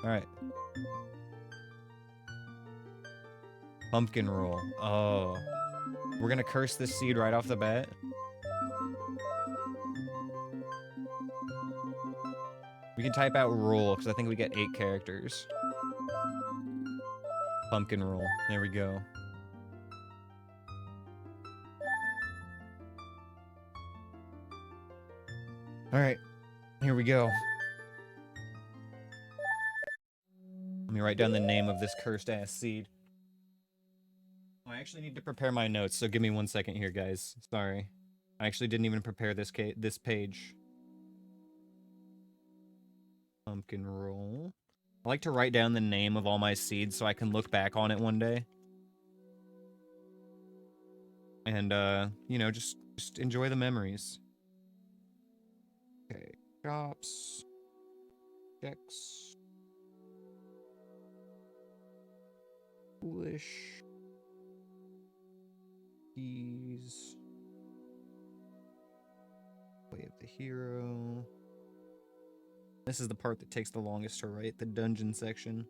Alright. Pumpkin roll. Oh. We're gonna curse this seed right off the bat. We can type out roll, because I think we get 8 characters. Pumpkin roll. There we go. Alright. Here we go. Let me write down the name of this cursed-ass seed. Oh, I actually need to prepare my notes, so give me 1 second here, guys. Sorry. I actually didn't even prepare this page. Pumpkin roll. I like to write down the name of all my seeds so I can look back on it one day. And, you know, just enjoy the memories. Okay, shops. Checks. Foolish. Keys. Way of the hero. This is the part that takes the longest to write, the dungeon section.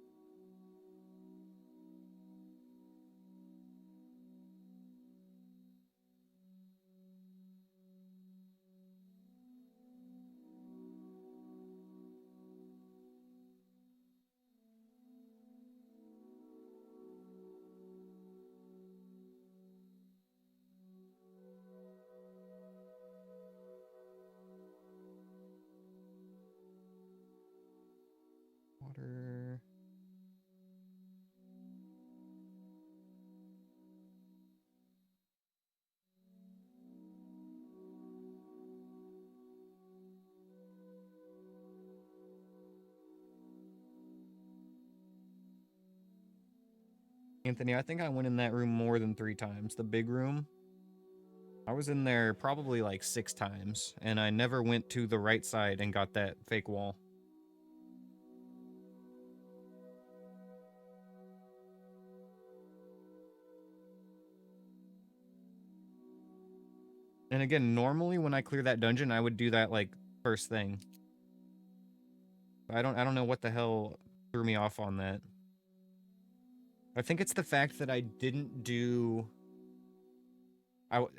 Water. Anthony, I think I went in that room more than 3 times. The big room. I was in there probably like 6 times, and I never went to the right side and got that fake wall. And again, normally when I clear that dungeon, I would do that like first thing. I don't know what the hell threw me off on that. I think it's the fact that I didn't do...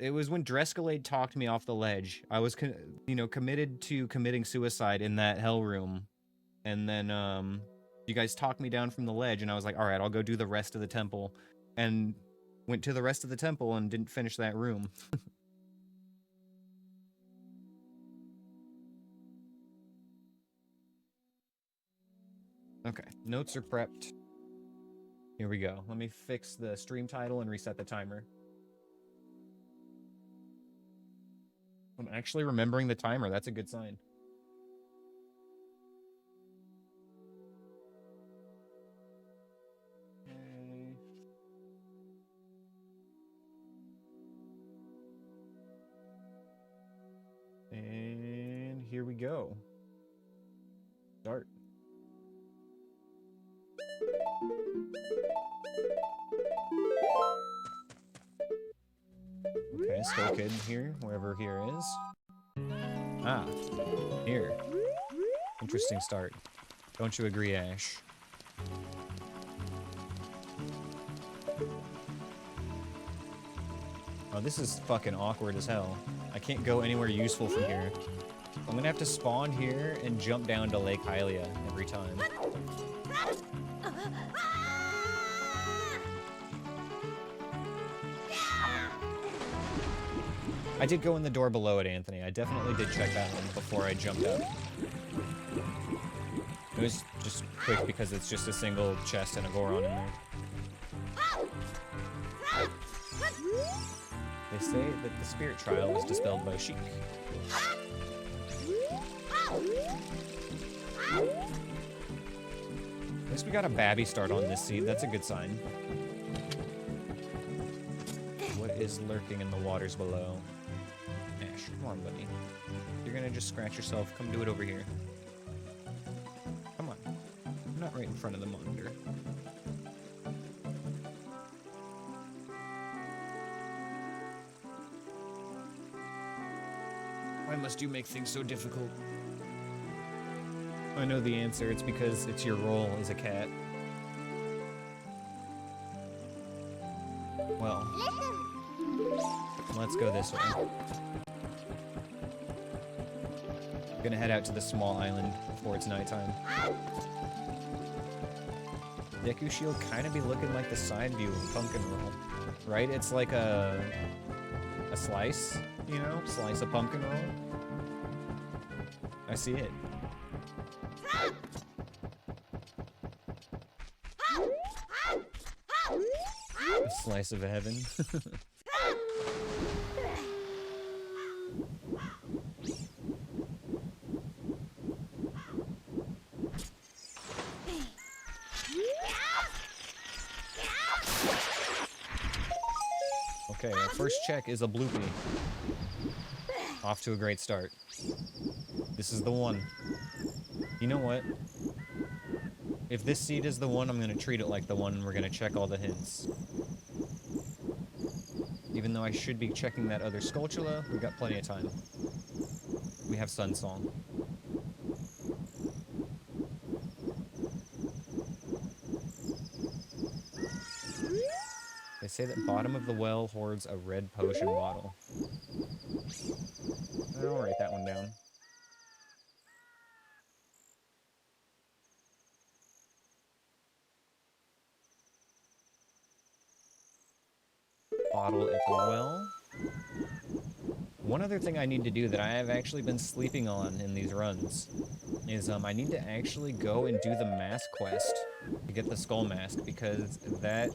it was when Drescalade talked me off the ledge. I was, you know, committed to committing suicide in that hell room. And then, you guys talked me down from the ledge, and I was like, alright, I'll go do the rest of the temple. And went to the rest of the temple and didn't finish that room. Okay, notes are prepped. Here we go. Let me fix the stream title and reset the timer. I'm actually remembering the timer. That's a good sign. Okay. And here we go. Start. Okay, Skull Kid here, wherever here is. Ah, here. Interesting start. Don't you agree, Ash? Oh, this is fucking awkward as hell. I can't go anywhere useful from here. I'm gonna have to spawn here and jump down to Lake Hylia every time. I did go in the door below it, Anthony. I definitely did check that one before I jumped up. It was just quick because it's just a single chest and a Goron in there. They say that the spirit trial was dispelled by Sheik. At least we got a babby start on this seed. That's a good sign. What is lurking in the waters below? Ash, come on, buddy. You're gonna just scratch yourself. Come do it over here. Come on. I'm not right in front of the monitor. Why must you make things so difficult? I know the answer. It's because it's your role as a cat. Well, let's go this way. I'm gonna head out to the small island before it's nighttime. Deku Shield kind of be looking like the side view of a pumpkin roll, right? It's like a slice, you know? Slice of pumpkin roll. I see it. A slice of heaven. Okay, our first check is a bloopy. Off to a great start. This is the one. You know what? If this seed is the one, I'm gonna treat it like the one, and we're gonna check all the hints. Even though I should be checking that other Skulltula, we've got plenty of time. We have Sun Song. They say that bottom of the well hoards a red potion bottle. I'll write that one down. Bottle at the well. One other thing I need to do that I have actually been sleeping on in these runs is I need to actually go and do the mask quest to get the skull mask, because that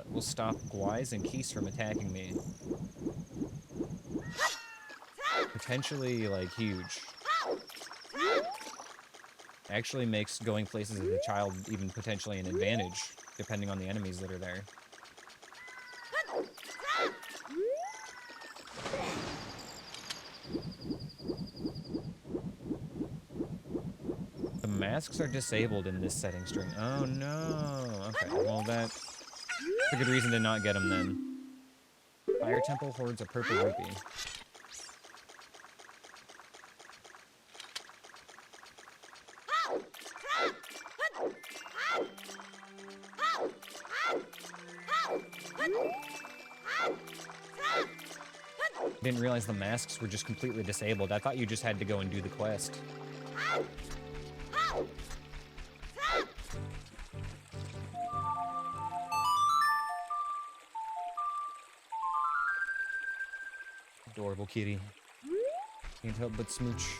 will stop Guais and Keese from attacking me. Potentially, like, huge. Actually makes going places as a child even potentially an advantage, depending on the enemies that are there. The masks are disabled in this setting string. Oh no! Okay, well that's a good reason to not get them then. Fire Temple hoards a purple rupee. Didn't realize the masks were just completely disabled. I thought you just had to go and do the quest. Adorable kitty. Can't help but smooch.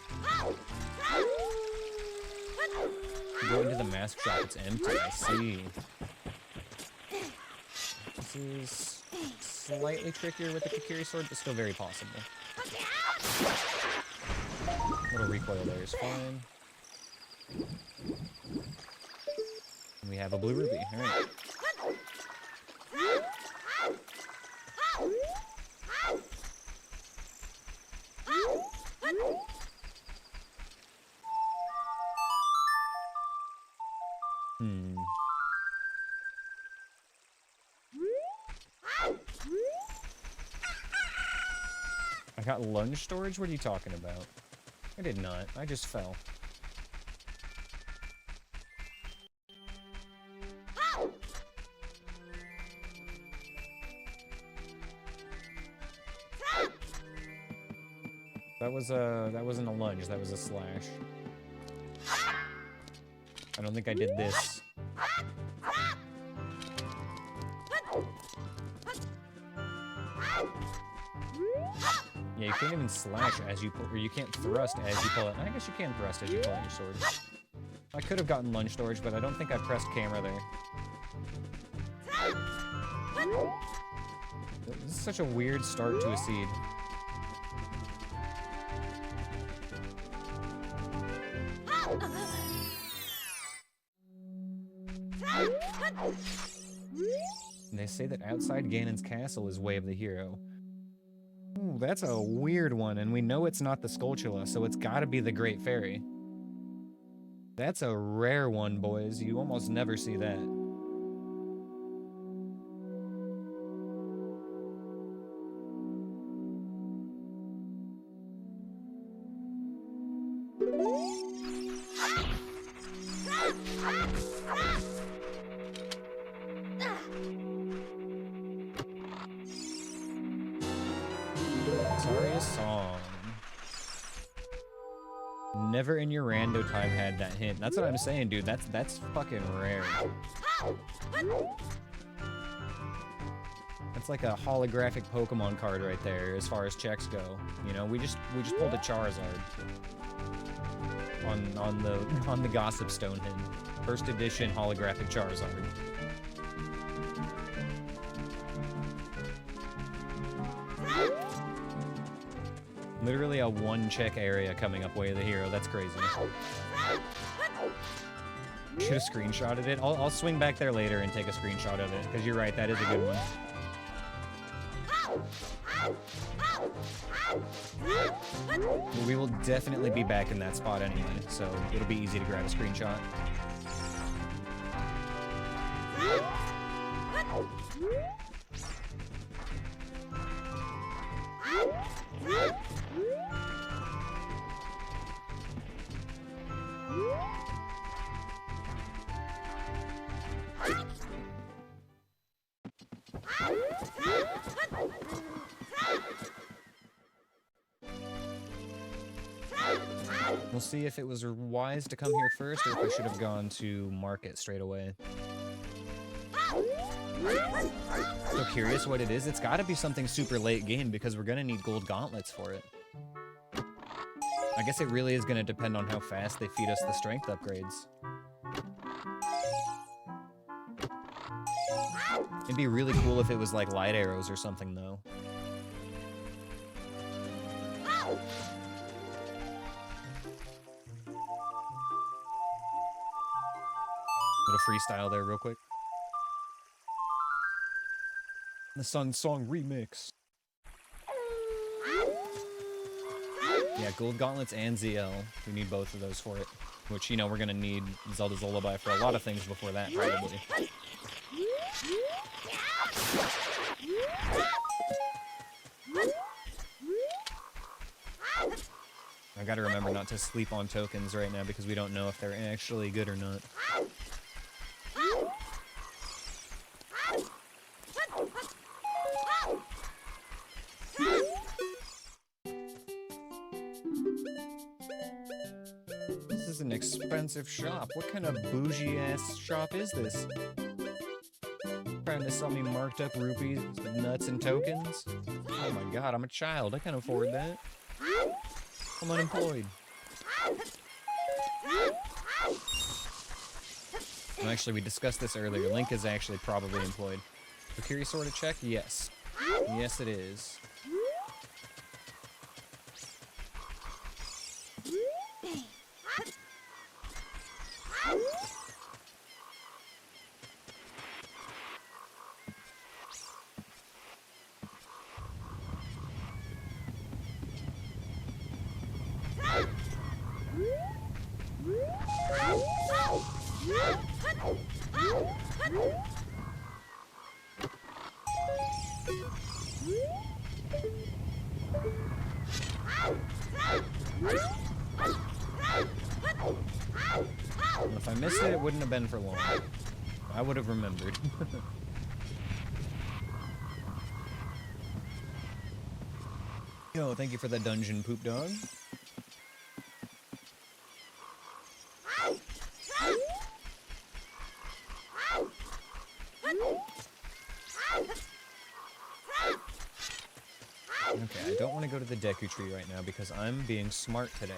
Go into the mask shop, it's empty, I see. This is slightly trickier with the Kikiri sword, but still very possible. Little recoil there is fine. And we have a blue ruby, alright. I got lunge storage? What are you talking about? I did not. I just fell. That wasn't a lunge, that was a slash. I don't think I did this. Yeah, you can't even slash as you pull, or you can't thrust as you pull it. I guess you can thrust as you pull out your sword. I could have gotten lunge storage, but I don't think I pressed camera there. This is such a weird start to a seed. And they say that outside Ganon's castle is Way of the Hero. Ooh, that's a weird one, and we know it's not the Skulltula, so it's gotta be the Great Fairy. That's a rare one, boys. You almost never see that. song. Never in your rando time had that hint. That's what I'm saying, dude. That's fucking rare. That's like a holographic Pokemon card right there, as far as checks go. You know, we just pulled a Charizard on the Gossip Stone hint. First edition holographic Charizard. Literally a one-check area coming up Way of the Hero. That's crazy. Should have screenshotted it. I'll swing back there later and take a screenshot of it, because you're right, that is a good one. But we will definitely be back in that spot anyway, so it'll be easy to grab a screenshot. We'll see if it was wise to come here first, or if I should have gone to market straight away. So curious what it is. It's gotta be something super late game, because we're gonna need gold gauntlets for it. I guess it really is gonna depend on how fast they feed us the strength upgrades. It'd be really cool if it was like light arrows or something, though. Little freestyle there real quick. The Sun Song remix. Yeah, Gold Gauntlets and ZL. We need both of those for it. Which, you know, we're gonna need Zelda's Lullaby for a lot of things before that, probably. I gotta remember not to sleep on tokens right now, because we don't know if they're actually good or not. This is an expensive shop. What kind of bougie-ass shop is this? Trying to sell me marked up rupees, nuts, and tokens? Oh my god, I'm a child. I can't afford that. I'm unemployed. Well, actually, we discussed this earlier. Link is actually probably employed. The Curious Sword to check? Yes. Yes, it is. If I missed it, it wouldn't have been for long. I would have remembered. Yo, thank you for the dungeon, Poop Dog. Okay, I don't want to go to the Deku Tree right now because I'm being smart today.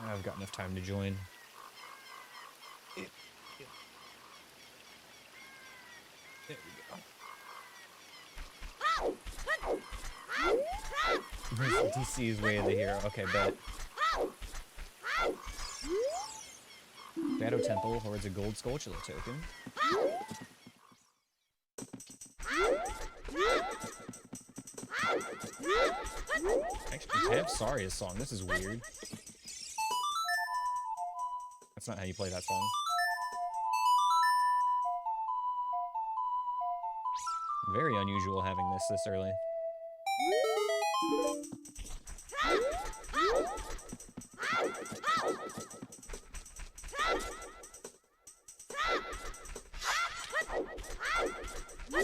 I've got enough time to join. There we go. DC's Way of the Hero. Okay, bet. Shadow Temple hoards a gold Skulltula token. Actually, I have Saria's song. This is weird. That's not how you play that song. Very unusual having this early. Oh,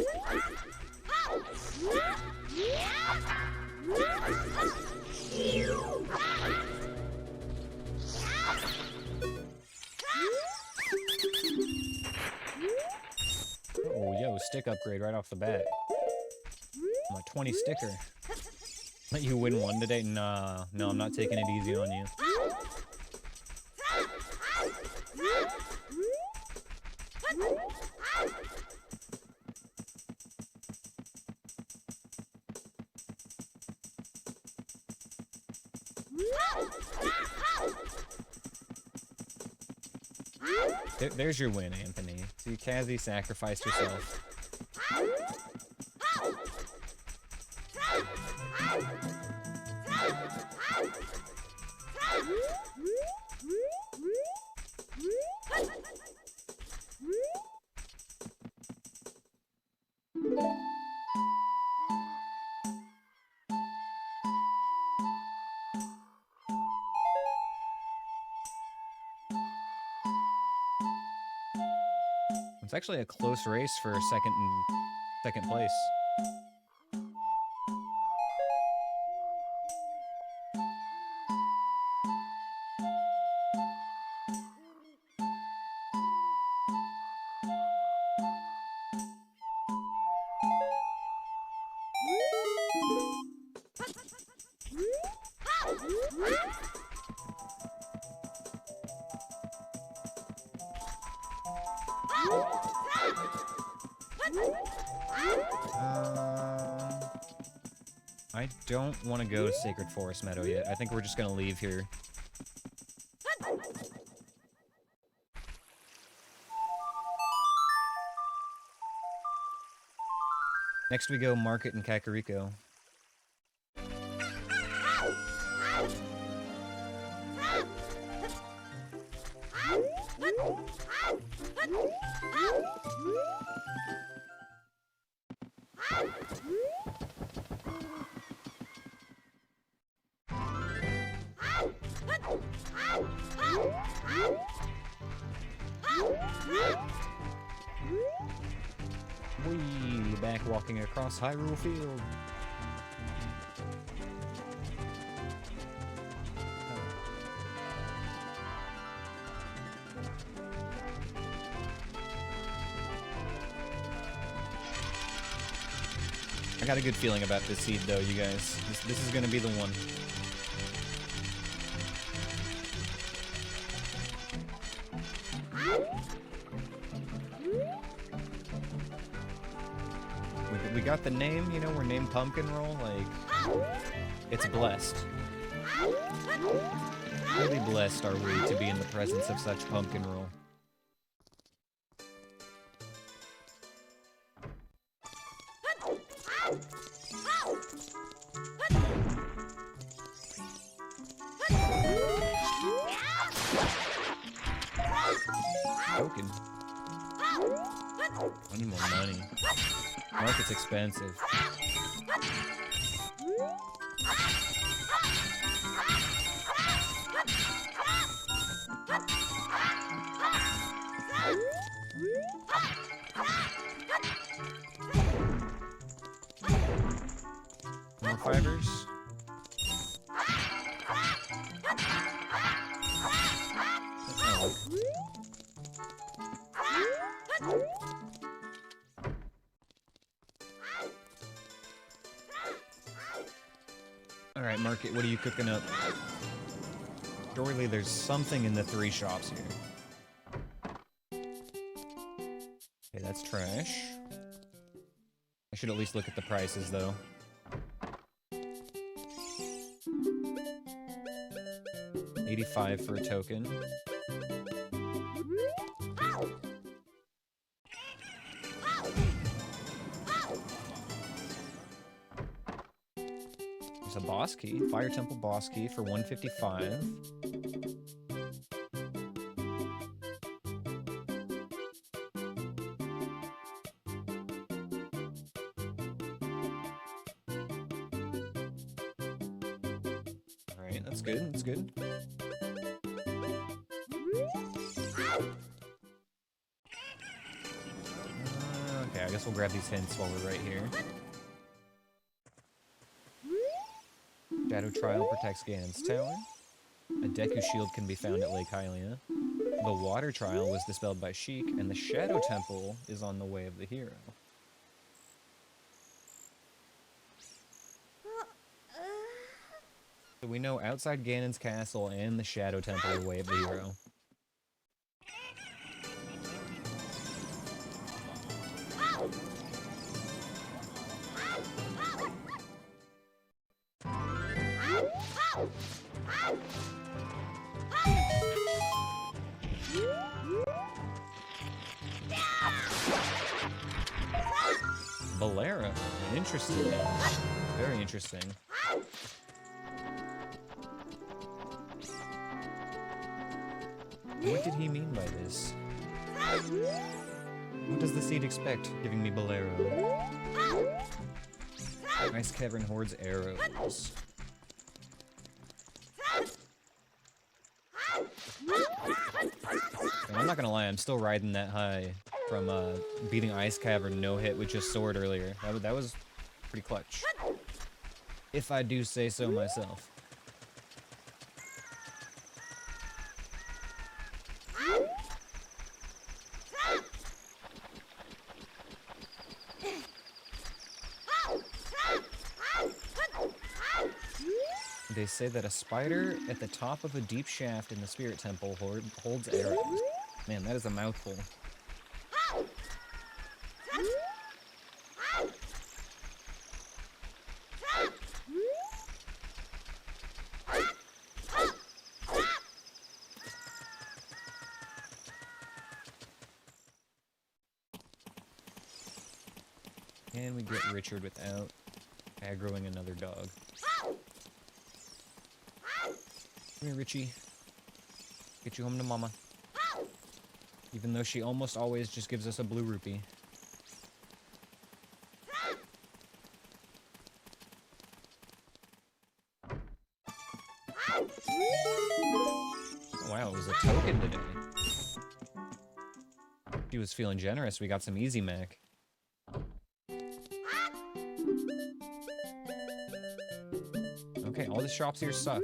yo, stick upgrade right off the bat. I'm a 20 sticker. Let you win one today? Nah, no, I'm not taking it easy on you. There's your win, Anthony. So you Kazzy sacrificed yourself. It's actually a close race for second place. I don't want to go to Sacred Forest Meadow yet. I think we're just gonna leave here. Next we go Market in Kakariko. Whee! Back walking across Hyrule Field. I got a good feeling about this seed, though, you guys. This is gonna be the one. We got the name, you know, we're named Pumpkin Roll, like, it's blessed. Really blessed are we to be in the presence of such Pumpkin Roll. Token. I need more money. Market's expensive. More fibers. Alright, Market, what are you cooking up? Surely there's something in the 3 shops here. Okay, that's trash. I should at least look at the prices, though. $85 for a token. There's a boss key, Fire Temple boss key for $155. Alright, that's good, that's good. Okay, I guess we'll grab these hints while we're right here. Shadow Trial protects Ganon's tower. A Deku Shield can be found at Lake Hylia. The Water Trial was dispelled by Sheik, and the Shadow Temple is on the way of the hero. So we know outside Ganon's castle and the Shadow Temple are way of the hero. Bolero. Interesting. Very interesting. What did he mean by this? What does the seed expect, giving me Bolero? Ice Cavern hoards arrows. And I'm not gonna lie, I'm still riding that high from beating Ice Cavern no hit with just sword earlier. That was pretty clutch. If I do say so myself. They say that a spider at the top of a deep shaft in the Spirit Temple holds arrows. Man, that is a mouthful. Can we get Richard without aggroing another dog? Come here, Richie. Get you home to Mama. Even though she almost always just gives us a blue rupee. Oh, wow, it was a token today. She was feeling generous. We got some Easy Mac. Okay, all the shops here suck.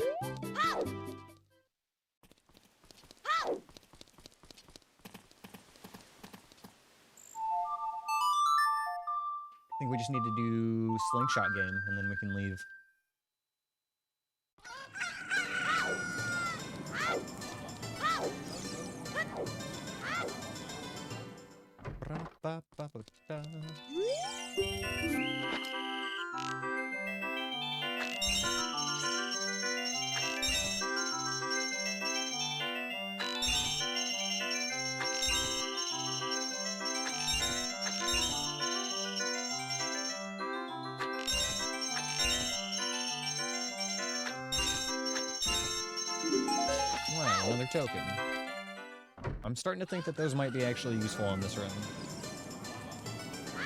I think we just need to do Slingshot game, and then we can leave. Wow, another token. I'm starting to think that those might be actually useful on this run.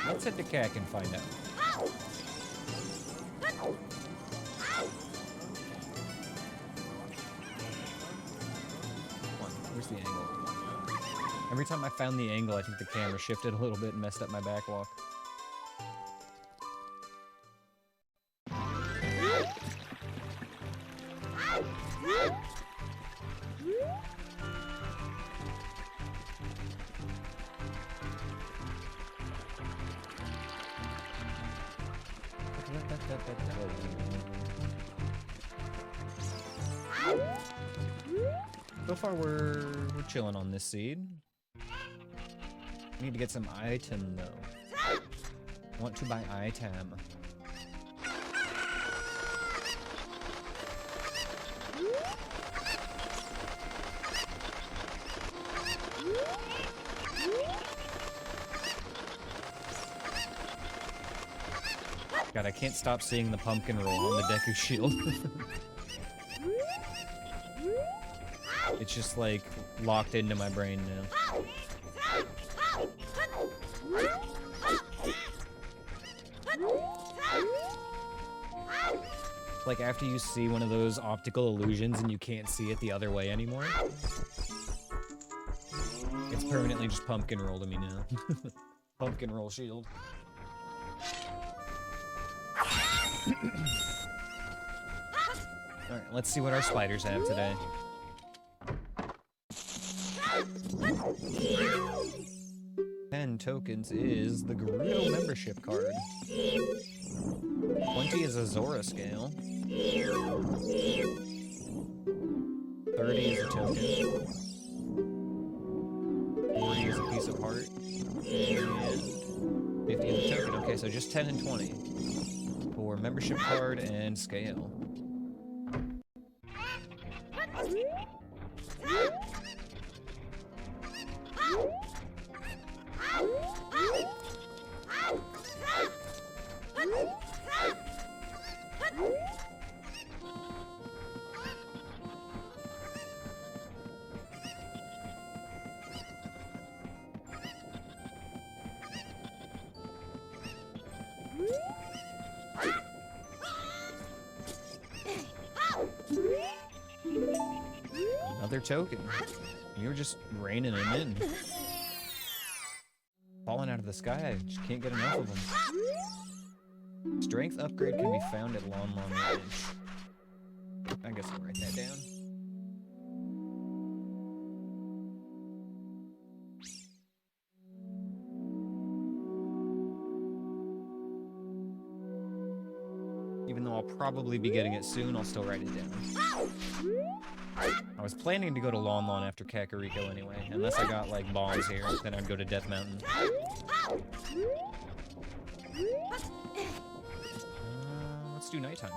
Let's head to CAC and find out. Come on, where's the angle? Every time I found the angle, I think the camera shifted a little bit and messed up my backwalk. So far, we're chilling on this seed. We need to get some item, though. Want to buy item. God, I can't stop seeing the pumpkin roll on the Deku Shield. It's just like locked into my brain now. Like after you see one of those optical illusions and you can't see it the other way anymore. It's permanently just pumpkin roll to me now. Pumpkin roll shield. Alright, let's see what our spiders have today. $10 tokens is the Gerudo membership card. 20 is a Zora scale. 30 is a token. 40 is a piece of heart. And 50 is a token. Okay, so just 10 and 20 for membership card and scale. Another token. You were just raining them in. Falling out of the sky. Just can't get enough of them. Strength upgrade can be found at Lon Lon Ranch. I guess I'll write that down. Even though I'll probably be getting it soon, I'll still write it down. I was planning to go to Lon Lon after Kakariko anyway, unless I got, like, bombs here, then I'd go to Death Mountain. Let's do nighttime.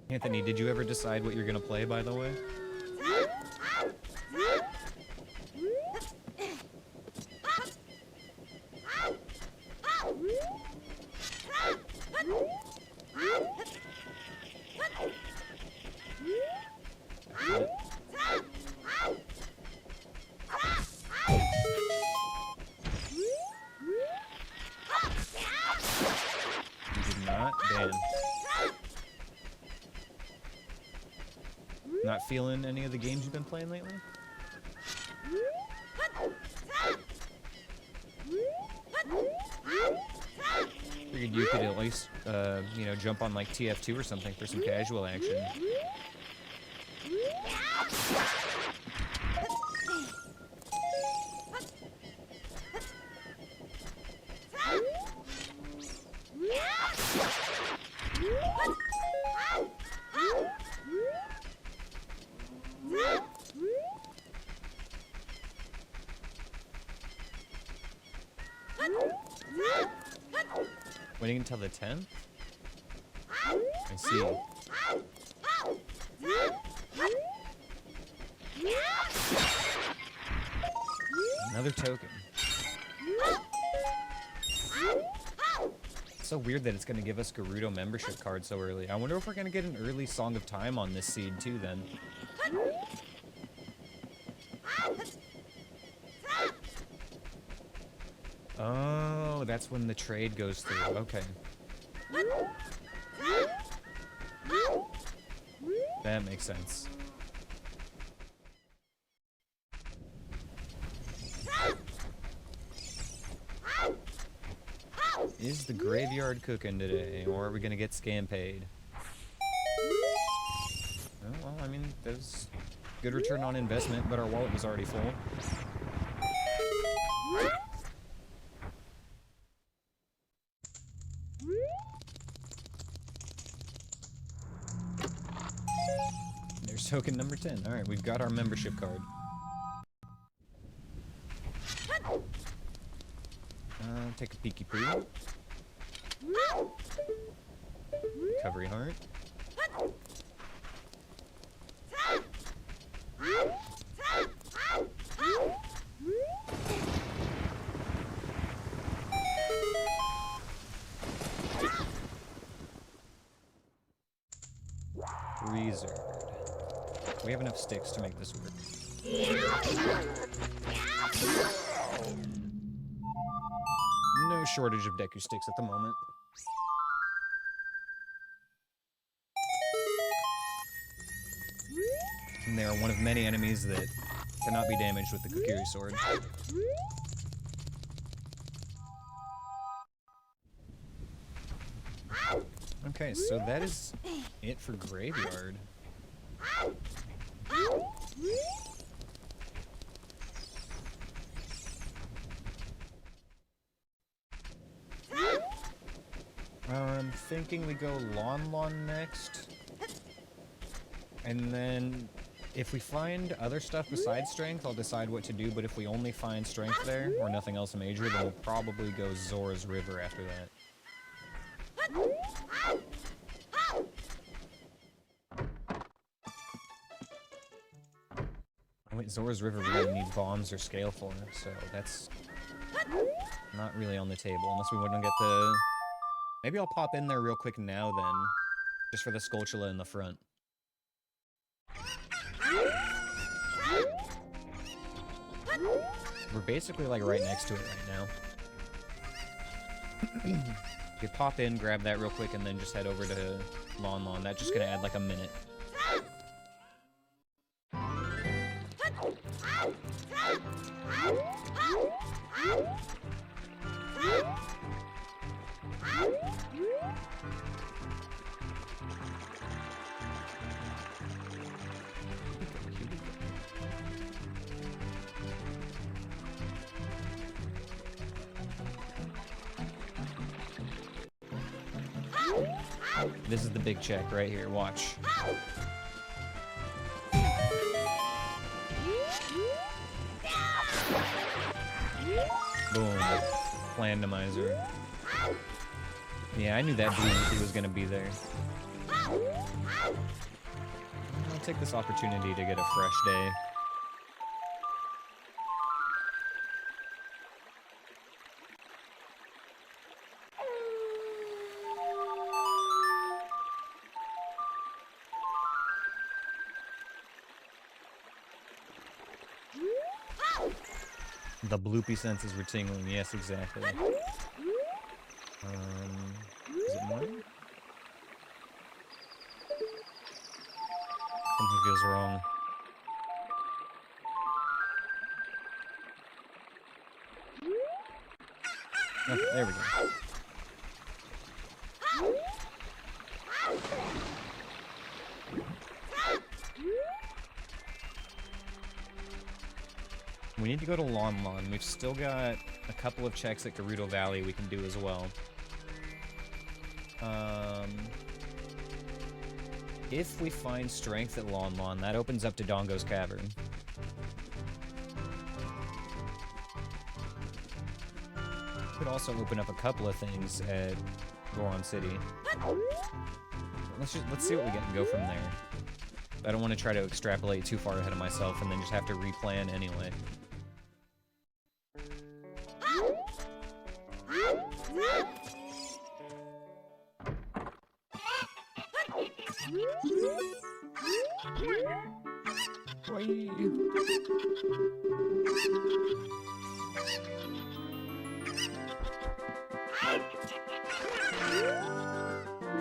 Anthony, did you ever decide what you're gonna play, by the way? Not feeling any of the games you've been playing lately? Figured you could at least, you know, jump on like TF2 or something for some casual action. Waiting until the 10th? I see. Another token. It's so weird that it's going to give us Gerudo membership card so early. I wonder if we're going to get an early Song of Time on this seed too then. Oh, that's when the trade goes through. Okay. That makes sense. Is the graveyard cooking today, or are we gonna get scam paid? Oh, well, I mean, there's good return on investment, but our wallet was already full. There's token number 10. Alright, we've got our membership card. Take a peeky poo. Recovery heart. Wizard. We have enough sticks to make this work. No shortage of Deku sticks at the moment. And they are one of many enemies that cannot be damaged with the Kokiri sword. Okay, so that is it for Graveyard. I'm thinking we go Lon next. And then, if we find other stuff besides Strength, I'll decide what to do, but if we only find Strength there, or nothing else major, then we'll probably go Zora's River after that. Wait, Zora's River really needs bombs or scale for, so that's not really on the table, unless we want to get the... Maybe I'll pop in there real quick now, then, just for the Skulltula in the front. We're basically, like, right next to it right now. You pop in, grab that real quick, and then just head over to Lon. That's just gonna add, like, a minute. This is the big check right here, watch. Boom. Randomizer. Yeah, I knew that blue was gonna be there. I'll take this opportunity to get a fresh day. The bloopy senses were tingling, yes, exactly. Is it morning? Something feels wrong. Okay, there we go. We need to go to Lon. We've still got a couple of checks at Gerudo Valley we can do as well. If we find Strength at Lon, that opens up to Dongo's Cavern. Could also open up a couple of things at Goron City. Let's see what we get and go from there. I don't want to try to extrapolate too far ahead of myself and then just have to replan anyway.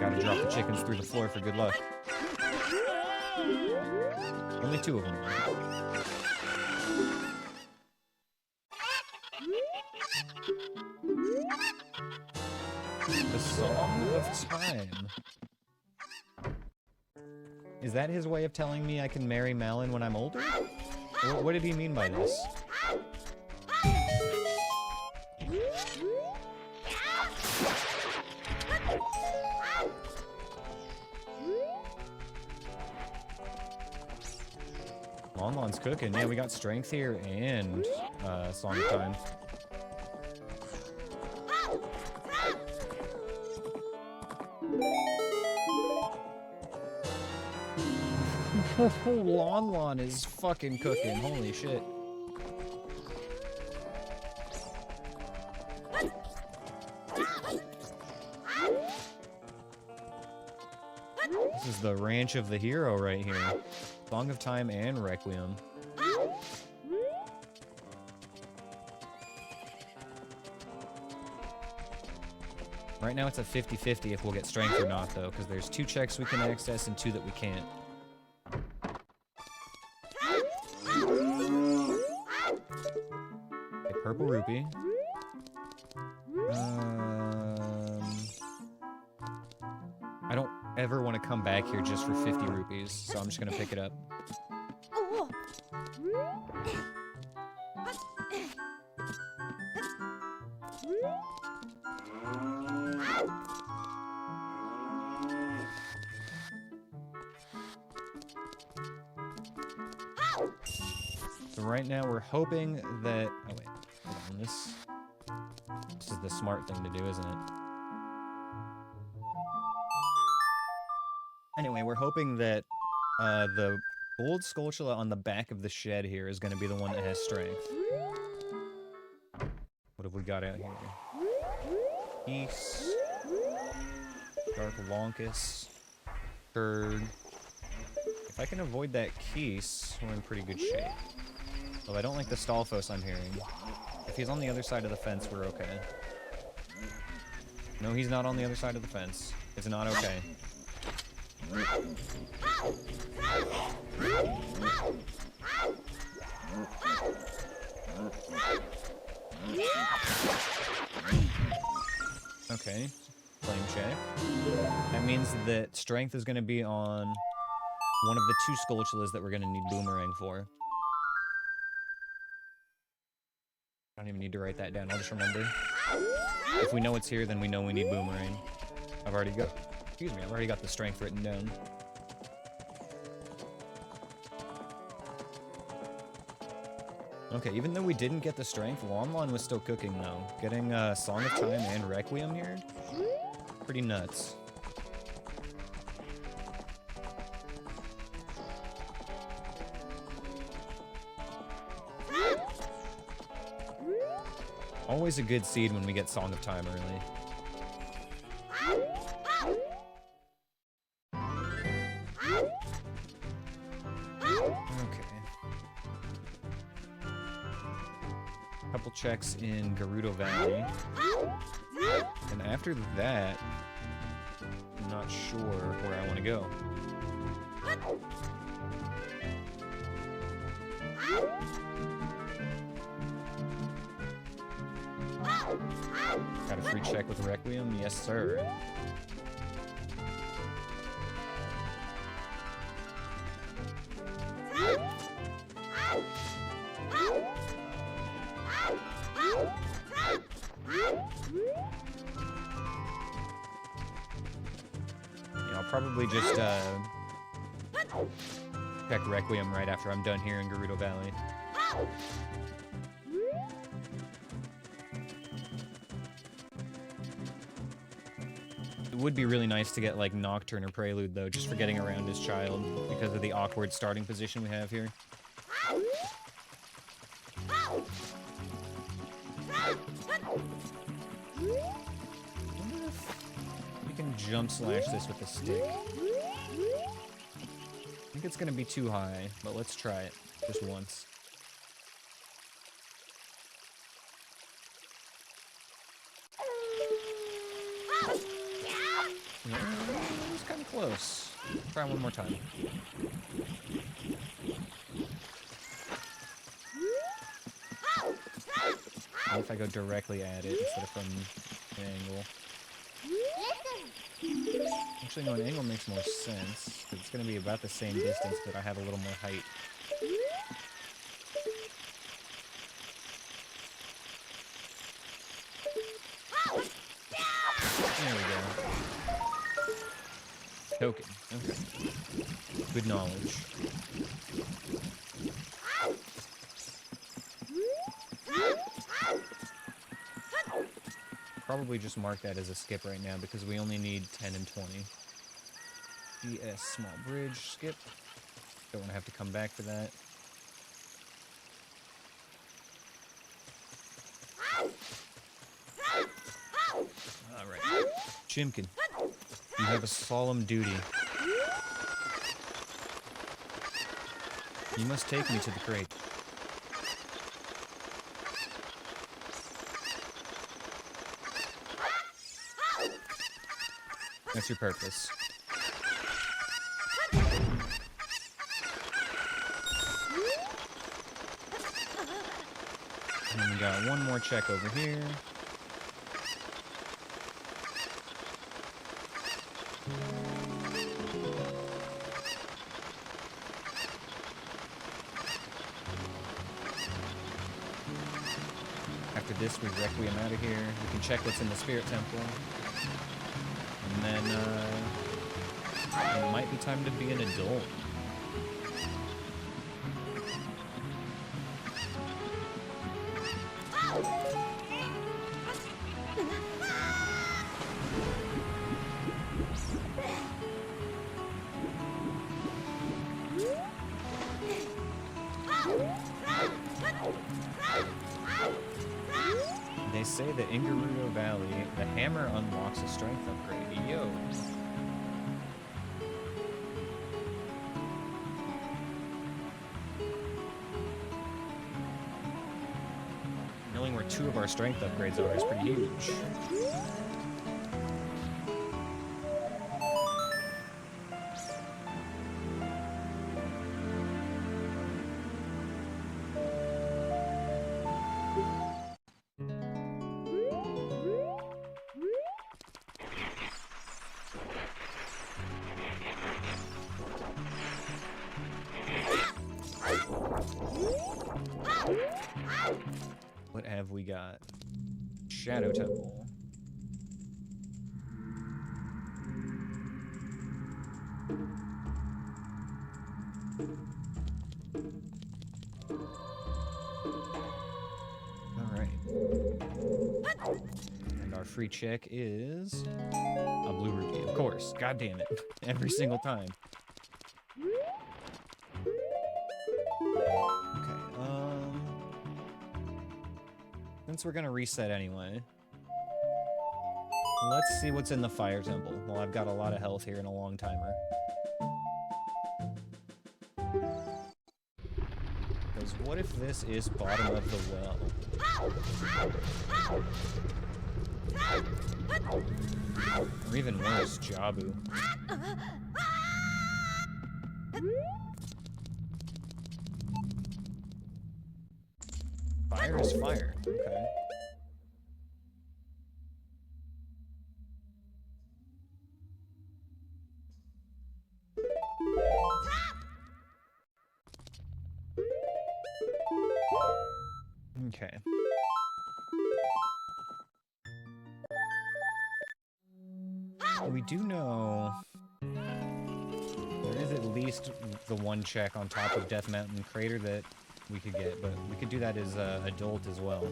Gotta drop the chickens through the floor for good luck. Only two of them. The Song of Time. Is that his way of telling me I can marry Malin when I'm older? What did he mean by this? Lon's cooking. Yeah, we got Strength here and Song of Time. Lon is fucking cooking. Holy shit. This is the ranch of the hero right here. Song of Time and Requiem. Right now it's a 50-50 if we'll get Strength or not, though, because there's 2 checks we can access and 2 that we can't. purple rupee. I don't ever want to come back here just for 50 rupees, so I'm just gonna pick it up. So right now we're hoping that... Oh wait, hold on, this is the smart thing to do, isn't it? Anyway, we're hoping that the gold Skulltula on the back of the shed here is going to be the one that has strength. What have we got out here? Peace. Dark Lonkus. Curd. If I can avoid that Keese, we're in pretty good shape. Well, I don't like the Stalfos I'm hearing. If he's on the other side of the fence, we're okay. No, he's not on the other side of the fence. It's not okay. Okay, flame check. That means that strength is going to be on one of the 2 Skulltulas that we're going to need Boomerang for. I don't even need to write that down, I'll just remember. If we know it's here, then we know we need Boomerang. I've already got the strength written down. Okay, even though we didn't get the strength, Lon was still cooking though. Getting Song of Time and Requiem here? Pretty nuts. Always a good seed when we get Song of Time early. Couple checks in Gerudo Valley. And after that, I'm not sure where I want to go. Got a free check with Requiem? Yes, sir. Probably just check Requiem right after I'm done here in Gerudo Valley. It would be really nice to get like Nocturne or Prelude though, just for getting around his child because of the awkward starting position we have here. Jump slash this with a stick. I think it's gonna be too high, but let's try it just once. Yeah, it was kind of close. Try one more time. What if I go directly at it instead of from an angle? Actually, no, an angle makes more sense, because it's going to be about the same distance, but I have a little more height. There we go. Token. Okay. Good knowledge. Probably just mark that as a skip right now because we only need 10 and 20. ES small bridge, skip. Don't want to have to come back for that. Alright. Chimkin, you have a solemn duty. You must take me to the crate. That's your purpose. And we got one more check over here. After this, we Requiem out of here. We can check what's in the Spirit Temple. And then, it might be time to be an adult. They say that in Gerudo Valley, the hammer unlocks a strength upgrade. Yo. Knowing where 2 of our strength upgrades are is pretty huge. What have we got? Shadow Temple. Alright. And our free check is a blue ruby, of course. God damn it. Every single time. Since we're gonna reset anyway, let's see what's in the Fire Temple. Well, I've got a lot of health here and a long timer. Because what if this is bottom of the well? Or even worse, Jabu. Fire is fire. Okay. Okay. We do know there is at least the one check on top of Death Mountain Crater that we could get, but we could do that as adult as well.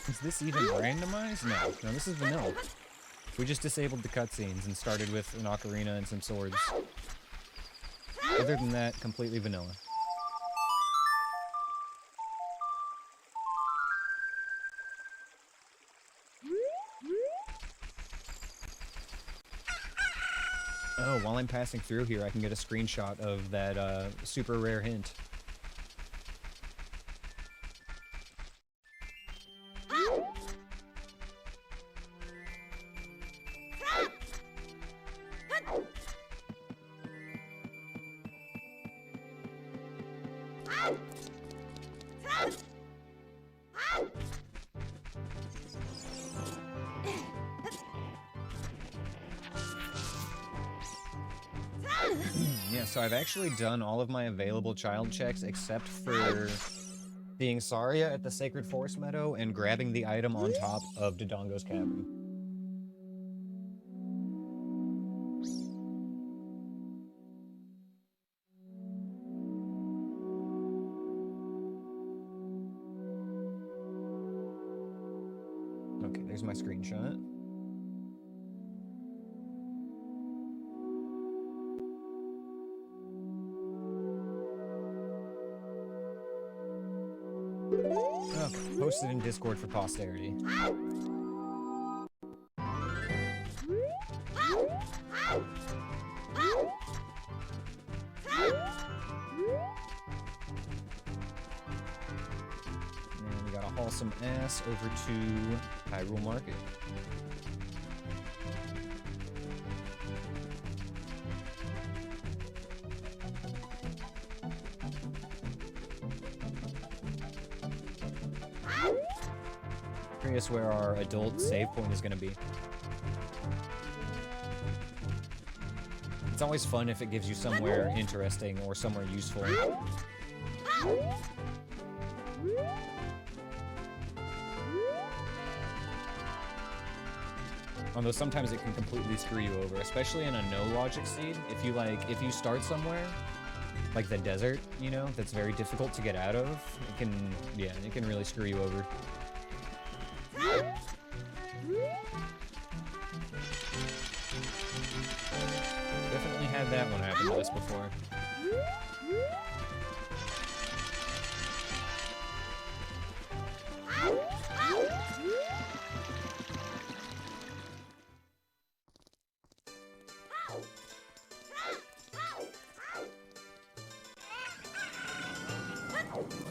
Is this even randomized? No, this is vanilla. We just disabled the cutscenes and started with an ocarina and some swords. Other than that, completely vanilla. Oh, while I'm passing through here, I can get a screenshot of that super rare hint. Yeah, so I've actually done all of my available child checks except for seeing Saria at the Sacred Forest Meadow and grabbing the item on top of Dodongo's Cavern. Okay, there's my screenshot. Okay, posted in Discord for posterity. haul some ass over to Hyrule Market. Curious where our adult save point is going to be. It's always fun if it gives you somewhere interesting or somewhere useful. Although sometimes it can completely screw you over, especially in a no-logic seed. If you start somewhere, like the desert, you know, that's very difficult to get out of, it can really screw you over. Definitely had that one happen to us before.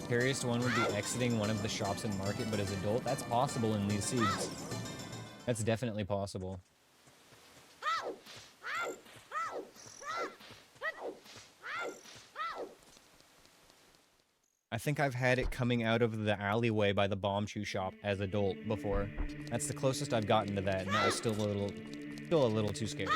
Scariest one would be exiting one of the shops in market, but as adult, that's possible in these seeds. That's definitely possible. I think I've had it coming out of the alleyway by the bomb chew shop as adult before. That's the closest I've gotten to that, and that was still a little too scary.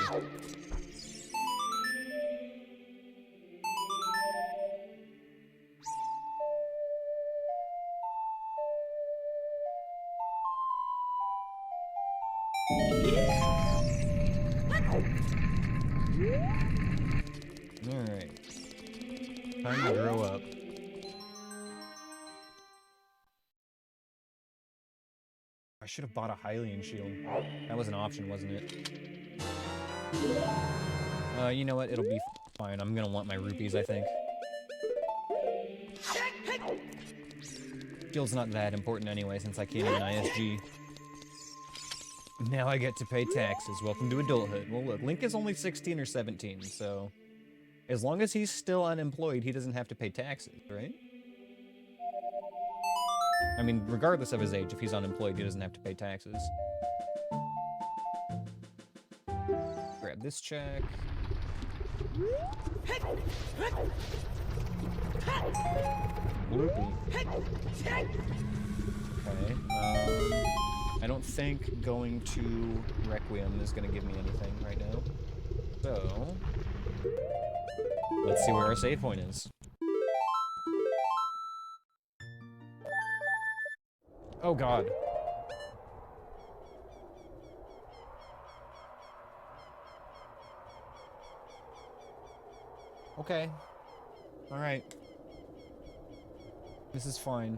Alright. Time to grow up. I should have bought a Hylian shield. That was an option, wasn't it? You know what? It'll be fine. I'm gonna want my rupees, I think. Shield's not that important anyway, since I can't even ISG. Now I get to pay taxes. Welcome to adulthood. Well, look, Link is only 16 or 17, so... as long as he's still unemployed, he doesn't have to pay taxes, right? I mean, regardless of his age, if he's unemployed, he doesn't have to pay taxes. Grab this check. Bloopy. Okay, I don't think going to Requiem is going to give me anything right now. So... let's see where our save point is. Oh god. Okay. Alright. This is fine.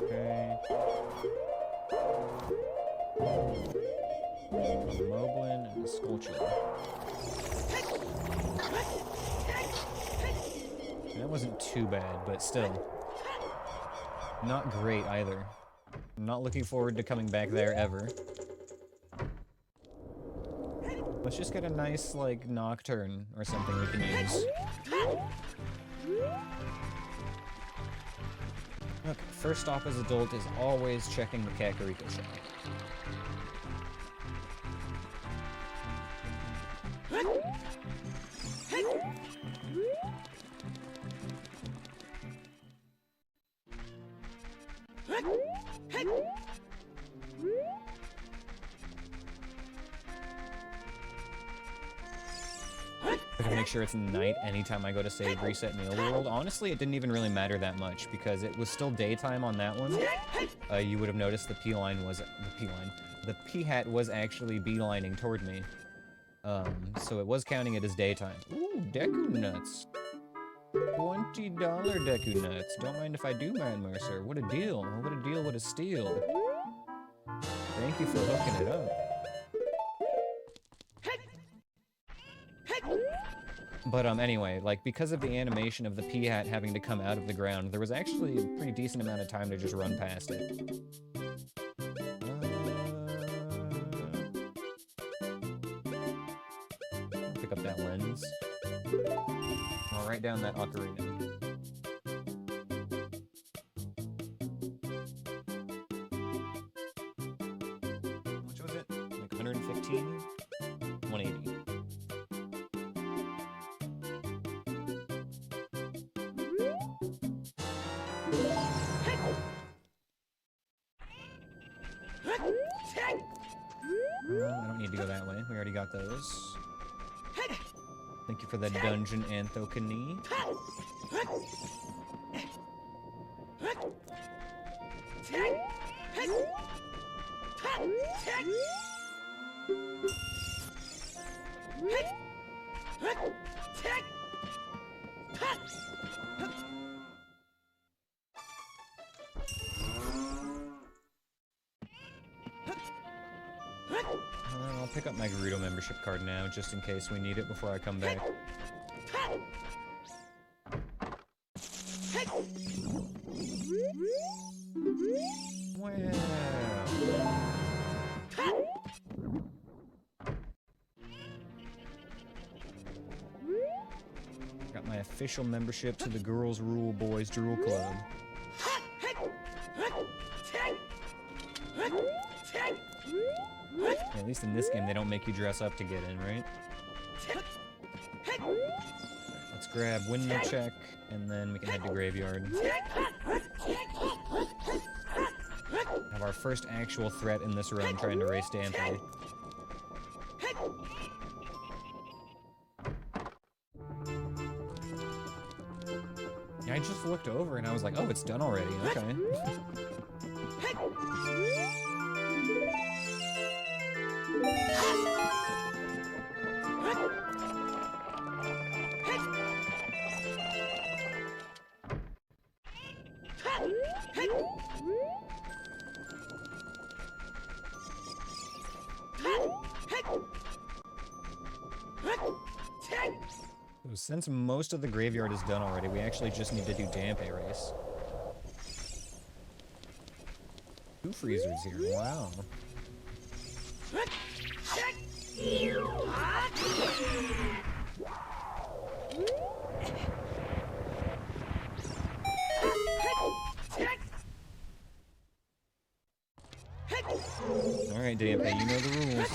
Okay. A Moblin and a Sculpture. That wasn't too bad, but still. Not great either. I'm not looking forward to coming back there ever. Let's just get a nice, like, Nocturne or something we can use. Okay, first stop as adult is always checking the Kakariko shop. I can make sure it's night anytime I go to save reset Meal World. Honestly, it didn't even really matter that much because it was still daytime on that one. You would have noticed the the P-hat was actually beelining toward me. So it was counting it as daytime. Ooh, Deku Nuts. $20 Deku Nuts. Don't mind if I do, man, Mercer. What a deal. What a deal, what a steal. Thank you for hooking it up. But, anyway, like, because of the animation of the P-hat having to come out of the ground, there was actually a pretty decent amount of time to just run past it. track down that ocarina. How much was it? Like 115? 180. I don't need to go that way. We already got those. Thank you for the dungeon anthocony. I'll pick up my Gerudo membership card now, just in case we need it before I come back. Wow. Got my official membership to the Girls Rule Boys Drool Club. Yeah, at least in this game, they don't make you dress up to get in, right? Let's grab Windmill Check, and then we can head to Graveyard. Have our first actual threat in this run, trying to race Dante. Yeah, I just looked over and I was like, oh, it's done already, okay. So since most of the graveyard is done already, we actually just need to do Dampe Race. 2 freezers here, wow. Alright, Dampe, you know the rules.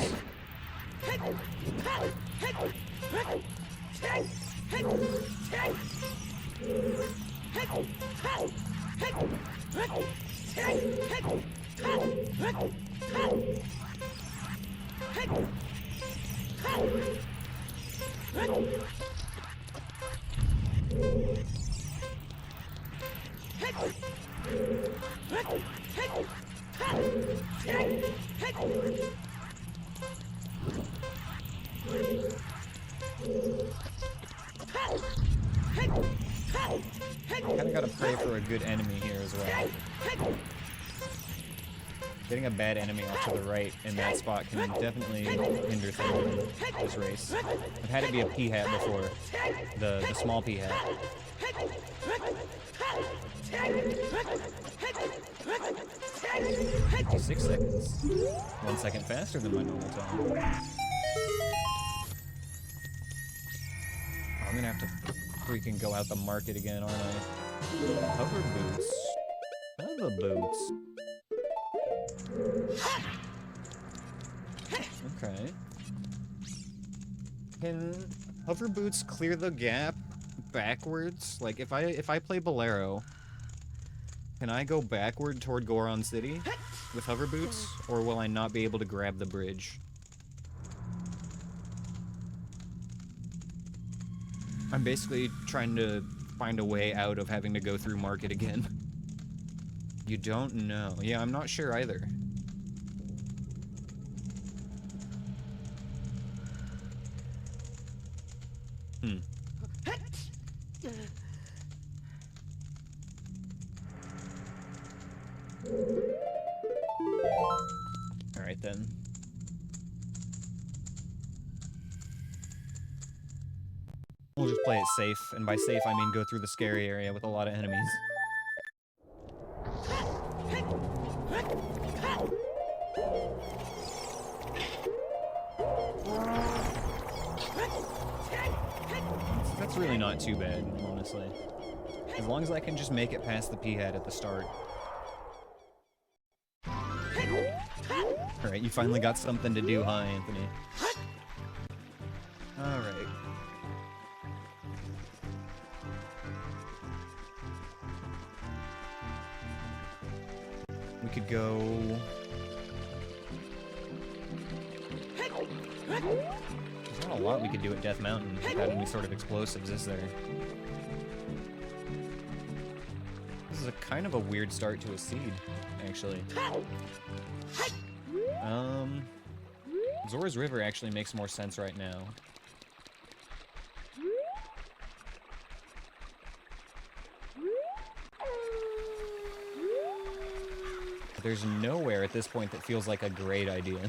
Kinda gotta pray for a good enemy here as well. Getting a bad enemy off to the right in that spot can definitely hinder things in this race. I've had it be a P-hat before, the small P-hat. 56 seconds. 1 second faster than my normal time. I'm gonna have to freaking go out the market again, aren't I? Hover boots. Hover boots. Okay. Can hover boots clear the gap backwards? Like if I play Bolero, can I go backward toward Goron City with hover boots, or will I not be able to grab the bridge? I'm basically trying to find a way out of having to go through market again. You don't know. Yeah, I'm not sure either. Alright then. We'll just play it safe, and by safe I mean go through the scary area with a lot of enemies. That's really not too bad, honestly. As long as I can just make it past the P-head at the start. Alright, you finally got something to do, huh, Anthony? Alright. We could go... There's not a lot we could do at Death Mountain without any sort of explosives, is there? This is a kind of a weird start to a seed, actually. Zora's River actually makes more sense right now. There's nowhere at this point that feels like a great idea.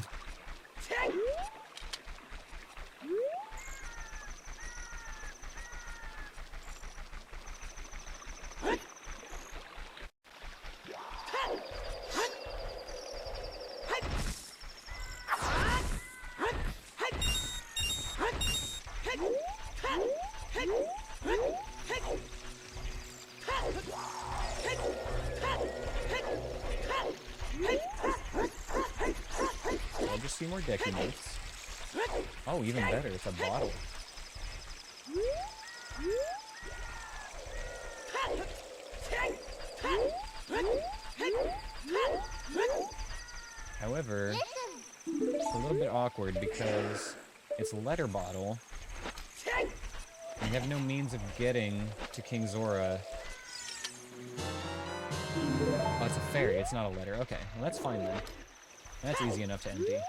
I'll just see more Deku notes. Oh, even better, it's a bottle. However, it's a little bit awkward because it's a letter bottle. I have no means of getting to King Zora. Oh, it's a fairy, it's not a letter. Okay, well that's fine then. That's easy enough to empty.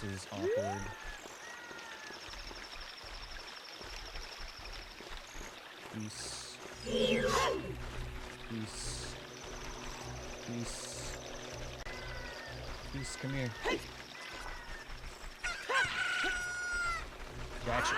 This is awkward. Peace. Peace. Peace. Peace, come here. Gotcha.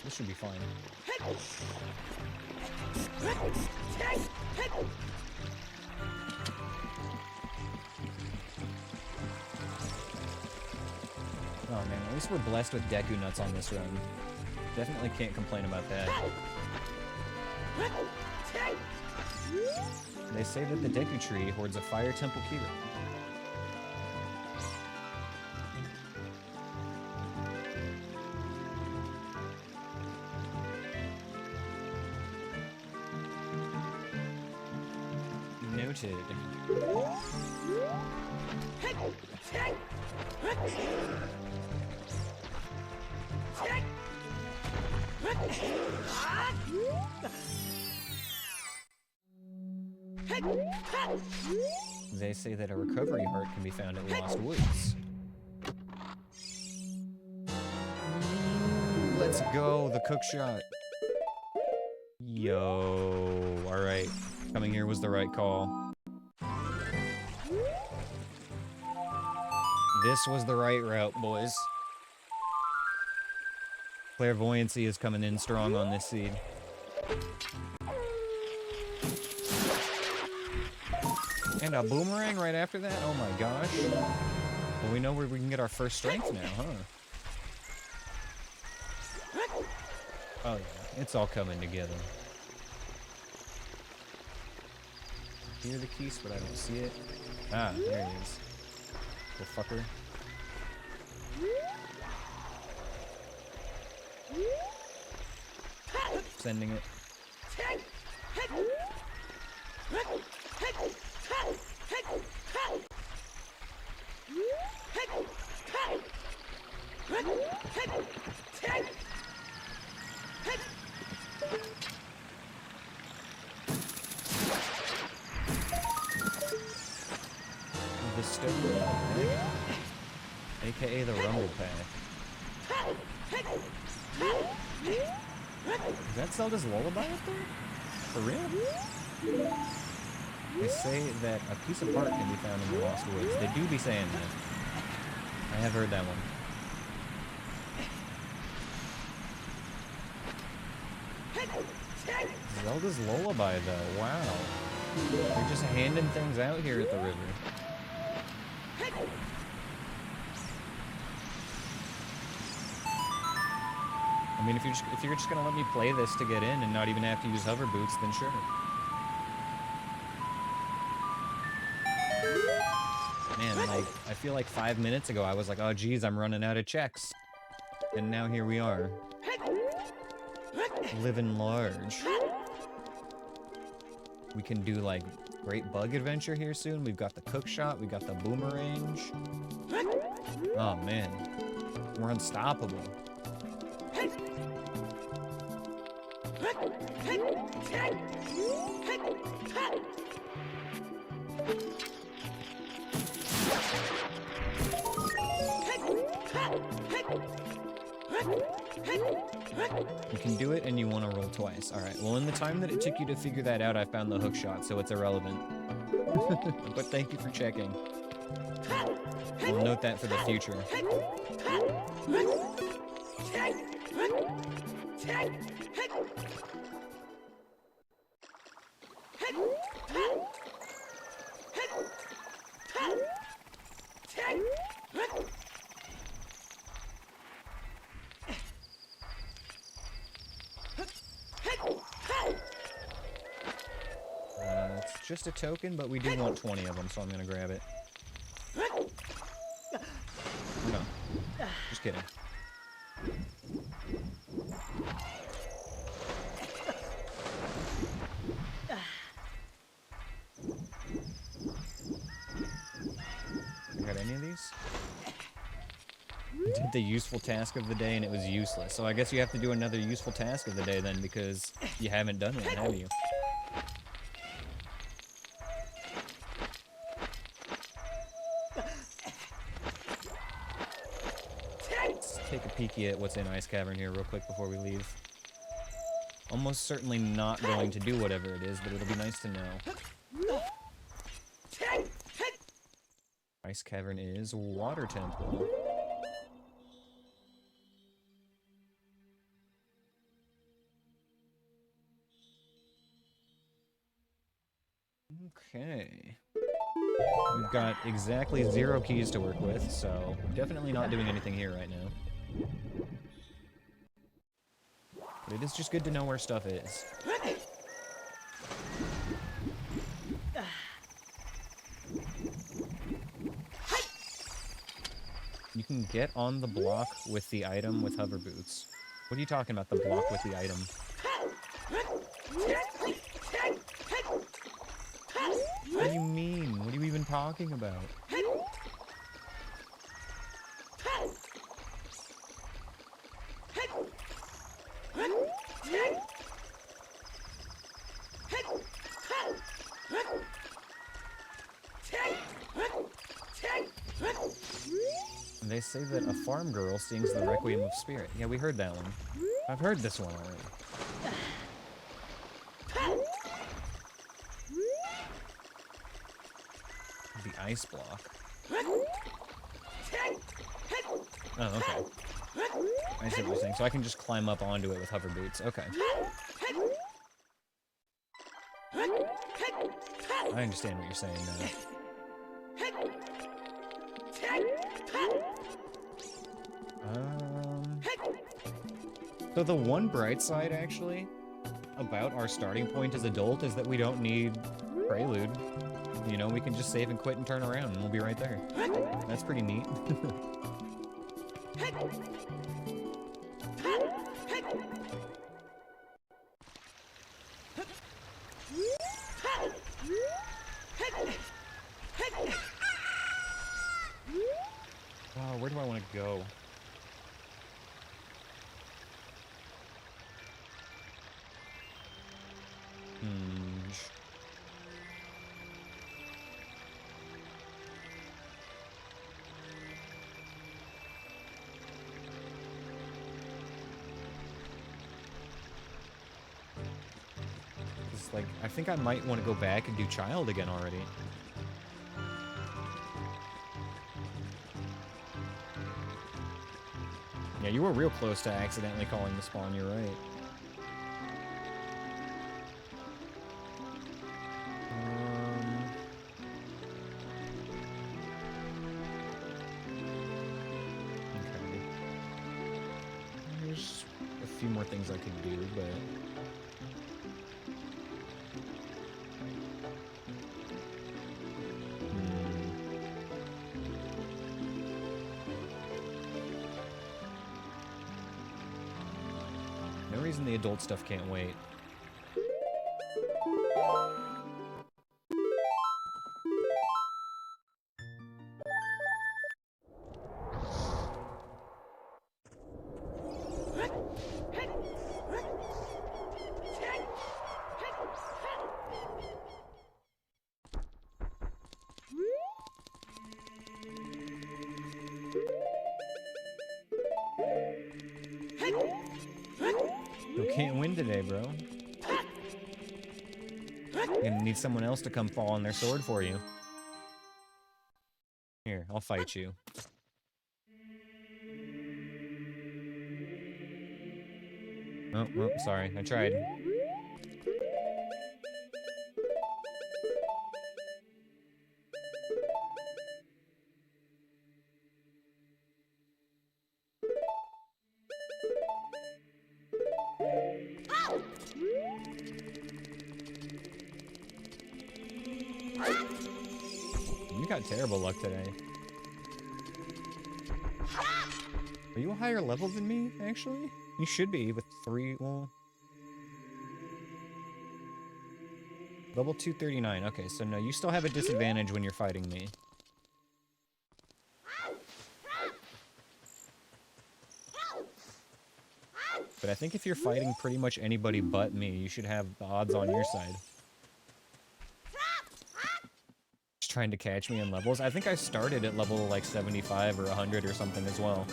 This should be fine. Oh man, at least we're blessed with Deku nuts on this run. Definitely can't complain about that. They say that the Deku tree hoards a fire temple key ring. Noted. They say that a recovery heart can be found at Lost Woods. Let's go, the cook shot. Yo, alright. Coming here was the right call. This was the right route, boys. Clairvoyancy is coming in strong on this seed. And a boomerang right after that? Oh my gosh. Well, we know where we can get our first strength now, huh? Oh yeah, it's all coming together. I hear the keys, but I don't see it. Ah, there it is. Little fucker. Sending it. The stone, aka the rumble path. Is that Zelda's lullaby up there? For real? They say that a piece of bark can be found in the Lost Woods. They do be saying that. I have heard that one. Zelda's lullaby, though. Wow. They're just handing things out here at the river. I mean, if you're just gonna let me play this to get in and not even have to use hover boots, then sure. Man, like, I feel like 5 minutes ago I was like, oh geez, I'm running out of checks. And now here we are. Living large. We can do, like, great bug adventure here soon. We've got the cook shot, we got the boomerang. Oh man. We're unstoppable. You can do it and you want to roll twice. Alright, well in the time that it took you to figure that out, I found the hook shot, so it's irrelevant. But thank you for checking. We'll note that for the future. It's just a token, but we do want 20 of them, so I'm gonna grab it. No. Just kidding. Got any of these? I did the useful task of the day and it was useless. So I guess you have to do another useful task of the day then, because you haven't done one, have you? Let's take a peeky at what's in Ice Cavern here real quick before we leave. Almost certainly not going to do whatever it is, but it'll be nice to know. Ice Cavern is Water Temple. Okay. We've got exactly 0 keys to work with, so definitely not doing anything here right now. But it is just good to know where stuff is. You can get on the block with the item with hover boots. What are you talking about, the block with the item? What do you mean? What are you even talking about? They say that a farm girl sings the Requiem of Spirit. Yeah, we heard that one. I've heard this one already. The ice block. Oh, okay. I see what you're saying. So I can just climb up onto it with hover boots. Okay. I understand what you're saying now. So the one bright side, actually, about our starting point as adult is that we don't need Prelude. You know, we can just save and quit and turn around, and we'll be right there. That's pretty neat. Oh, where do I want to go? Like, I think I might want to go back and do Child again already. Yeah, you were real close to accidentally calling the spawn, you're right. Okay. There's a few more things I could do, but... No reason the adult stuff can't wait. You can't win today, bro. You're gonna need someone else to come fall on their sword for you. Here, I'll fight you. Oh, sorry. I tried. You got terrible luck today. Are you a higher level than me, actually? You should be with 3, well... Level 239, okay, so no, you still have a disadvantage when you're fighting me. But I think if you're fighting pretty much anybody but me, you should have the odds on your side. Just trying to catch me in levels. I think I started at level like 75 or 100 or something as well.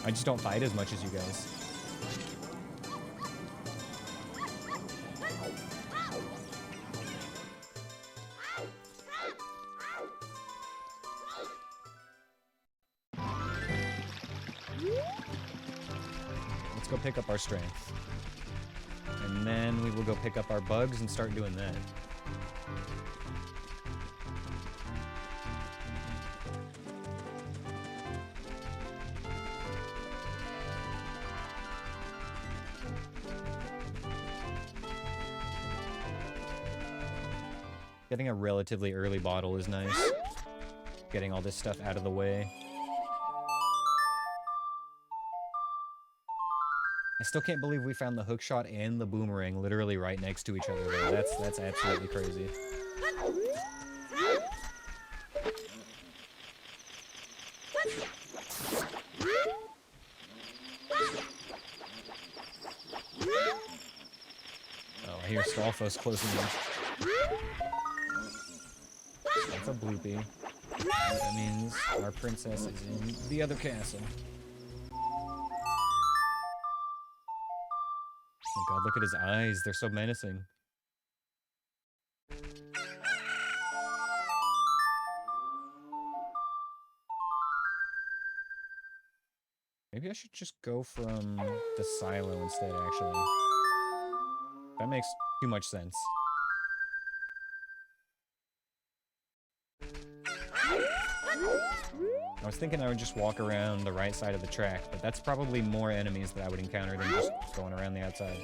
I just don't fight as much as you guys. Let's go pick up our strength. And then we will go pick up our bugs and start doing that. Getting a relatively early bottle is nice. Getting all this stuff out of the way. I still can't believe we found the hookshot and the boomerang literally right next to each other though. That's absolutely crazy. Oh, I hear Stalfos closing in. That's a bloopy. That means our princess is in the other castle. Oh god, look at his eyes. They're so menacing. Maybe I should just go from the silo instead, actually. That makes too much sense. I was thinking I would just walk around the right side of the track, but that's probably more enemies that I would encounter than just going around the outside.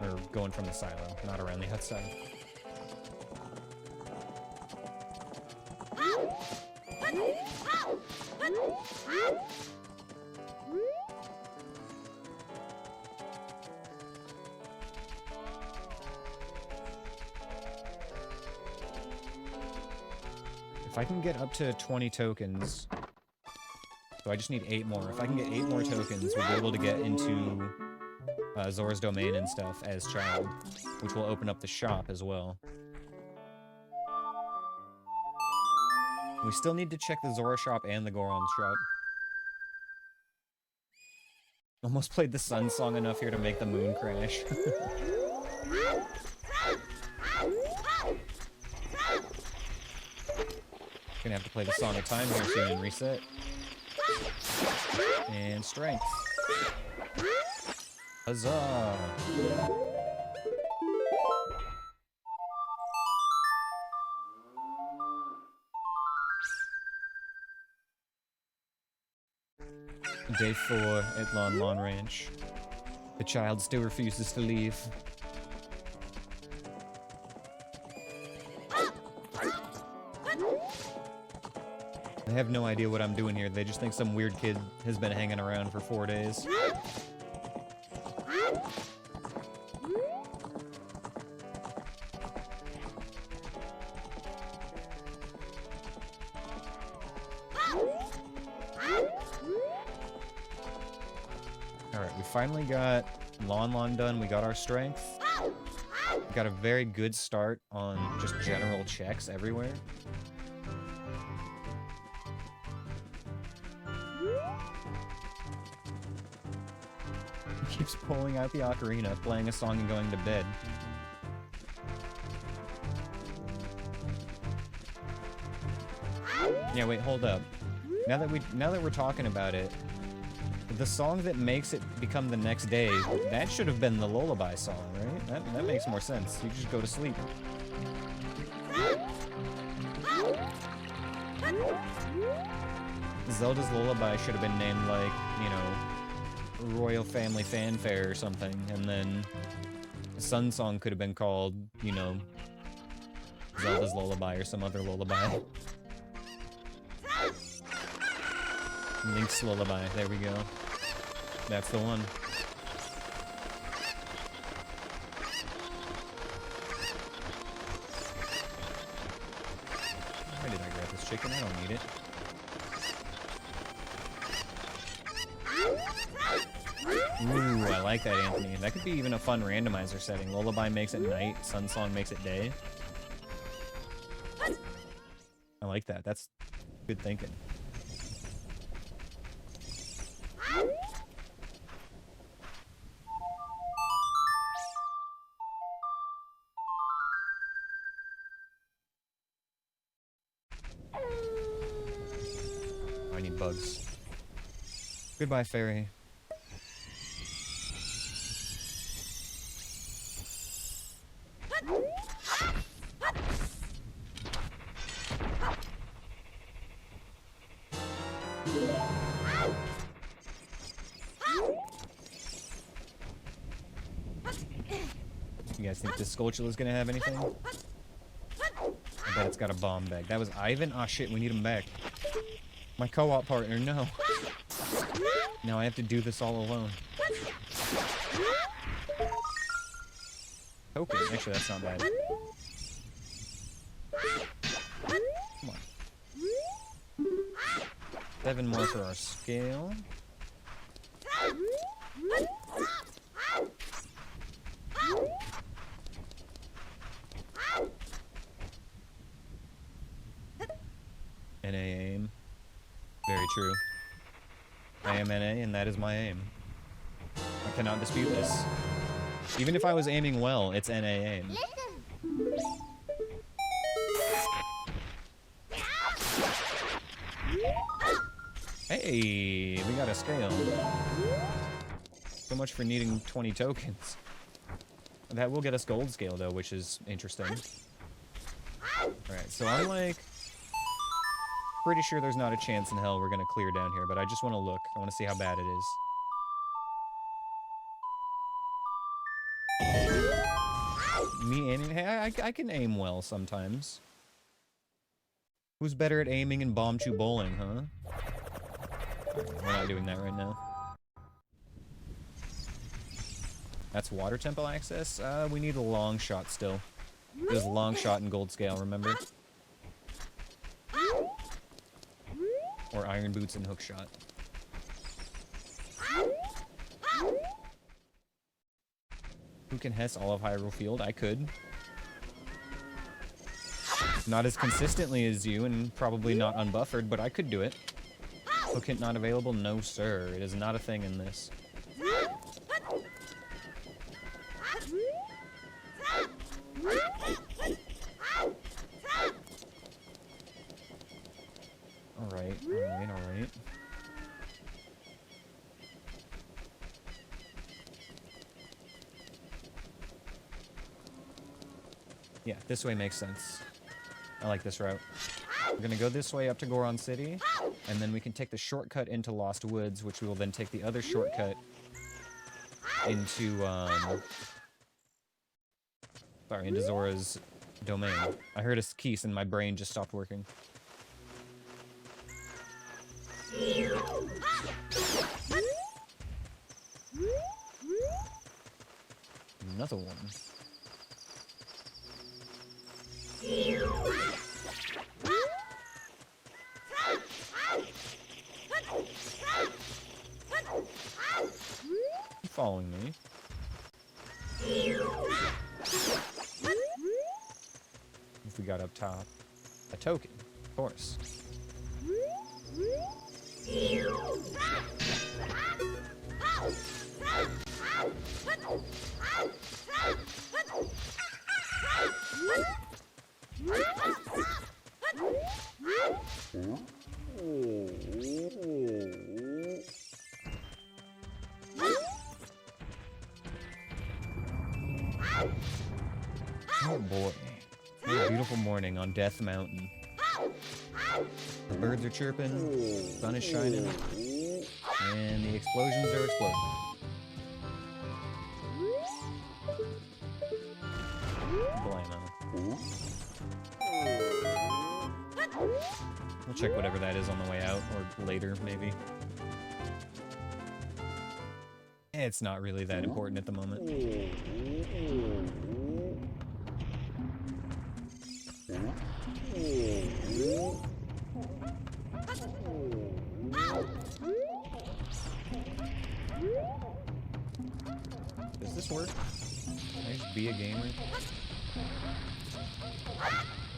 Or going from the silo, not around the outside. If I can get up to 20 tokens, so I just need 8 more. If I can get 8 more tokens, we'll be able to get into Zora's Domain and stuff as Child, which will open up the shop as well. We still need to check the Zora shop and the Goron shop. Almost played the Sun song enough here to make the moon crash. Gonna have to play the Song of Time here soon and reset. And strength. Huzzah! Day 4 at Lon Lon Ranch. The child still refuses to leave. They have no idea what I'm doing here. They just think some weird kid has been hanging around for 4 days. Alright, we finally got Lon Lon done. We got our strength. We got a very good start on just general checks everywhere. He keeps pulling out the ocarina, playing a song and going to bed. Yeah, wait, hold up. Now that we're talking about it, the song that makes it become the next day, that should have been the lullaby song, right? That makes more sense. You just go to sleep. Zelda's lullaby should have been named, like, you know, Royal Family Fanfare or something, and then Sun Song could have been called, you know, Zelda's lullaby or some other lullaby. Link's lullaby, there we go. That's the one. Why did I grab this chicken? I don't need it. Ooh, I like that, Anthony. That could be even a fun randomizer setting. Lullaby makes it night, Sun Song makes it day. I like that. That's good thinking. I need bugs. Goodbye, fairy. You guys think this Skulltula's gonna have anything? I bet it's got a bomb bag. That was Ivan? Aw, shit, we need him back. My co-op partner, no. Now I have to do this all alone. Okay, actually that's not bad. Come on. 7 more for our scale. NA aim. Very true. I am NA, and that is my aim. I cannot dispute this. Even if I was aiming well, it's NA aim. Hey, we got a scale. So much for needing 20 tokens. That will get us gold scale, though, which is interesting. Alright, so I'm like... pretty sure there's not a chance in hell we're gonna clear down here, but I just want to look. I want to see how bad it is. Me aiming? Hey, I can aim well sometimes. Who's better at aiming in Bomb Chew Bowling, huh? We're not doing that right now. That's water temple access? We need a long shot still. There's a long shot in gold scale, remember? Or iron boots and hook shot. Who can Hess all of Hyrule Field? I could. Not as consistently as you, and probably not unbuffered, but I could do it. Hook hint not available? No, sir. It is not a thing in this. alright. Yeah, this way makes sense. I like this route. We're gonna go this way up to Goron City, and then we can take the shortcut into Lost Woods, which we will then take the other shortcut into, into Zora's domain. I heard a keys and my brain just stopped working. Another one. You following me? If we got up top, a token, of course. Oh boy. What a beautiful morning on Death Mountain. The birds are chirping, the sun is shining, and the explosions are exploding. Blammo. We'll check whatever that is on the way out, or later, maybe. It's not really that important at the moment. Does this work? Can I just be a gamer?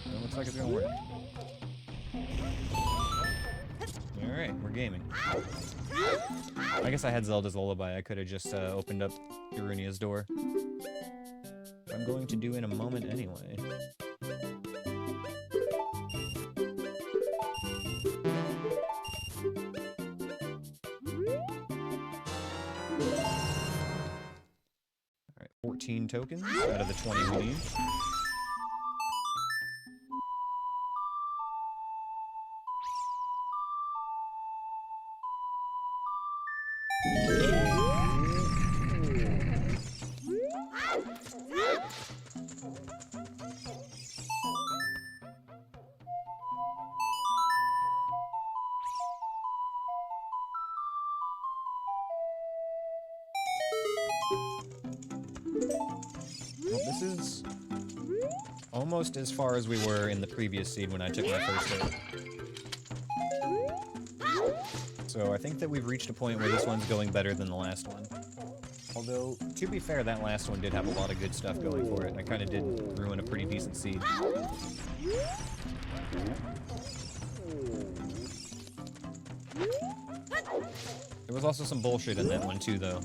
It looks like it's gonna work. Alright, we're gaming. I guess I had Zelda's Lullaby. I could have just opened up Irunia's door. I'm going to do in a moment anyway. Alright, 14 tokens out of the 20 we need. Well, this is almost as far as we were in the previous seed when I took my first hit. So I think that we've reached a point where this one's going better than the last one. Although, to be fair, that last one did have a lot of good stuff going for it. I kind of did ruin a pretty decent seed. There was also some bullshit in that one too, though.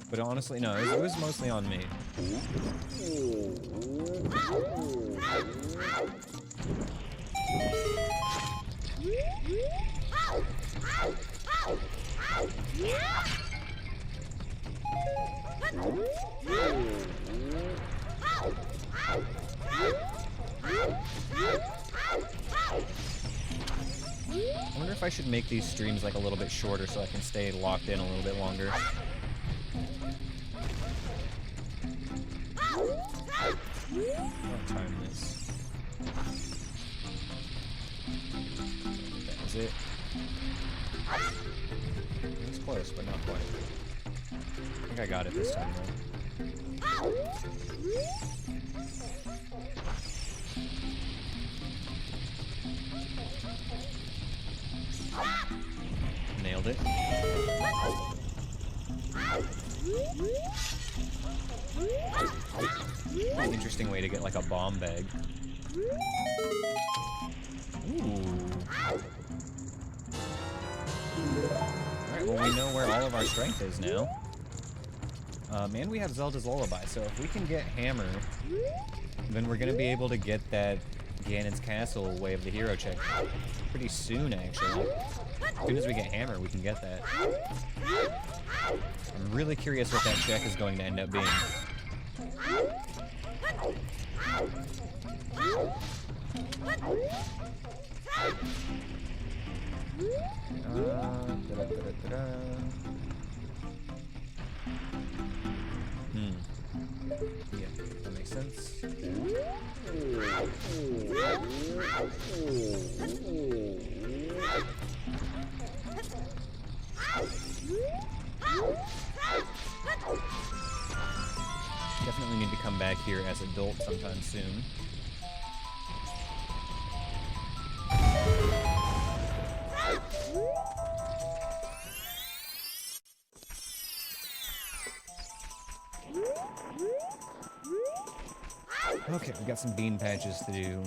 But honestly, no, it was mostly on me. I wonder if I should make these streams like a little bit shorter so I can stay locked in a little bit longer. I'll time this. That was it. It was close, but not quite. I think I got it this time, though. Nailed it. An interesting way to get like a bomb bag. Ooh. Alright, well we know where all of our strength is now. And we have Zelda's Lullaby, so if we can get Hammer, then we're gonna be able to get that Ganon's Castle way of the hero check pretty soon, actually. As soon as we get Hammer, we can get that. I'm really curious what that check is going to end up being. Yeah, that makes sense. Definitely need to come back here as adult sometime soon. Okay, we got some bean patches to do.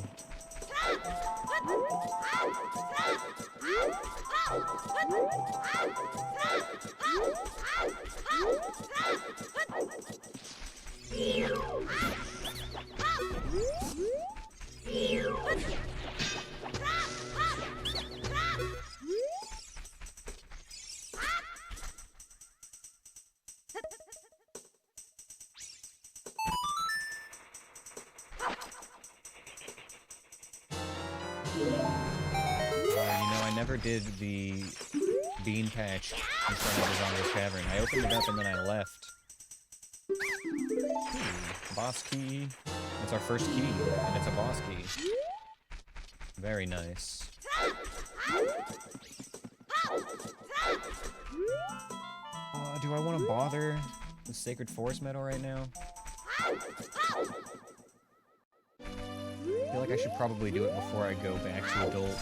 I never did the bean patch in front of the Zongo's Cavern. I opened it up and then I left. Boss key. That's our first key, and it's a boss key. Very nice. Do I want to bother the Sacred Forest Meadow right now? I feel like I should probably do it before I go back to adult.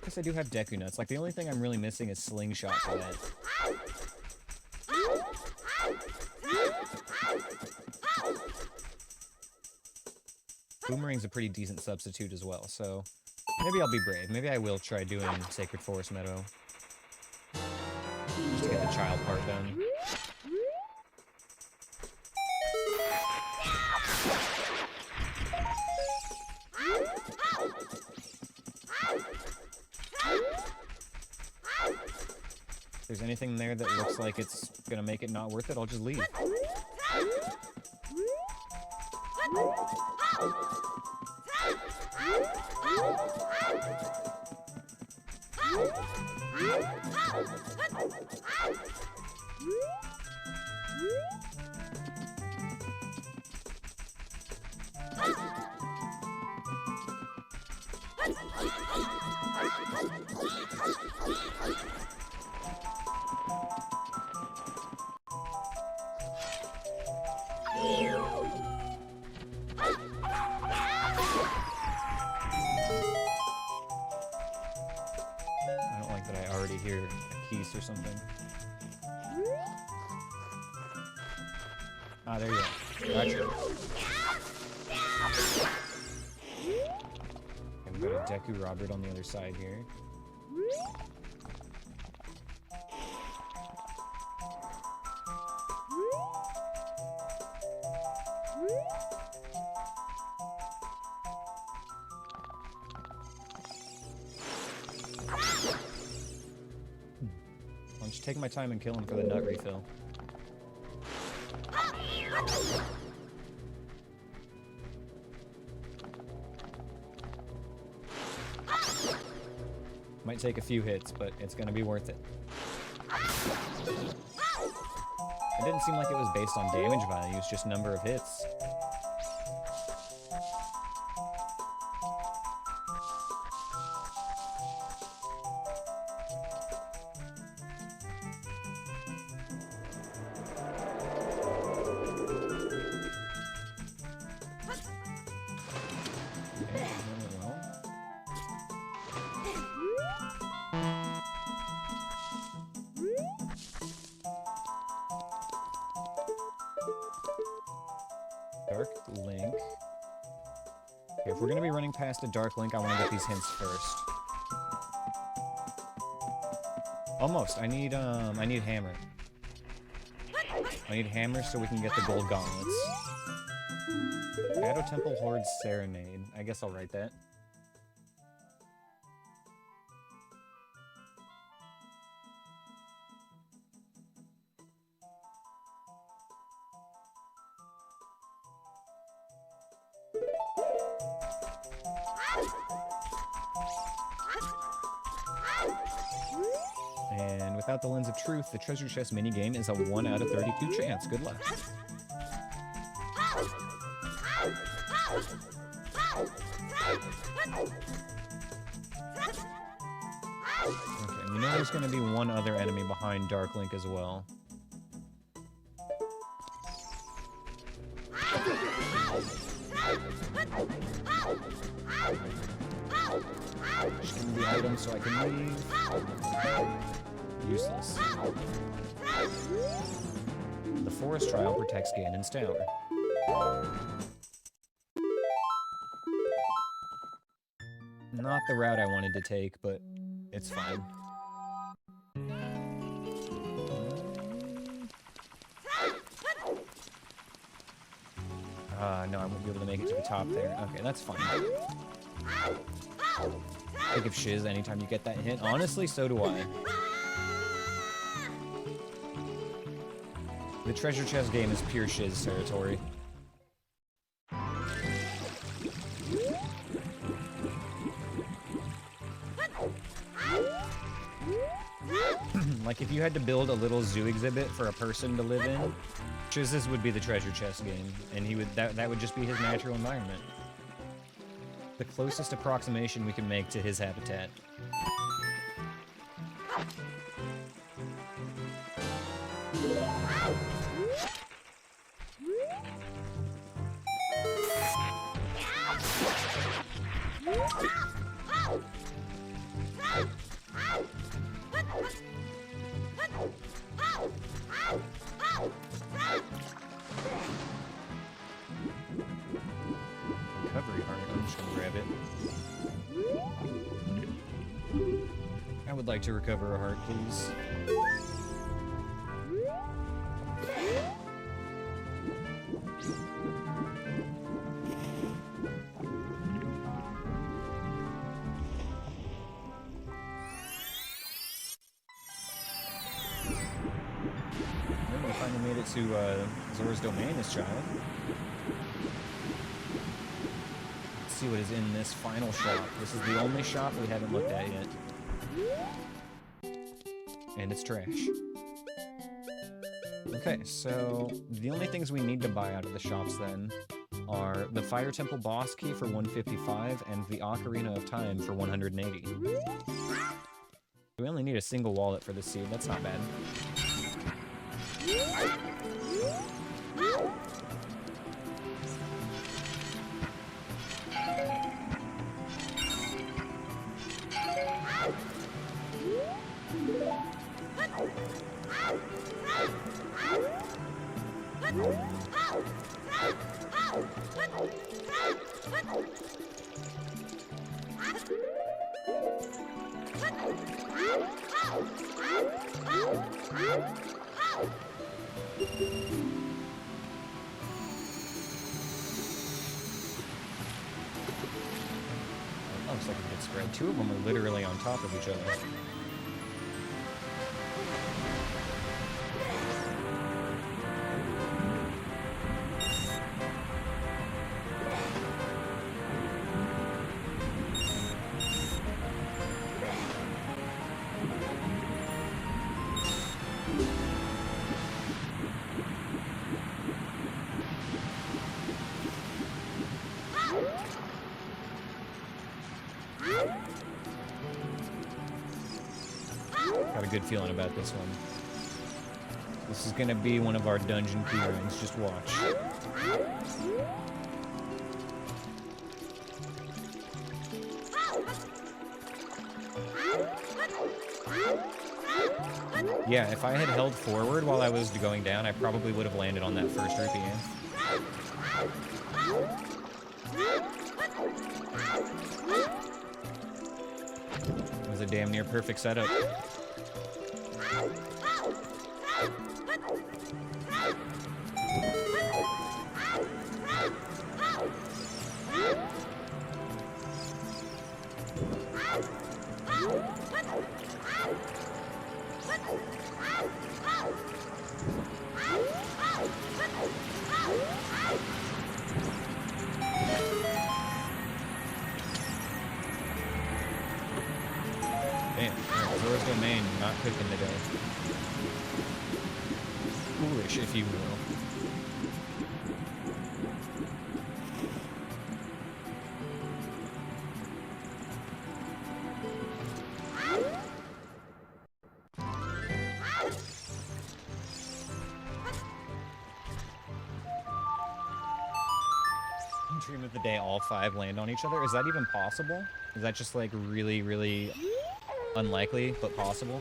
Guess I do have Deku Nuts. Like, the only thing I'm really missing is Slingshot for that. Boomerang's a pretty decent substitute as well, so maybe I'll be brave. Maybe I will try doing Sacred Forest Meadow. Just to get the child part done. If there's anything there that looks like it's gonna make it not worth it, I'll just leave. I don't like that I already hear a keys or something. Ah, there you go. Gotcha. And we've got a Deku Robert on the other side here. I'll just take my time and kill him for the nut refill. Might take a few hits, but it's gonna be worth it. It didn't seem like it was based on damage values, just number of hits. Dark Link. Okay, if we're gonna be running past a Dark Link, I want to get these hints first. Almost. I need Hammer. I need hammers so we can get the gold gauntlets. Shadow Temple Horde Serenade. I guess I'll write that. And without the Lens of Truth, the treasure chest minigame is a 1 out of 32 chance. Good luck. Okay, we know there's going to be one other enemy behind Dark Link as well. Just give me the item so I can leave. Useless. The forest trial protects Ganon's tower. Not the route I wanted to take, but it's fine. No, I won't be able to make it to the top there. Okay, that's fine. Think of shiz anytime you get that hint. Honestly, so do I. The treasure chest game is pure shiz territory. Like, if you had to build a little zoo exhibit for a person to live in, Shiz's would be the treasure chest game, and that would just be his natural environment. The closest approximation we can make to his habitat. Recovery heart, I'm just gonna grab it. I would like to recover a heart, please. We finally made it to Zora's Domain this child. Let's see what is in this final shop. This is the only shop we haven't looked at yet. And it's trash. Okay, so the only things we need to buy out of the shops then are the Fire Temple boss key for 155 and the Ocarina of Time for 180. We only need a single wallet for this seed, that's not bad. Looks like a good spread. Two of them are literally on top of each other. Got a good feeling about this one. This is gonna be one of our dungeon key rings, just watch. Yeah, if I had held forward while I was going down, I probably would have landed on that first rupee. It was a damn near perfect setup. Damn, Zora's Domain not cooking today. Foolish, if you will. Dream of the day all 5 land on each other? Is that even possible? Is that just like really, really unlikely, but possible?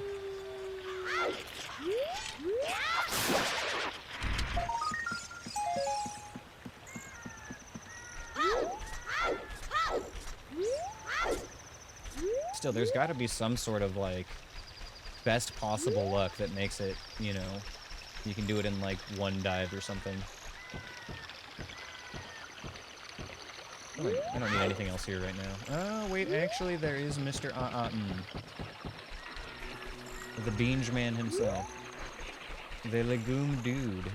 Still, there's got to be some sort of like best possible luck that makes it, you know, you can do it in like 1 dive or something. I don't need anything else here right now. Oh, wait, actually, there is Mr. The Beange Man himself. The Legume Dude.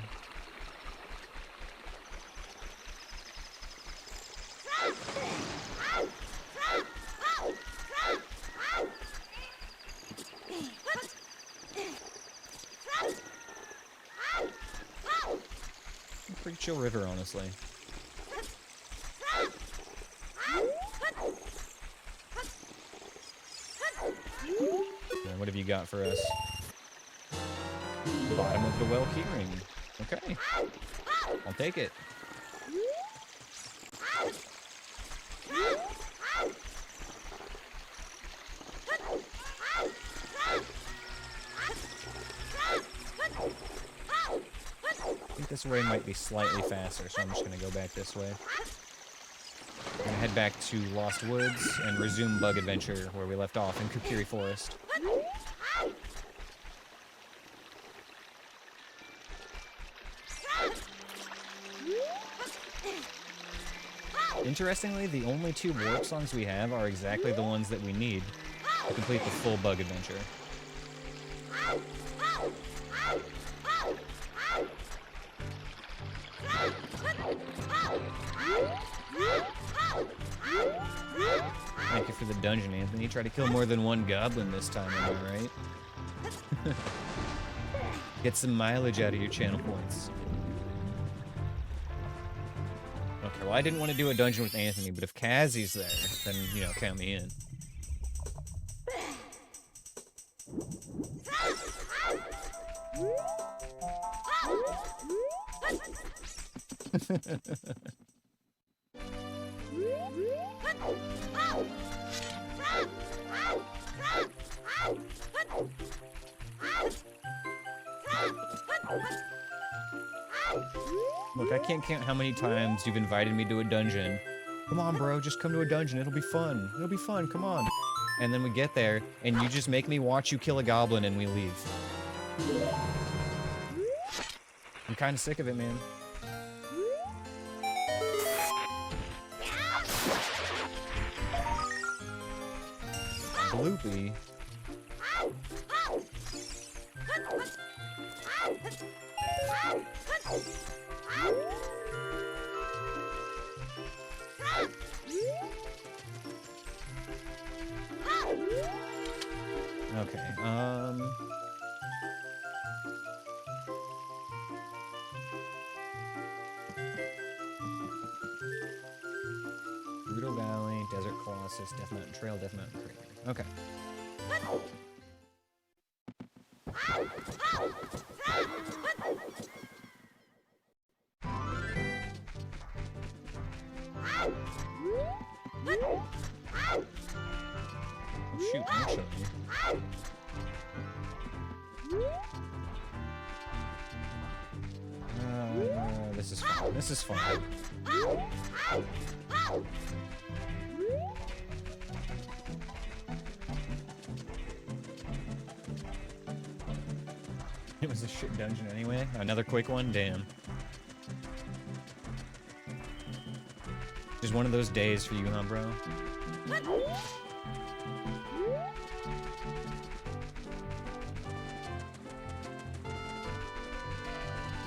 Pretty chill river, honestly. What have you got for us? Bottom of the well keyring. Okay. I'll take it. I think this way might be slightly faster, so I'm just going to go back this way. I'm going to head back to Lost Woods and resume Bug Adventure where we left off in Kukiri Forest. Interestingly, the only 2 warp songs we have are exactly the ones that we need to complete the full Bug Adventure. Thank you for the dungeon, Anthony. Try to kill more than 1 goblin this time, am I right? Get some mileage out of your channel points. Okay, well, I didn't want to do a dungeon with Anthony, but if Kazzie's there, then, you know, count me in. Look, I can't count how many times you've invited me to a dungeon. Come on, bro, just come to a dungeon. It'll be fun. It'll be fun. Come on. And then we get there, and you just make me watch you kill a goblin, and we leave. I'm kind of sick of it, man. Bloopy. Okay, Brutal Valley, Desert Colossus, Death Mountain Trail, Death Mountain Crater. Okay. Oh shoot, actually. This is fun. This is fun. It was is a shit dungeon anyway. Another quick one? Damn. Just one of those days for you, huh, bro?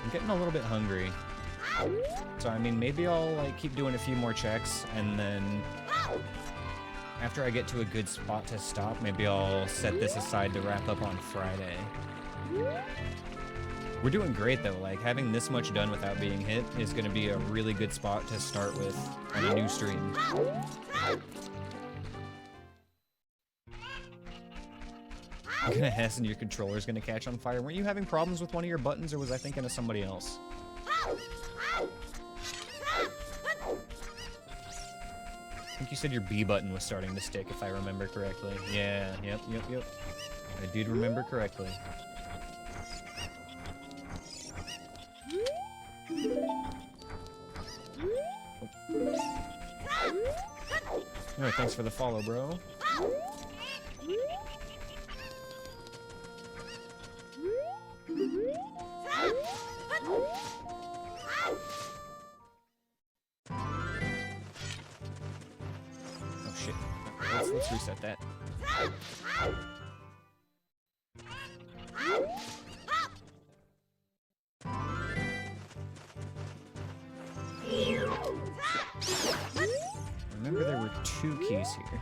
I'm getting a little bit hungry. So, I mean, maybe I'll, like, keep doing a few more checks, and then after I get to a good spot to stop, maybe I'll set this aside to wrap up on Friday. We're doing great, though. Like, having this much done without being hit is going to be a really good spot to start with on a new stream. I'm gonna hasten your controller's gonna catch on fire. Weren't you having problems with one of your buttons, or was I thinking of somebody else? I think you said your B button was starting to stick, if I remember correctly. Yeah, yep. I did remember correctly. Oh, thanks for the follow, bro. Oh shit. Let's reset that. Remember there were 2 keys here.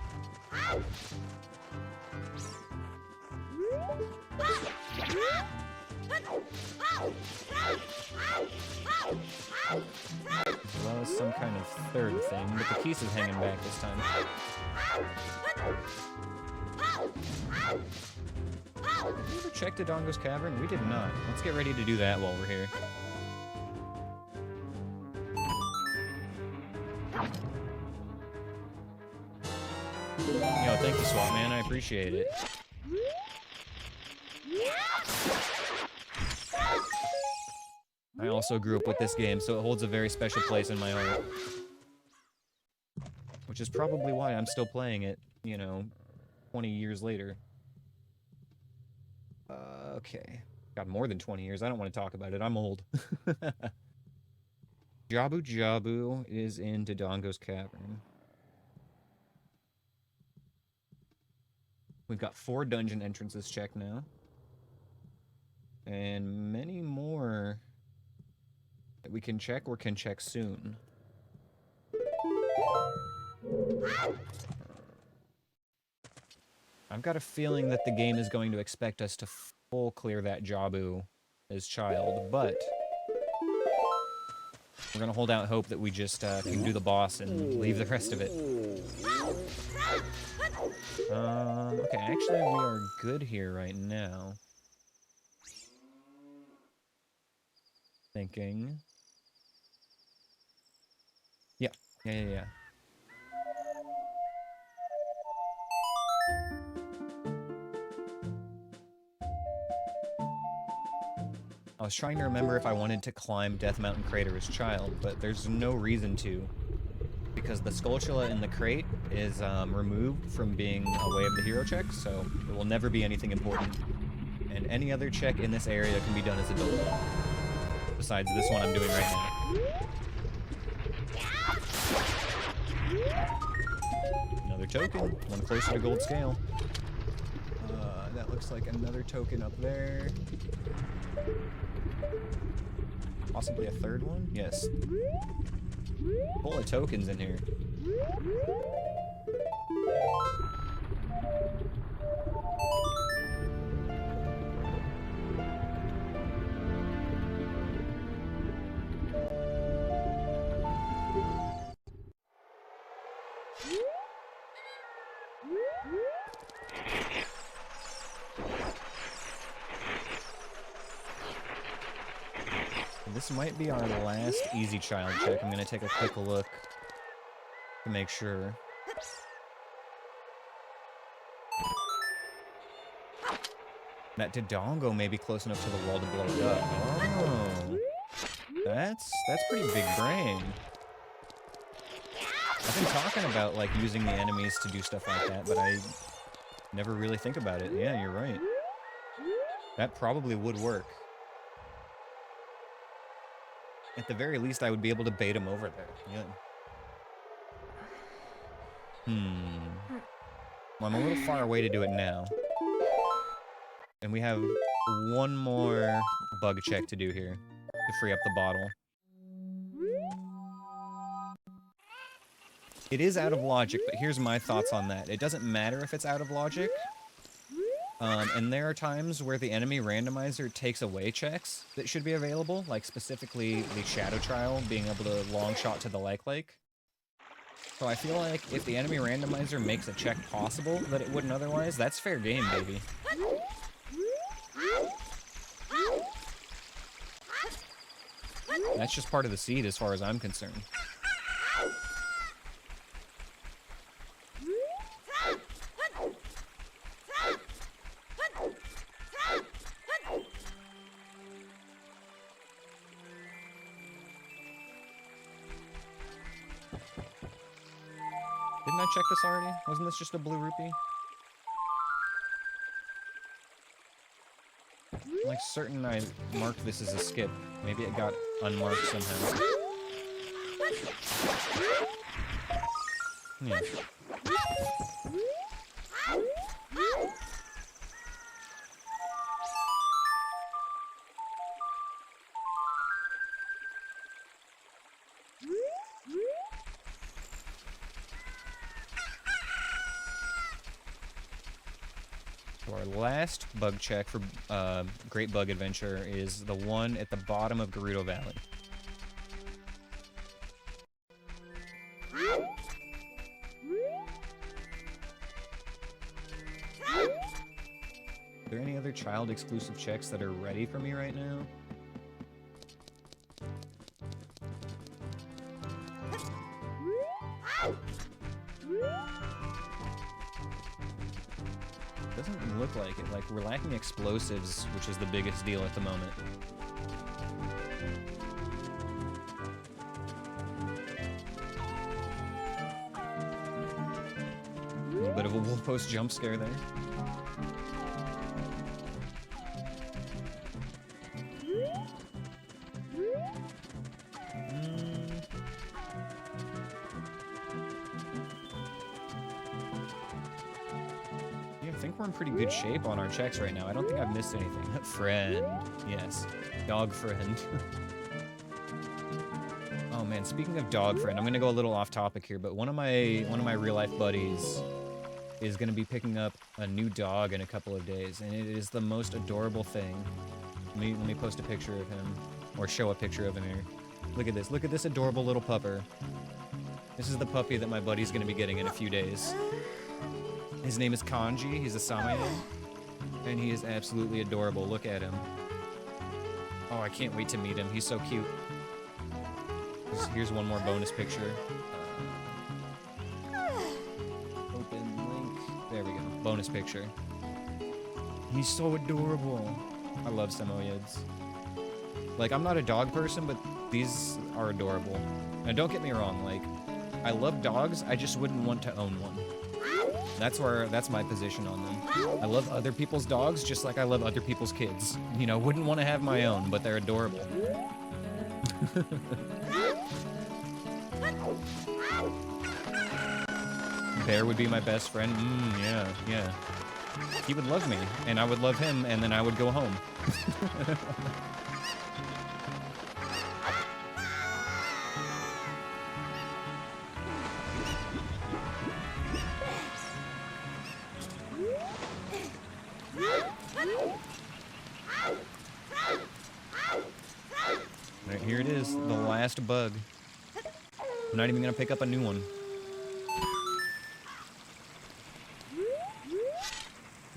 As well as some kind of third thing, but the keys is hanging back this time. Have we ever checked Dodongo's Cavern? We did not. Let's get ready to do that while we're here. Yo, thank you, SWAT man. I appreciate it. I also grew up with this game, so it holds a very special place in my heart. Which is probably why I'm still playing it, you know, 20 years later. Okay. God, more than 20 years. I don't want to talk about it. I'm old. Jabu Jabu is in Dodongo's Cavern. We've got 4 dungeon entrances checked now. And many more that we can check or can check soon. I've got a feeling that the game is going to expect us to full clear that Jabu as child, but we're gonna hold out hope that we just can do the boss and leave the rest of it. Okay, actually we are good here right now. Thinking. Yeah. I was trying to remember if I wanted to climb Death Mountain Crater as child, but there's no reason to. Because the Skulltula in the crate is removed from being a way of the hero check, so it will never be anything important. And any other check in this area can be done as adult. Besides this one I'm doing right now. Another token, one closer to gold scale. That looks like another token up there. Possibly a third one? Yes. Full of tokens in here. This might be our last easy child check. I'm gonna take a quick look to make sure. That Dodongo may be close enough to the wall to blow it up. Oh, that's pretty big brain. I've been talking about like using the enemies to do stuff like that, but I never really think about it. Yeah, you're right. That probably would work. At the very least, I would be able to bait him over there. Yeah. Well, I'm a little far away to do it now. And we have one more bug check to do here to free up the bottle. It is out of logic, but here's my thoughts on that. It doesn't matter if it's out of logic. And there are times where the enemy randomizer takes away checks that should be available, like specifically the Shadow Trial being able to long shot to the like. So I feel like if the enemy randomizer makes a check possible that it wouldn't otherwise, that's fair game, baby. That's just part of the seed as far as I'm concerned. Didn't I check this already? Wasn't this just a blue rupee? I'm like certain I marked this as a skip. Maybe it got unmarked somehow. Yeah. So our last bug check for Great Bug Adventure is the one at the bottom of Gerudo Valley. Are there any other child-exclusive checks that are ready for me right now? Doesn't look like it. Like, we're lacking explosives, which is the biggest deal at the moment. A little bit of a wolf post jump scare there. I think we're in pretty good shape on our checks right now. I don't think I've missed anything. Friend. Yes. Dog friend. Oh man, speaking of dog friend, I'm gonna go a little off topic here, but one of my real life buddies is gonna be picking up a new dog in a couple of days, and it is the most adorable thing. Let me post a picture of him, or show a picture of him here. Look at this. Look at this adorable little pupper. This is the puppy that my buddy's gonna be getting in a few days. His name is Kanji, he's a Samayan, and he is absolutely adorable. Look at him. Oh, I can't wait to meet him. He's so cute. Here's one more bonus picture. Open link. There we go. Bonus picture. He's so adorable. I love Samoyeds. Like, I'm not a dog person, but these are adorable. Now, don't get me wrong, like, I love dogs, I just wouldn't want to own one. That's my position on them. I love other people's dogs just like I love other people's kids. You know, wouldn't want to have my own, but they're adorable. Bear would be my best friend. Yeah. He would love me, and I would love him, and then I would go home. Alright, here it is, the last bug. I'm not even gonna pick up a new one.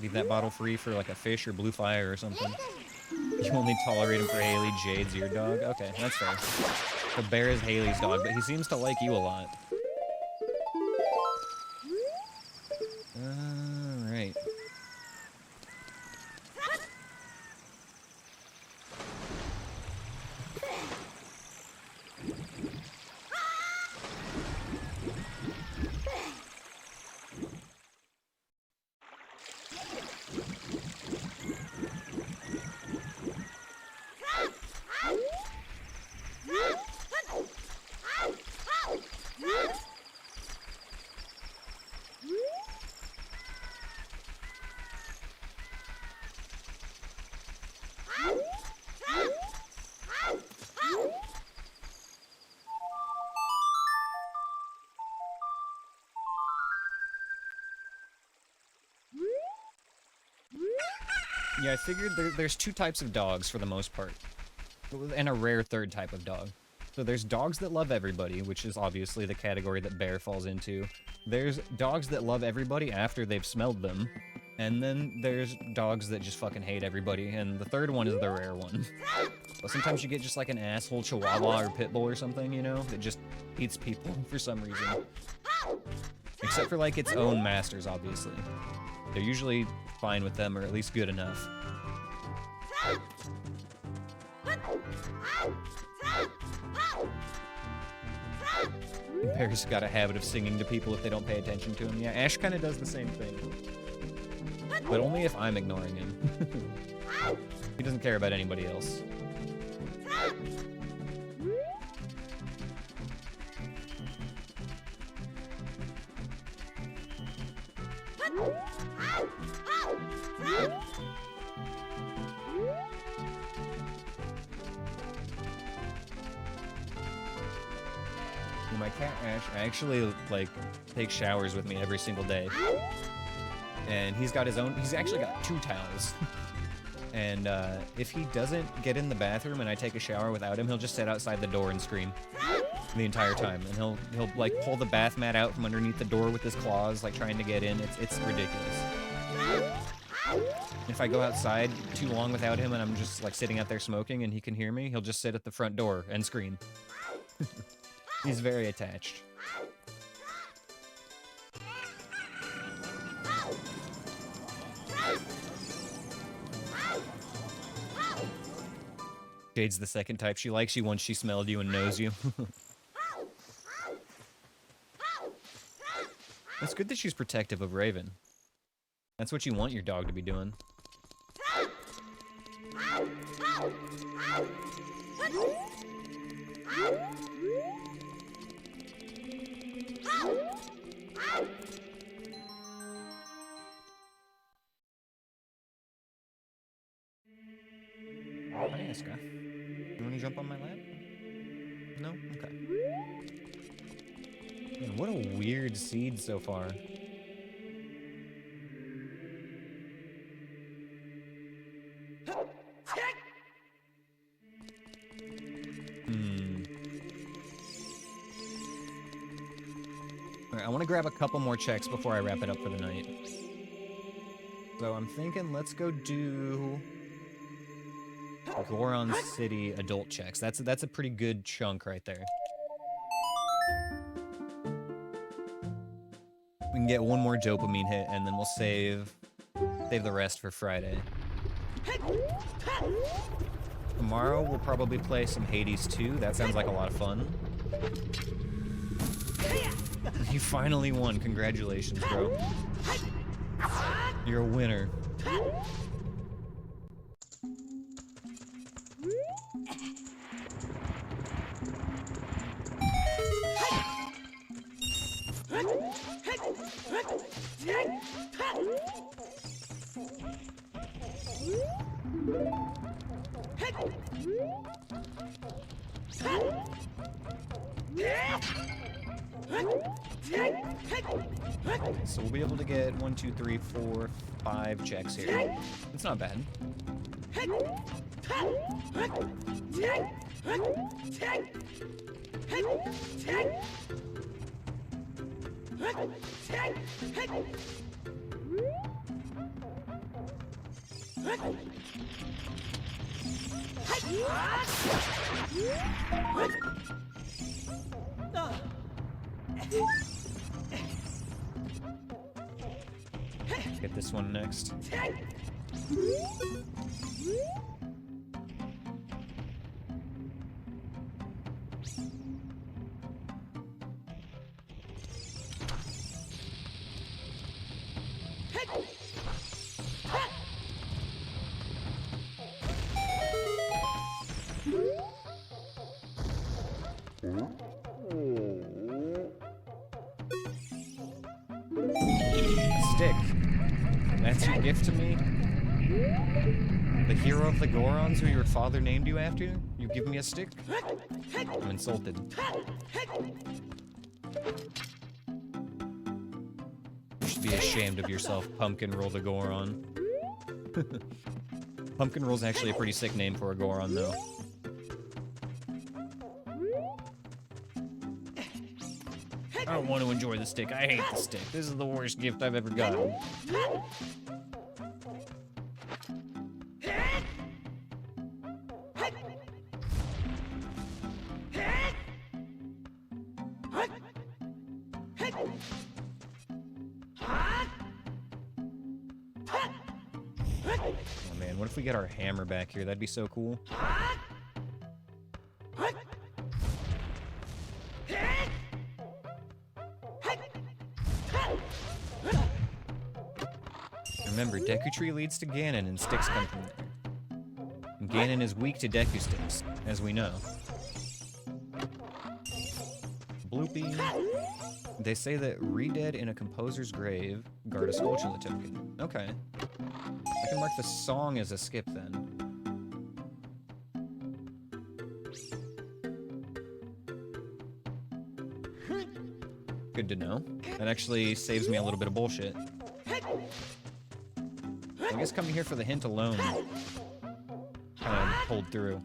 Leave that bottle free for like a fish or blue fire or something. You only tolerate him for Haley. Jade's your dog? Okay, that's fair. The bear is Haley's dog, but he seems to like you a lot. Alright. Yeah, I figured there's two types of dogs for the most part, and a rare third type of dog. So there's dogs that love everybody, which is obviously the category that Bear falls into. There's dogs that love everybody after they've smelled them. And then there's dogs that just fucking hate everybody, and the third one is the rare one. But sometimes you get just like an asshole chihuahua or pit bull or something, you know, that just eats people for some reason. Except for like its own masters, obviously. They're usually fine with them, or at least good enough. Bear's got a habit of singing to people if they don't pay attention to him. Yeah, Ash kind of does the same thing. But only if I'm ignoring him. He doesn't care about anybody else. My cat Ash actually like takes showers with me every single day. And he's got his own, he's actually got 2 towels. And if he doesn't get in the bathroom and I take a shower without him, he'll just sit outside the door and scream the entire time. And he'll like pull the bath mat out from underneath the door with his claws, like trying to get in. It's ridiculous. If I go outside too long without him and I'm just like sitting out there smoking and he can hear me, he'll just sit at the front door and scream. He's very attached. Jade's the second type. She likes you once she smelled you and knows you. It's good that she's protective of Raven. That's what you want your dog to be doing. Hi, Aska. You want to jump on my lap? No? Okay. Man, what a weird seed so far. Alright, I want to grab a couple more checks before I wrap it up for the night. So I'm thinking let's go do Goron City adult checks. That's a pretty good chunk right there. We can get one more dopamine hit, and then we'll save the rest for Friday. Tomorrow we'll probably play some Hades 2. That sounds like a lot of fun. You finally won. Congratulations, bro. You're a winner. So we'll be able to get 1, 2, 3, 4, 5 checks here. It's not bad. Get this one next. Stick. That's your gift to me? The hero of the Gorons who your father named you after? You give me a stick? I'm insulted. You should be ashamed of yourself, Pumpkin Roll the Goron. Pumpkin Roll's actually a pretty sick name for a Goron, though. I don't want to enjoy the stick. I hate the stick. This is the worst gift I've ever gotten. Oh man, what if we get our hammer back here? That'd be so cool. Remember, Deku Tree leads to Ganon and sticks come from there. And Ganon is weak to Deku sticks, as we know. Bloopy. They say that re-dead in a composer's grave, guard a Skulltula token. Okay. I can mark the song as a skip then. Good to know. That actually saves me a little bit of bullshit. I guess coming here for the hint alone kind of pulled through.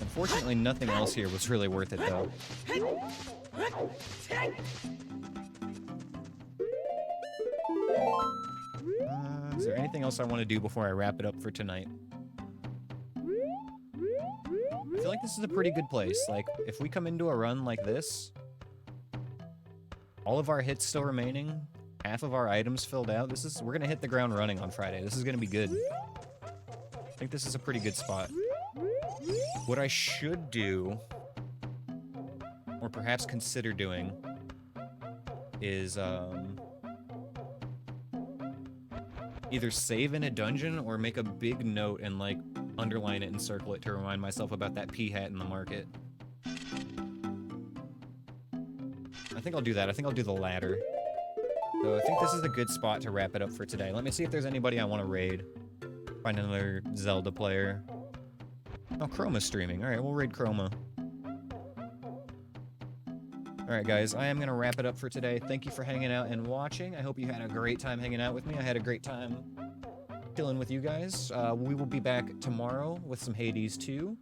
Unfortunately, nothing else here was really worth it, though. Is there anything else I want to do before I wrap it up for tonight? I feel like this is a pretty good place. Like, if we come into a run like this, all of our hits still remaining, half of our items filled out, we're gonna hit the ground running on Friday. This is gonna be good. I think this is a pretty good spot. What I should do, or perhaps consider doing, is either save in a dungeon or make a big note and like underline it and circle it to remind myself about that pea hat in the market. I think I'll do that. I think I'll do the latter. So I think this is a good spot to wrap it up for today. Let me see if there's anybody I want to raid. Find another Zelda player. Oh, Chroma's streaming. Alright, we'll raid Chroma. Alright guys, I am going to wrap it up for today. Thank you for hanging out and watching. I hope you had a great time hanging out with me. I had a great time chilling with you guys. We will be back tomorrow with some Hades 2.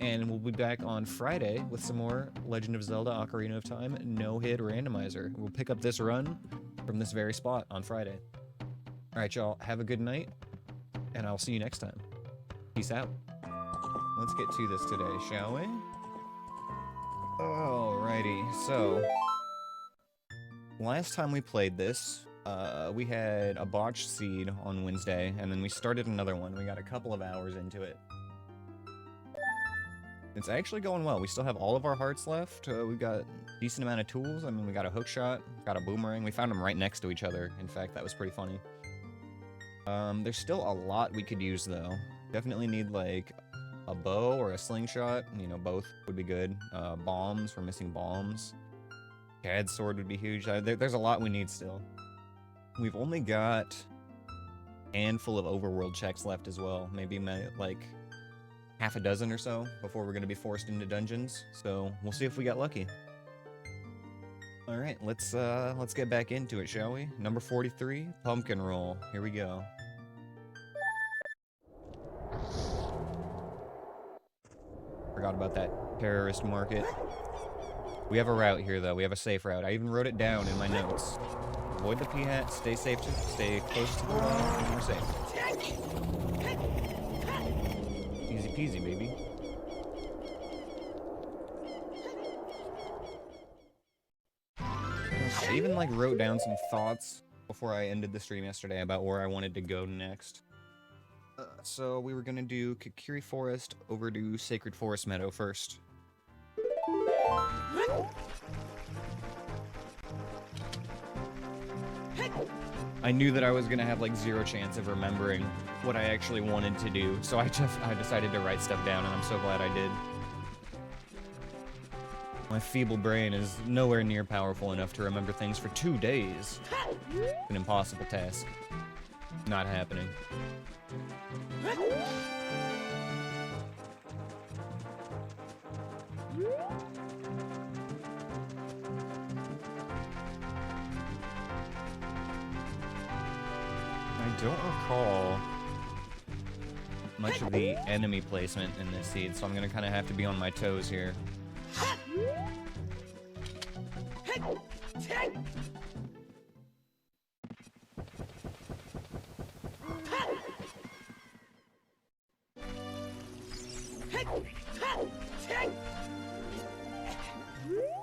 And we'll be back on Friday with some more Legend of Zelda Ocarina of Time no-hit randomizer. We'll pick up this run from this very spot on Friday. Alright y'all, have a good night, and I'll see you next time. Peace out. Let's get to this today, shall we? Alrighty, so last time we played this, we had a botched seed on Wednesday, and then we started another one. We got a couple of hours into it. It's actually going well. We still have all of our hearts left. We've got a decent amount of tools. I mean, we got a hook shot, got a boomerang. We found them right next to each other. In fact, that was pretty funny. There's still a lot we could use, though. Definitely need, like, a bow or a slingshot. You know, both would be good. Bombs. We're missing bombs. Cad's sword would be huge. There's a lot we need still. We've only got a handful of overworld checks left as well. Maybe, like, half a dozen or so before we're going to be forced into dungeons. So we'll see if we got lucky. All right, let's get back into it, shall we? Number 43, Pumpkin Roll. Here we go. Forgot about that terrorist market. We have a route here, though. We have a safe route. I even wrote it down in my notes. Avoid the pea hat. Stay safe. Stay close to the line, and we're safe. Easy peasy, baby. I even like wrote down some thoughts before I ended the stream yesterday about where I wanted to go next. So we were gonna do Kakiri Forest over to Sacred Forest Meadow first. I knew that I was gonna have like zero chance of remembering what I actually wanted to do, so I decided to write stuff down, and I'm so glad I did. My feeble brain is nowhere near powerful enough to remember things for 2 days. An impossible task. Not happening. I don't recall much of the enemy placement in this seed, so I'm gonna kind of have to be on my toes here.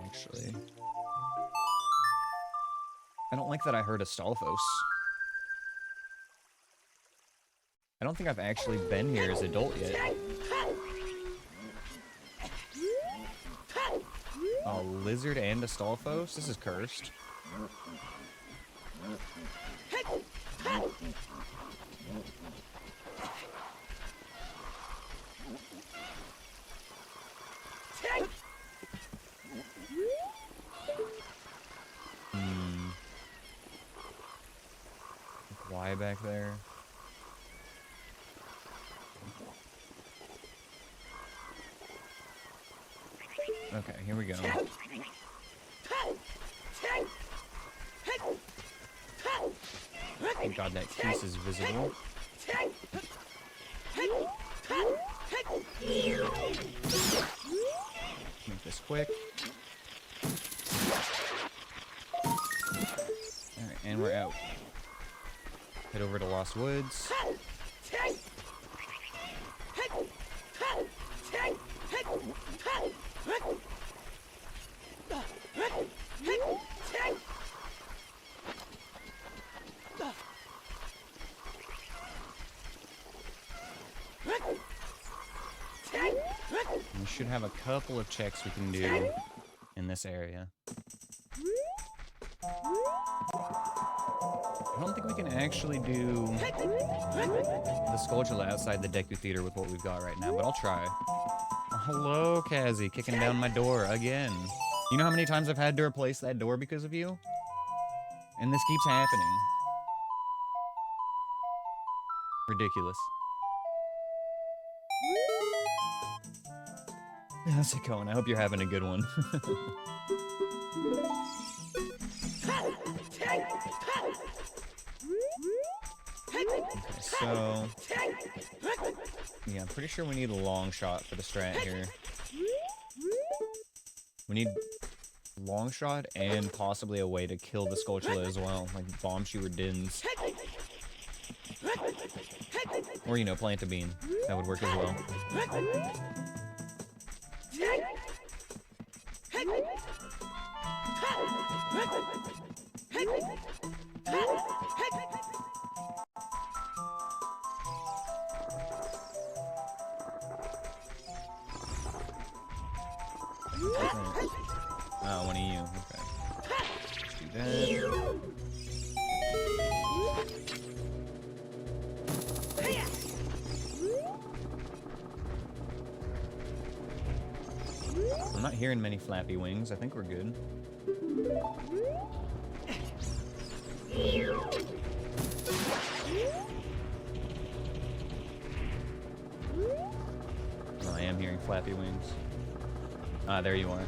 Actually, I don't like that I heard a Stalfos. I don't think I've actually been here as an adult yet. A lizard and a Stalfos? This is cursed. Why back there? Okay, here we go. Thank God that piece is visible. Make this quick. Alright, and we're out. Head over to Lost Woods. We should have a couple of checks we can do in this area. I don't think we can actually do the Skulltula outside the Deku Theater with what we've got right now, but I'll try. Oh, hello, Kazzy, kicking down my door again. You know how many times I've had to replace that door because of you? And this keeps happening. Ridiculous. How's it going? I hope you're having a good one. Okay, so... yeah, I'm pretty sure we need a long shot for the strat here. We need long shot and possibly a way to kill the Skulltula as well, like bomb shoot or dins. Or, you know, plant a bean. That would work as well. Oh, one of you. Okay. Let's do that. I'm not hearing many flappy wings. I think we're good. Oh, I am hearing flappy wings. Ah, there you are.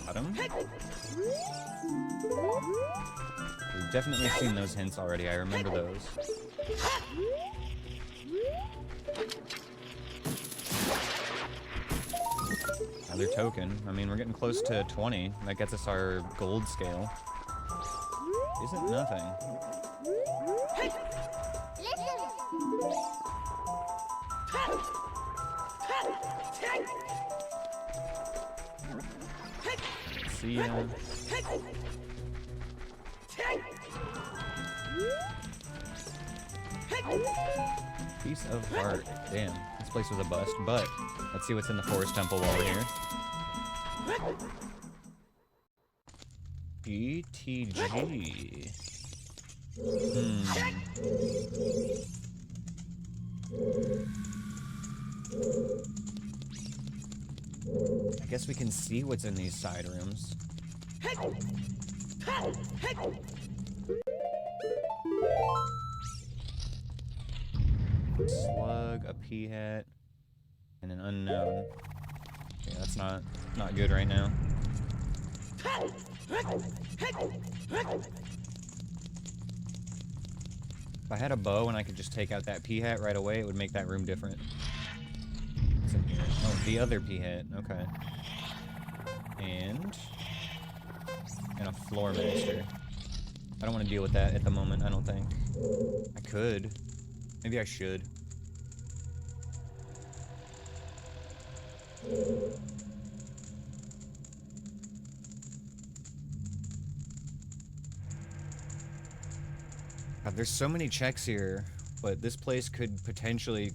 Got him. We've definitely seen those hints already. I remember those. Another token. I mean, we're getting close to 20. That gets us our gold scale. Isn't nothing. See ya. Piece of heart. Damn, this place was a bust, but let's see what's in the forest temple while we're here. ETG. I guess we can see what's in these side rooms. Slug, a pea hat, and an unknown. Yeah, that's not good right now. If I had a bow and I could just take out that pea hat right away, it would make that room different. What's in here? Oh, the other pea hat. Okay. And a floor master. I don't want to deal with that at the moment, I don't think. I could. Maybe I should. God, there's so many checks here, but this place could potentially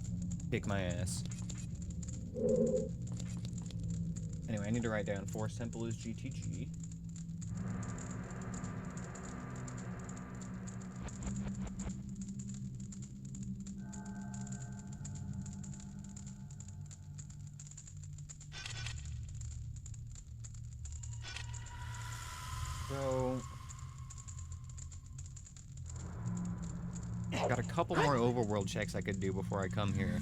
kick my ass. Anyway, I need to write down Forest Temple is GTG. So, got a couple more overworld checks I could do before I come here.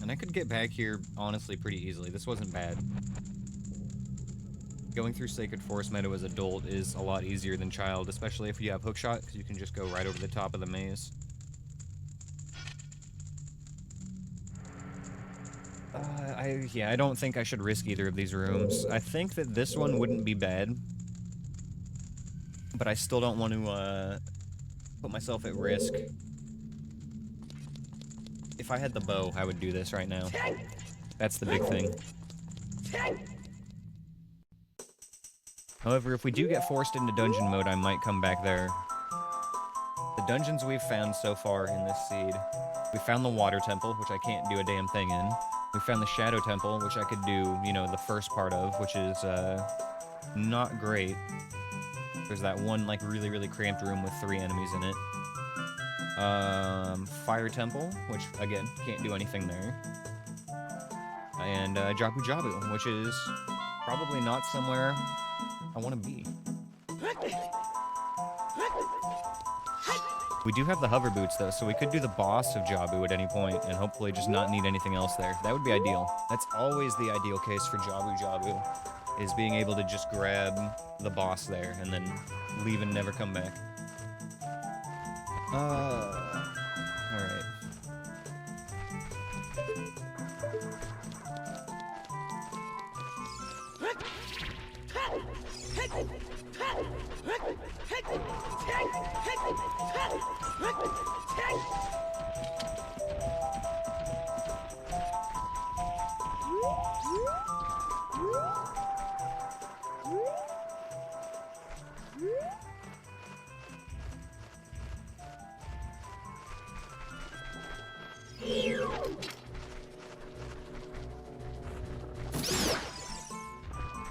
And I could get back here, honestly, pretty easily. This wasn't bad. Going through Sacred Forest Meadow as adult is a lot easier than child, especially if you have hookshot, because you can just go right over the top of the maze. I don't think I should risk either of these rooms. I think that this one wouldn't be bad, but I still don't want to put myself at risk. If I had the bow, I would do this right now. That's the big thing. However, if we do get forced into dungeon mode, I might come back there. The dungeons we've found so far in this seed, we found the water temple, which I can't do a damn thing in. We found the shadow temple, which I could do, you know, the first part of, which is not great. There's that one, like, really, really cramped room with 3 enemies in it. Fire temple, which, again, can't do anything there. And Jabu Jabu, which is probably not somewhere I want to be. We do have the hover boots, though, so we could do the boss of Jabu at any point, and hopefully just not need anything else there. That would be ideal. That's always the ideal case for Jabu Jabu, is being able to just grab the boss there, and then leave and never come back. Alright.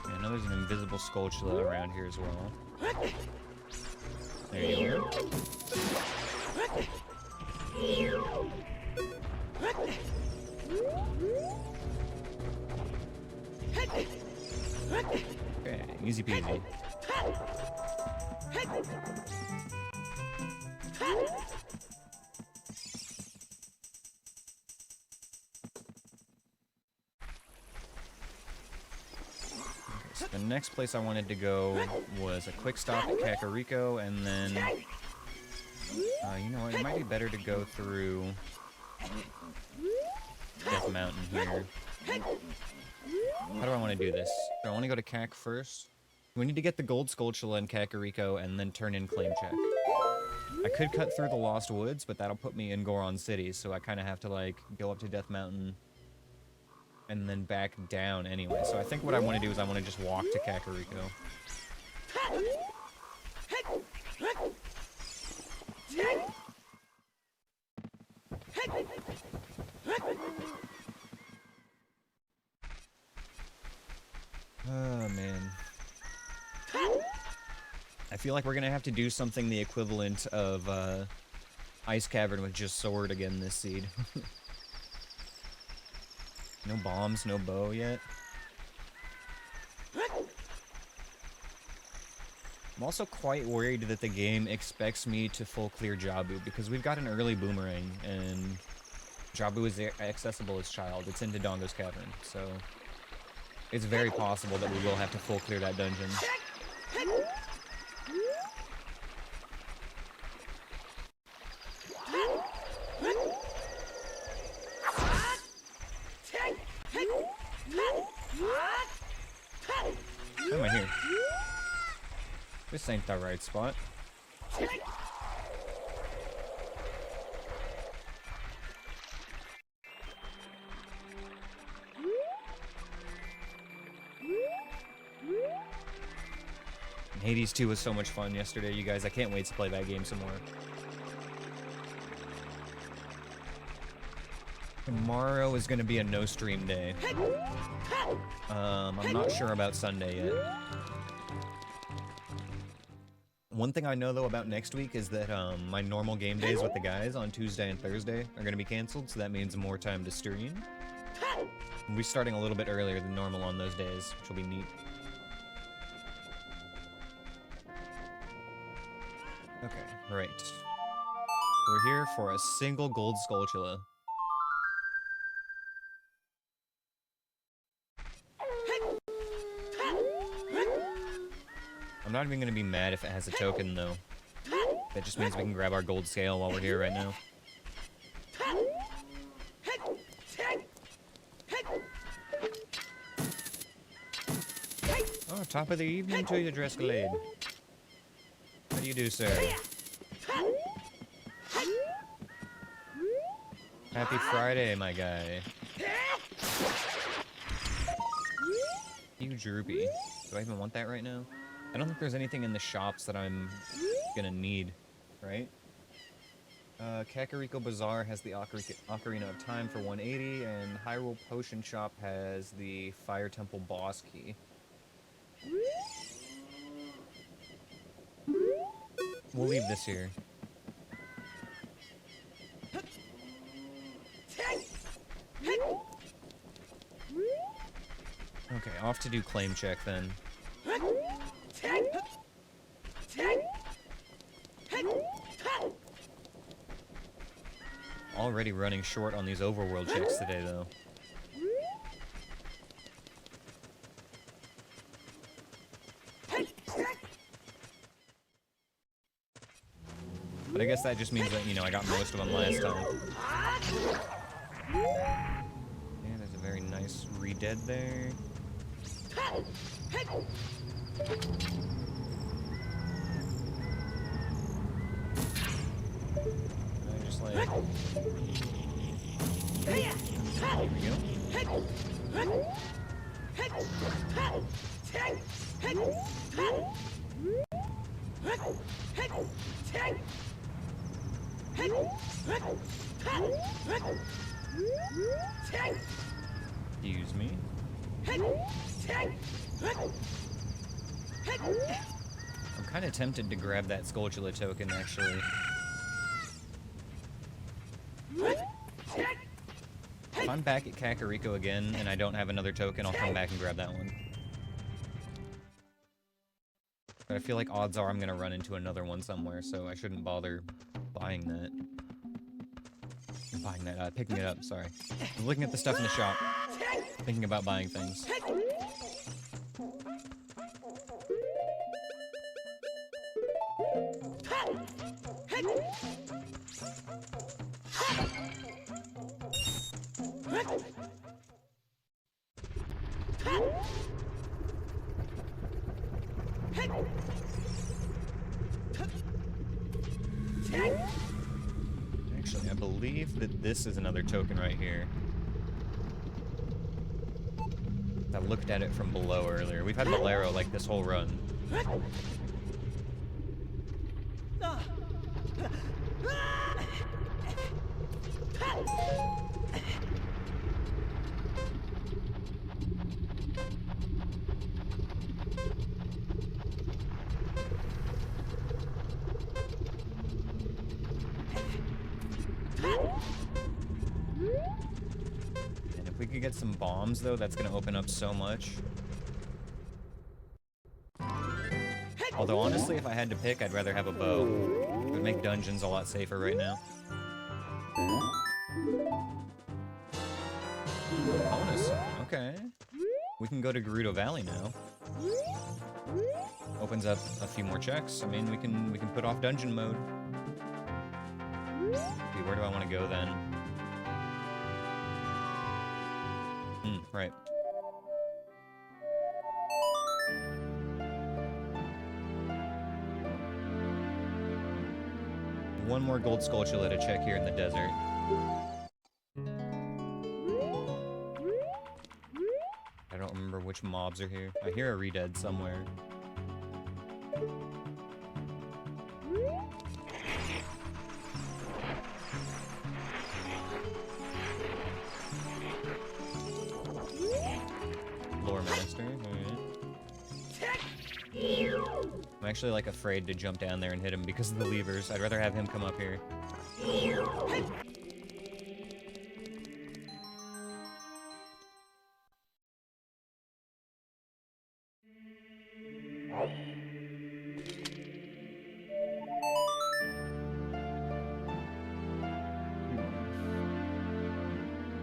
I know there's an invisible Skulltula around here as well. There you are. Okay, easy peasy. So the next place I wanted to go was a quick stop at Kakariko, and then, you know what, it might be better to go through Death Mountain here. How do I want to do this? Do I want to go to Kak first? We need to get the gold Skulltula in Kakariko and then turn in Claim Check. I could cut through the Lost Woods, but that'll put me in Goron City, so I kind of have to, like, go up to Death Mountain and then back down anyway. So I think what I want to do is I want to just walk to Kakariko. Oh, man. I feel like we're gonna have to do something the equivalent of Ice Cavern with just sword again this seed. No bombs, no bow yet. I'm also quite worried that the game expects me to full clear Jabu, because we've got an early boomerang, and Jabu is accessible as child. It's in Dodongo's Cavern, so It's very possible that we will have to full clear that dungeon. Why am I here? This ain't the right spot. Hades 2 was so much fun yesterday, you guys. I can't wait to play that game some more. Tomorrow is going to be a no-stream day. I'm not sure about Sunday yet. One thing I know, though, about next week is that my normal game days with the guys on Tuesday and Thursday are going to be canceled, so that means more time to stream. We'll be starting a little bit earlier than normal on those days, which will be neat. Okay, right. We're here for a single gold Skulltula. I'm not even going to be mad if it has a token, though. That just means we can grab our gold scale while we're here right now. Oh, top of the evening to you, Drescalade. How do you do, sir? Happy Friday, my guy. Huge rupee. Do I even want that right now? I don't think there's anything in the shops that I'm gonna need, right? Kakariko Bazaar has the Ocarina of Time for 180, and Hyrule Potion Shop has the Fire Temple boss key. We'll leave this here. Okay, off to do claim check then. Already running short on these overworld checks today, though. But I guess that just means that, you know, I got most of them last time. Yeah, there's a very nice re-dead there. I just like... Here we Excuse me. I'm kind of tempted to grab that Skulltula token, actually. If I'm back at Kakariko again and I don't have another token, I'll come back and grab that one. But I feel like odds are I'm gonna run into another one somewhere, so I shouldn't bother buying that. Picking it up, sorry. I'm looking at the stuff in the shop, thinking about buying things. Actually, I believe that this is another token right here. I looked at it from below earlier. We've had Bolero like this whole run. And if we could get some bombs, though, that's going to open up so much. Although, honestly, if I had to pick, I'd rather have a bow. It would make dungeons a lot safer right now. Bonus. Okay. We can go to Gerudo Valley now. Opens up a few more checks. I mean, we can put off dungeon mode. Okay, where do I want to go then? Right. One more gold skulltula to check here in the desert. I don't remember which mobs are here. I hear a Redead somewhere. Lore Master, alright. I'm actually like afraid to jump down there and hit him because of the levers. I'd rather have him come up here.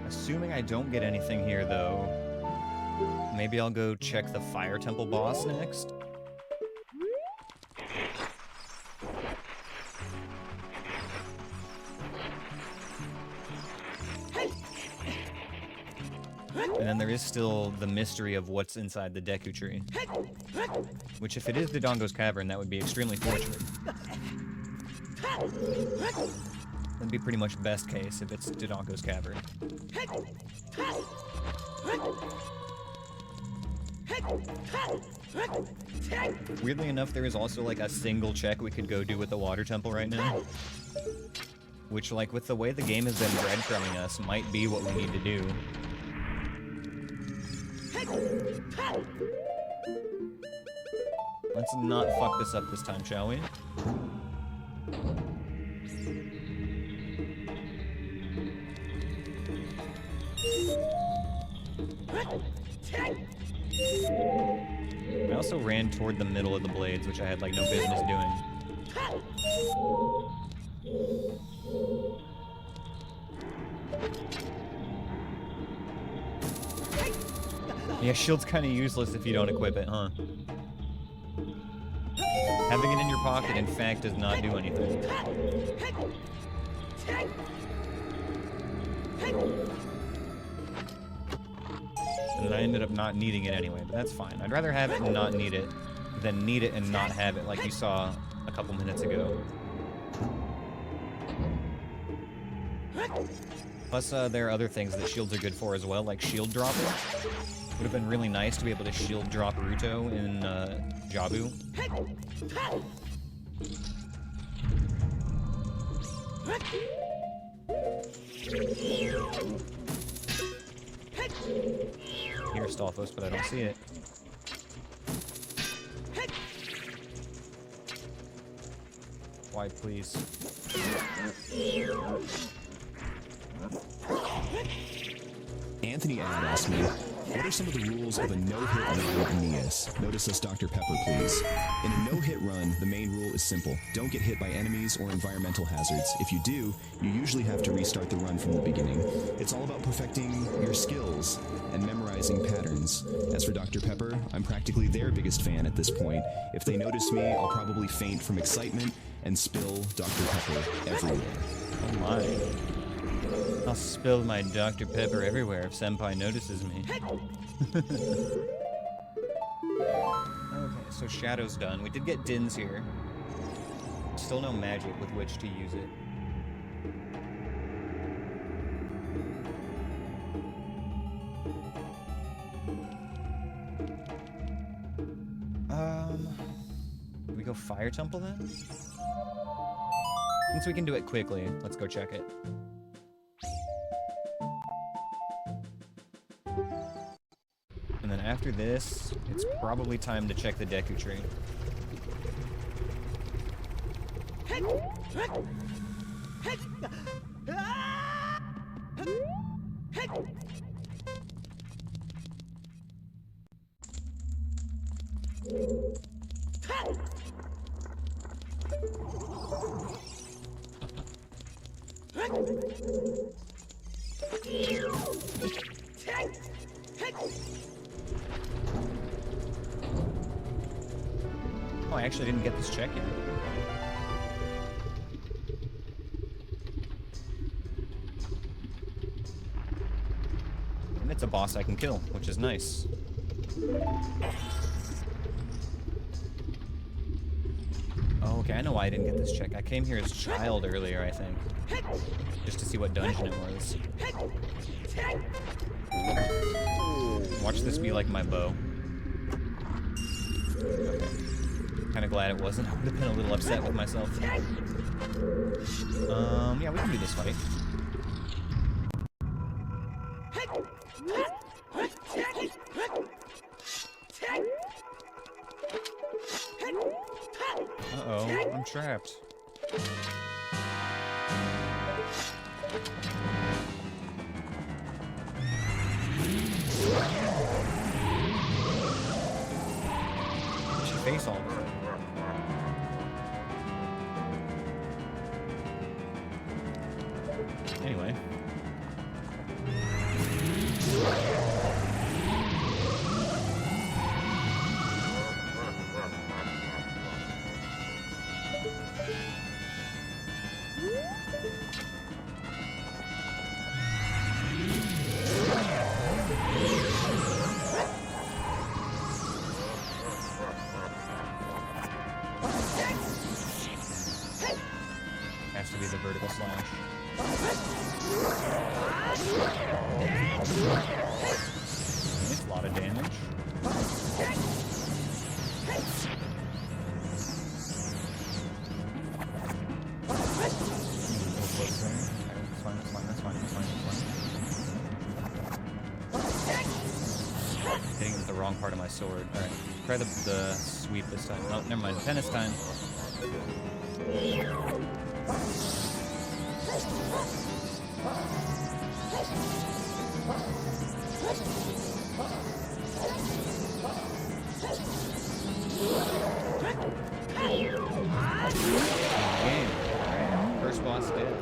Assuming I don't get anything here though, maybe I'll go check the Fire Temple boss next. And then there is still the mystery of what's inside the Deku Tree. Which, if it is Dodongo's Cavern, that would be extremely fortunate. That'd be pretty much best case if it's Dodongo's Cavern. Weirdly enough, there is also like a single check we could go do with the Water Temple right now. Which, like, with the way the game has been breadcrumbing us, might be what we need to do. Let's not fuck this up this time, shall we? I also ran toward the middle of the blades, which I had like no business doing. Yeah, shield's kind of useless if you don't equip it, huh? Having it in your pocket, in fact, does not do anything. And then I ended up not needing it anyway, but that's fine. I'd rather have it and not need it than need it and not have it, like you saw a couple minutes ago. Plus, there are other things that shields are good for as well, like shield dropping. Would have been really nice to be able to shield drop Ruto in Jabu. Here's Stalfos, but I don't see it. Why, please? Anthony Ad asked me, what are some of the rules of a no-hit run with Aneyus? Notice this, Dr. Pepper, please. In a no-hit run, the main rule is simple. Don't get hit by enemies or environmental hazards. If you do, you usually have to restart the run from the beginning. It's all about perfecting your skills and memorizing patterns. As for Dr. Pepper, I'm practically their biggest fan at this point. If they notice me, I'll probably faint from excitement and spill Dr. Pepper everywhere. Oh my. I'll spill my Dr. Pepper everywhere if Senpai notices me. Okay, so Shadow's done. We did get Din's here. Still no magic with which to use it. Do we go Fire Temple then? Since we can do it quickly, let's go check it. And then after this, it's probably time to check the Deku Tree. Oh, I actually didn't get this check yet. And it's a boss I can kill, which is nice. Oh, okay, I know why I didn't get this check. I came here as a child earlier, I think. Just to see what dungeon it was. Watch this be like my bow. Okay. Kinda glad it wasn't. I would have been a little upset with myself. Yeah, we can do this fight. Uh-oh, I'm trapped. She face all over. Anyway. Has to be the vertical slash. It's a lot of damage. Hitting with the wrong part of my sword. Alright, try the sweep this time. Oh, never mind. Tennis time. Game. Alright, first boss dead.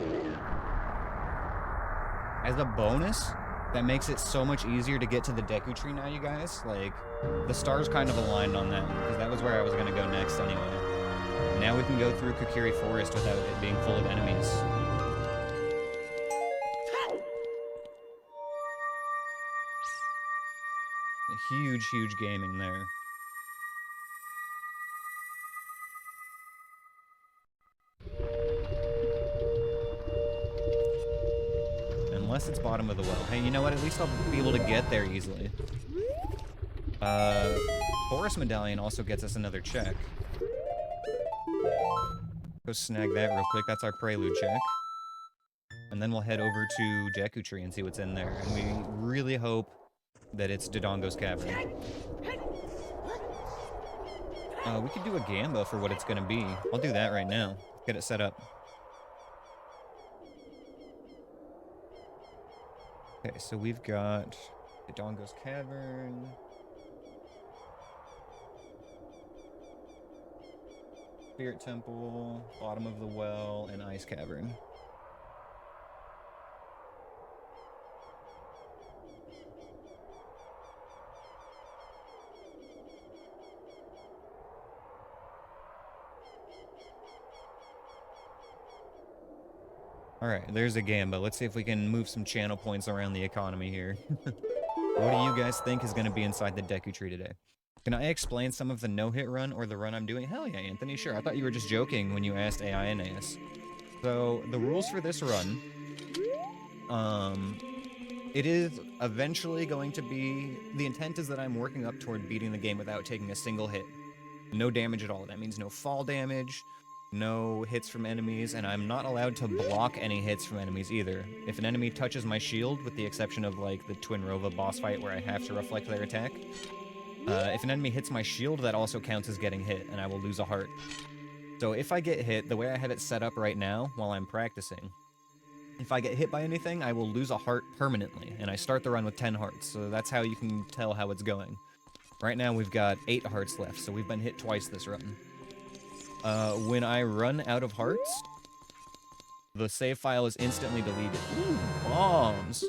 As a bonus, that makes it so much easier to get to the Deku Tree now, you guys. Like, the stars kind of aligned on that, because that was where I was going to go next anyway. Now we can go through Kokiri Forest without it being full of enemies. Huge, huge gaming there. Unless it's bottom of the well. Hey, you know what? At least I'll be able to get there easily. Forest Medallion also gets us another check. Go snag that real quick. That's our prelude check. And then we'll head over to Deku Tree and see what's in there. And we really hope that it's Dodongo's Cavern. We could do a Gamba for what it's gonna be. I'll do that right now. Get it set up. Okay, so we've got Dodongo's Cavern. Spirit Temple, bottom of the well, and Ice Cavern. Alright, there's a Gamba. Let's see if we can move some channel points around the economy here. What do you guys think is going to be inside the Deku Tree today? Can I explain some of the no-hit run or the run I'm doing? Hell yeah, Anthony, sure. I thought you were just joking when you asked AI Aneyus. So, the rules for this run, it is eventually going to be, the intent is that I'm working up toward beating the game without taking a single hit. No damage at all. That means no fall damage, no hits from enemies, and I'm not allowed to block any hits from enemies either. If an enemy touches my shield, with the exception of like the Twin Rova boss fight where I have to reflect their attack, if an enemy hits my shield, that also counts as getting hit, and I will lose a heart. So if I get hit, the way I have it set up right now, while I'm practicing, if I get hit by anything, I will lose a heart permanently, and I start the run with 10 hearts, so that's how you can tell how it's going. Right now we've got 8 hearts left, so we've been hit twice this run. When I run out of hearts, the save file is instantly deleted. Ooh, bombs!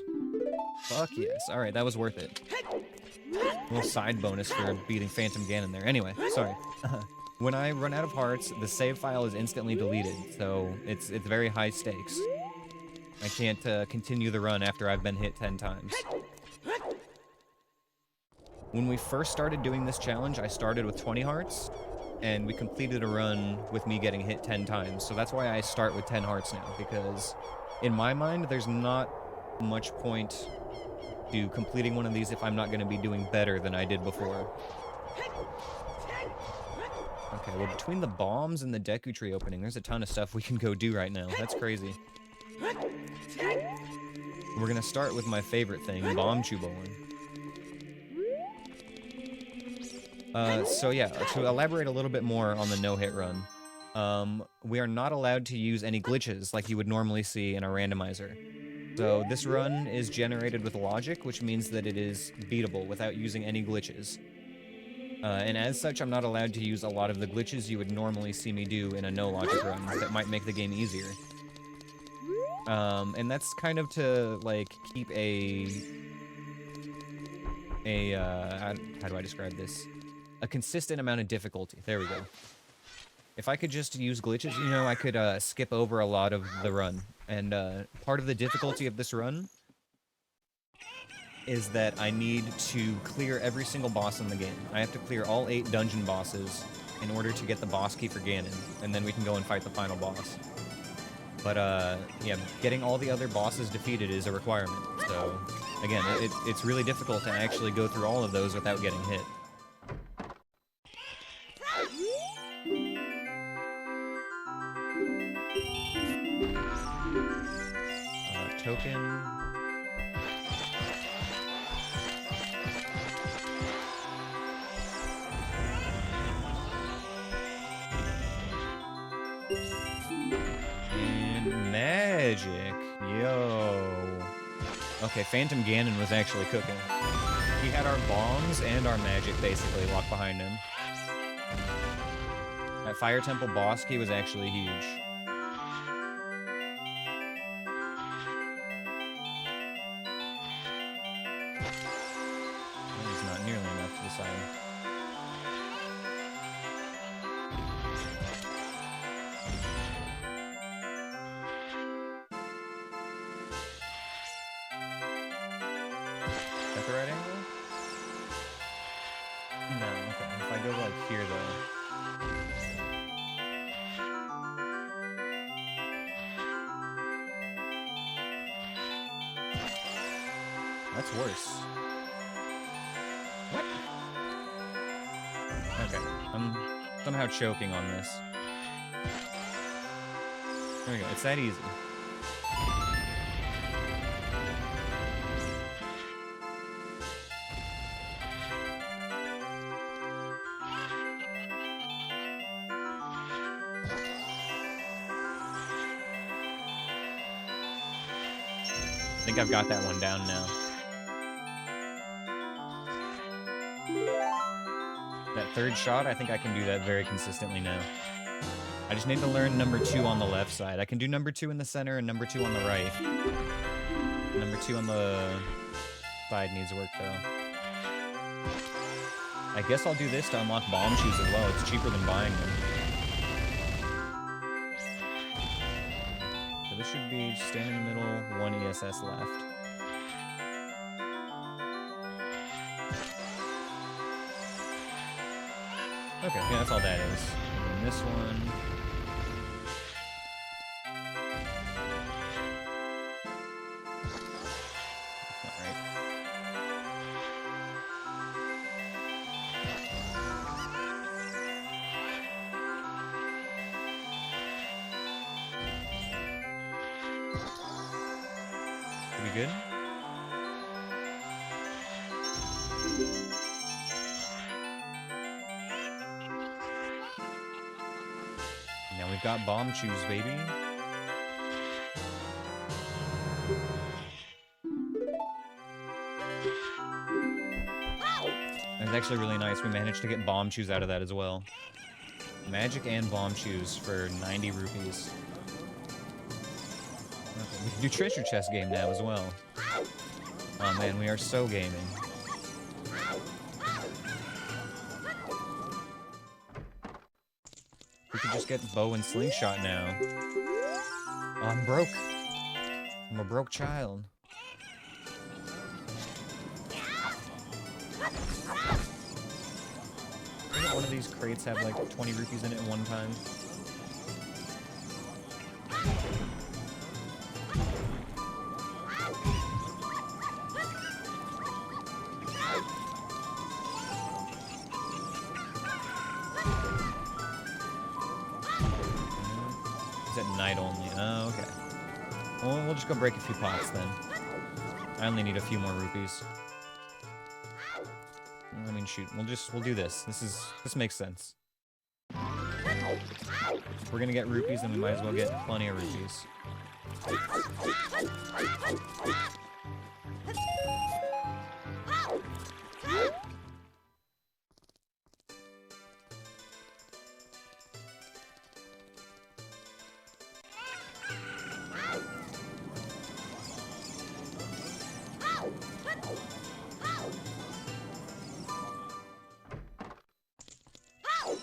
Fuck yes. Alright, that was worth it. A little side bonus for beating Phantom Ganon there. Anyway, sorry. When I run out of hearts, the save file is instantly deleted, so it's very high stakes. I can't continue the run after I've been hit 10 times. When we first started doing this challenge, I started with 20 hearts, and we completed a run with me getting hit 10 times. So that's why I start with 10 hearts now, because in my mind, there's not much point to completing one of these if I'm not going to be doing better than I did before. Okay, well, between the bombs and the Deku Tree opening, there's a ton of stuff we can go do right now. That's crazy. We're gonna start with my favorite thing, Bomb Chew Bowling. So yeah, to elaborate a little bit more on the no-hit run, we are not allowed to use any glitches like you would normally see in a randomizer. So this run is generated with logic, which means that it is beatable without using any glitches. And as such, I'm not allowed to use a lot of the glitches you would normally see me do in a no-logic run that might make the game easier. And that's kind of to, like, keep how do I describe this? A consistent amount of difficulty. There we go. If I could just use glitches, you know, I could skip over a lot of the run. And part of the difficulty of this run is that I need to clear every single boss in the game. I have to clear all 8 dungeon bosses in order to get the boss key for Ganon, and then we can go and fight the final boss. But, yeah, getting all the other bosses defeated is a requirement. So, again, it's really difficult to actually go through all of those without getting hit. Token. And magic. Yo. Okay, Phantom Ganon was actually cooking. He had our bombs and our magic basically locked behind him. That Fire Temple boss key was actually huge. That is not nearly enough to decide. Is that the right angle? No, okay. If I go like here though. That's worse. What? Okay, I'm somehow choking on this. There we go, it's that easy. I think I've got that one down now. That third shot, I think I can do that very consistently now. I just need to learn number 2 on the left side. I can do number 2 in the center and number 2 on the right. Number 2 on the side needs work, though. I guess I'll do this to unlock bomb shoes as well. It's cheaper than buying them. So this should be stand in the middle, 1 ESS left. Okay, yeah, that's all that is. And then this one. That's not right. Are we good? Now we've got bomb shoes, baby. That's actually really nice. We managed to get bomb shoes out of that as well. Magic and bomb shoes for 90 rupees. Okay, we can do treasure chest game now as well. Oh man, we are so gaming. just get bow and slingshot now. I'm broke. I'm a broke child. Doesn't one of these crates have like 20 rupees in it at one time? It's at night only. Oh, okay. Well, we'll just go break a few pots then. I only need a few more rupees. I mean, shoot. We'll do this. This makes sense. If we're gonna get rupees, then we might as well get plenty of rupees.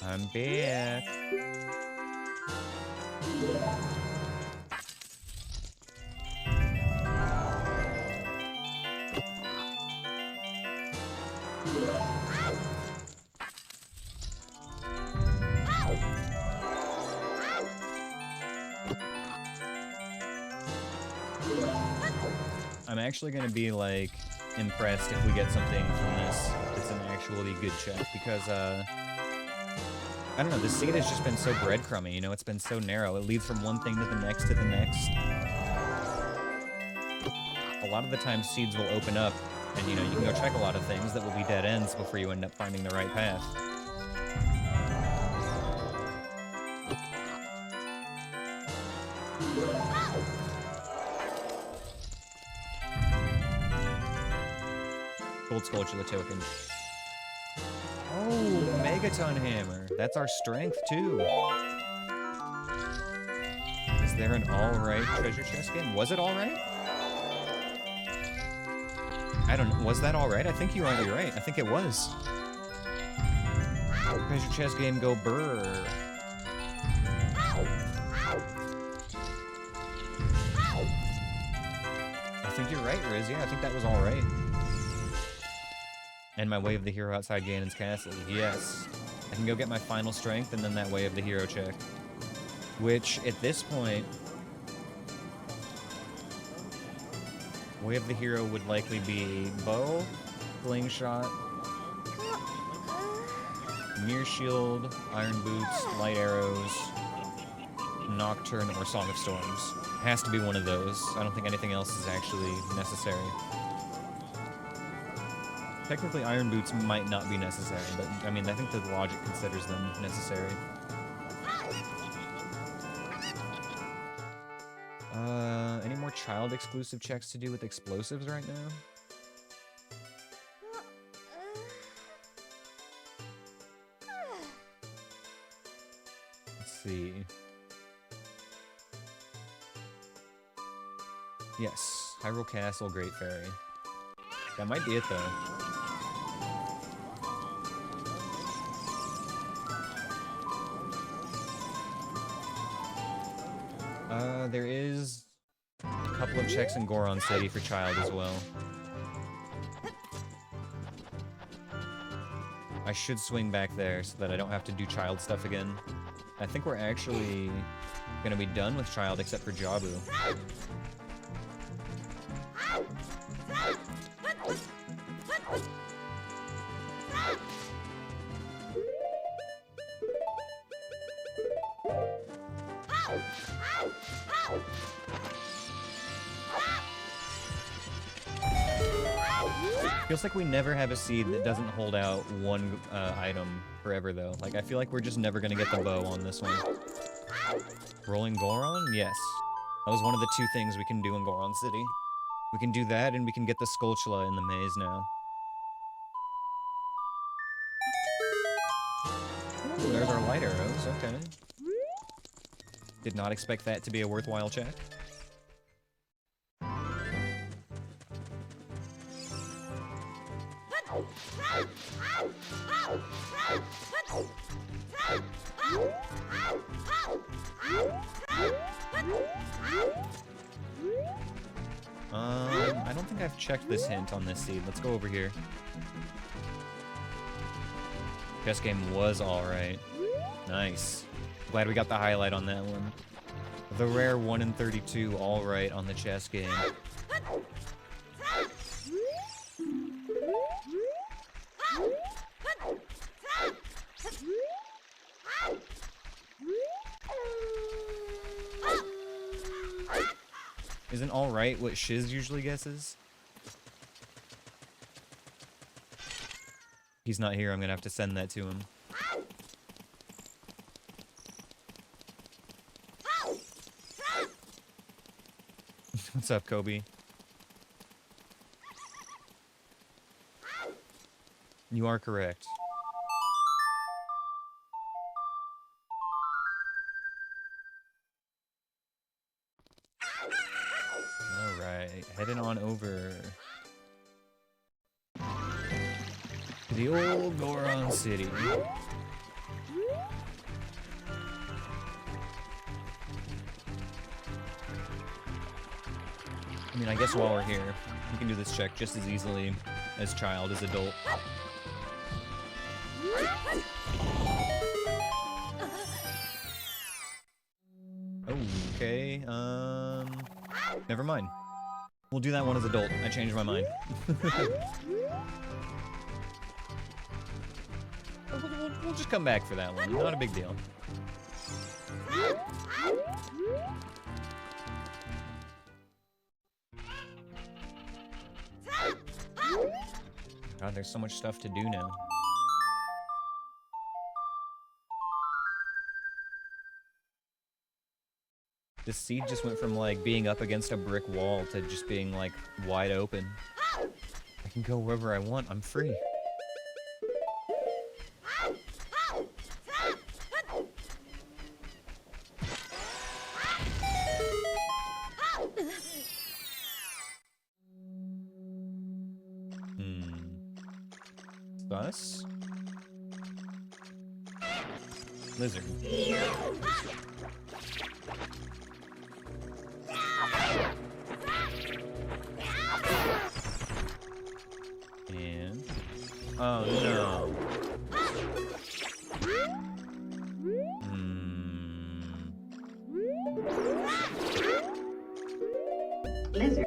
I'm back. I'm actually gonna be like impressed if we get something from this that's an actually good check, because I don't know, the seed has just been so breadcrumby, you know, it's been so narrow. It leads from one thing to the next to the next. A lot of the time seeds will open up and, you know, you can go check a lot of things that will be dead ends before you end up finding the right path. Gold Sculpture token. Oh, Megaton Hammer. That's our strength, too. Is there an alright treasure chest game? Was it alright? I don't know. Was that alright? I think you might be right. I think it was. Treasure chest game, go brr. I think you're right, Riz. Yeah, I think that was alright. And my Way of the Hero outside Ganon's castle. Yes. I can go get my final strength and then that Way of the Hero check. Which, at this point, Way of the Hero would likely be bow, slingshot, mirror shield, iron boots, light arrows, nocturne, or Song of Storms. Has to be one of those. I don't think anything else is actually necessary. Technically, iron boots might not be necessary, but, I mean, I think the logic considers them necessary. Any more child-exclusive checks to do with explosives right now? Let's see. Yes, Hyrule Castle, Great Fairy. That might be it, though. There is a couple of checks in Goron City for Child as well. I should swing back there so that I don't have to do Child stuff again. I think we're actually gonna be done with Child except for Jabu. Feels like we never have a seed that doesn't hold out one item forever, though. Like, I feel like we're just never gonna get the bow on this one. Rolling Goron? Yes. That was one of the two things we can do in Goron City. We can do that, and we can get the Skulltula in the maze now. Ooh, there's our light arrows, okay. Did not expect that to be a worthwhile check. I don't think I've checked this hint on this seed. Let's go over here. Chess game was alright. Nice. Glad we got the highlight on that one. The rare 1 in 32 alright on the chess game. Isn't alright what Shiz usually guesses? He's not here, I'm gonna have to send that to him. What's up, Kobe? You are correct. Alright, heading on over to the old Goron City. I mean, I guess while we're here, we can do this check just as easily as child as adult. Okay, never mind. We'll do that one as adult. I changed my mind. We'll just come back for that one. Not a big deal. God, there's so much stuff to do now. This seed just went from, like, being up against a brick wall to just being, like, wide open. I can go wherever I want. I'm free. Bus? Lizard. And... oh no. Lizard.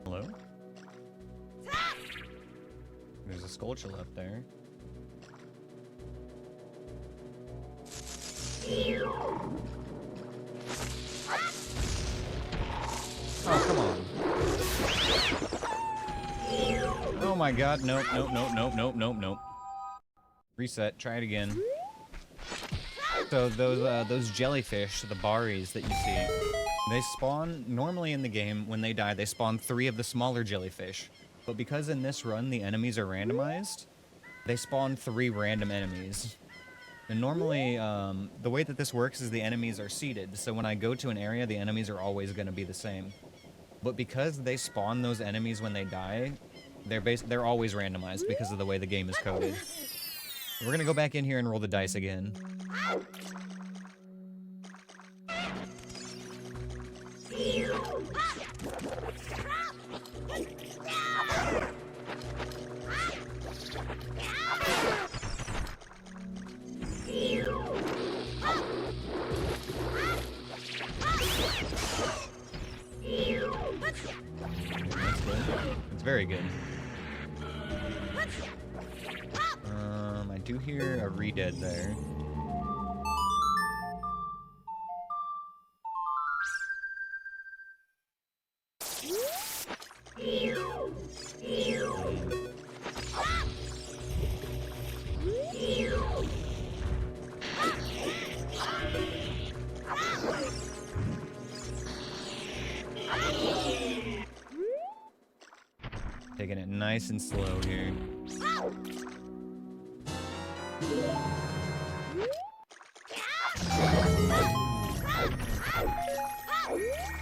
Hello? There's a Skulltula up there. Oh, come on. Oh my god, nope, nope, nope, nope, nope, nope, nope. Reset, try it again. So those jellyfish, the Baris that you see, they spawn, normally in the game, when they die, they spawn 3 of the smaller jellyfish. But because in this run the enemies are randomized, they spawn 3 random enemies. And normally, the way that this works is the enemies are seeded, so when I go to an area, the enemies are always going to be the same. But because they spawn those enemies when they die, they're always randomized because of the way the game is coded. We're going to go back in here and roll the dice again. It's very good. I do hear a re-dead there. Taking it nice and slow here.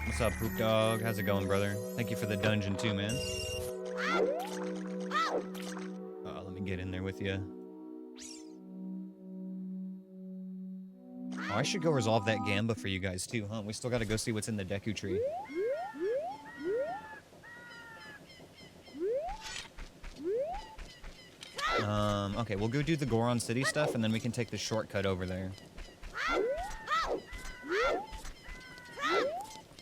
What's up, Poop Dog? How's it going, brother? Thank you for the dungeon too, man. Let me get in there with you. Oh, I should go resolve that Gamba for you guys too, huh? We still gotta go see what's in the Deku tree. Okay, we'll go do the Goron City stuff, and then we can take the shortcut over there.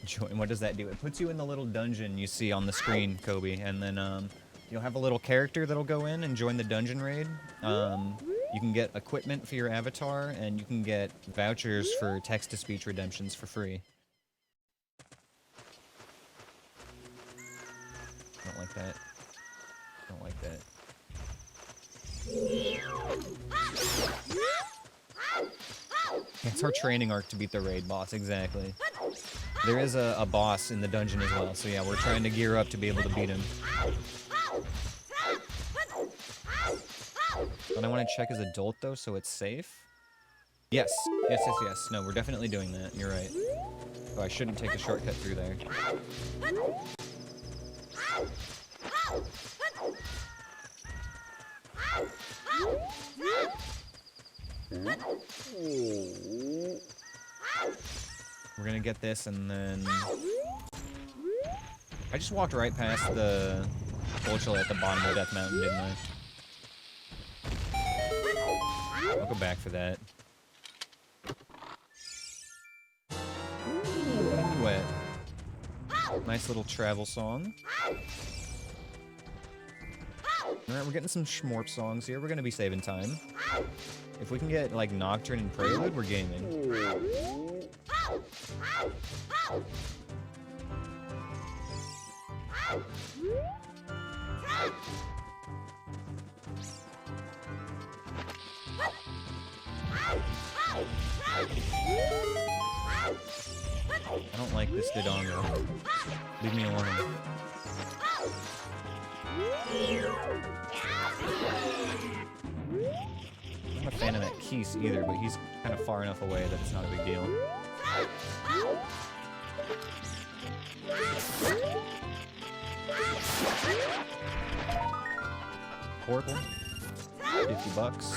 Join, what does that do? It puts you in the little dungeon you see on the screen, Kobe, and then, you'll have a little character that'll go in and join the dungeon raid. You can get equipment for your avatar, and you can get vouchers for text-to-speech redemptions for free. Don't like that. Don't like that. It's our training arc to beat the raid boss, exactly. There is a boss in the dungeon as well, so yeah, we're trying to gear up to be able to beat him. But I want to check his adult, though, so it's safe. Yes. Yes, yes, yes. No, we're definitely doing that. You're right. So I shouldn't take a shortcut through there. We're gonna get this, and then... I just walked right past the Vulture at the bottom of Death Mountain, didn't I? I'll go back for that. Ooh, wet. Nice little travel song. Alright, we're getting some Schmorp songs here. We're gonna be saving time. If we can get, like, Nocturne and Prelude, we're gaming. I don't like this Dodongo. Leave me alone. I'm not a fan of that Keese either, but he's kind of far enough away that it's not a big deal. Oracle. $50.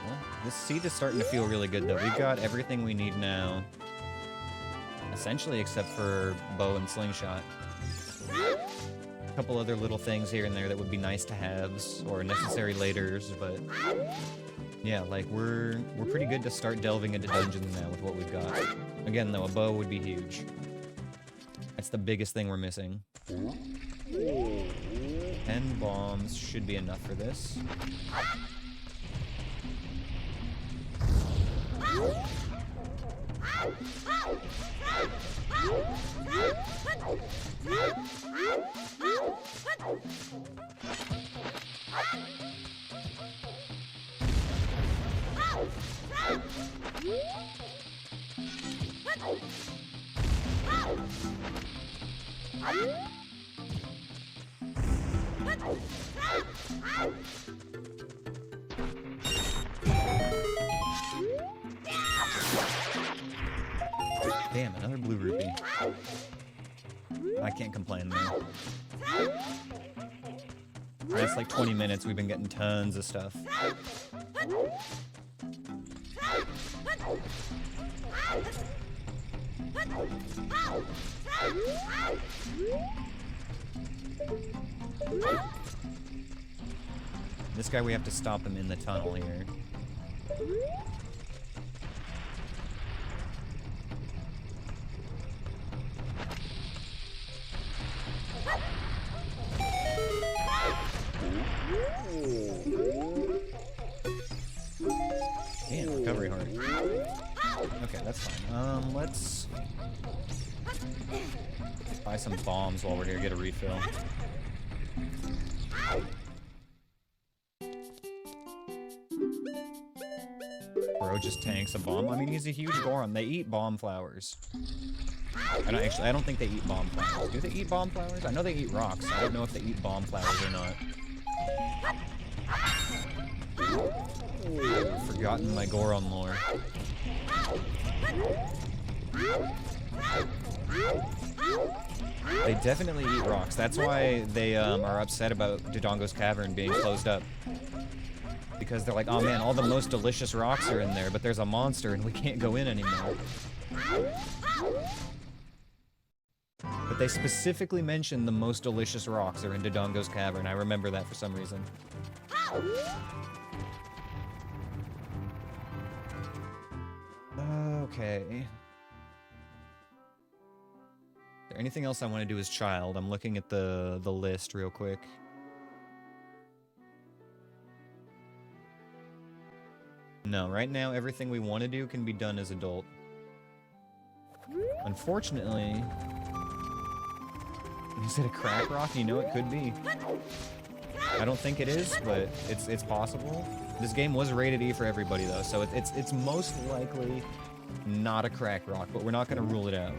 Well, this seed is starting to feel really good, though. We've got everything we need now. Essentially, except for bow and slingshot. A couple other little things here and there that would be nice to haves or necessary laters, but yeah, like we're pretty good to start delving into dungeons now with what we've got. Again, though, a bow would be huge. That's the biggest thing we're missing. 10 bombs should be enough for this. Damn, another blue rupee. I can't complain though. For the last like 20 minutes, we've been getting tons of stuff. This guy, we have to stop him in the tunnel here. Damn, recovery heart. Okay, that's fine. Let's buy some bombs while we're here, get a refill. Bro just tanks a bomb. I mean, he's a huge Goron. They eat bomb flowers. I don't think they eat bomb flowers. Do they eat bomb flowers? I know they eat rocks. I don't know if they eat bomb flowers or not. I've forgotten my Goron lore. They definitely eat rocks. That's why they are upset about Dodongo's Cavern being closed up. Because they're like, oh man, all the most delicious rocks are in there, but there's a monster and we can't go in anymore. But they specifically mentioned the most delicious rocks are in Dodongo's Cavern. I remember that for some reason. Okay. Is there anything else I want to do as child? I'm looking at the list real quick. No, right now everything we want to do can be done as adult. Unfortunately... Is it a crack rock? You know it could be. I don't think it is, but it's possible. This game was rated E for everybody though, so it's most likely not a crack rock, but we're not gonna rule it out.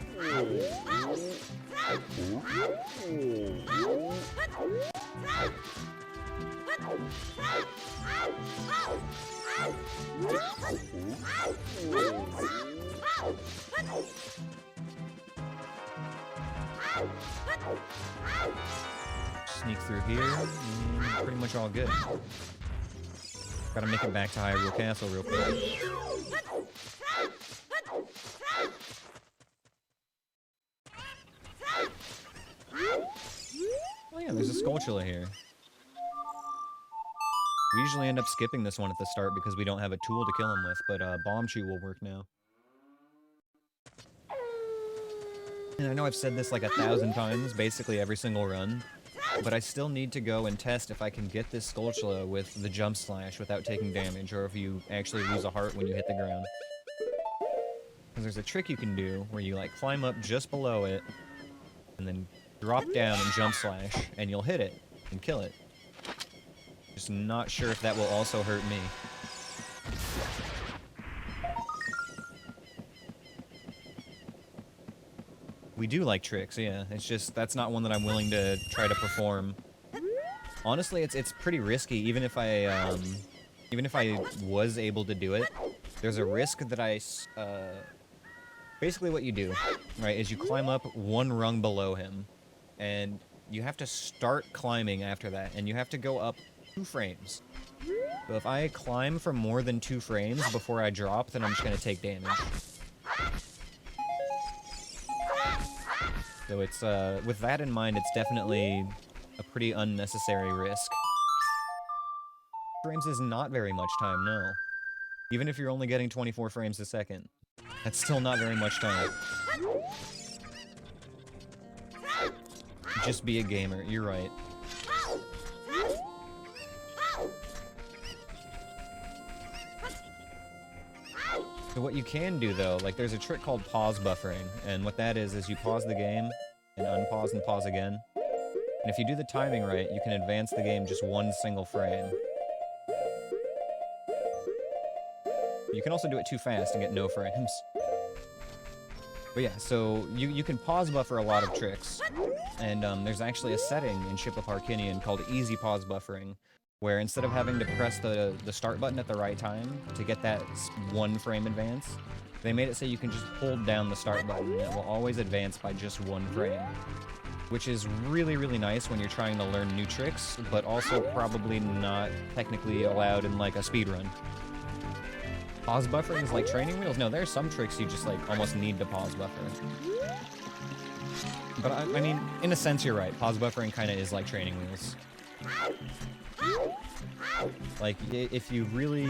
Sneak through here, pretty much all good. Gotta make it back to Hyrule Castle real quick. Oh yeah, there's a Skulltula here. We usually end up skipping this one at the start because we don't have a tool to kill him with, but Bomb Chew will work now. And I know I've said this like 1,000 times, basically every single run, but I still need to go and test if I can get this Skulltula with the Jump Slash without taking damage, or if you actually lose a heart when you hit the ground. Because there's a trick you can do where you like climb up just below it, and then drop down and Jump Slash, and you'll hit it and kill it. Just not sure if that will also hurt me. We do like tricks, yeah. It's just, that's not one that I'm willing to try to perform. Honestly, it's pretty risky, even if I was able to do it. There's a risk that basically what you do, right, is you climb up one rung below him, and you have to start climbing after that, and you have to go up 2 frames. So if I climb for more than 2 frames before I drop, then I'm just gonna take damage. So it's, with that in mind, it's definitely a pretty unnecessary risk. Frames is not very much time, no. Even if you're only getting 24 frames a second. That's still not very much time. Just be a gamer, you're right. So what you can do though, like there's a trick called pause buffering, and what that is you pause the game, and unpause and pause again. And if you do the timing right, you can advance the game just 1 single frame. You can also do it too fast and get no frames. But yeah, so you can pause buffer a lot of tricks, and there's actually a setting in Ship of Harkinian called easy pause buffering, where instead of having to press the start button at the right time to get that 1 frame advance, they made it so you can just hold down the start button and it will always advance by just 1 frame. Which is really, really nice when you're trying to learn new tricks, but also probably not technically allowed in like a speedrun. Pause buffering is like training wheels? No, there's some tricks you just like almost need to pause buffer. But I mean, in a sense you're right, pause buffering kind of is like training wheels. Like, if you really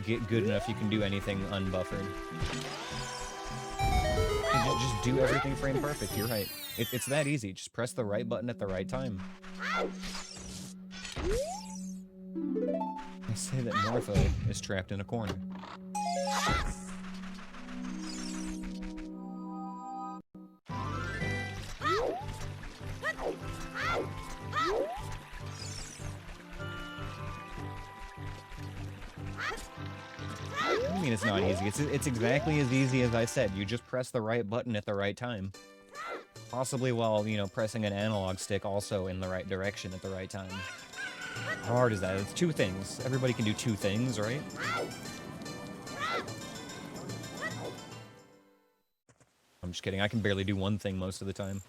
get good enough, you can do anything unbuffered. And just do everything frame perfect, you're right. It's that easy, just press the right button at the right time. I say that Morpho is trapped in a corner. mean it's not easy? It's exactly as easy as I said. You just press the right button at the right time. Possibly while, you know, pressing an analog stick also in the right direction at the right time. How hard is that? It's two things. Everybody can do two things, right? I'm just kidding. I can barely do one thing most of the time.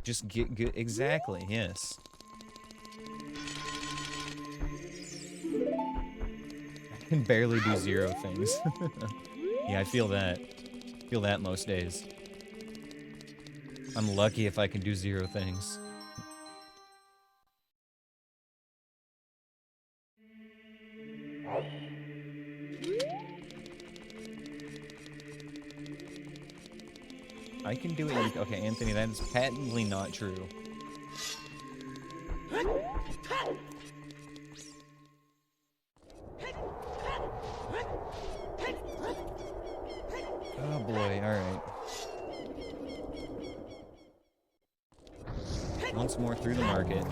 Just get good. Exactly, yes. I can barely do zero things. Yeah, I feel that. Feel that most days. I'm lucky if I can do zero things. I can do it. Okay, Anthony, that is patently not true. Oh boy, alright. Once more through the market.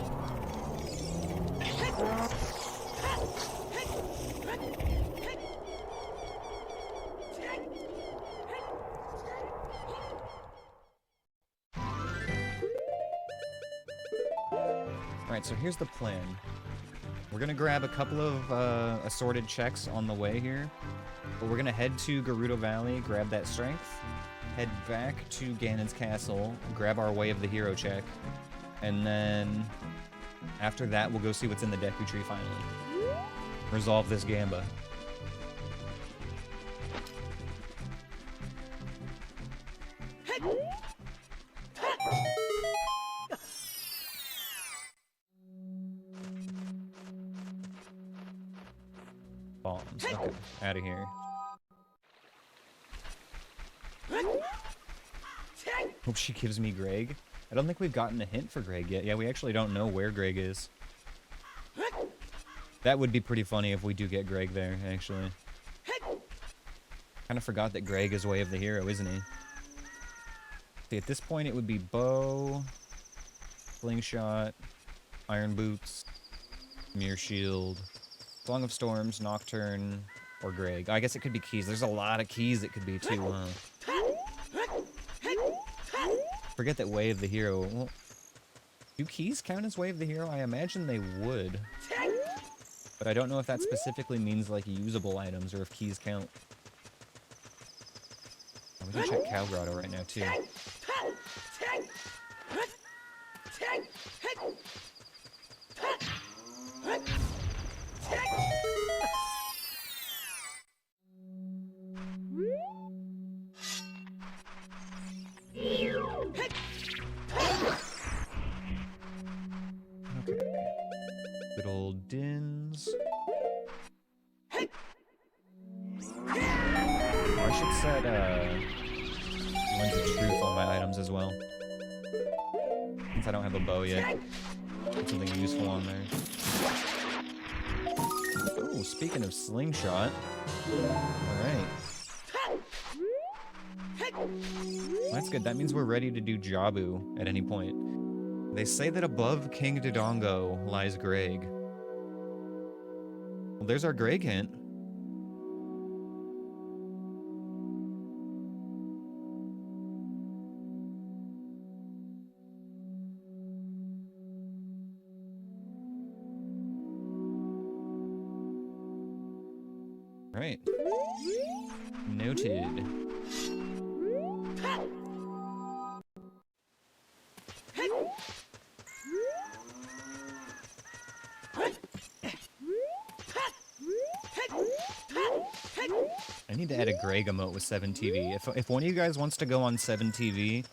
Alright, so here's the plan. We're gonna grab a couple of assorted checks on the way here, but we're gonna head to Gerudo Valley, grab that strength, head back to Ganon's castle, grab our Way of the Hero check, and then after that we'll go see what's in the Deku Tree finally. Resolve this Gamba. Bombs. Okay, out of here. Hope she gives me Greg. I don't think we've gotten a hint for Greg yet. Yeah, we actually don't know where Greg is. That would be pretty funny if we do get Greg there, actually. Kind of forgot that Greg is Way of the Hero, isn't he? See, at this point it would be bow, slingshot, iron boots, mirror shield, Song of Storms, Nocturne, or Greg. I guess it could be keys. There's a lot of keys it could be too, Forget that Way of the Hero. Well, do keys count as Way of the Hero? I imagine they would. But I don't know if that specifically means like usable items or if keys count. Oh, we can check Cow Grotto right now too. Okay. Good old Dins. I should set Lens of Truth on my items as well. Since I don't have a bow yet. Put something useful on there. Oh, speaking of slingshot. Alright. That's good. That means we're ready to do Jabu at any point. They say that above King Dodongo lies Greg. Well, there's our Greg hint. Right. Noted. I need to add a Greg emote with 7TV. If one of you guys wants to go on 7TV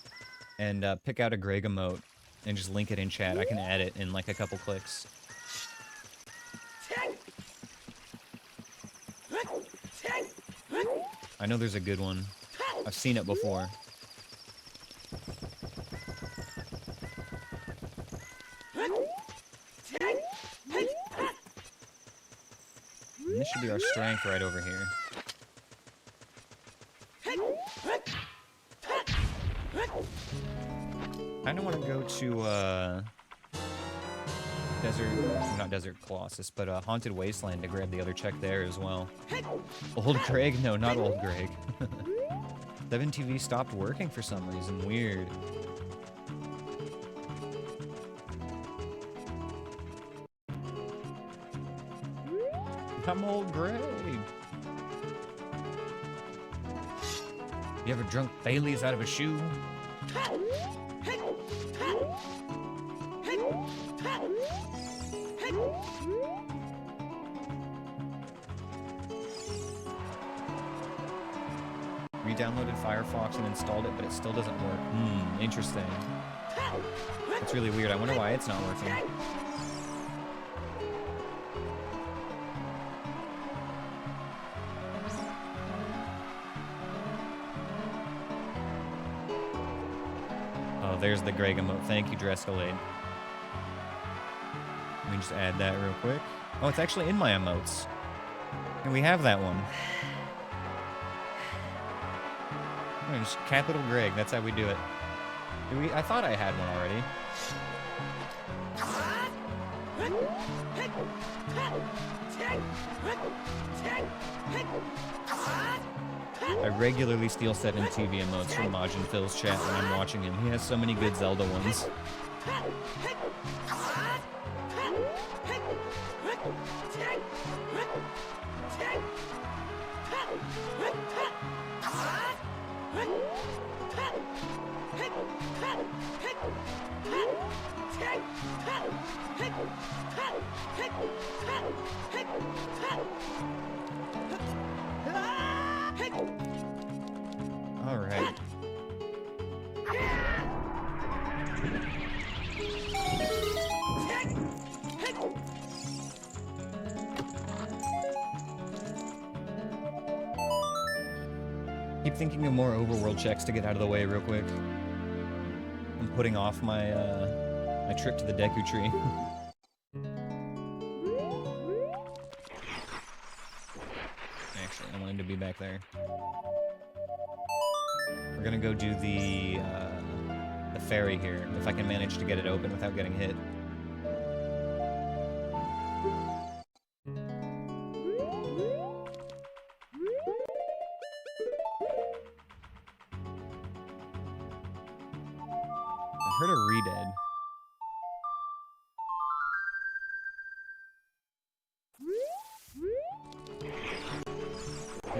and pick out a Greg emote and just link it in chat, I can add it in like a couple clicks. I know there's a good one. I've seen it before. And this should be our strength right over here. I kinda wanna go to, Desert, not Desert Colossus, but Haunted Wasteland to grab the other check there as well. Old Greg? No, not Old Greg. 7TV stopped working for some reason. Weird. I'm Old Greg. You ever drunk Bailey's out of a shoe? Re-downloaded Firefox and installed it, but it still doesn't work. Interesting. It's really weird. I wonder why it's not working. Oh, there's the Greg emote. Thank you, Drescalade. Let me just add that real quick. Oh, it's actually in my emotes. And we have that one. Oh, just capital Greg. That's how we do it. I thought I had one already. I regularly steal 7TV emotes from Majin Phil's chat when I'm watching him. He has so many good Zelda ones. All right. Keep thinking of more overworld checks to get out of the way real quick. I'm putting off my my trip to the Deku Tree. Actually, I wanted to be back there. We're gonna go do the ferry here, if I can manage to get it open without getting hit. I heard a re-dead.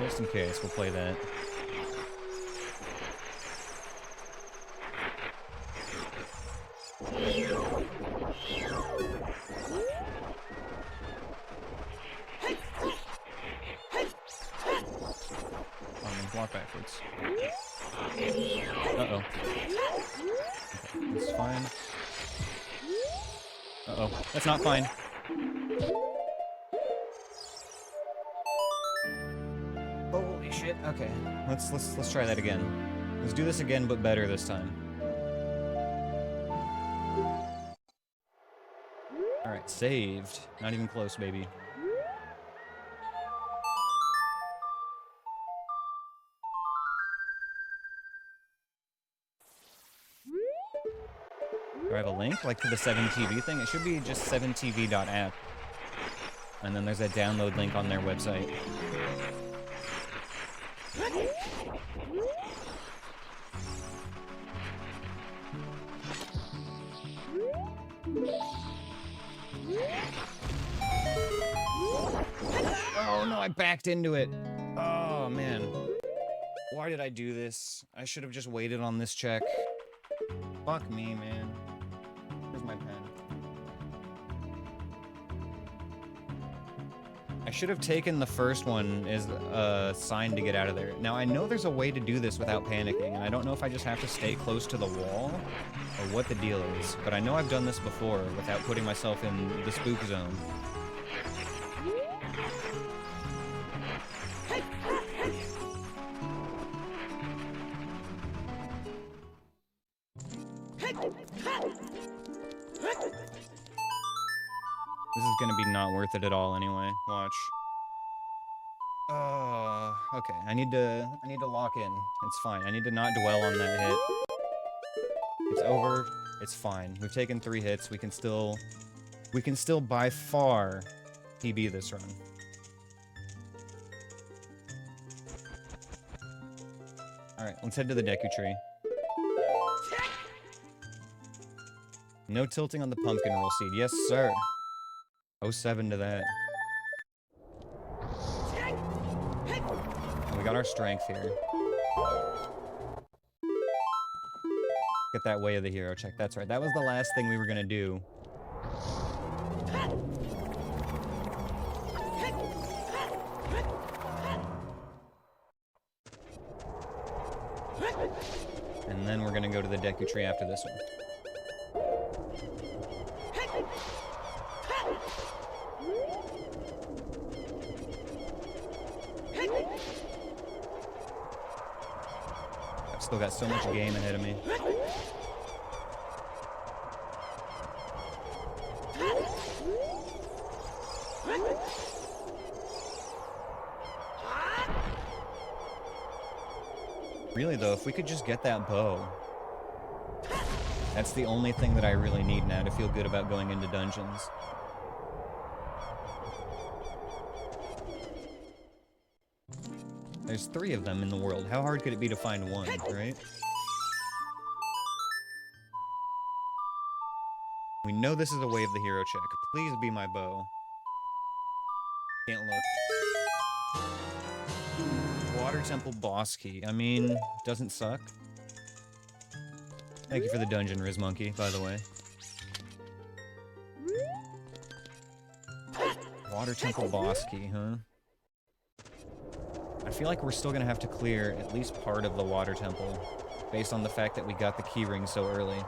Just in case, we'll play that. Walk backwards. Uh-oh. Okay, that's fine. Uh-oh, that's not fine. Holy shit. Okay, let's try that again. Let's do this again, but better this time. All right, saved. Not even close, baby. Do I have a link, like, to the 7TV thing? It should be just 7tv.app. And then there's a download link on their website. Oh no, I backed into it. Oh man. Why did I do this? I should have just waited on this check. Fuck me, man. Where's my pen? I should have taken the first one as a sign to get out of there. Now, I know there's a way to do this without panicking, and I don't know if I just have to stay close to the wall or what the deal is, but I know I've done this before without putting myself in the spook zone. This is gonna be not worth it at all anyway. Watch. Okay. I need to lock in. It's fine. I need to not dwell on that hit. It's over. It's fine. We've taken 3 hits. We can still we can still by far PB this run. Alright, let's head to the Deku Tree. No tilting on the pumpkin roll seed. Yes, sir. 07 to that. And we got our strength here. Get that way of the hero check. That's right. That was the last thing we were gonna do. And then we're gonna go to the Deku Tree after this one. I've still got so much game ahead of me. Really though, if we could just get that bow. That's the only thing that I really need now to feel good about going into dungeons. There's 3 of them in the world. How hard could it be to find one, right? We know this is a way of the hero check. Please be my bow. Can't look. Water Temple boss key. I mean, doesn't suck. Thank you for the dungeon, Riz Monkey, by the way. Water Temple boss key, huh? I feel like we're still gonna have to clear at least part of the Water Temple, based on the fact that we got the key ring so early.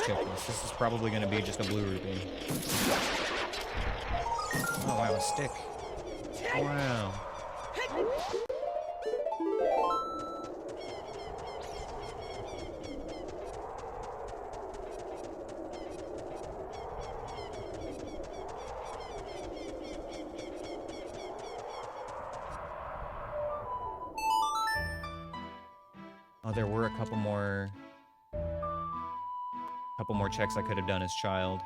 Check this. This is probably gonna be just a blue rupee. Oh wow, a stick. Wow. Oh, there were a couple more checks I could have done as child.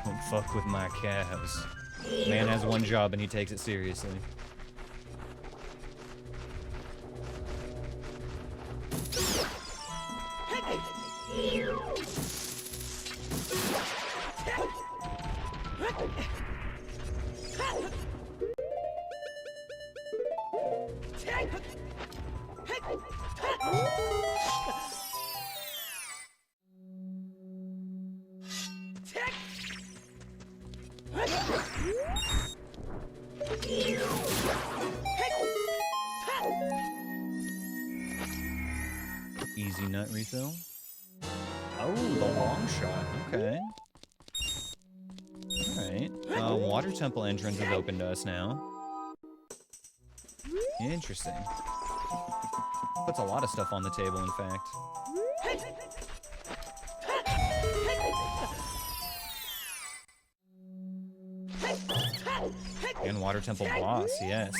Don't fuck with my calves. Man has one job and he takes it seriously. Easy nut refill. Oh, the long shot. Okay. Alright. Water Temple entrance is open to us now. Interesting. Puts a lot of stuff on the table, in fact. And Water Temple boss, yes.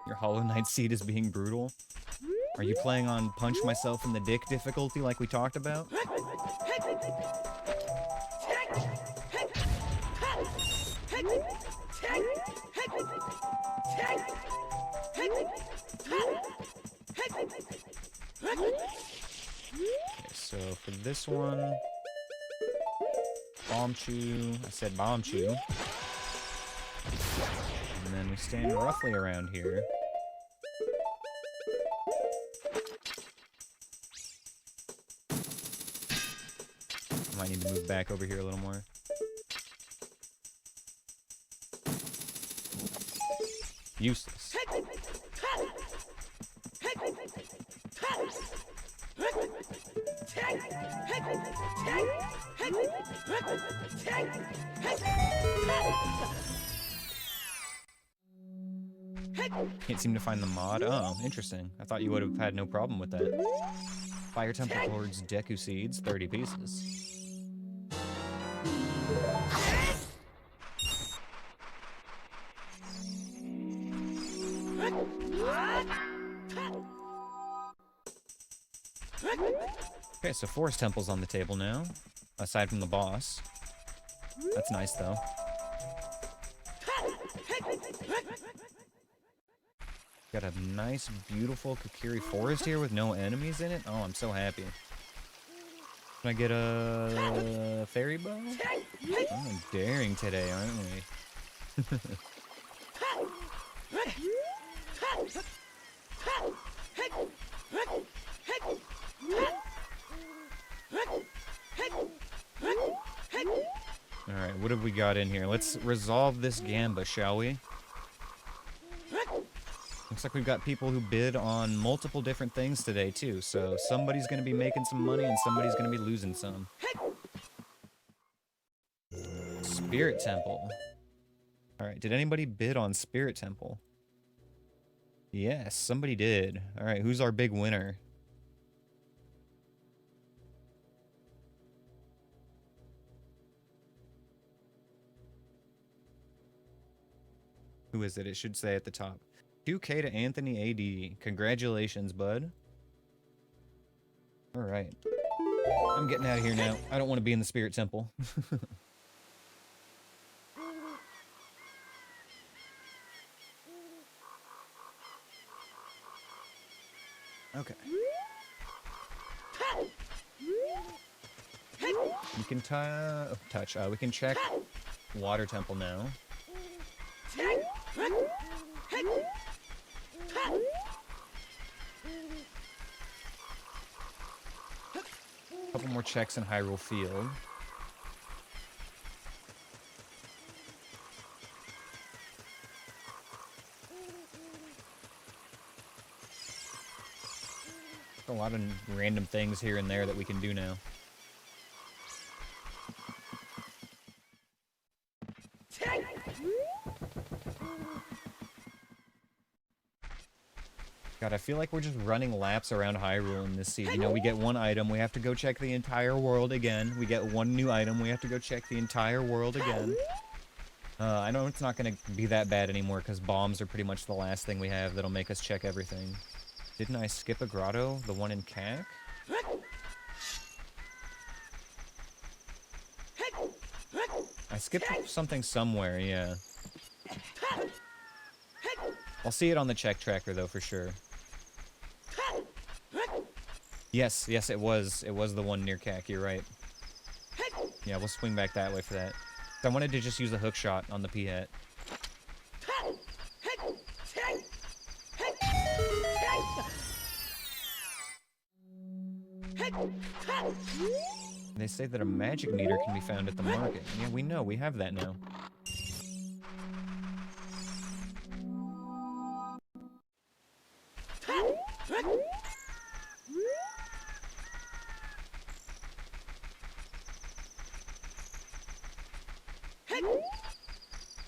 Your Hollow Knight seed is being brutal. Are you playing on punch myself in the dick difficulty like we talked about? Okay, so for this one, Bomb Chew. I said Bomb Chew. And then we stand roughly around here. Might need to move back over here a little more. Useless. Can't seem to find the mod. Oh, interesting. I thought you would have had no problem with that. Fire Temple Lord's Deku Seeds, 30 pieces. Okay, so Forest Temple's on the table now, aside from the boss. That's nice, though. Got a nice, beautiful Kokiri Forest here with no enemies in it. Oh, I'm so happy. Can I get a fairy bow? Oh, daring today, aren't we? Alright, what have we got in here? Let's resolve this Gamba, shall we? Looks like we've got people who bid on multiple different things today, too. So somebody's going to be making some money and somebody's going to be losing some. Spirit Temple. Alright, did anybody bid on Spirit Temple? Yes, somebody did. Alright, who's our big winner? Who is it? It should say at the top. 2K to Anthony AD. Congratulations, bud. Alright. I'm getting out of here now. I don't want to be in the Spirit Temple. Okay. We can touch. We can check Water Temple now. Couple more checks in Hyrule Field. A lot of random things here and there that we can do now. God, I feel like we're just running laps around Hyrule in this seed. You know, we get one item, we have to go check the entire world again. We get one new item, we have to go check the entire world again. I know it's not going to be that bad anymore, because bombs are pretty much the last thing we have that'll make us check everything. Didn't I skip a grotto? The one in CAC? I skipped something somewhere, yeah. I'll see it on the check tracker, though, for sure. Yes, it was. It was the one near CAC, you're right. Yeah, we'll swing back that way for that. I wanted to just use a hook shot on the P-hat. They say that a magic meter can be found at the market. Yeah, we know. We have that now.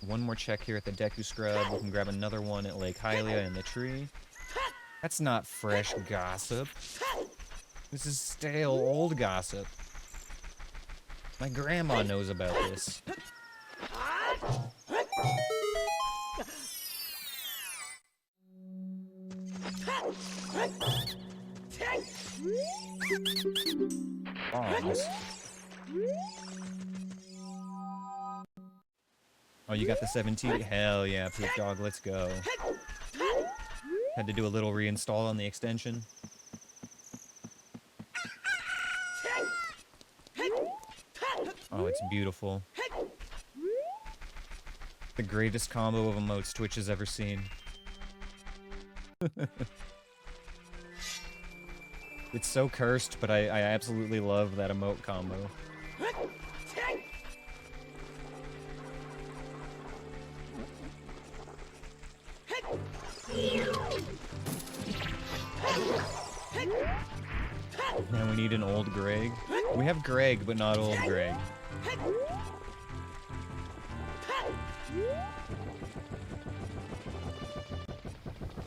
One more check here at the Deku Scrub. We can grab another one at Lake Hylia in the tree. That's not fresh gossip. This is stale, old gossip. My grandma knows about this. Bombs. Oh, you got the 17? Hell yeah, Poop Dog, let's go. Had to do a little reinstall on the extension. Oh, it's beautiful. The greatest combo of emotes Twitch has ever seen. It's so cursed, but I absolutely love that emote combo. Now we need an old Greg. We have Greg, but not old Greg.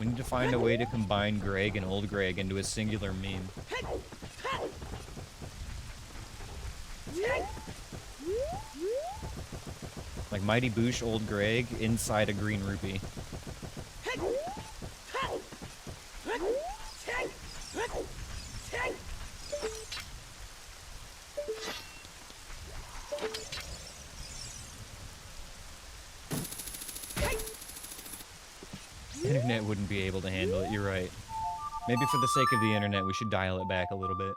We need to find a way to combine Greg and Old Greg into a singular meme. Like Mighty Boosh, Old Greg, inside a green rupee. Internet wouldn't be able to handle it, you're right. Maybe for the sake of the internet, we should dial it back a little bit.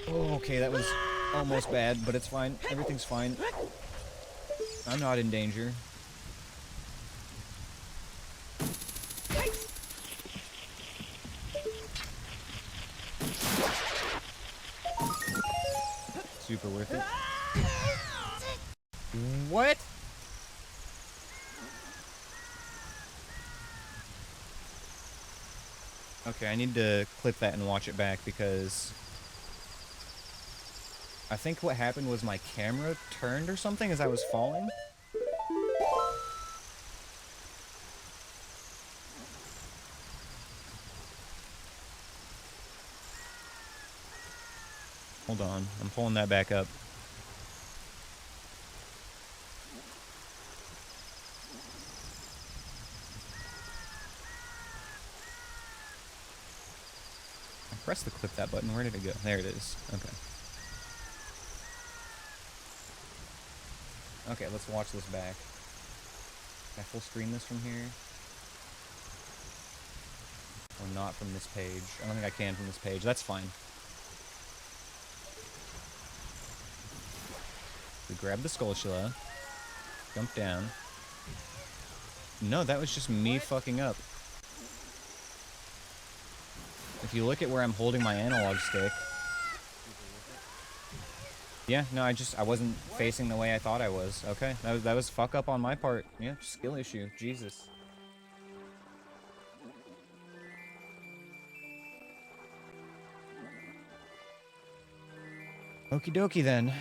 Oh, okay, that was almost bad, but it's fine. Everything's fine. I'm not in danger. Super worth it. What? Okay, I need to clip that and watch it back because I think what happened was my camera turned or something as I was falling. Hold on, I'm pulling that back up. I pressed the clip that button, where did it go? There it is, okay. Okay, let's watch this back. Can I full screen this from here? Or not from this page? I don't think I can from this page, that's fine. We grab the Skulltula, jump down. No, that was just me fucking up. If you look at where I'm holding my analog stick. Yeah, no, I wasn't facing the way I thought I was. Okay, that was fuck up on my part. Yeah, skill issue. Jesus. Okie dokie then.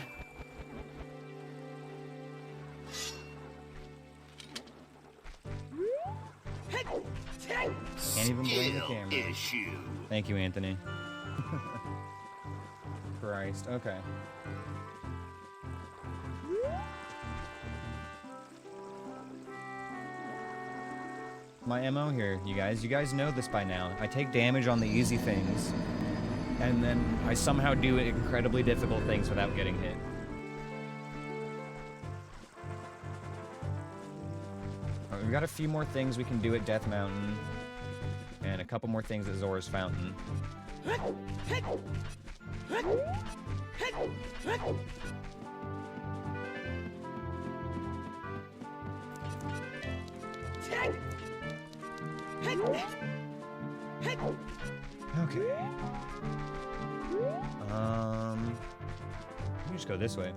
Can't even blame the camera. Thank you, Anthony. Christ, okay. My MO here, you guys. You guys know this by now. I take damage on the easy things, and then I somehow do incredibly difficult things without getting hit. Alright, we've got a few more things we can do at Death Mountain, and a couple more things at Zora's Fountain. Okay. Let me just go this way.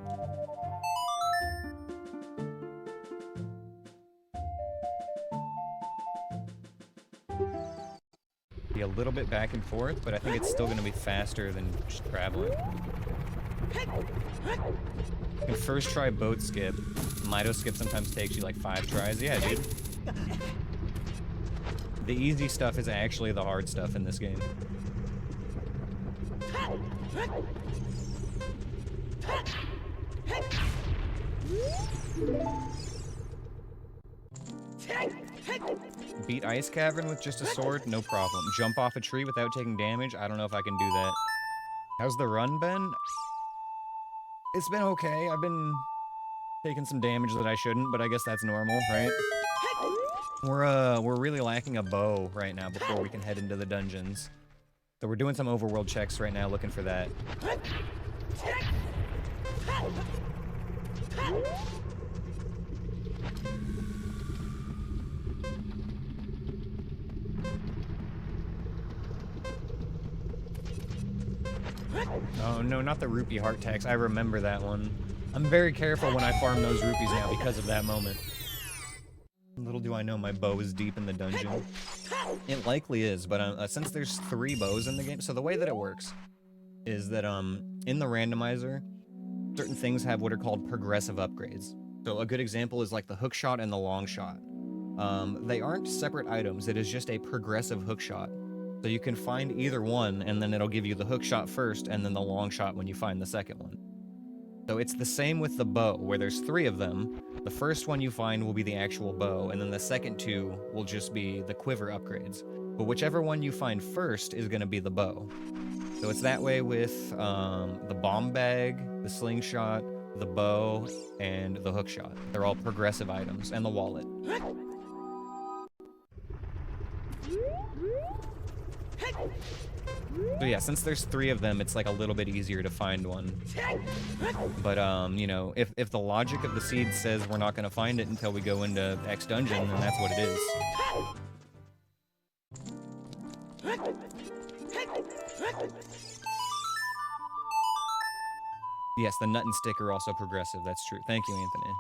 Be a little bit back and forth, but I think it's still going to be faster than just traveling. You can first try boat skip. Mido skip sometimes takes you like 5 tries. Yeah, dude. The easy stuff is actually the hard stuff in this game. Beat Ice Cavern with just a sword? No problem. Jump off a tree without taking damage? I don't know if I can do that. How's the run been? It's been okay. I've been taking some damage that I shouldn't, but I guess that's normal, right? We're really lacking a bow right now before we can head into the dungeons. So we're doing some overworld checks right now, looking for that. Oh no, not the rupee heart tax. I remember that one. I'm very careful when I farm those rupees now because of that moment. Little do I know my bow is deep in the dungeon. It likely is, but since there's 3 bows in the game, so the way that it works is that in the randomizer, certain things have what are called progressive upgrades. So a good example is like the hook shot and the long shot. They aren't separate items, it is just a progressive hook shot. So you can find either one, and then it'll give you the hook shot first, and then the long shot when you find the second one. So it's the same with the bow, where there's 3 of them. The first one you find will be the actual bow, and then the second 2 will just be the quiver upgrades. But whichever one you find first is going to be the bow. So it's that way with the bomb bag, the slingshot, the bow, and the hook shot. They're all progressive items, and the wallet. So yeah, since there's 3 of them, it's like a little bit easier to find one. But you know, if the logic of the seed says we're not gonna find it until we go into X dungeon, then that's what it is. Yes, the nut and stick are also progressive, that's true. Thank you, Anthony.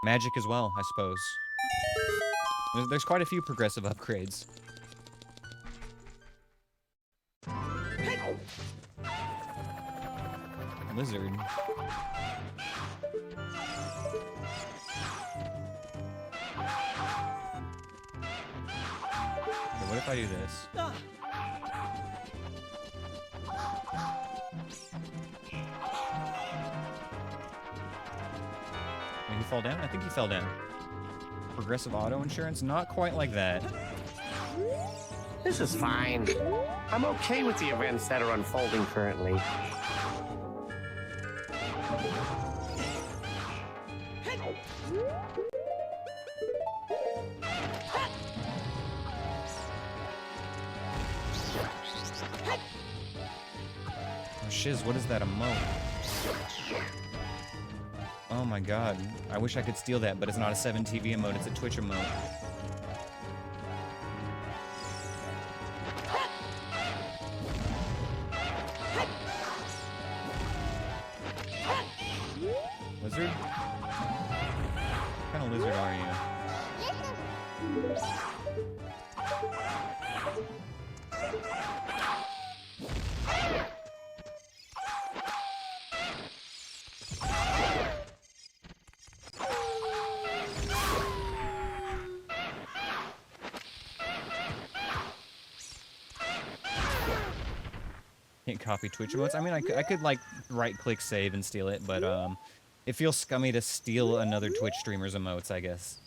Magic as well, I suppose. There's quite a few progressive upgrades. Lizard. Okay, what if I do this? Did he fall down? I think he fell down. Progressive auto insurance? Not quite like that. This is fine. I'm okay with the events that are unfolding currently. Oh, shiz, what is that emote? Oh my god. I wish I could steal that, but it's not a 7TV emote, it's a Twitch emote. Lizard? What kind of lizard are you? Can't copy Twitch emotes. I mean, I could like right-click save and steal it, but it feels scummy to steal another Twitch streamer's emotes, I guess.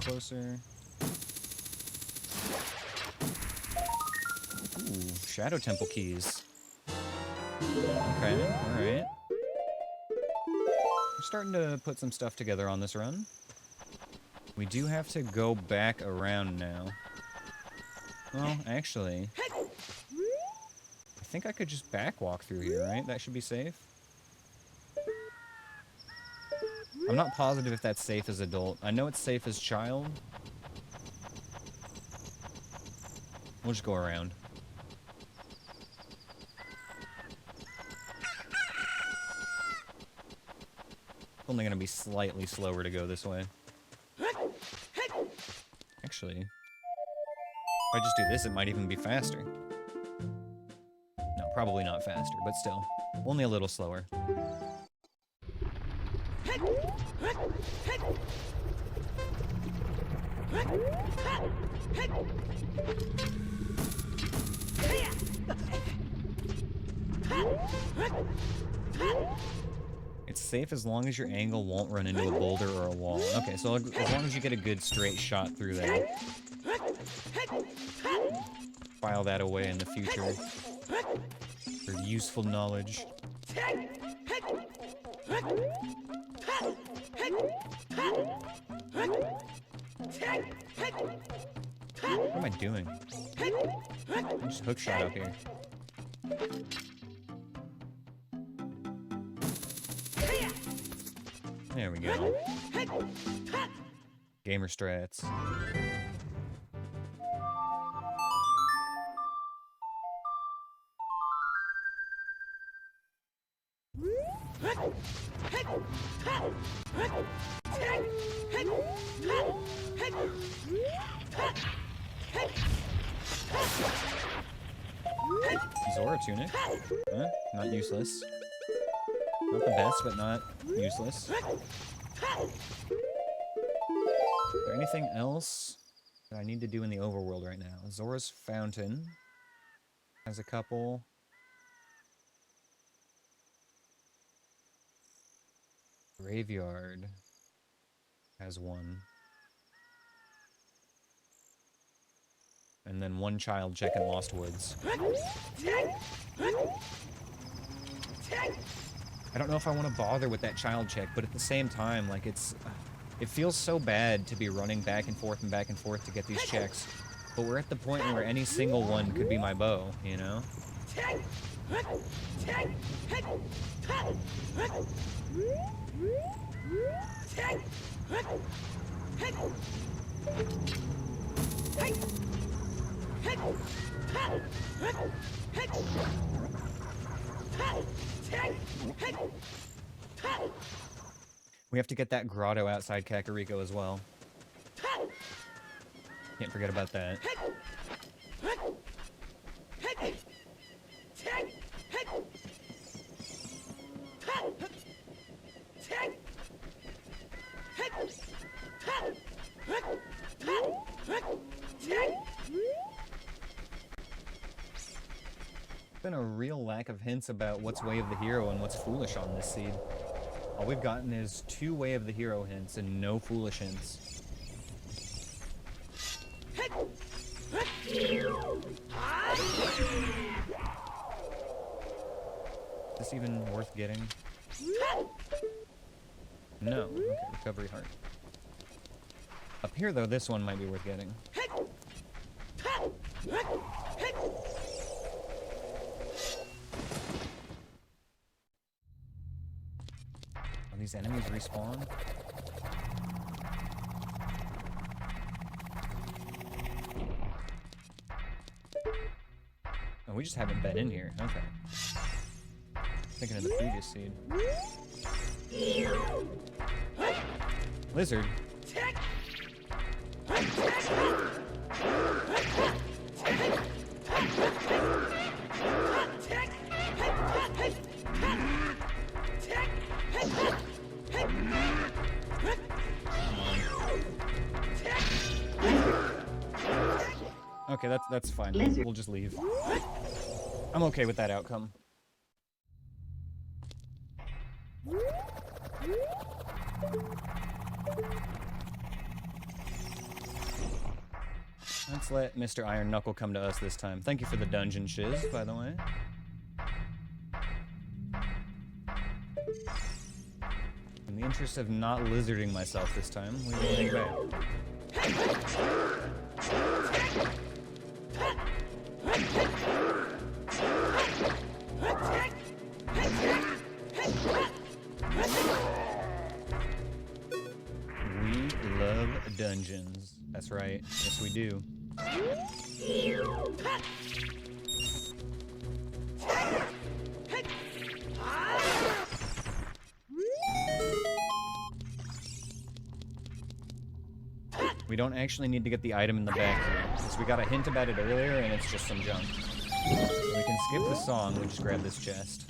Closer. Ooh, Shadow Temple keys. Okay, alright. We're starting to put some stuff together on this run. We do have to go back around now. Well, actually, I think I could just back walk through here, right? That should be safe. I'm not positive if that's safe as adult. I know it's safe as child. We'll just go around. Only gonna be slightly slower to go this way. Actually, if I just do this, it might even be faster. No, probably not faster, but still. Only a little slower. It's safe as long as your angle won't run into a boulder or a wall. Okay, so as long as you get a good straight shot through there. File that away in the future for useful knowledge. What am I doing? Just hook shot up here. There we go. Gamer strats. Zora tunic. Not useless. Not the best, but not useless. Is there anything else that I need to do in the overworld right now? Zora's Fountain has a couple. Graveyard has one. And then one child check in Lost Woods. I don't know if I want to bother with that child check, but at the same time, like, it feels so bad to be running back and forth to get these checks. But we're at the point where any single one could be my bow, you know? We have to get that grotto outside Kakariko as well. Can't forget about that. Been a real lack of hints about what's Way of the Hero and what's Foolish on this seed. All we've gotten is 2 Way of the Hero hints and no Foolish hints. Is this even worth getting? No. Okay, recovery heart. Up here, though, this one might be worth getting. Are these enemies respawn? Oh, we just haven't been in here. Okay. Thinking of the previous seed. Lizard. Okay, that's fine. We'll just leave. I'm okay with that outcome. Let's let Mr. Iron Knuckle come to us this time. Thank you for the dungeon shiz, by the way. In the interest of not lizarding myself this time, we will hang back. We love dungeons. That's right. Yes, we do. We don't actually need to get the item in the back here, because we got a hint about it earlier, and it's just some junk. So we can skip the song, we just grab this chest.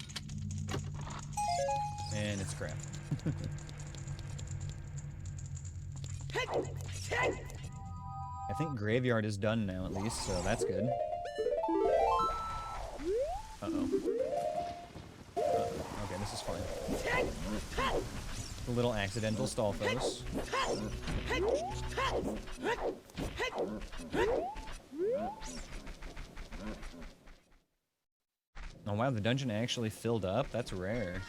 And it's crap. I think Graveyard is done now, at least, so that's good. Uh-oh. Okay, this is fine. A little accidental Stalfos. Oh wow, the dungeon actually filled up? That's rare.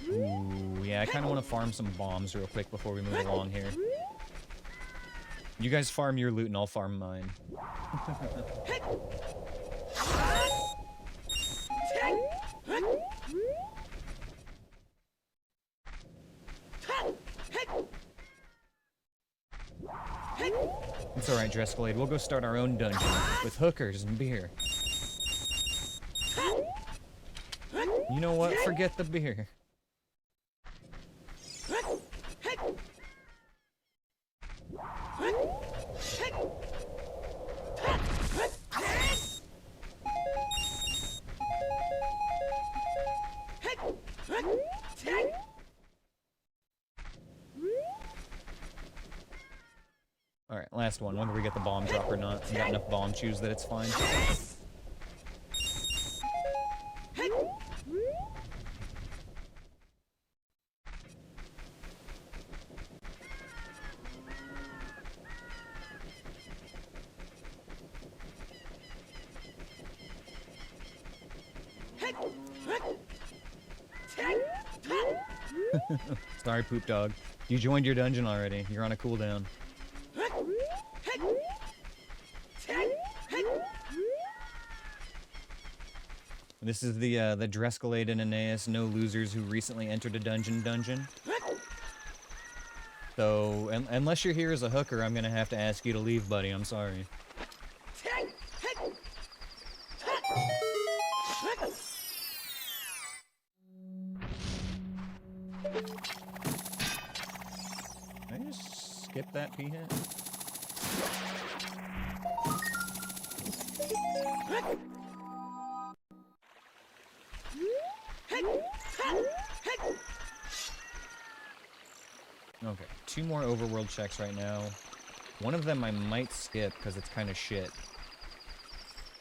Ooh, yeah, I kind of want to farm some bombs real quick before we move along here. You guys farm your loot and I'll farm mine. It's alright, Dressblade. We'll go start our own dungeon with hookers and beer. You know what? Forget the beer. Alright, last one. Whether we get the bomb drop or not. We got enough bomb chews that it's fine. Sorry, Poop Dog. You joined your dungeon already. You're on a cooldown. This is the Drescalade and Aneyus no losers who recently entered a dungeon. So, unless you're here as a hooker, I'm gonna have to ask you to leave, buddy. I'm sorry. Can I just skip that P-hit? Okay, 2 more overworld checks right now. One of them I might skip because it's kind of shit.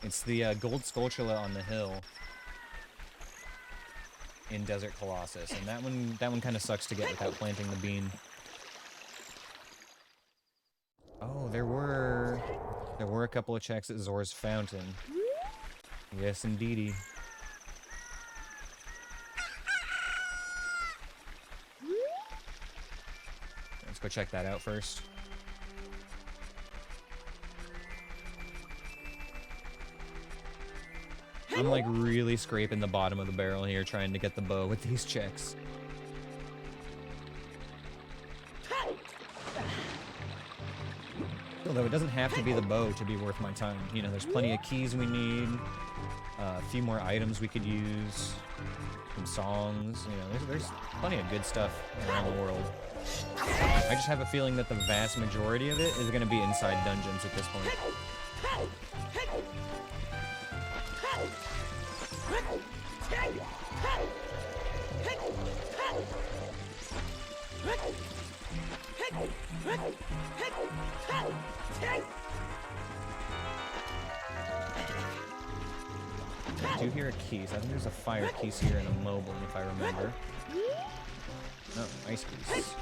It's the gold Skulltula on the hill in Desert Colossus, and that one kind of sucks to get without planting the bean. Oh, there were a couple of checks at Zora's Fountain. Yes, indeedy. Let's go check that out first. I'm like really scraping the bottom of the barrel here trying to get the bow with these checks. Although it doesn't have to be the bow to be worth my time. You know, there's plenty of keys we need, a few more items we could use, some songs, you know, there's plenty of good stuff around the world. I just have a feeling that the vast majority of it is going to be inside dungeons at this point. I do hear a key, so I think there's a fire piece here and a mobile, if I remember. Oh, ice piece.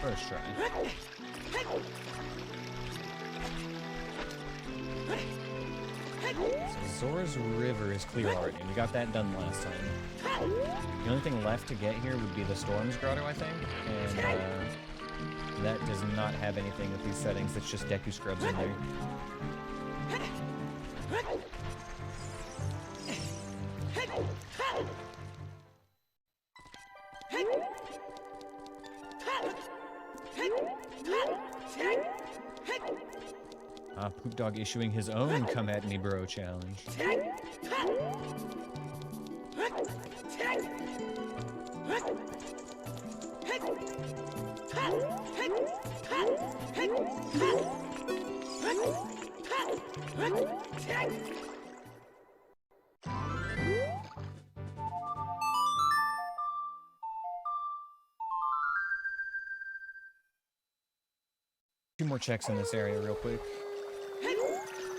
First try. So Zora's River is clear already. We got that done last time. The only thing left to get here would be the Storm's Grotto, I think. And that does not have anything with these settings. It's just Deku Scrubs in there. Poop Dog issuing his own Come At Me Bro challenge. Two more checks in this area real quick.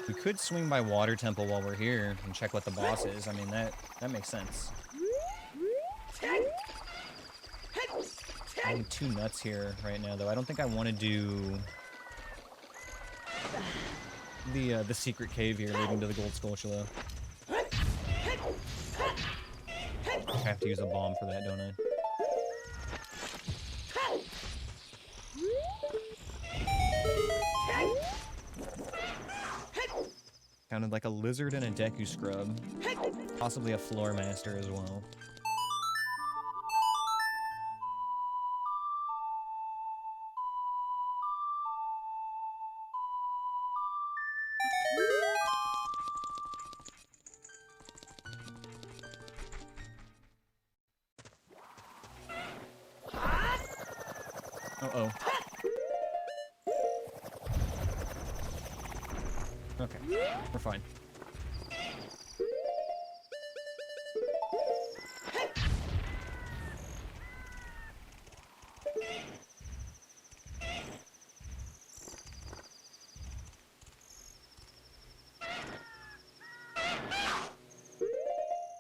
We could swing by Water Temple while we're here and check what the boss is. I mean, that makes sense. I need 2 nuts here right now, though. I don't think I want to do... the secret cave here leading to the gold sculpture, though. I have to use a bomb for that, don't I? Sounded like a lizard and a Deku scrub. Possibly a floor master as well. Uh-oh. Okay, we're fine.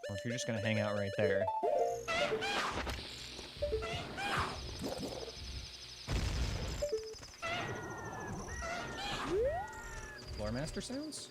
Well, if you're just gonna hang out right there. Floor master sounds?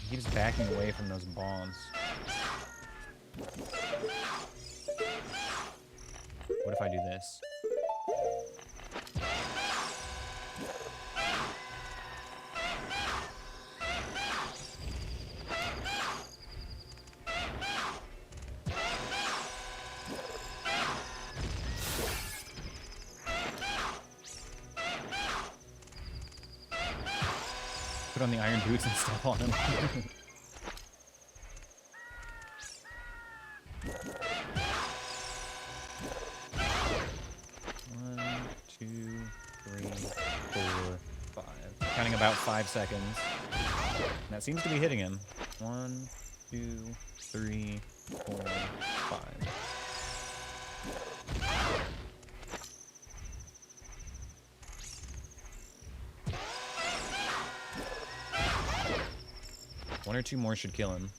He keeps backing away from those bombs. What if I do this? Put on the iron boots and step on him. 1, 2, 3, 4, 5. Counting about 5 seconds. And that seems to be hitting him. 1, 2, 3, 4, 5. One or two more should kill him.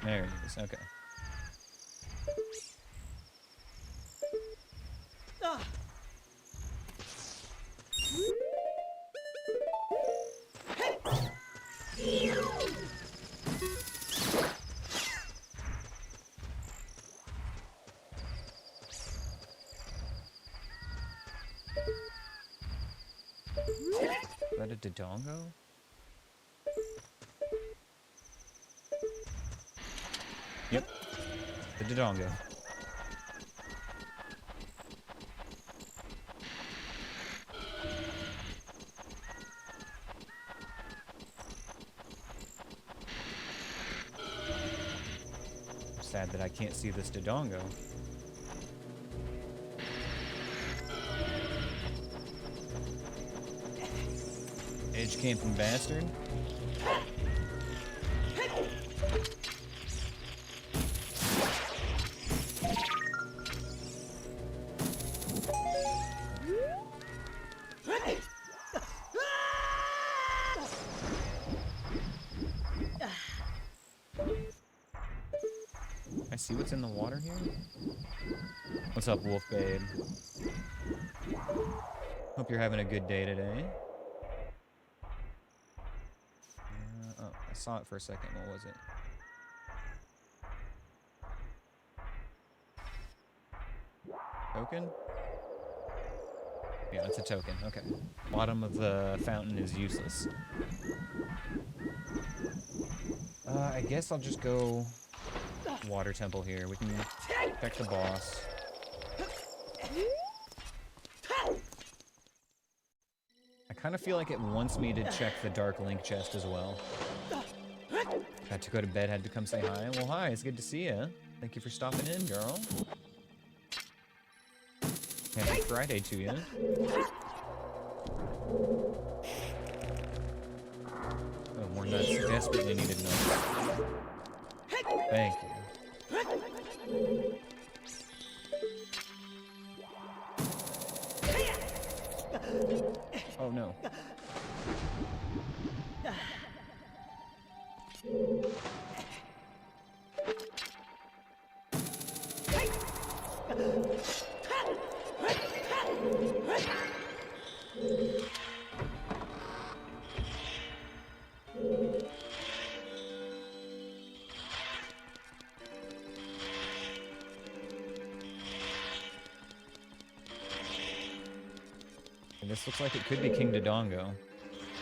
There he is, okay. Is that a Dodongo? Yep, the Dodongo. Sad that I can't see this Dodongo. Edge camping bastard. I see what's in the water here. What's up, Wolf Babe? Hope you're having a good day today. Oh, I saw it for a second. What was it? Token? Yeah, it's a token. Okay. Bottom of the fountain is useless. I guess I'll just go water temple here. We can check the boss. I kind of feel like it wants me to check the Dark Link chest as well. Had to go to bed, had to come say hi. Well, hi, it's good to see you. Thank you for stopping in, girl. Happy Friday to you. Oh, more nuts. Desperately needed nuts. Thank you. Oh no. And this looks like it could be King Dodongo.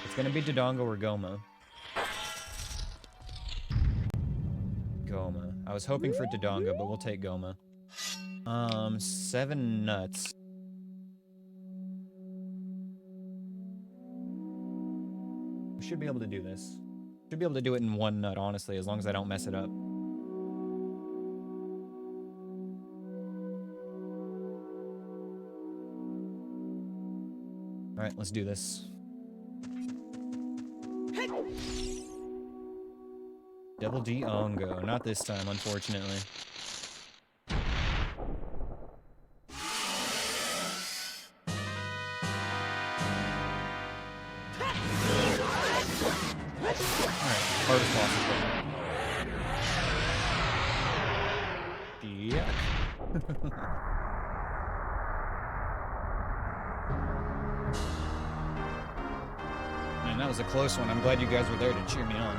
It's gonna be Dodongo or Goma. Goma. I was hoping for Dodongo, but we'll take Goma. 7 nuts. We should be able to do this. Should be able to do it in 1 nut, honestly, as long as I don't mess it up. Alright, let's do this. Double D Ongo. Not this time, unfortunately. Alright, hardest boss is done. Yeah. Man, that was a close one. I'm glad you guys were there to cheer me on.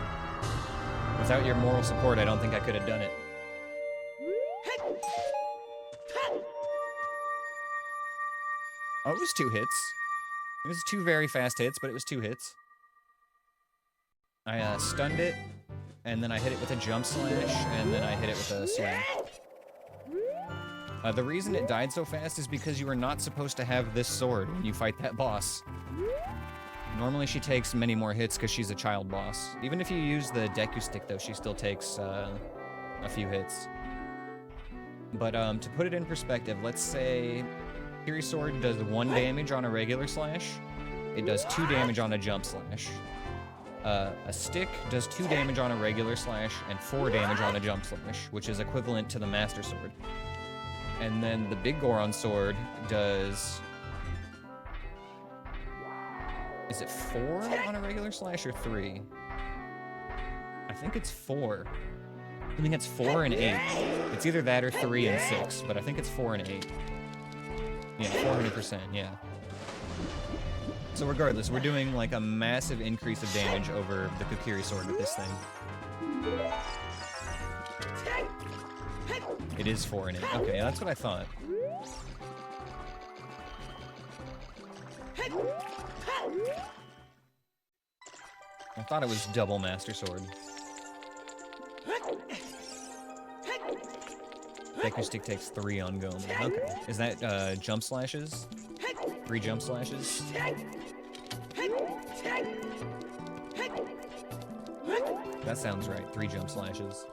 Without your moral support, I don't think I could have done it. Oh, it was 2 hits. It was 2 very fast hits, but it was 2 hits. I stunned it, and then I hit it with a jump slash, and then I hit it with a swing. The reason it died so fast is because you are not supposed to have this sword when you fight that boss. Normally she takes many more hits because she's a child boss. Even if you use the Deku Stick, though, she still takes a few hits. But to put it in perspective, let's say Kiri Sword does 1 damage on a regular slash. It does 2 damage on a jump slash. A stick does 2 damage on a regular slash and 4 damage on a jump slash, which is equivalent to the Master Sword. And then the Big Goron Sword does... Is it 4 on a regular slash or 3? I think it's 4. I think it's 4 and 8. It's either that or 3 and 6, but I think it's 4 and 8. Yeah, 400%, yeah. So regardless, we're doing like a massive increase of damage over the Kokiri Sword with this thing. It is 4 and 8. Okay, that's what I thought. I thought it was double Master Sword. Deku Stick takes 3 on Goma. Okay. Is that jump slashes? 3 jump slashes? That sounds right. 3 jump slashes.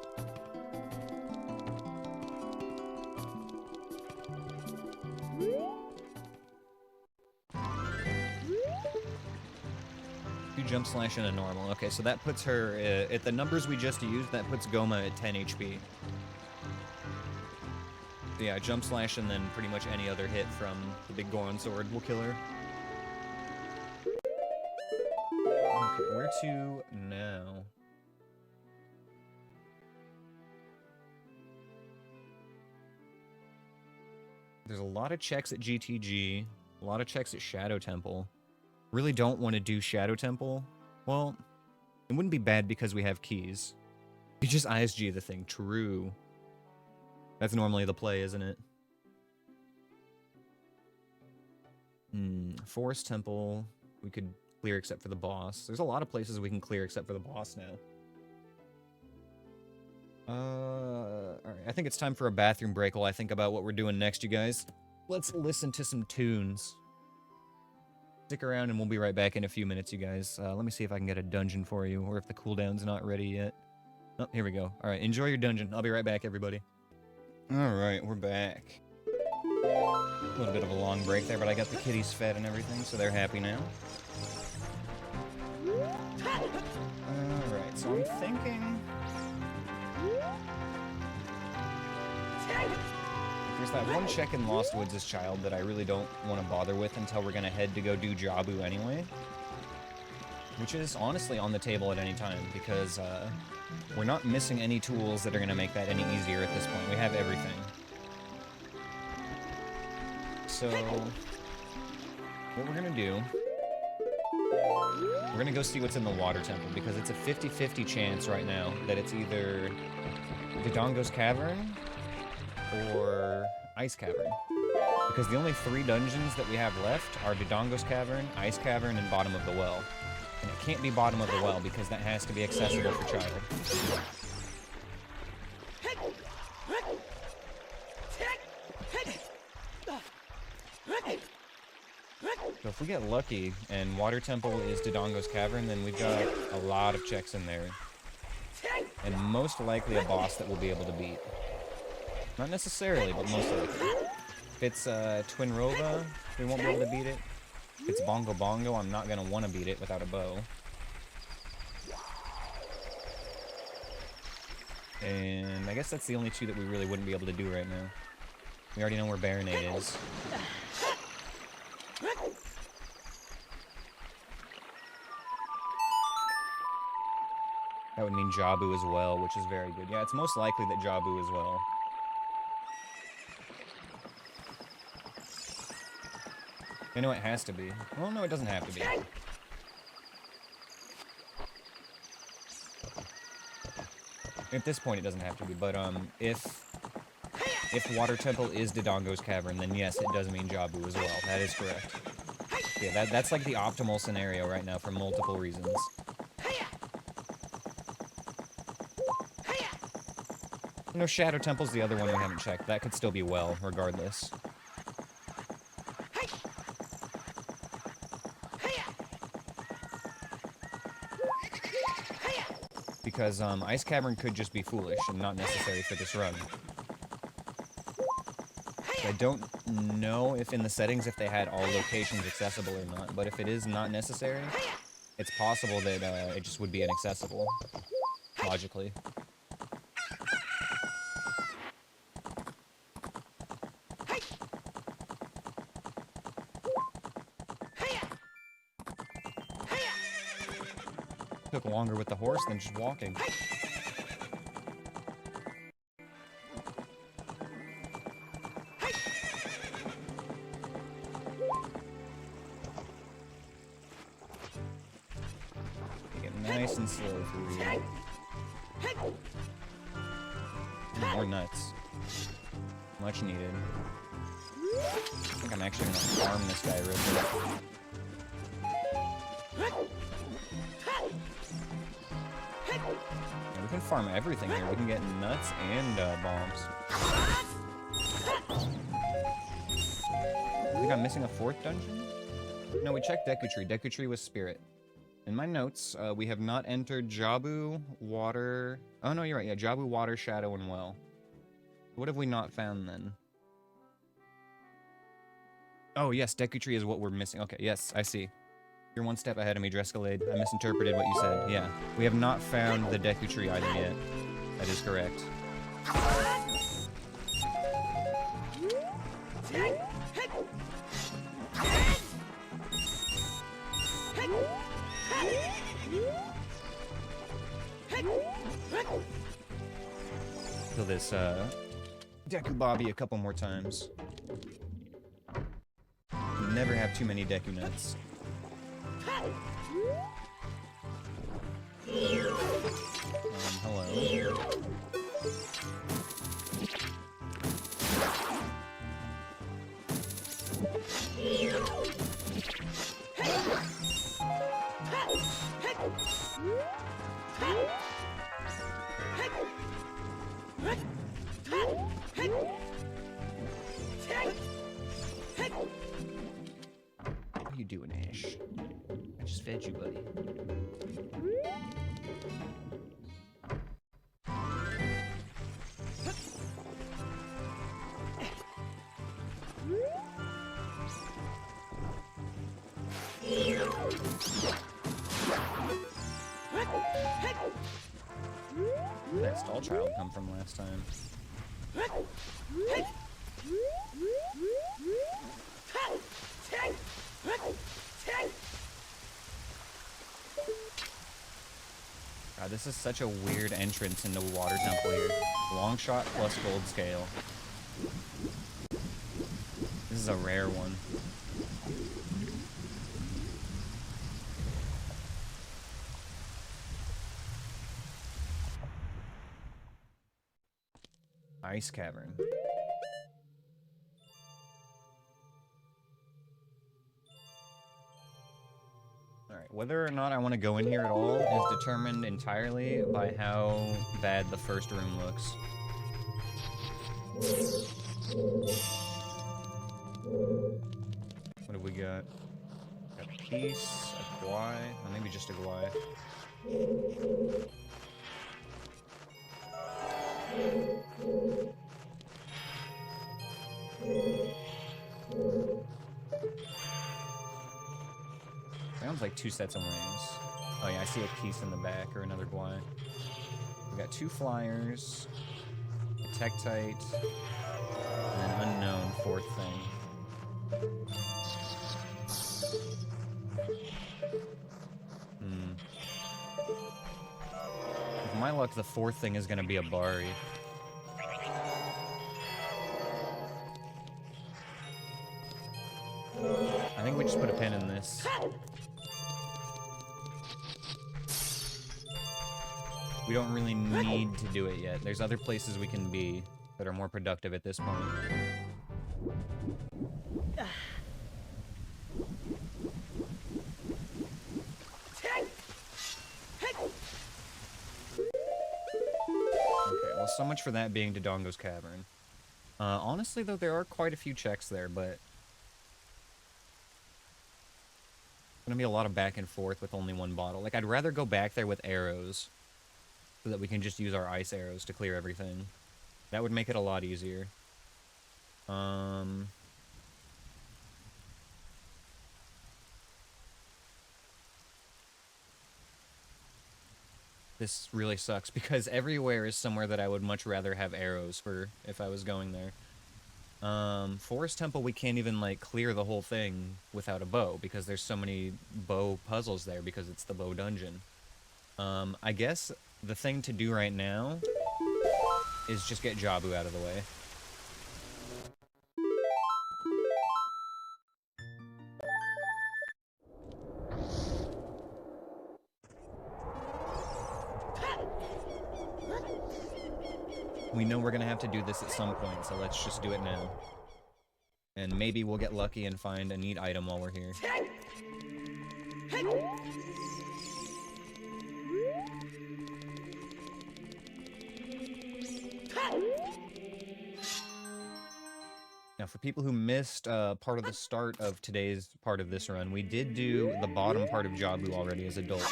Jump slash and a normal. Okay, so that puts her at the numbers we just used. That puts Goma at 10 HP. So yeah, jump slash and then pretty much any other hit from the Big Goron Sword will kill her. Okay, where to now? There's a lot of checks at GTG, a lot of checks at Shadow Temple. Really don't want to do Shadow Temple. Well, it wouldn't be bad because we have keys. You just ISG the thing. True. That's normally the play, isn't it? Forest Temple. We could clear except for the boss. There's a lot of places we can clear except for the boss now. Alright. I think it's time for a bathroom break while I think about what we're doing next, you guys. Let's listen to some tunes. Stick around and we'll be right back in a few minutes, you guys. Let me see if I can get a dungeon for you, or if the cooldown's not ready yet. Oh, here we go. Alright, enjoy your dungeon. I'll be right back, everybody. Alright, we're back. A little bit of a long break there, but I got the kitties fed and everything, so they're happy now. Alright, so I'm thinking... There's that one check in Lost Woods' Child that I really don't want to bother with until we're going to head to go do Jabu anyway. Which is honestly on the table at any time, because we're not missing any tools that are going to make that any easier at this point. We have everything. So, what we're going to do... We're going to go see what's in the water temple, because it's a 50-50 chance right now that it's either Dodongo's Cavern or Ice Cavern. Because the only 3 dungeons that we have left are Dodongo's Cavern, Ice Cavern, and Bottom of the Well. And it can't be Bottom of the Well, because that has to be accessible for Child. So if we get lucky and Water Temple is Dodongo's Cavern, then we've got a lot of checks in there. And most likely a boss that we'll be able to beat. Not necessarily, but most likely. If it's Twin Rova, we won't be able to beat it. If it's Bongo Bongo, I'm not going to want to beat it without a bow. And I guess that's the only 2 that we really wouldn't be able to do right now. We already know where Baronade is. That would mean Jabu as well, which is very good. Yeah, it's most likely that Jabu as well. I know it has to be. Well, no, it doesn't have to be. At this point, it doesn't have to be, but if Water Temple is Dodongo's Cavern, then yes, it does mean Jabu as well. That is correct. Yeah, that's like the optimal scenario right now for multiple reasons. You know, Shadow Temple's the other one we haven't checked. That could still be well, regardless. Because Ice Cavern could just be foolish and not necessary for this run. So I don't know if in the settings if they had all locations accessible or not, but if it is not necessary, it's possible that it just would be inaccessible, logically. Took longer with the horse than just walking. Get nice and slow through here. More nuts. Much needed. I think I'm actually gonna farm this guy real quick. Yeah, we can farm everything here. We can get nuts and bombs. I think I'm missing a 4th dungeon? No, we checked Deku Tree. Deku Tree was Spirit. In my notes, we have not entered Jabu, Water... Oh, no, you're right. Yeah, Jabu, Water, Shadow, and Well. What have we not found, then? Oh, yes, Deku Tree is what we're missing. Okay, yes, I see. You're one step ahead of me, Drescalade. I misinterpreted what you said. Yeah, we have not found the Deku Tree item yet. That is correct. Kill this, Deku Bobby a couple more times. Never have too many Deku Nuts. Hello. What are you doing, Ash? I just fed you, buddy. child come from last time? God, this is such a weird entrance into Water Temple here. Long shot plus gold scale. This is a rare one. Ice cavern. Alright, whether or not I want to go in here at all is determined entirely by how bad the first room looks. What have we got? Got a piece, a guai, or maybe just a guai. Sounds like 2 sets of wings. Oh yeah, I see a piece in the back, or another guai. We got 2 flyers, a Tektite, and an unknown 4th thing. With my luck, the 4th thing is gonna be a Bari. I think we just put a pin in this. We don't really need to do it yet. There's other places we can be that are more productive at this point. Okay, well, so much for that being Dodongo's Cavern. Honestly, though, there are quite a few checks there, but it's gonna be a lot of back and forth with only one bottle. Like, I'd rather go back there with arrows so that we can just use our ice arrows to clear everything. That would make it a lot easier. This really sucks because everywhere is somewhere that I would much rather have arrows for if I was going there. Forest Temple, we can't even, like, clear the whole thing without a bow because there's so many bow puzzles there because it's the bow dungeon. I guess the thing to do right now is just get Jabu out of the way. We know we're gonna have to do this at some point, so let's just do it now. And maybe we'll get lucky and find a neat item while we're here. Now, for people who missed part of the start of today's part of this run, we did do the bottom part of Jabu already as adult.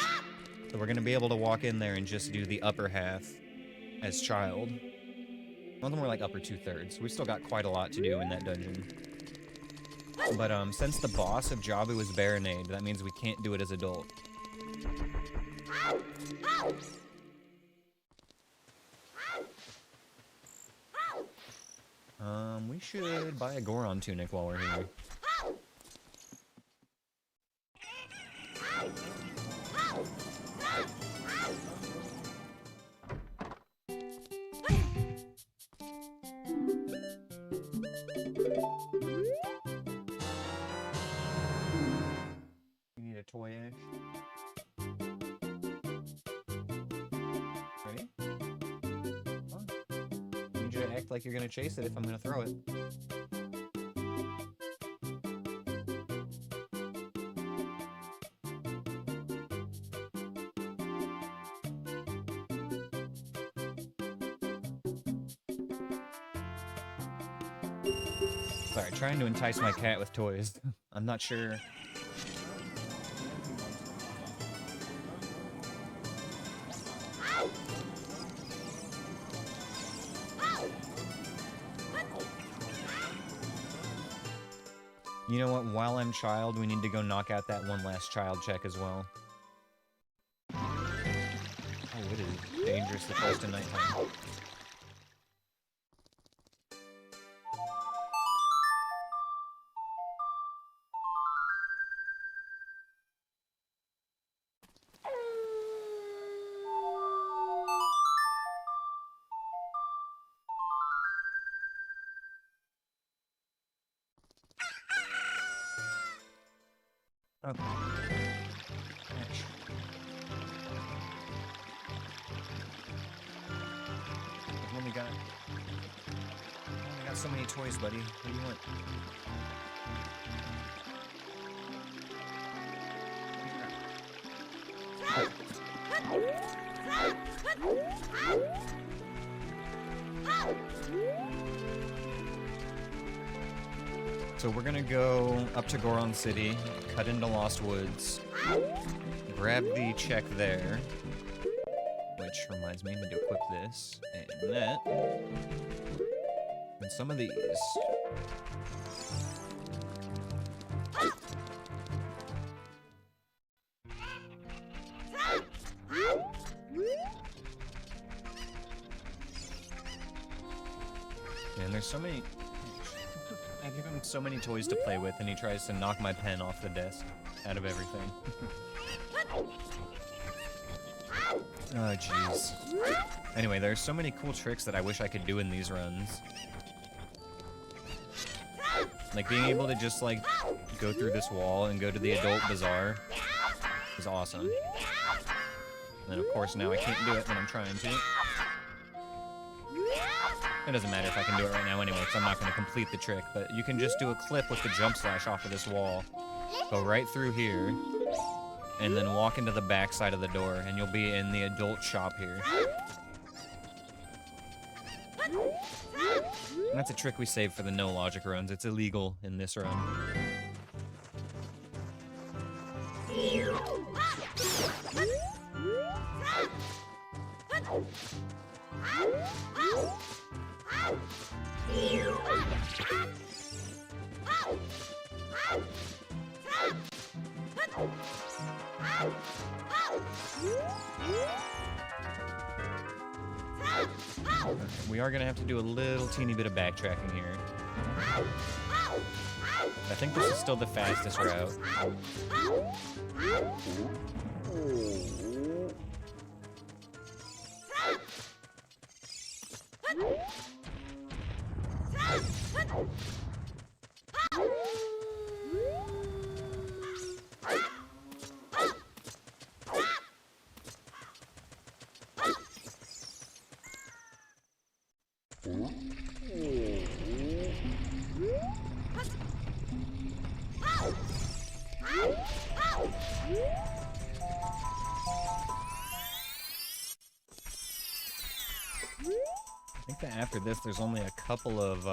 So we're going to be able to walk in there and just do the upper half as child. Well, more like upper 2/3. We've still got quite a lot to do in that dungeon. But since the boss of Jabu is Baronade, that means we can't do it as adult. We should buy a Goron tunic while we're here. You need a toy, Ash? Ready? I need you to act like you're gonna chase it if I'm gonna throw it. Sorry, trying to entice my cat with toys. I'm not sure. You know what? While I'm child, we need to go knock out that one last child check as well. Oh, it is dangerous. dangerously close to nighttime. Okay. I've only got so many toys, buddy. What do you want? So we're gonna go up to Goron City, cut into Lost Woods, grab the check there, which reminds me, I need to equip this, and that, and some of these. Man, there's so many... I give him so many toys to play with, and he tries to knock my pen off the desk out of everything. Oh, jeez. Anyway, there's so many cool tricks that I wish I could do in these runs. Like, being able to just, like, go through this wall and go to the adult bazaar is awesome. And then, of course, now I can't do it when I'm trying to. It doesn't matter if I can do it right now anyway, because I'm not going to complete the trick, but you can just do a clip with the jump slash off of this wall, go right through here, and then walk into the back side of the door, and you'll be in the adult shop here. And that's a trick we saved for the no logic runs. It's illegal in this run. We are gonna have to do a little teeny bit of backtracking here. I think this is still the fastest route. I think that after this, there's only a couple of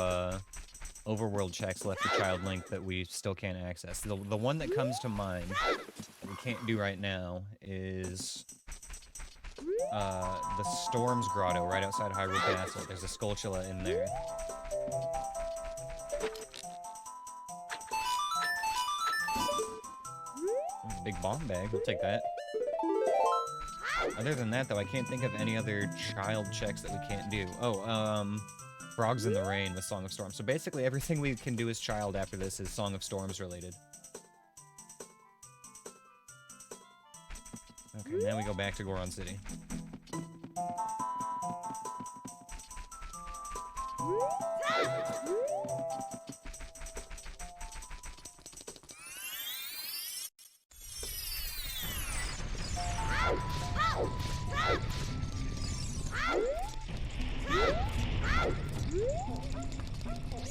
overworld checks left for Child Link that we still can't access. The one that comes to mind that we can't do right now is the Storms Grotto right outside Hyrule Castle. There's a Skulltula in there. Big bomb bag, we'll take that. Other than that, though, I can't think of any other child checks that we can't do. Oh, Frogs in the Rain with Song of Storms. So basically everything we can do as child after this is Song of Storms related. Okay, now we go back to Goron City.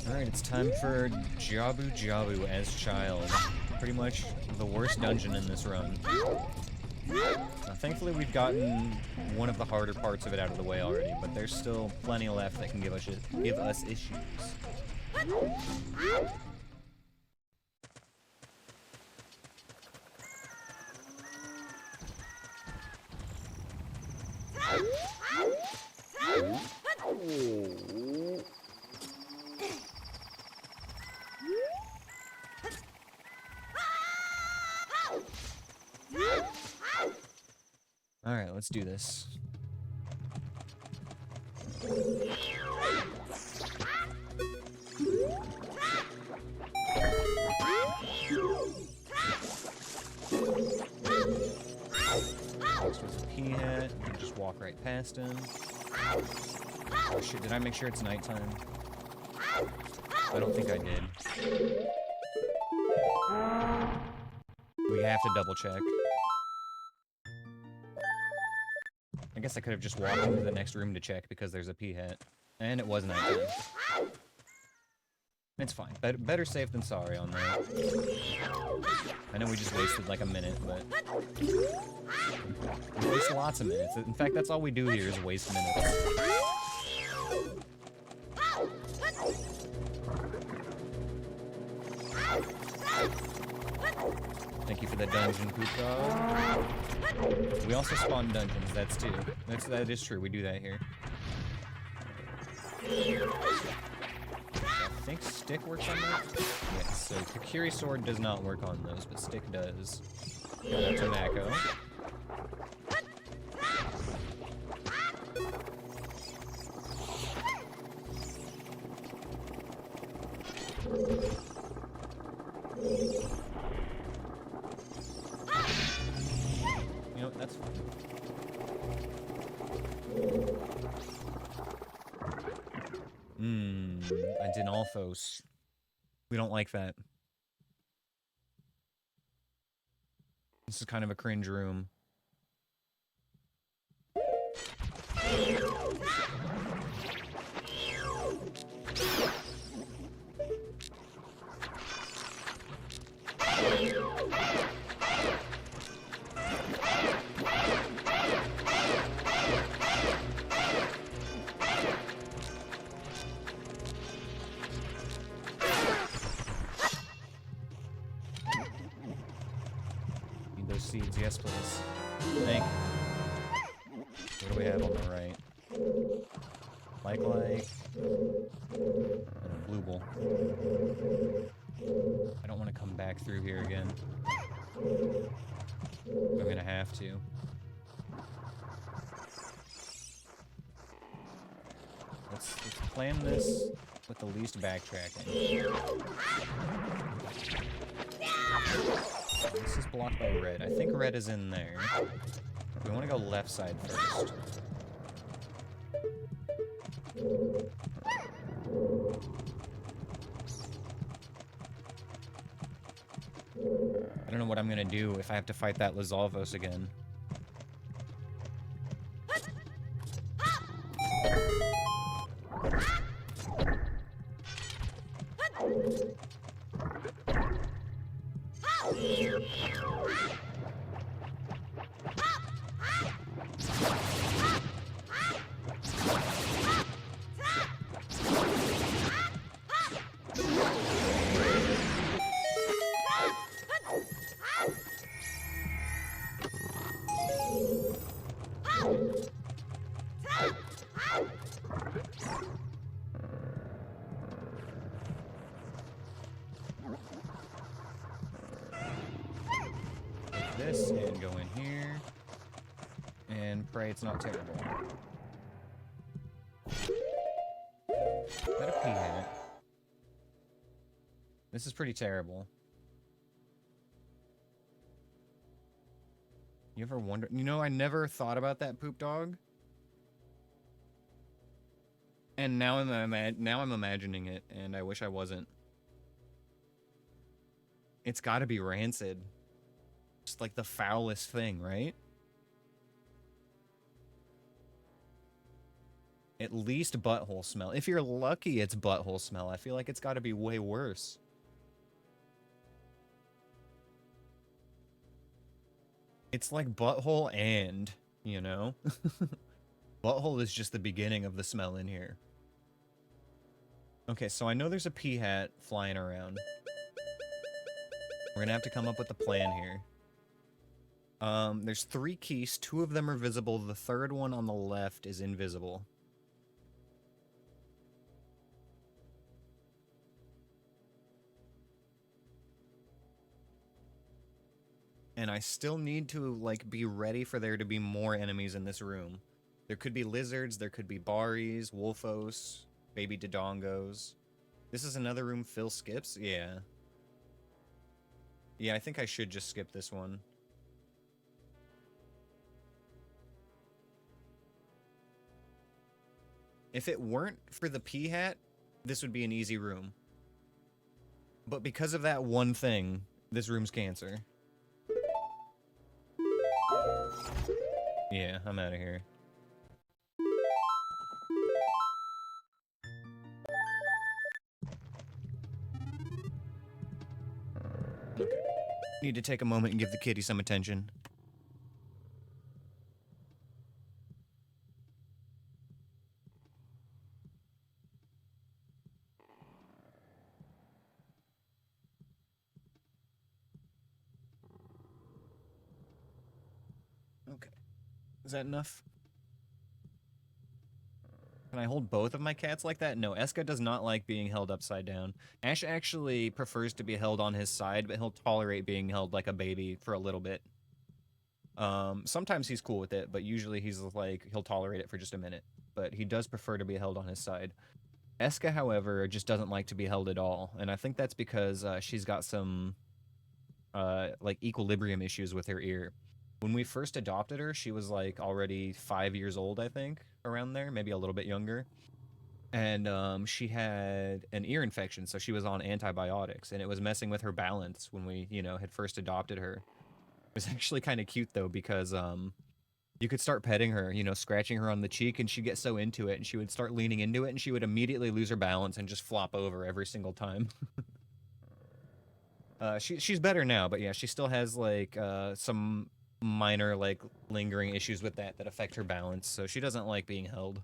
Alright, it's time for Jabu Jabu as child. Pretty much the worst dungeon in this run. Thankfully we've gotten one of the harder parts of it out of the way already, but there's still plenty left that can give us issues. Alright, let's do this. past him. Oh shit, did I make sure it's nighttime? I don't think I did. We have to double check. I guess I could have just walked into the next room to check because there's a P-hat. And it was nighttime. It's fine. Better safe than sorry on that. I know we just wasted like a minute, but... we waste lots of minutes. In fact, that's all we do here is waste minutes. Thank you for the dungeon, poop dog. We also spawn dungeons, that is true, we do that here. I think stick works on that? Yes, so Kakiri sword does not work on those, but stick does. Got tobacco. You know, that's fine. Adinolphos. We don't like that. This is kind of a cringe room. Seeds, yes please. Thank you. What do we have on the right? Like, and a blue ball. I don't want to come back through here again. I'm gonna have to. Let's plan this with the least backtracking. This is blocked by red. I think red is in there. We want to go left side first. I don't know what I'm gonna do if I have to fight that Lizalvos again. This and go in here and pray it's not terrible. Is that a P-hat? This is pretty terrible. You ever wonder? You know, I never thought about that poop dog. And now I'm imagining it, and I wish I wasn't. It's gotta be rancid. Just like the foulest thing, right? At least butthole smell. If you're lucky, it's butthole smell. I feel like it's gotta be way worse. It's like butthole and, you know? Butthole is just the beginning of the smell in here. Okay, so I know there's a P-hat flying around. We're gonna have to come up with a plan here. There's 3 keys. 2 of them are visible. The third one on the left is invisible. And I still need to, like, be ready for there to be more enemies in this room. There could be lizards, there could be Baris, Wolfos, baby Dodongos. This is another room Phil skips? Yeah. Yeah, I think I should just skip this one. If it weren't for the pea hat, this would be an easy room. But because of that one thing, this room's cancer. Yeah, I'm out of here. Okay. Need to take a moment and give the kitty some attention. Okay. Is that enough? Can I hold both of my cats like that? No, Eska does not like being held upside down. Ash actually prefers to be held on his side, but he'll tolerate being held like a baby for a little bit. Sometimes he's cool with it, but usually he's like, he'll tolerate it for just a minute. But he does prefer to be held on his side. Eska, however, just doesn't like to be held at all, and I think that's because she's got some, like, equilibrium issues with her ear. When we first adopted her, she was, like, already 5 years old, I think, around there, maybe a little bit younger. And she had an ear infection, so she was on antibiotics, and it was messing with her balance when we, you know, had first adopted her. It was actually kind of cute, though, because you could start petting her, you know, scratching her on the cheek, and she'd get so into it, and she would start leaning into it, and she would immediately lose her balance and just flop over every single time. She's better now, but yeah, she still has, like, some minor, like, lingering issues with that affect her balance, so she doesn't like being held.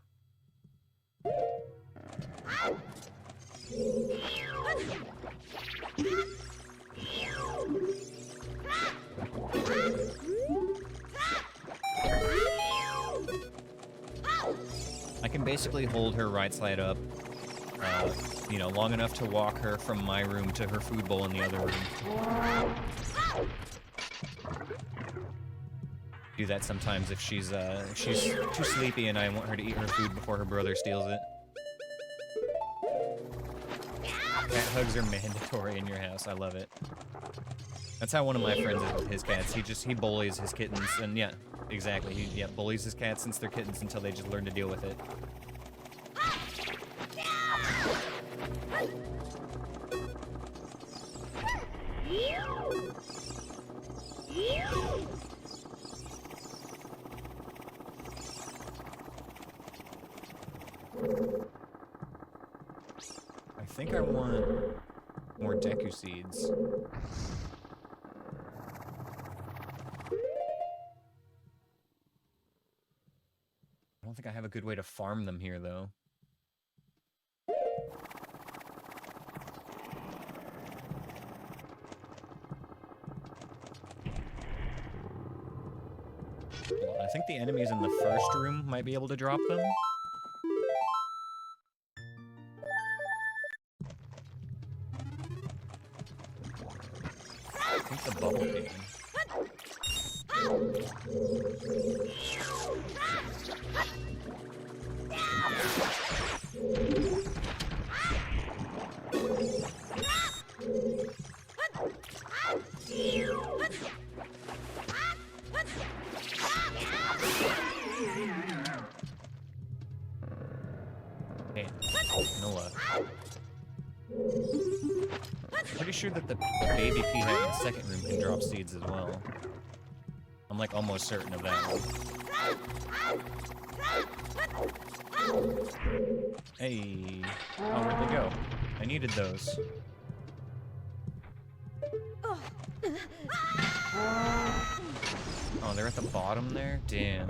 I can basically hold her right side up, you know, long enough to walk her from my room to her food bowl in the other room. Do that sometimes if she's too sleepy and I want her to eat her food before her brother steals it. Cat hugs are mandatory in your house. I love it. That's how one of my friends is with his cats. He bullies his kittens, and yeah, exactly. He bullies his cats since they're kittens until they just learn to deal with it. I think I want more Deku seeds. I don't think I have a good way to farm them here, though. I think the enemies in the first room might be able to drop them. I think the bubble can. Okay, no luck. Pretty sure that the baby pea hat in the second room can drop seeds as well. I'm like almost certain of that one. Hey, oh, where'd they go? I needed those. Oh, they're at the bottom there? Damn.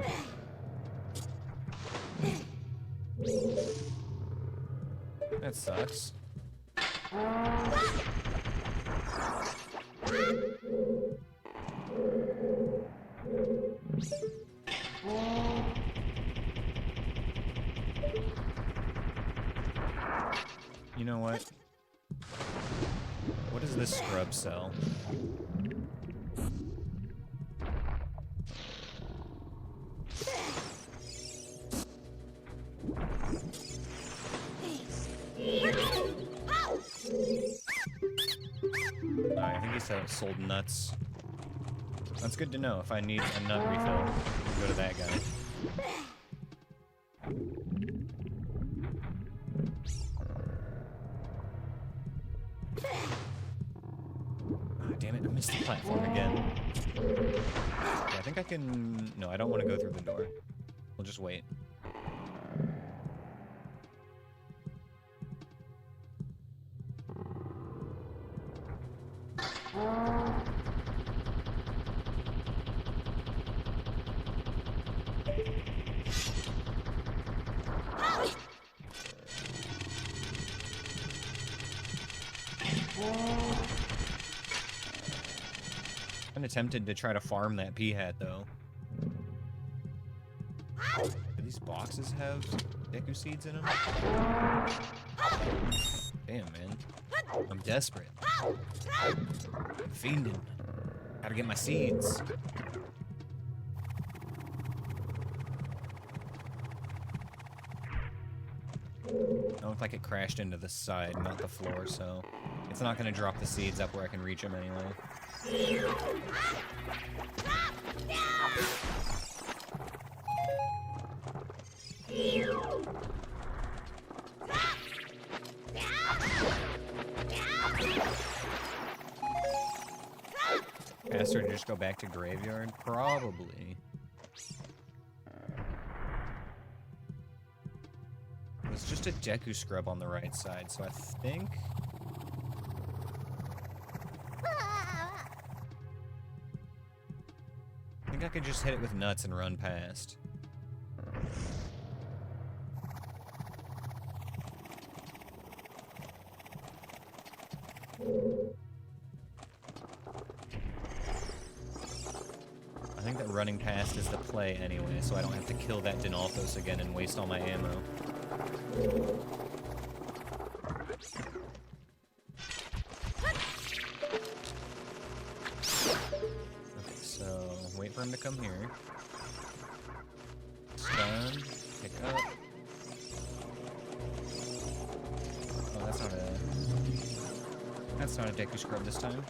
That sucks. You know what? What does this scrub sell? I think he said it sold nuts. That's good to know. If I need a nut refill, go to that guy. I missed the platform again. Okay, I think I can... No, I don't want to go through the door. We'll just wait. I'm tempted to try to farm that pea hat, though. Do these boxes have Deku seeds in them? Damn, man. I'm desperate. I'm fiending. Gotta get my seeds. It looked like it crashed into the side, not the floor, so it's not gonna drop the seeds up where I can reach them anyway. Faster to just go back to graveyard? Probably. It's just a Deku scrub on the right side, so I think... I think I could just hit it with nuts and run past. I think that running past is the play anyway, so I don't have to kill that Dinalthos again and waste all my ammo. Okay, so wait for him to come here. Stun, pick up. Oh, that's not a Deku scrub this time.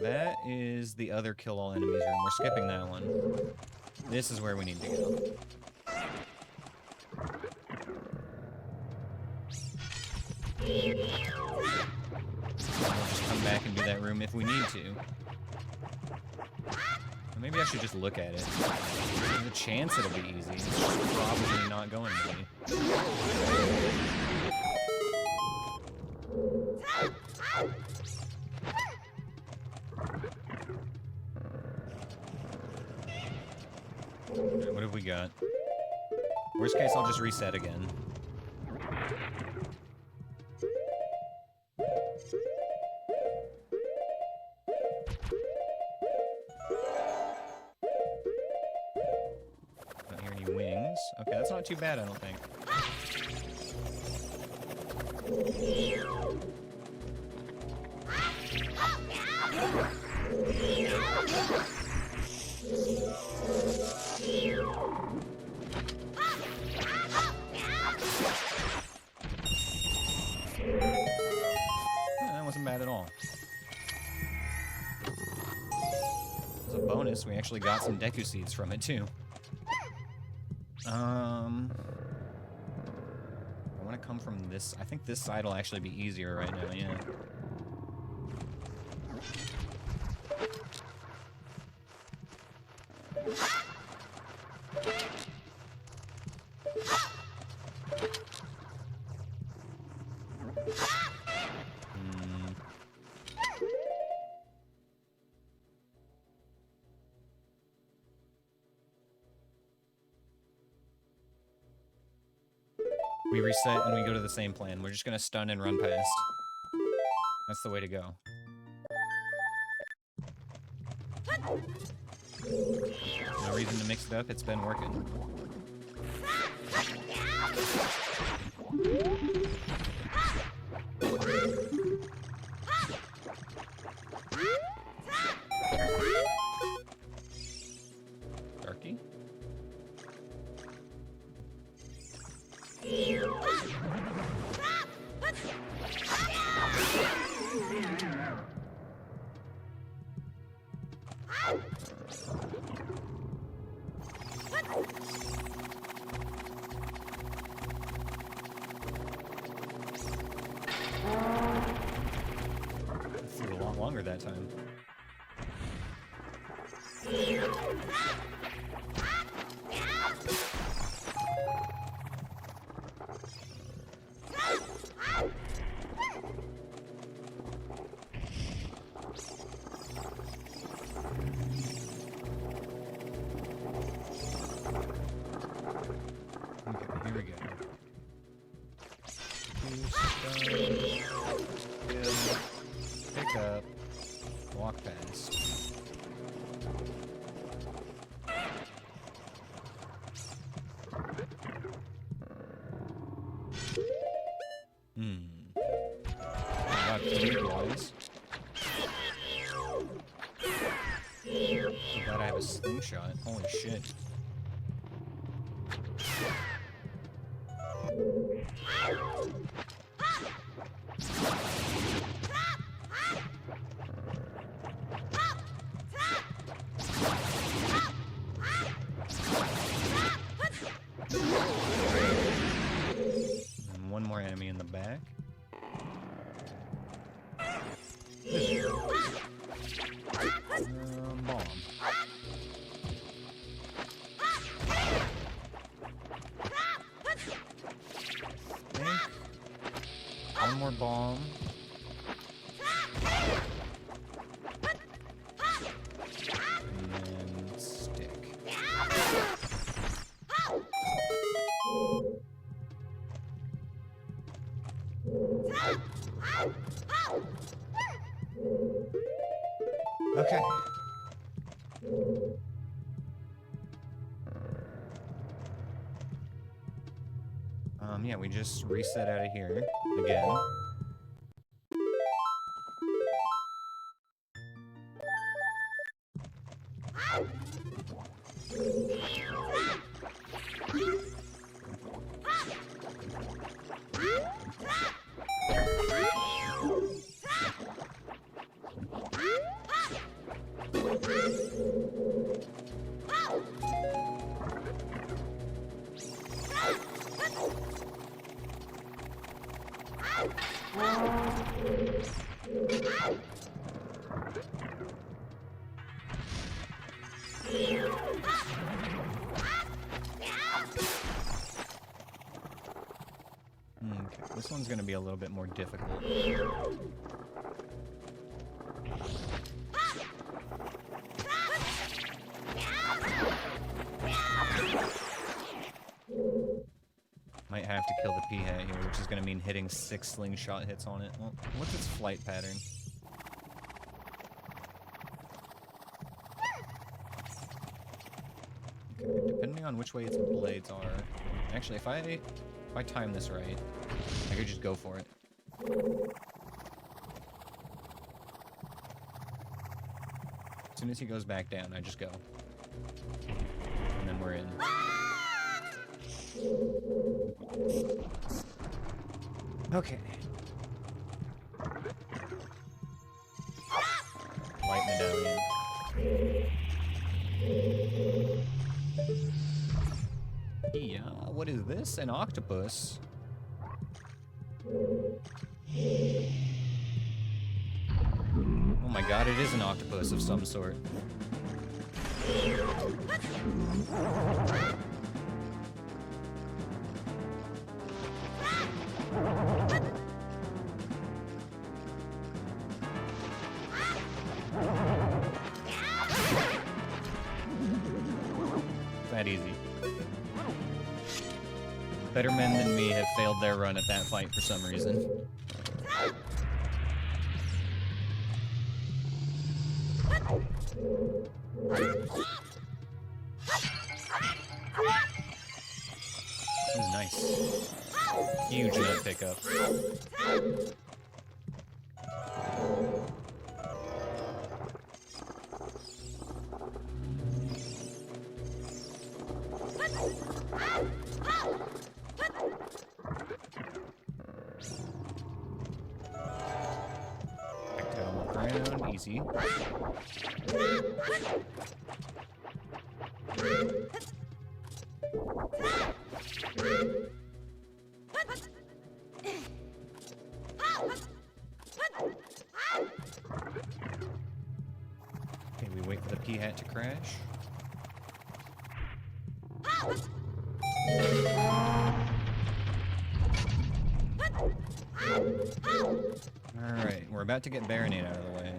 That is the other kill all enemies room. We're skipping that one. This is where we need to go. We'll just come back and do that room if we need to. Or maybe I should just look at it. There's a chance it'll be easy. It's probably not going to be. Right, what have we got? Worst case, I'll just reset again. Don't hear any wings. Okay, that's not too bad, I don't think. That wasn't bad at all. As a bonus, we actually got some Deku seeds from it too. I want to come from this. I think this side will actually be easier right now, yeah. We reset and we go to the same plan. We're just gonna stun and run past. That's the way to go. No reason to mix it up, it's been working. Darky? time. Okay, here we go. Pick up. Walk past. Got 3 boys. I'm glad I have a slingshot. Holy shit. And one more enemy in the back. Bomb. One more bomb. And then stick. Okay. Yeah, we just reset out of here again. Okay, this one's gonna be a little bit more difficult. Might have to kill the P-Hat here, which is gonna mean hitting 6 slingshot hits on it. Well, what's its flight pattern? Okay, depending on which way its blades are. Actually, if I time this right, I could just go for it. As soon as he goes back down, I just go. And then we're in. Okay. Light medallion. Yeah, what is this? An octopus? Oh my god, it is an octopus of some sort. That easy. Better men than me have failed their run at that fight for some reason. This is nice. Huge nut pickup. Easy. crash. Alright, we're about to get Baronade out of the way.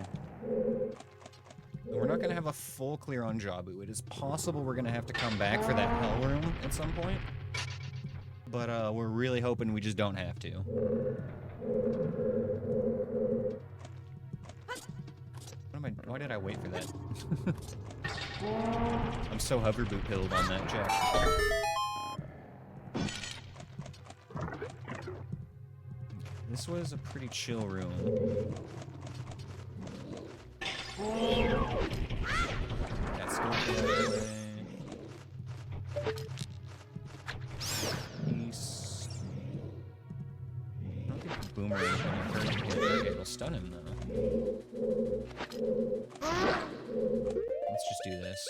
We're not going to have a full clear on Jabu. It is possible we're going to have to come back for that hell room at some point. But we're really hoping we just don't have to. Why did I wait for that? I'm so hover boot pilled on that check. This was a pretty chill room. That's still good. East. I don't think the boomerang is gonna hurt him. Okay, it'll stun him though. Let's just do this.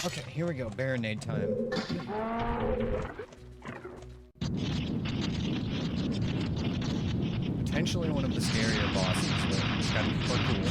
Okay, here we go. Baronade time. Potentially one of the scarier bosses, but it's gotta be quite cool.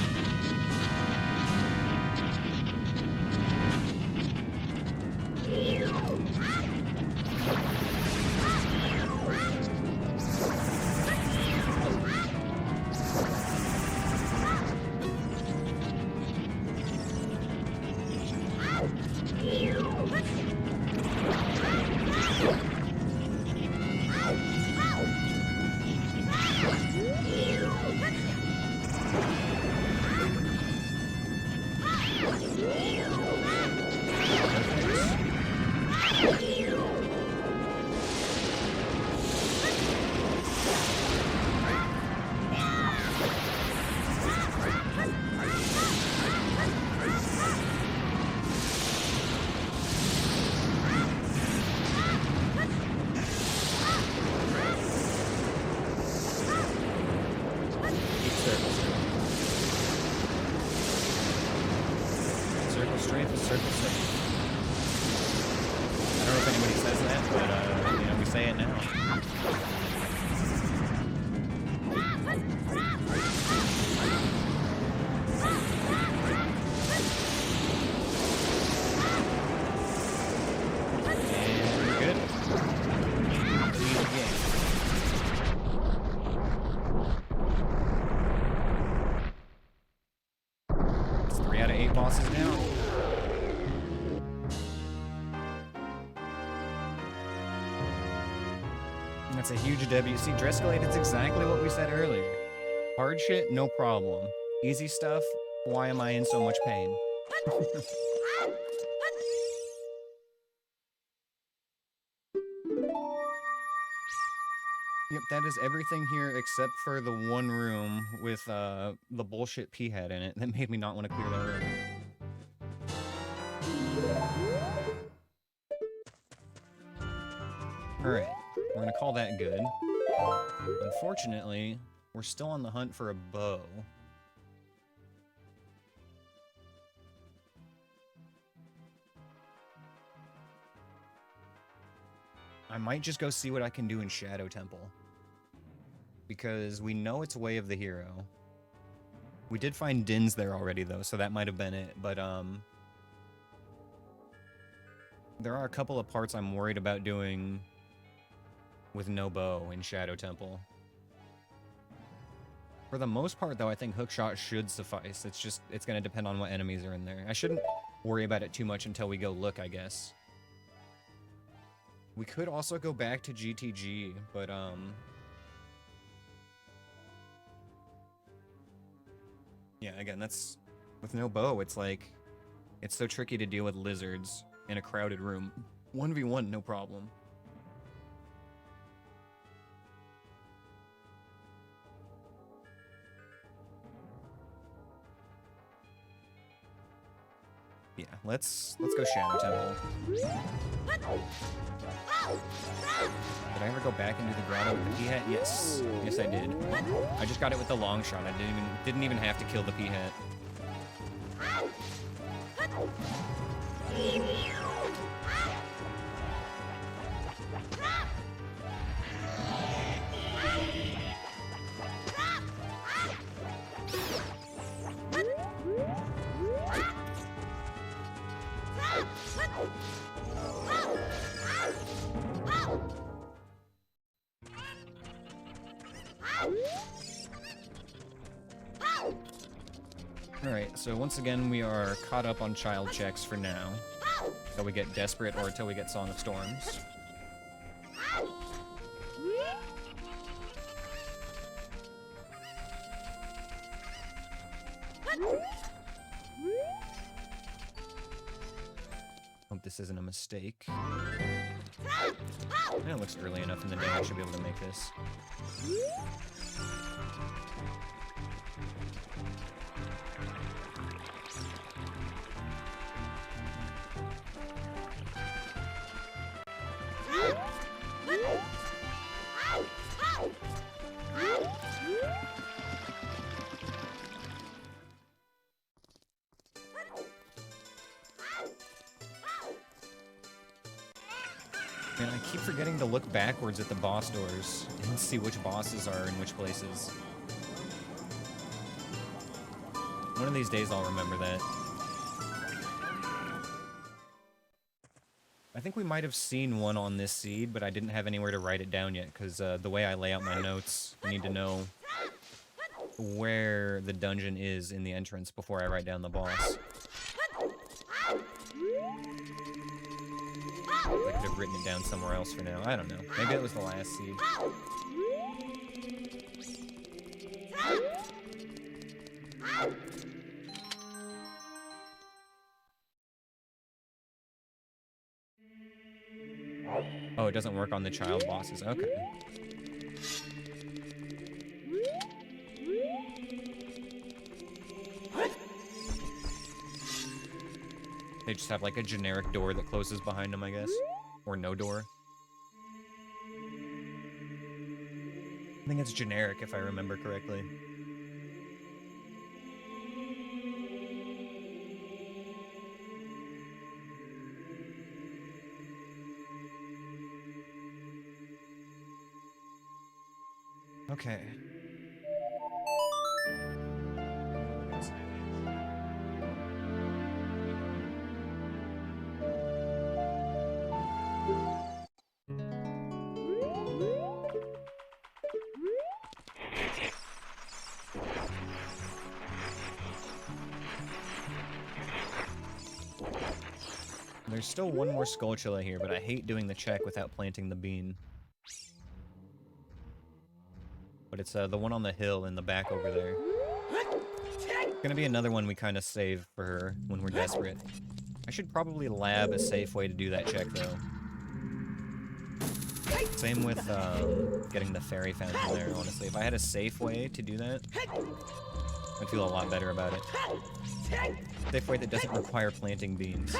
That's a huge W. See, Drescalade, it's exactly what we said earlier. Hard shit, no problem. Easy stuff, why am I in so much pain? Yep, that is everything here except for the one room with the bullshit pea head in it that made me not want to clear that room. Alright, we're gonna call that good. Unfortunately, we're still on the hunt for a bow. I might just go see what I can do in Shadow Temple. Because we know it's Way of the Hero. We did find Din's there already, though, so that might have been it. But, there are a couple of parts I'm worried about doing with no bow in Shadow Temple. For the most part, though, I think Hookshot should suffice. It's gonna depend on what enemies are in there. I shouldn't worry about it too much until we go look, I guess. We could also go back to GTG, but, yeah, again, that's... With no bow, it's like... It's so tricky to deal with lizards in a crowded room. 1v1, no problem. Yeah, let's go Shadow Temple. Did I ever go back into the grotto with the P-hat? Yes. Yes, I did. I just got it with the long shot. I didn't even have to kill the P-hat. Alright, so once again we are caught up on child checks for now. Until we get Desperate or until we get Song of Storms. Hope this isn't a mistake. Yeah, it looks early enough in the day I should be able to make this. Man, I keep forgetting to look backwards at the boss doors and see which bosses are in which places. One of these days I'll remember that. I think we might have seen one on this seed, but I didn't have anywhere to write it down yet, because the way I lay out my notes, I need to know where the dungeon is in the entrance before I write down the boss. I could have written it down somewhere else for now. I don't know. Maybe it was the last seed. Oh, it doesn't work on the child bosses. Okay. They just have like a generic door that closes behind them, I guess. Or no door. I think it's generic if I remember correctly. Okay. There's still one more Skulltula here, but I hate doing the check without planting the bean. But it's the one on the hill in the back over there. It's gonna be another one we kind of save for her when we're desperate. I should probably lab a safe way to do that check, though. Same with getting the fairy fountain there, honestly. If I had a safe way to do that, I'd feel a lot better about it. Safe way that doesn't require planting beans.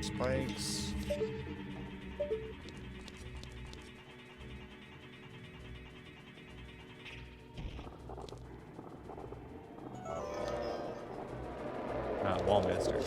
Spikes. Wallmaster.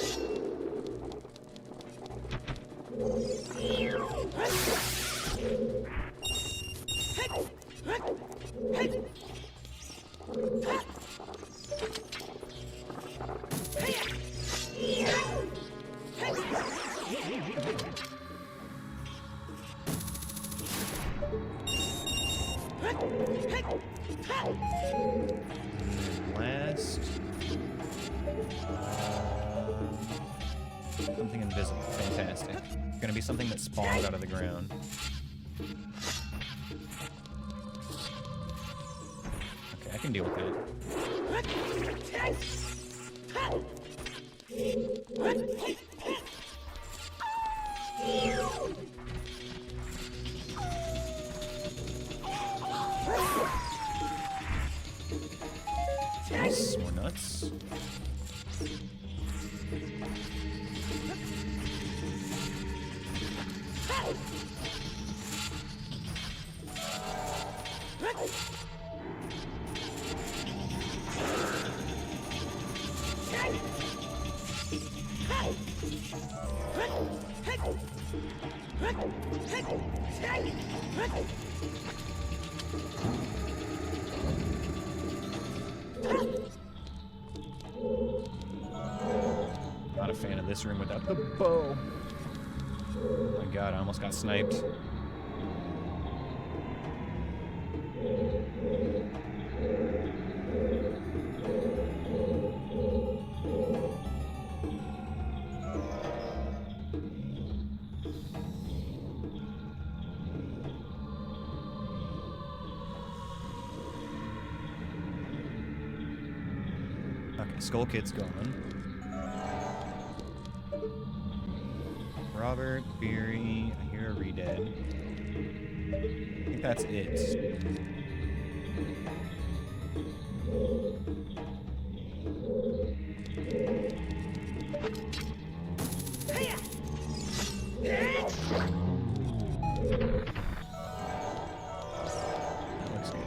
Last. Something invisible. Fantastic. It's gonna be something that spawns out of the ground. Okay, I can deal with that. Nice, more nuts. Not a fan of this room without the bow. Oh my god, I almost got sniped. Okay, Skull Kid's going. Robert, Beery, I hear a Redead. I think that's it. That looks good.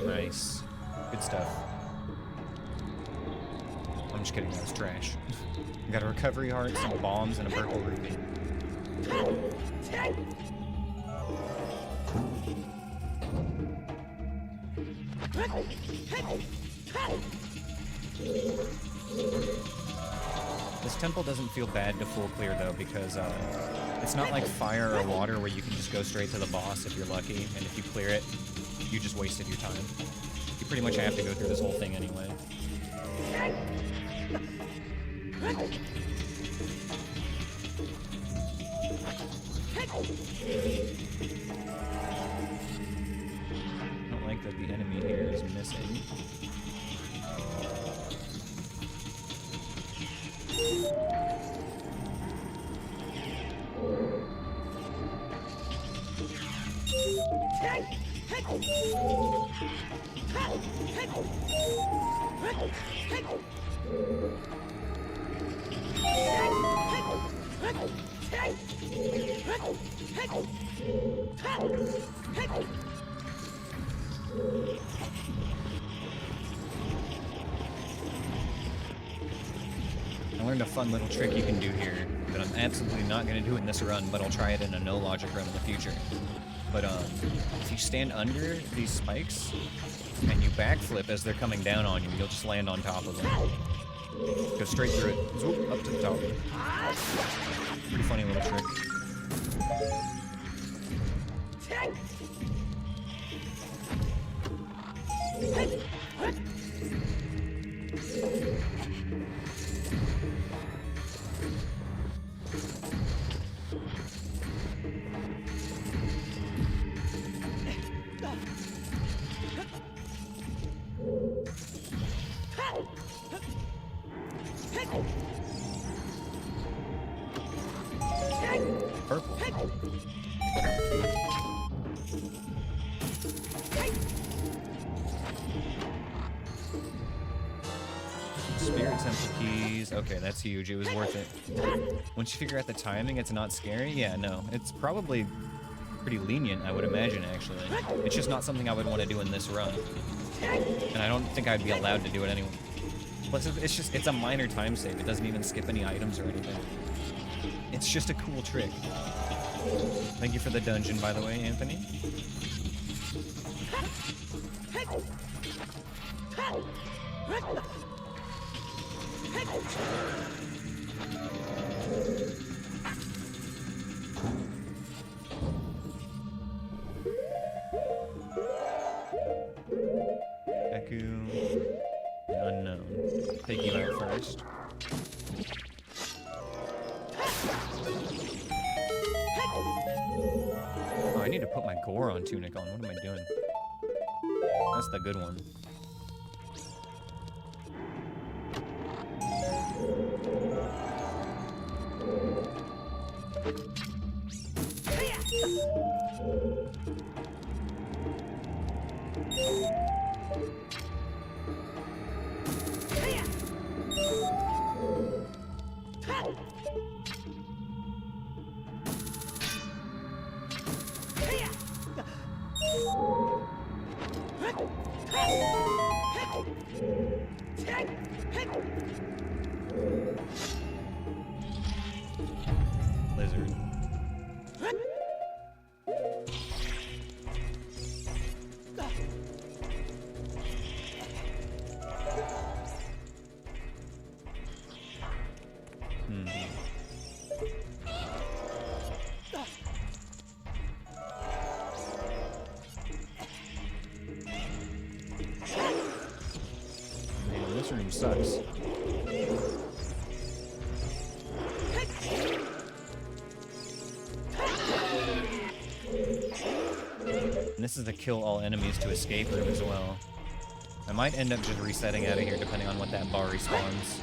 Nice. Good stuff. I'm just kidding, that was trash. Got a recovery heart, some bombs, and a purple ruby. This temple doesn't feel bad to full clear though, because it's not like fire or water where you can just go straight to the boss if you're lucky, and if you clear it, you just wasted your time. You pretty much have to go through this whole thing anyway. I don't like that the enemy here is missing. I learned a fun little trick you can do here that I'm absolutely not going to do in this run, but I'll try it in a no logic run in the future. But if you stand under these spikes and you backflip as they're coming down on you, you'll just land on top of them. Go straight through it, zoop, up to the top. Pretty funny little trick. Purple. Spirit Temple keys. Okay, that's huge. It was worth it. Once you figure out the timing, it's not scary. Yeah, no. It's probably pretty lenient, I would imagine, actually. It's just not something I would want to do in this run. And I don't think I'd be allowed to do it anyway. Plus, it's a minor time save. It doesn't even skip any items or anything. It's just a cool trick. Thank you for the dungeon, by the way, Anthony. Deku. Unknown. Take you out first. Oh, I need to put my Goron tunic on. What am I doing? That's the good one. Lizard. Man, this room sucks. And this is the kill all enemies to escape room as well. I might end up just resetting out of here depending on what that bar respawns.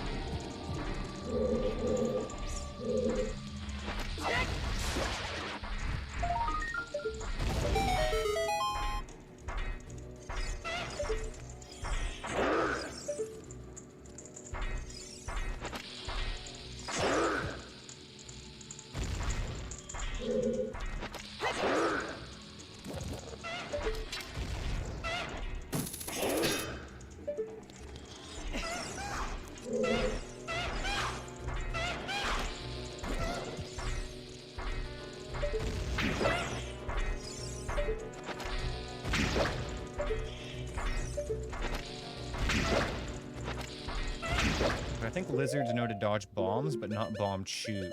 I think lizards know to dodge bombs, but not bomb shoes.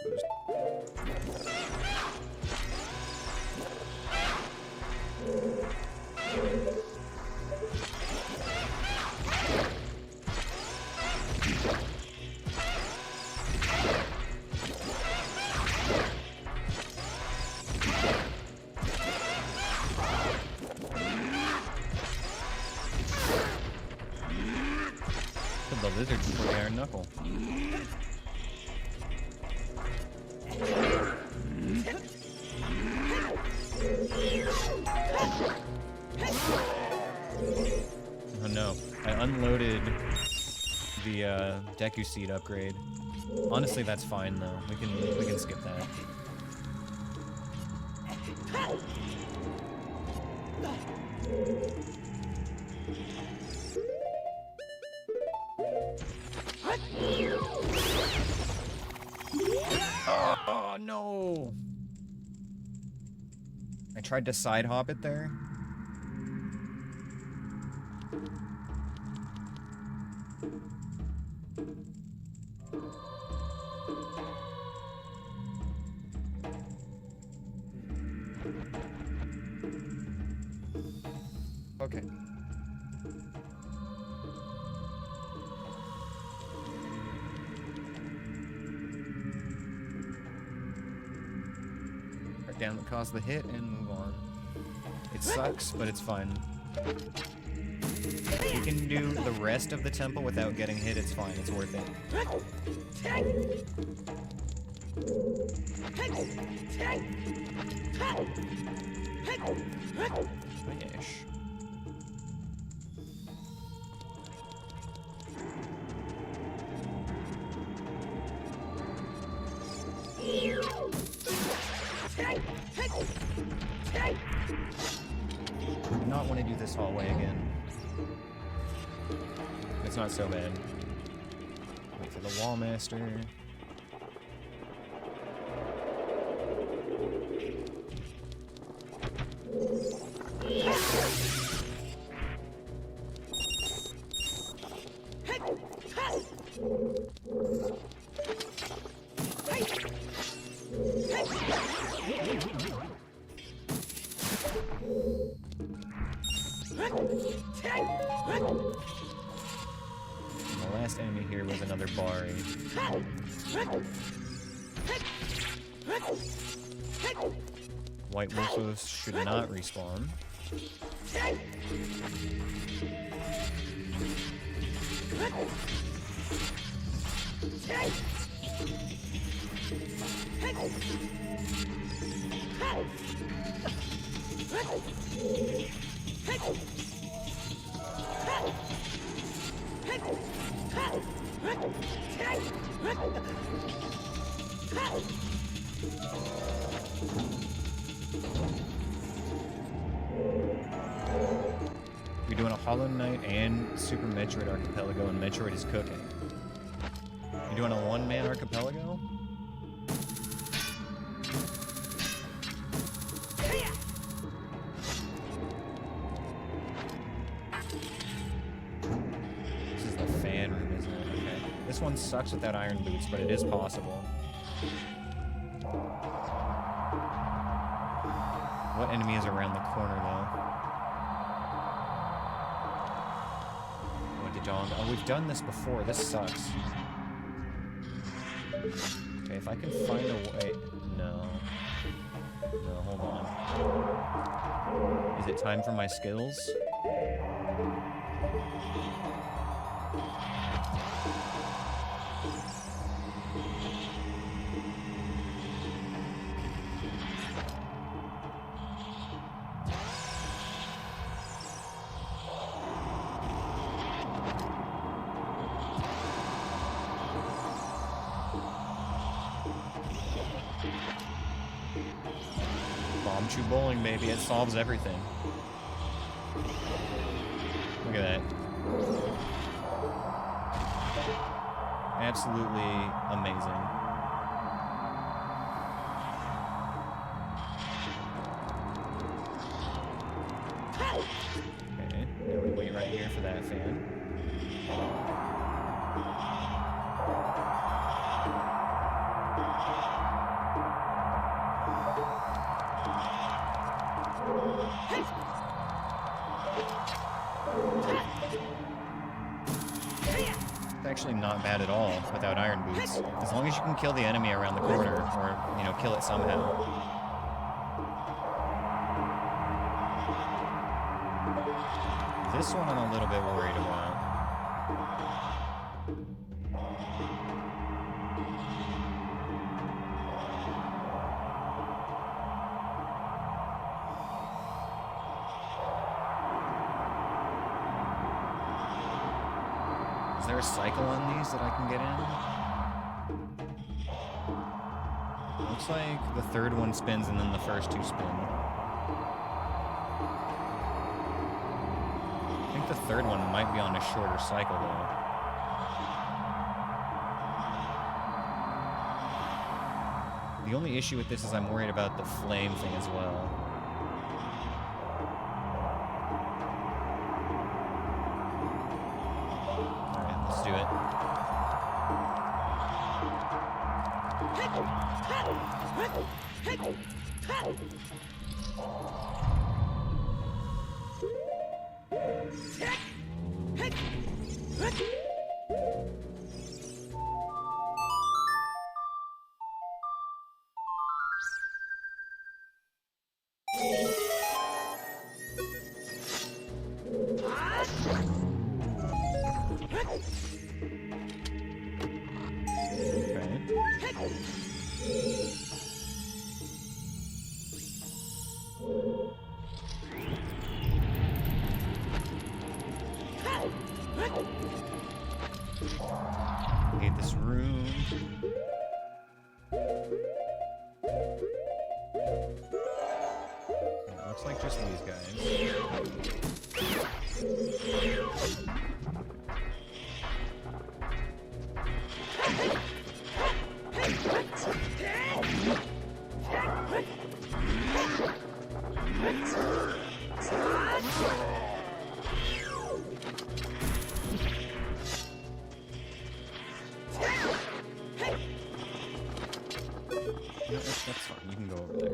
The lizard before the iron knuckle. Oh no, I unloaded the Deku seed upgrade. Honestly, that's fine though. We can skip that. Oh no! I tried to side hop it there. Okay. Mark down what caused the hit and move on. It sucks, but it's fine. If you can do the rest of the temple without getting hit, it's fine. It's worth it. Finish. I do not want to do this hallway again. It's not so bad. Wait for the wall master. And the last enemy here was another Bari. White Wolfos should not respawn. We're doing a Hollow Knight and Super Metroid Archipelago, and Metroid is cooking. You doing a one-man archipelago? This is the fan room, isn't it? Okay. This one sucks without iron boots, but it is possible. What enemy is around the corner, though? Oh, we've done this before. This sucks. Okay, if I can find a way... No. No, hold on. Is it time for my skills? Bomb-chew bowling, baby. It solves everything. Look at that. Absolutely amazing. Okay, now we wait right here for that fan. It's actually not bad at all without iron boots. As long as you can kill the enemy around the corner, or, you know, kill it somehow. This one I'm a little bit worried about. Is there a cycle on these that I can get in? Looks like the third one spins and then the first two spin. I think the third one might be on a shorter cycle though. The only issue with this is I'm worried about the flame thing as well. Let's do it. Need this room. It looks like just these guys. That's fine. You can go over there.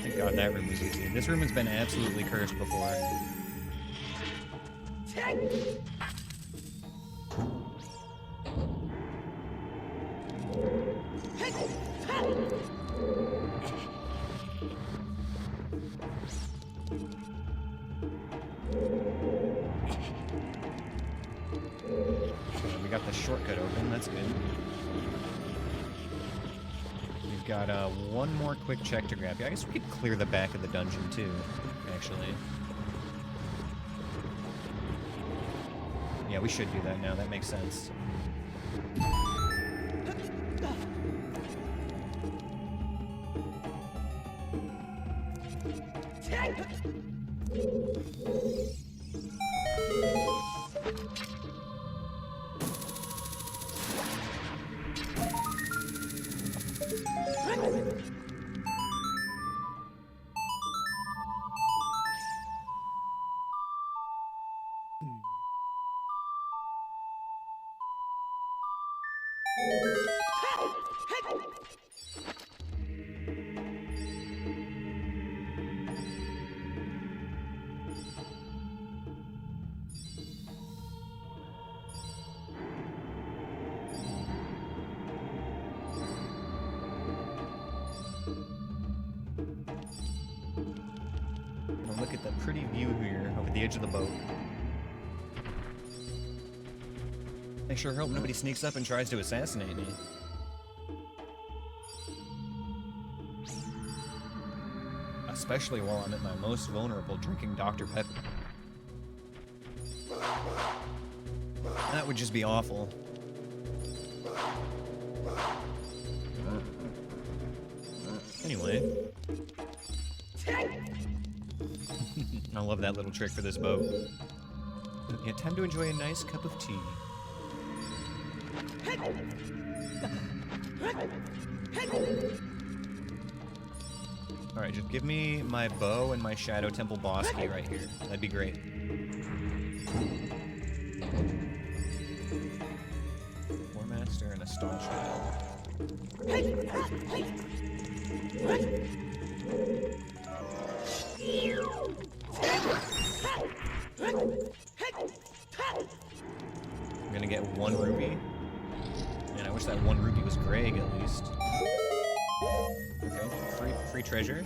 Thank God that room was easy. This room has been absolutely cursed before. We got the shortcut open, that's good. We've got one more quick check to grab. I guess we could clear the back of the dungeon too, actually. Yeah, we should do that now, that makes sense. Look at the pretty view here over the edge of the boat. I sure hope nobody sneaks up and tries to assassinate me. Especially while I'm at my most vulnerable drinking Dr. Pepper. That would just be awful. Anyway. I love that little trick for this boat. Yeah, time to enjoy a nice cup of tea. Alright, just give me my bow and my Shadow Temple boss key right here. That'd be great. War Master and a Staunch Child. I'm gonna get 1 ruby. Man, I wish that 1 ruby was Greg at least. Okay, free treasure.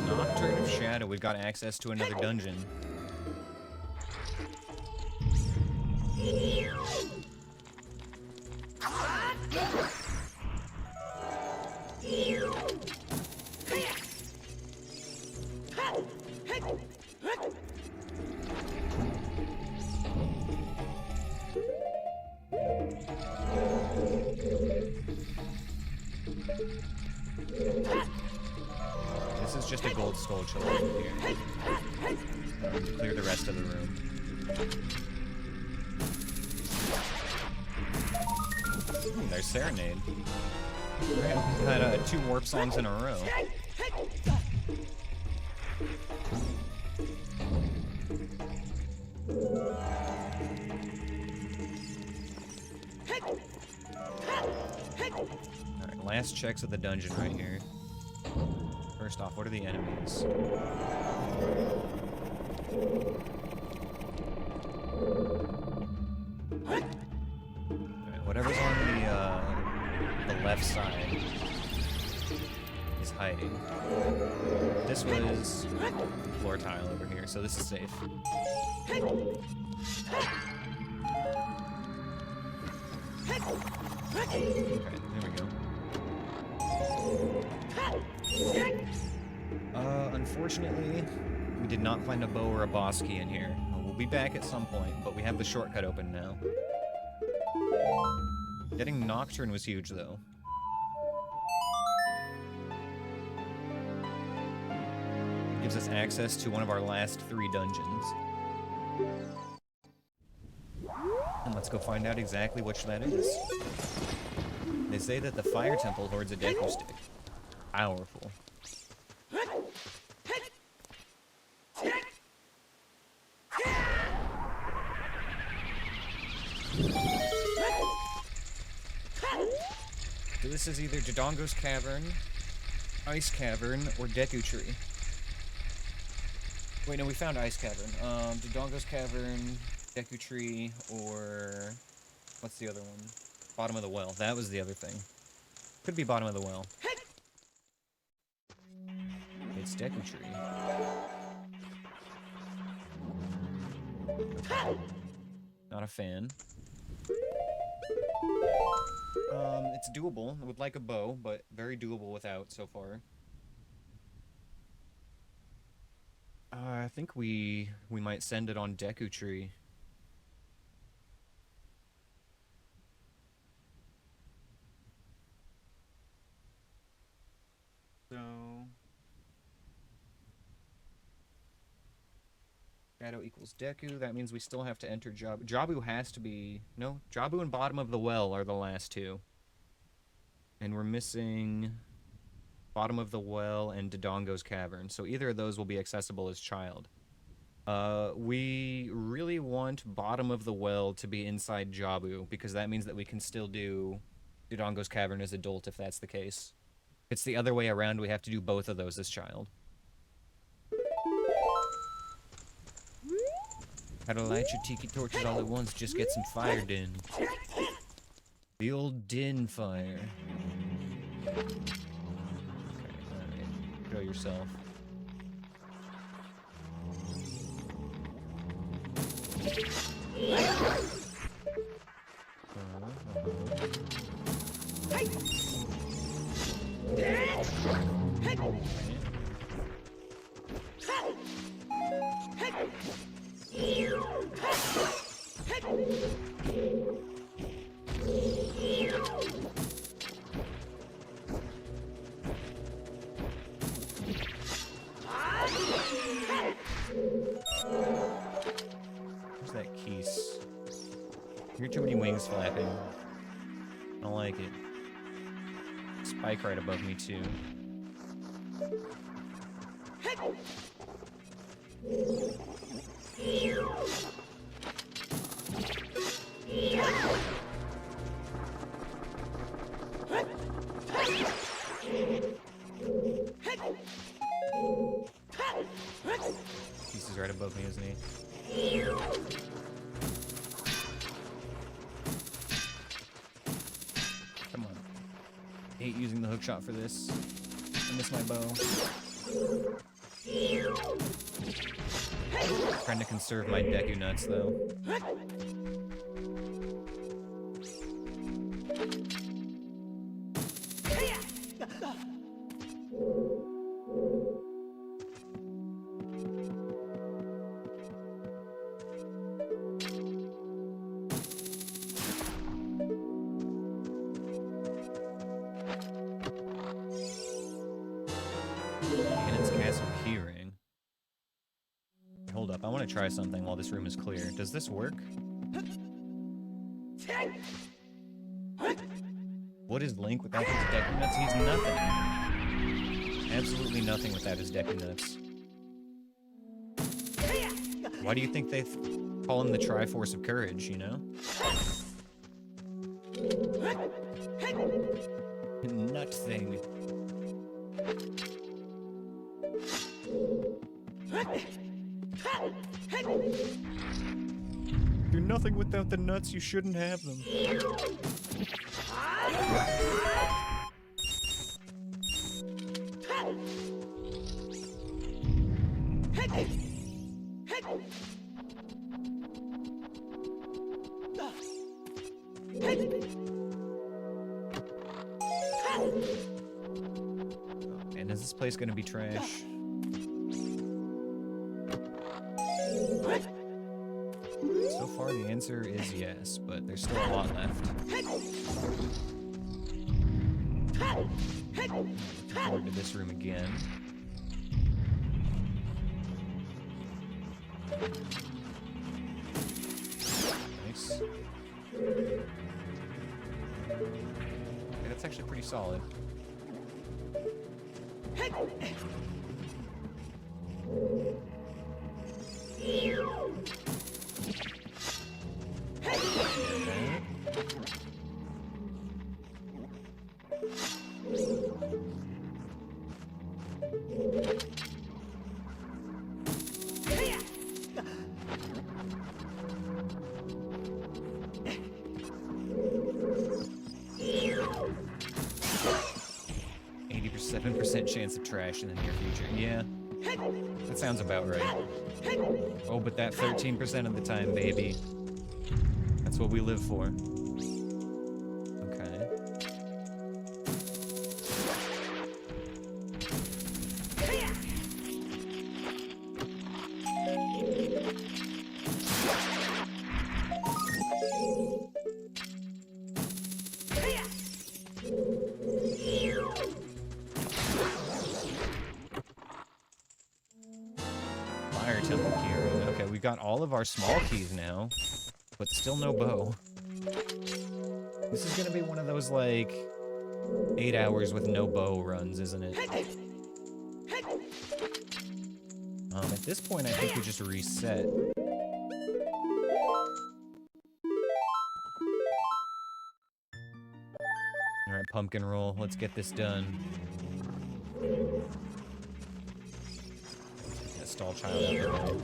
Nocturne of Shadow, we've got access to another dungeon. This is just a gold skull chilling over here. Clear the rest of the room. Ooh, there's Serenade. Right, we've had 2 warp songs in a row. Alright, last checks of the dungeon right here. First off, what are the enemies? Alright, whatever's on the left side is hiding. This was floor tile over here, so this is safe. Okay, there we go. Unfortunately, we did not find a bow or a boss key in here. We'll be back at some point, but we have the shortcut open now. Getting Nocturne was huge, though. Gives us access to one of our last 3 dungeons. And let's go find out exactly which that is. They say that the Fire Temple hoards a Deku Stick. Powerful. So this is either Dodongo's Cavern, Ice Cavern, or Deku Tree. Wait, no, we found Ice Cavern. Dodongo's Cavern, Deku Tree, or... what's the other one? Bottom of the Well. That was the other thing. Could be Bottom of the Well. It's Deku Tree. Not a fan. It's doable. I would like a bow, but very doable without so far. I think we might send it on Deku Tree. So... Shadow equals Deku. That means we still have to enter Jabu. Jabu has to be... No, Jabu and Bottom of the Well are the last 2. And we're missing Bottom of the Well and Dodongo's Cavern. So either of those will be accessible as child. We really want Bottom of the Well to be inside Jabu, because that means that we can still do Dodongo's Cavern as adult if that's the case. If it's the other way around, we have to do both of those as child. How to light your tiki torches all at once, just get some fire din. The old din fire. Okay, alright. Show yourself. Where's that keys? I hear too many wings flapping. I don't like it. Spike right above me, too. He's right above me, isn't he? Come on. I hate using the hookshot for this. I miss my bow. Trying to conserve my Deku nuts, though. Ganon's Castle keyring. Hold up, I want to try something while this room is clear. Does this work? What is Link without his Deku nuts? He's nothing. Absolutely nothing without his Deku nuts. Why do you think they call him the Triforce of Courage, you know? Nut thing. You're nothing without the nuts, you shouldn't have them. And is this place gonna be trash? So far, the answer is yes, but there's still a lot left. Looking forward to this room again. Nice. Okay, that's actually pretty solid. Chance of trash in the near future. Yeah, that sounds about right. Oh, but that 13% of the time, baby. That's what we live for. Okay. Got all of our small keys now, but still no bow. This is gonna be one of those, like, 8 hours with no bow runs, isn't it? At this point, I think we just reset. Alright, pumpkin roll. Let's get this done. That stall child out the way.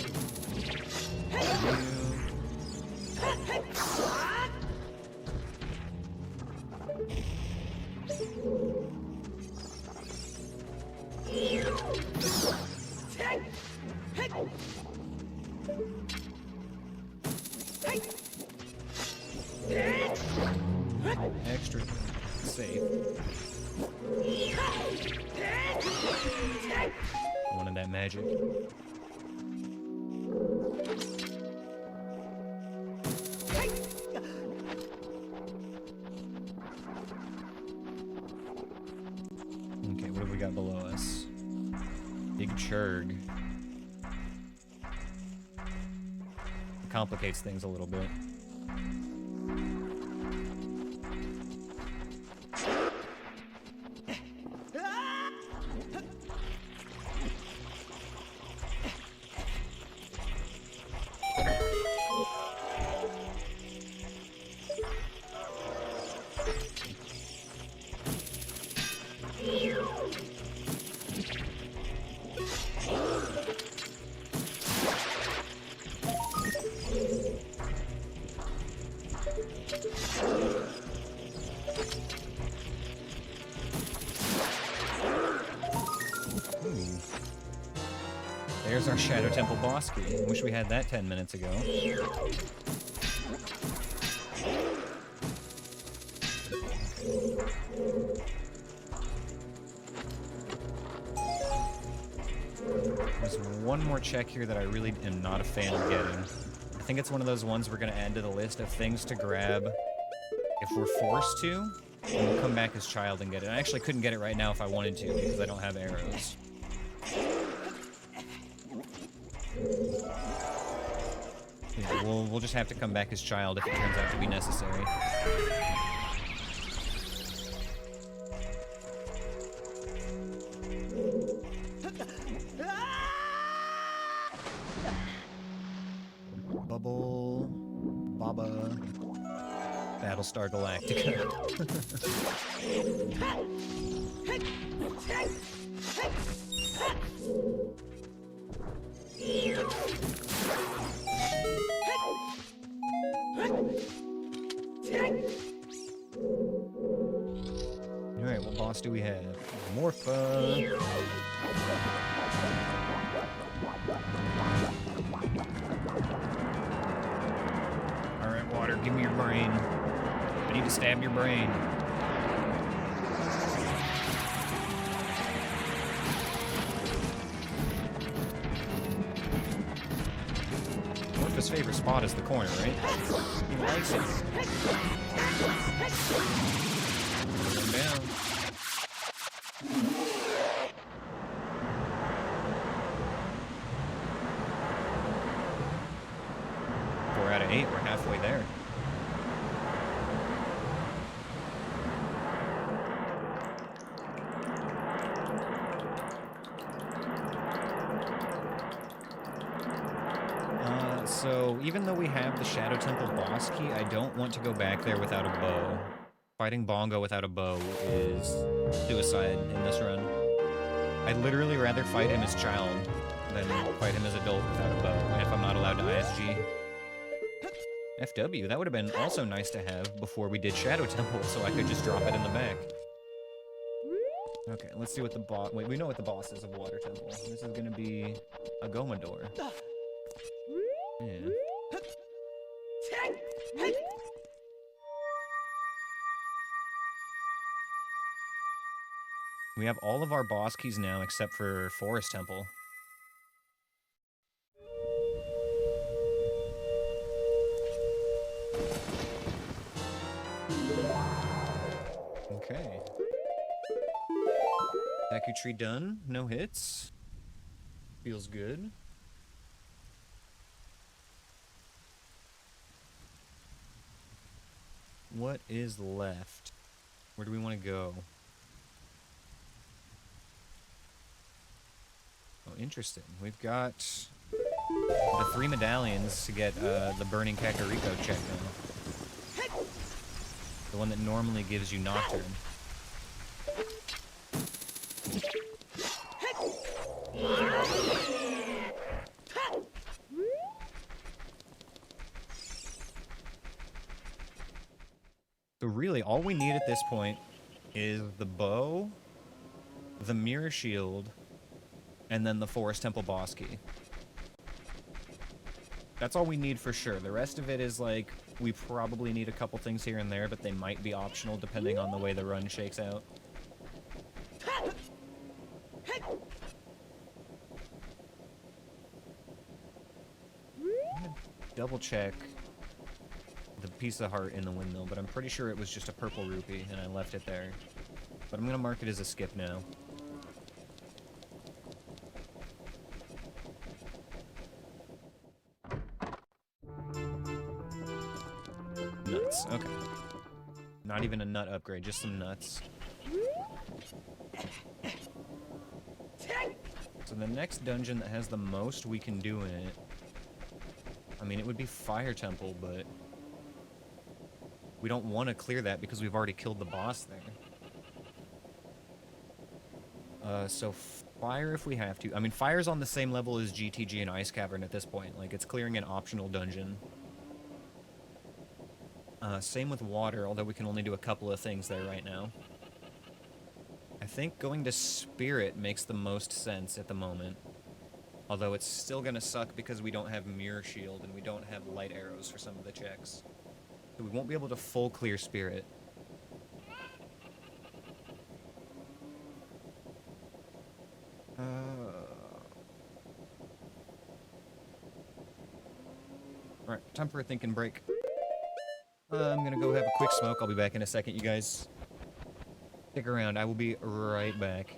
Extra safe. Wanted that magic. Okay, what have we got below us? Big Churg. Complicates things a little bit. There's our Shadow Temple boss key. Wish we had that 10 minutes ago. There's one more check here that I really am not a fan of getting. I think it's one of those ones we're going to add to the list of things to grab if we're forced to, and we'll come back as child and get it. I actually couldn't get it right now if I wanted to because I don't have arrows. Yeah, we'll just have to come back as child if it turns out to be necessary. Bubble... Baba... Battlestar Galactica. Alright, what boss do we have? Morpha! Alright, water, give me your brain. I need to stab your brain. Morpha's favorite spot is the corner, right? He likes it. Put him down. 8. We're halfway there. So even though we have the Shadow Temple boss key, I don't want to go back there without a bow. Fighting Bongo without a bow is suicide in this run. I'd literally rather fight him as child than fight him as adult without a bow, and if I'm not allowed to ISG. FW, that would have been also nice to have before we did Shadow Temple, so I could just drop it in the back. Okay, let's see what the boss... Wait, we know what the boss is of Water Temple. This is gonna be a Gomador. Yeah. We have all of our boss keys now except for Forest Temple. Okay. Deku Tree done. No hits. Feels good. What is left? Where do we want to go? Oh, interesting. We've got the 3 medallions to get the Burning Kakariko check now. The one that normally gives you Nocturne. So really, all we need at this point is the bow, the mirror shield, and then the Forest Temple boss key. That's all we need for sure. The rest of it is like, we probably need a couple things here and there, but they might be optional depending on the way the run shakes out. I'm gonna double check the piece of heart in the windmill, but I'm pretty sure it was just a purple rupee and I left it there. But I'm gonna mark it as a skip now. Nuts, okay. Not even a nut upgrade, just some nuts. So the next dungeon that has the most we can do in it, I mean, it would be Fire Temple, but we don't want to clear that because we've already killed the boss there. So fire if we have to. I mean, fire's on the same level as GTG and Ice Cavern at this point. Like, it's clearing an optional dungeon. Same with water, although we can only do a couple of things there right now. I think going to Spirit makes the most sense at the moment. Although it's still gonna suck because we don't have Mirror Shield and we don't have light arrows for some of the checks. So we won't be able to full clear Spirit. Alright, time for a thinking break. I'm gonna go have a quick smoke. I'll be back in a second, you guys. Stick around, I will be right back.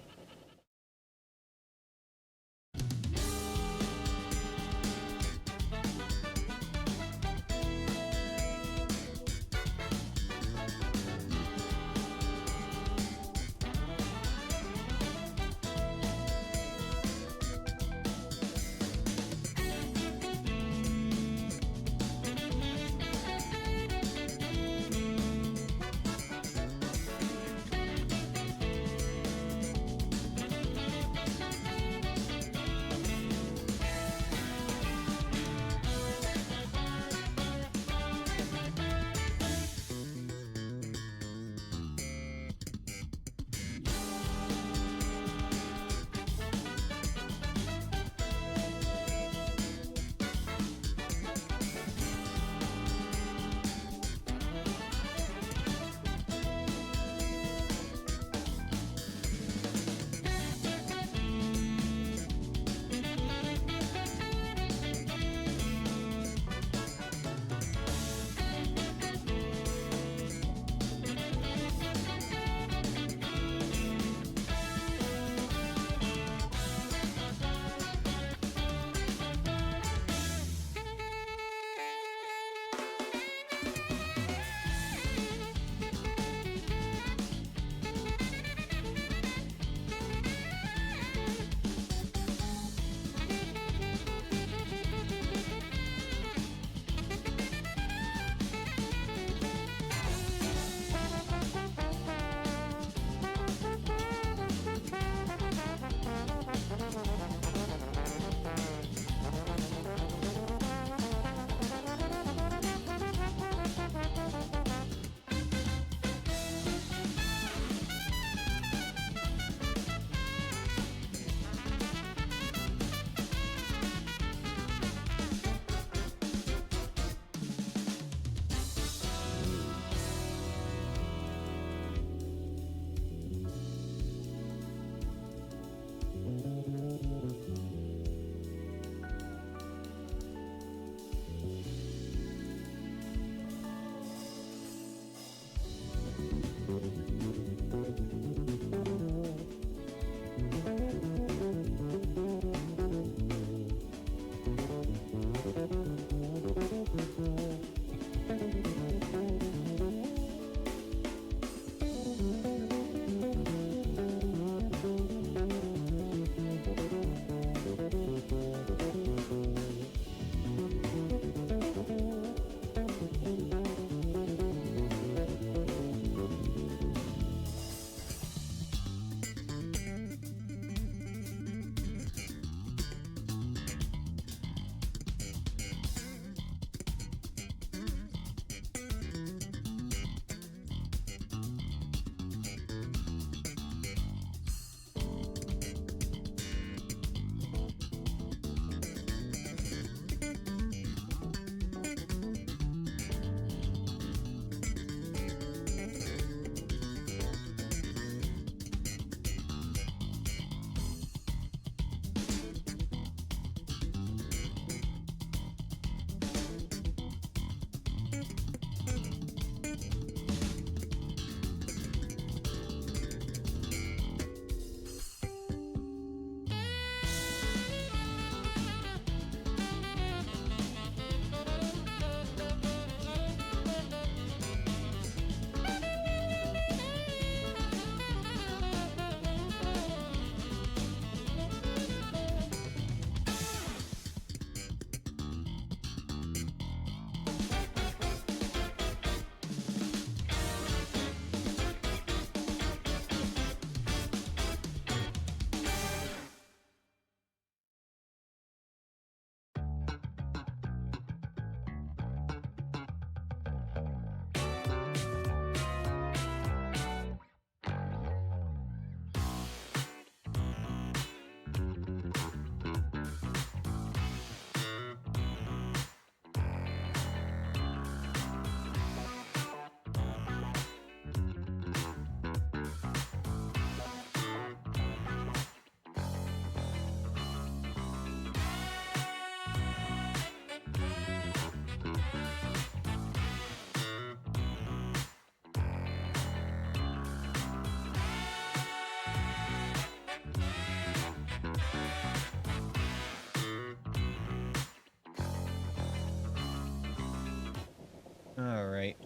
Alright.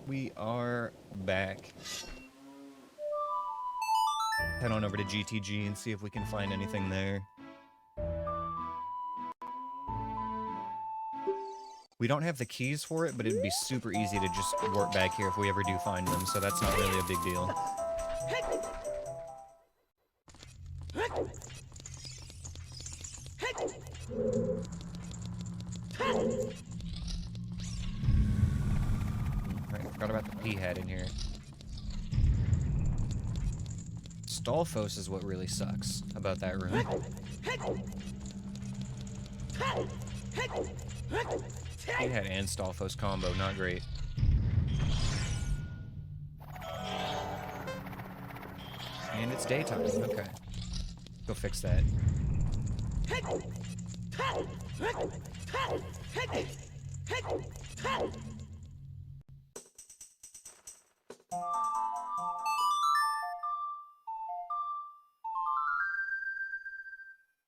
We are back. Head on over to GTG and see if we can find anything there. We don't have the keys for it, but it'd be super easy to just warp back here if we ever do find them, so that's not really a big deal. Right, forgot about the P-hat in here. Stalfos is what really sucks about that room. P-hat and Stalfos combo, not great. And it's daytime, okay. Go fix that.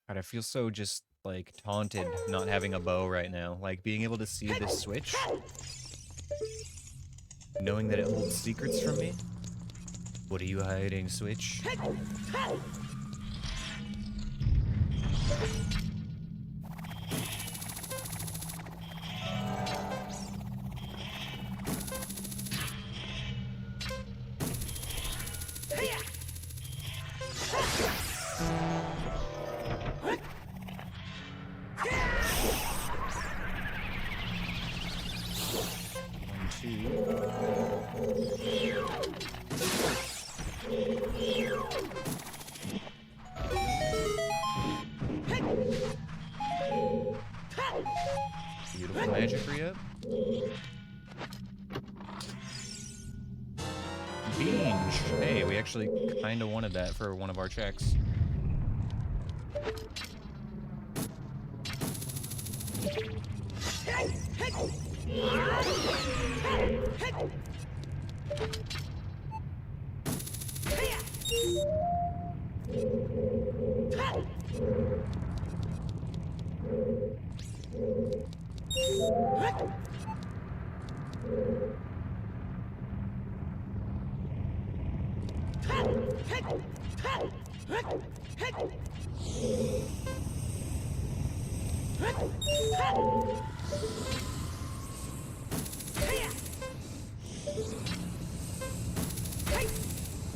God, I feel so just, like, taunted not having a bow right now. Like, being able to see this switch, knowing that it holds secrets from me. What are you hiding, Switch? Beautiful magic re-up. Beange! Hey, we actually kinda wanted that for one of our checks.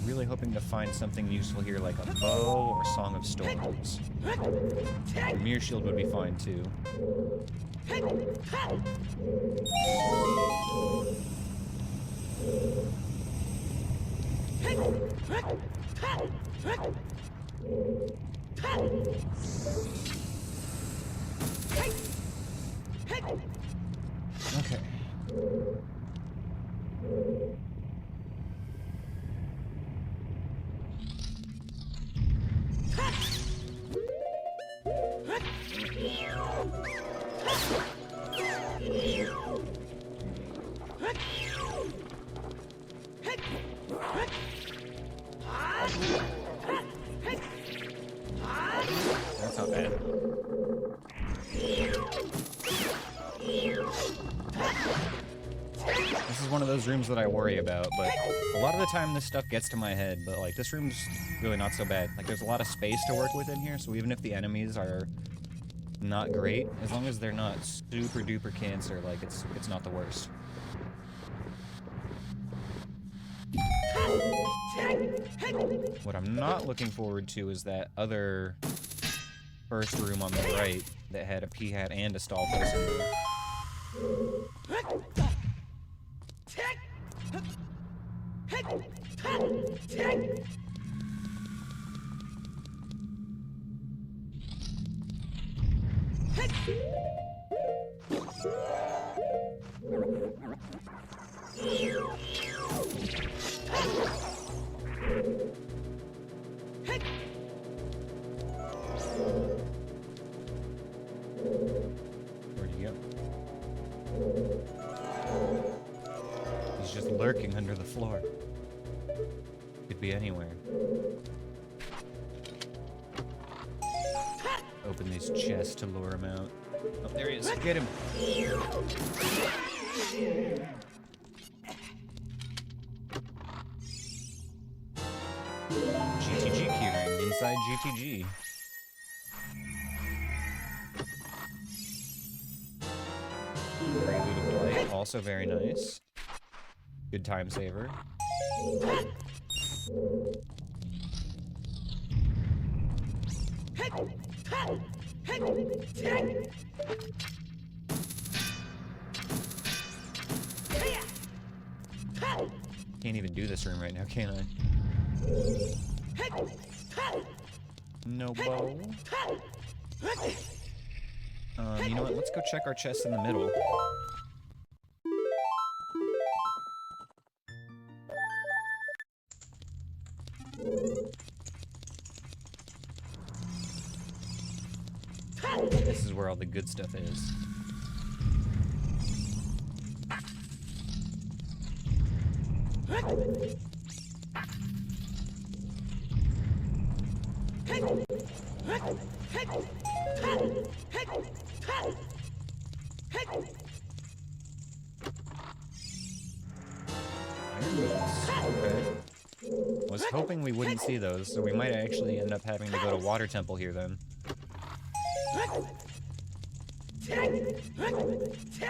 Really hoping to find something useful here, like a bow or Song of Storms. Mirror Shield would be fine too. Okay. That's not bad. This is one of those rooms that I worry about, but a lot of the time this stuff gets to my head, but like this room's really not so bad. Like there's a lot of space to work with in here, so even if the enemies are not great, as long as they're not super duper cancer, like it's not the worst. What I'm not looking forward to is that other first room on the right that had a P-hat and a Stalfos in there. Where'd he go? He's just lurking under the floor. Could be anywhere. Open these chests to lure him out. Oh, there he is. Get him! inside GTG. Prelude of Light, also very nice. Good time saver. Can't even do this room right now, can I? No bow. You know what? Let's go check our chest in the middle. This is where all the good stuff is. Okay. Was hoping we wouldn't see those, so we might actually end up having to go to Water Temple here then.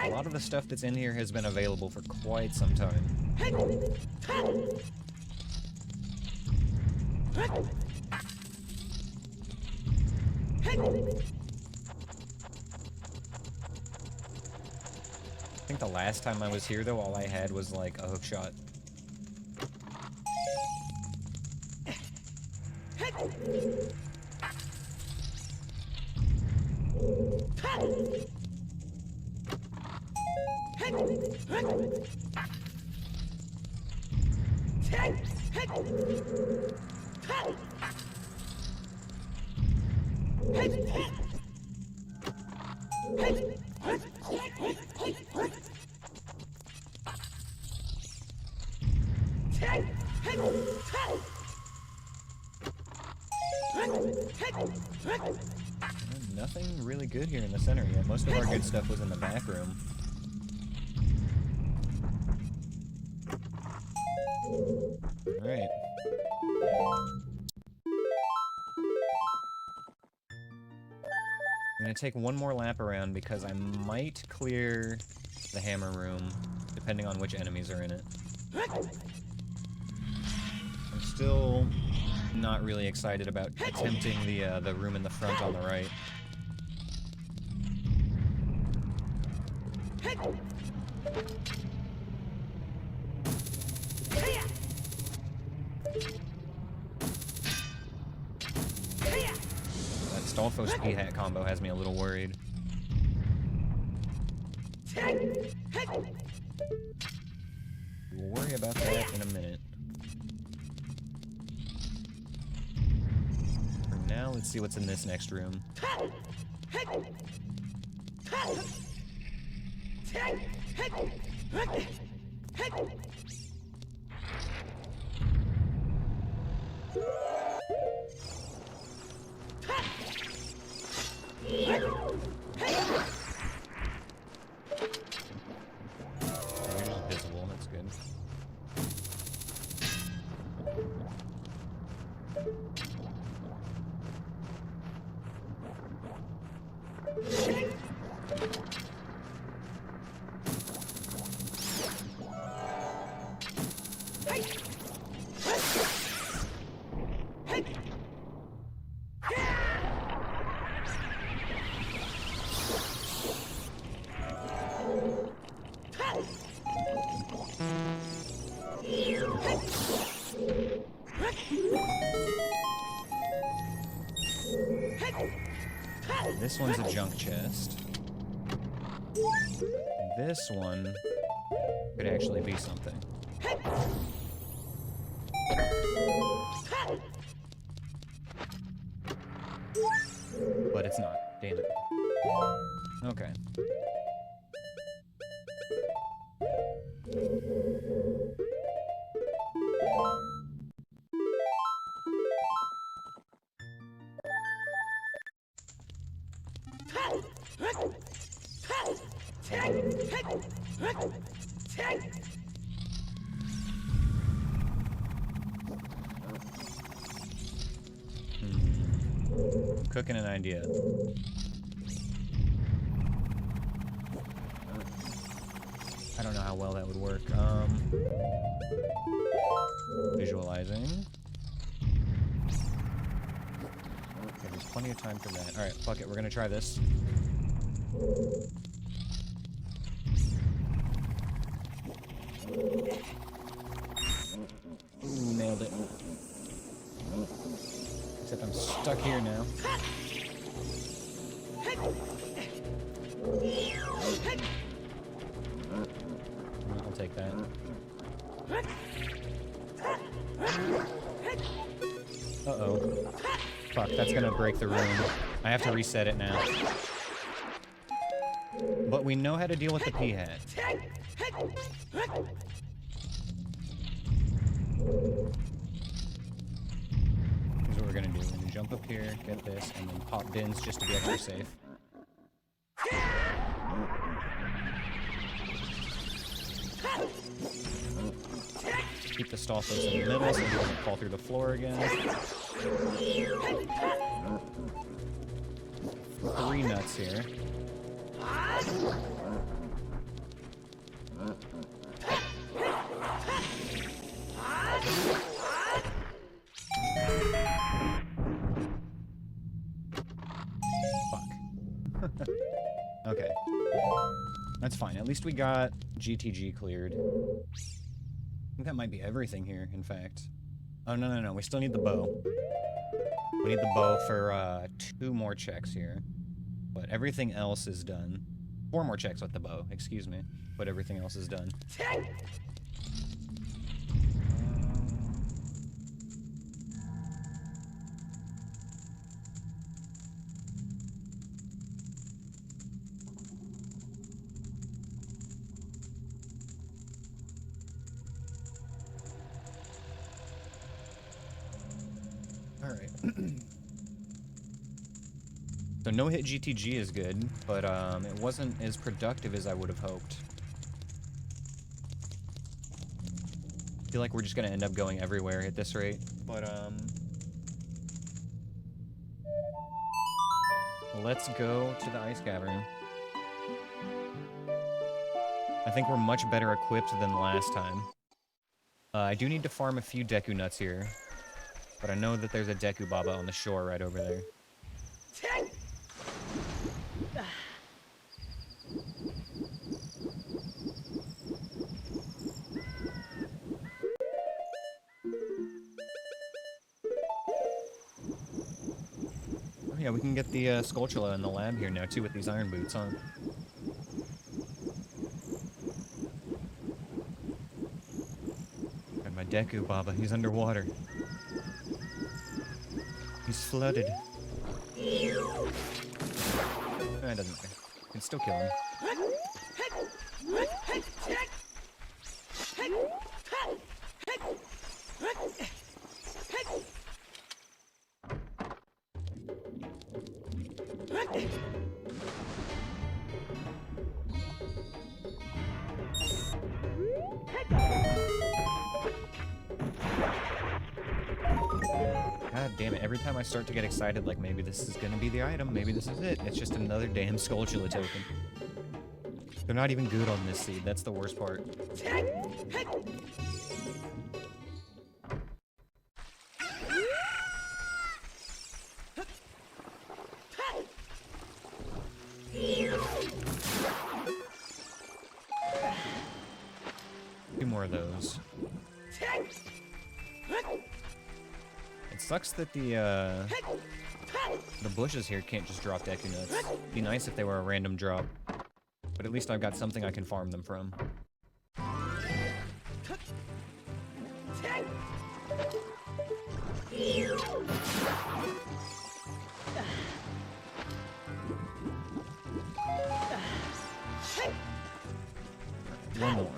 A lot of the stuff that's in here has been available for quite some time. I think the last time I was here, though, all I had was, like, a hook shot. Nothing really good here in the center yet. Most of our good stuff was in the back room. Alright. I'm gonna take one more lap around because I might clear the hammer room, depending on which enemies are in it. I'm still not really excited about attempting the room in the front on the right. That Stalfos P-Hat combo has me a little worried. We'll worry about that in a minute. For now, let's see what's in this next room. Visible, that's good. This one's a junk chest. This one could actually be something. But it's not. Damn it. Okay. cooking an idea. I don't know how well that would work. Visualizing. Okay, there's plenty of time for that. Alright, fuck it, we're gonna try this. Ooh, nailed it. Except I'm stuck here now. I'll take that. Uh-oh. Fuck, that's gonna break the room. I have to reset it now. But we know how to deal with the P-hat. Here's what we're gonna do. We're gonna jump up here, get this, and then pop bins just to be extra safe. Keep the Stalfos in the middle so he doesn't fall through the floor again. 3 nuts here. Fuck. Okay. That's fine. At least we got GTG cleared. I think that might be everything here, in fact. Oh, no. We still need the bow. We need the bow for 2 more checks here. But everything else is done. 4 more checks with the bow, excuse me. But everything else is done. Alright. So no-hit GTG is good, but it wasn't as productive as I would have hoped. I feel like we're just gonna end up going everywhere at this rate, but let's go to the ice cavern. I think we're much better equipped than last time. I do need to farm a few Deku nuts here. But I know that there's a Deku Baba on the shore right over there. Oh yeah, we can get the Skulltula in the lab here now too with these iron boots on. Got my Deku Baba, he's underwater. He's flooded. It doesn't matter. You can still kill him. God damn it, every time I start to get excited, like maybe this is gonna be the item, maybe this is it, it's just another damn Skulltula token. They're not even good on this seed, that's the worst part. Two more of those. It sucks that the bushes here can't just drop Deku nuts. It'd be nice if they were a random drop. But at least I've got something I can farm them from. One more.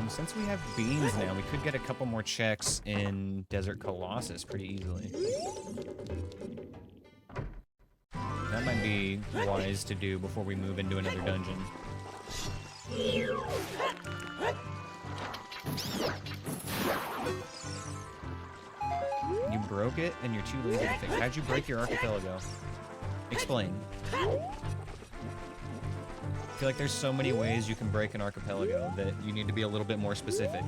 Since we have beans now, we could get a couple more checks in Desert Colossus pretty easily. That might be wise to do before we move into another dungeon. broke it and you're too lazy to fix. How'd you break your archipelago? Explain. I feel like there's so many ways you can break an archipelago that you need to be a little bit more specific.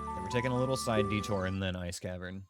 Okay, we're taking a little side detour and then Ice Cavern.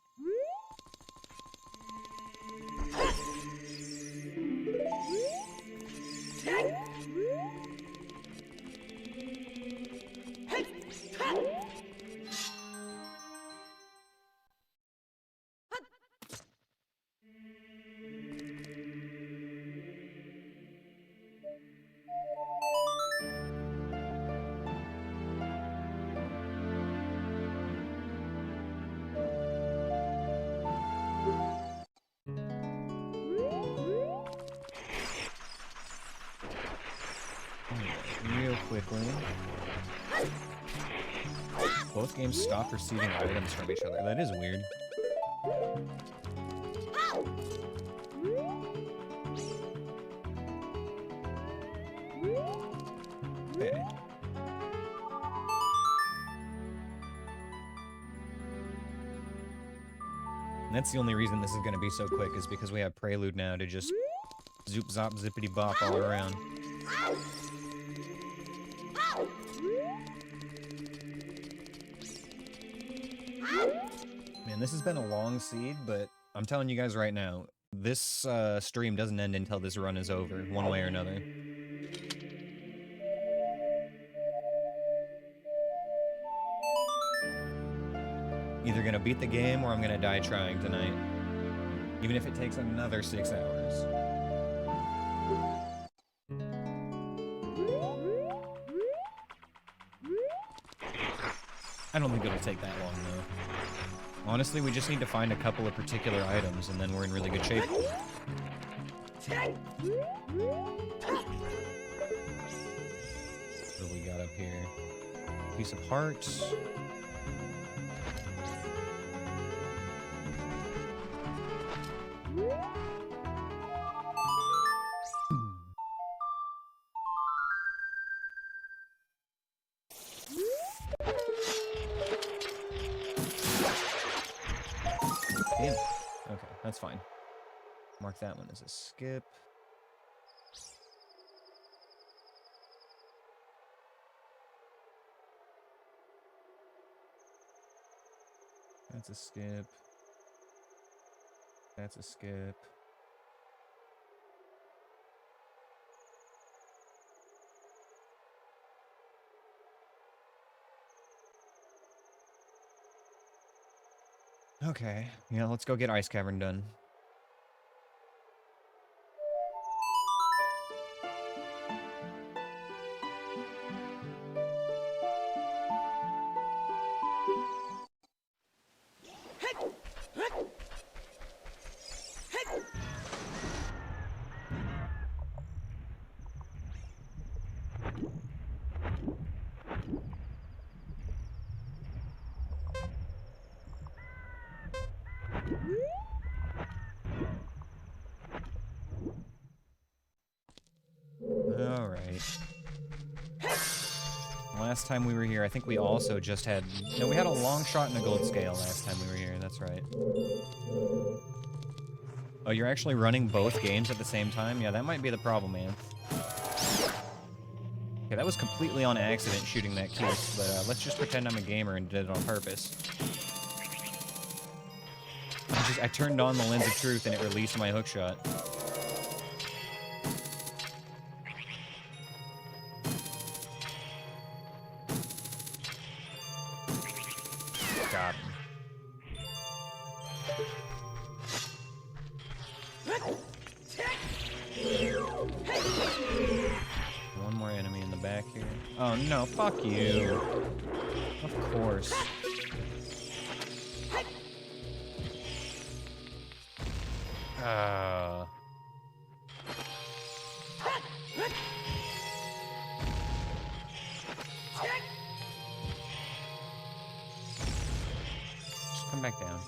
Both games stopped receiving items from each other. That is weird. Okay. And that's the only reason this is going to be so quick, is because we have Prelude now to just zoop zop zippity bop all around. Man, this has been a long seed, but I'm telling you guys right now, this stream doesn't end until this run is over, one way or another. Either gonna beat the game or I'm gonna die trying tonight. Even if it takes another 6 hours. I don't think it'll take that long, though. Honestly, we just need to find a couple of particular items, and then we're in really good shape. What do we got up here? Piece of heart. Damn it. Okay, that's fine. Mark that one as a skip. That's a skip. That's a skip. Okay, yeah, let's go get Ice Cavern done. Last time we were here, I think we also just had... No, we had a long shot and a gold scale last time we were here, that's right. Oh, you're actually running both games at the same time? Yeah, that might be the problem, man. Okay, that was completely on accident shooting that kiss, but let's just pretend I'm a gamer and did it on purpose. I turned on the lens of truth and it released my hookshot. One more enemy in the back here. Oh no, fuck you. Of course. Just come back down.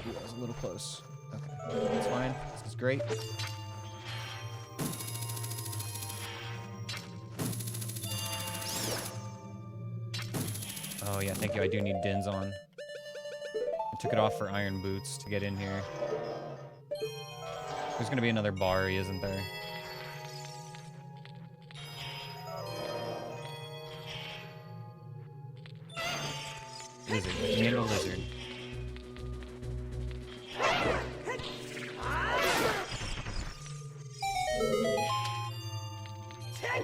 Ooh, that was a little close. Okay. That's fine. This is great. Oh yeah, thank you. I do need Din's on. I took it off for iron boots to get in here. There's gonna be another Bari, isn't there? Lizard. Me and the lizard. Hi,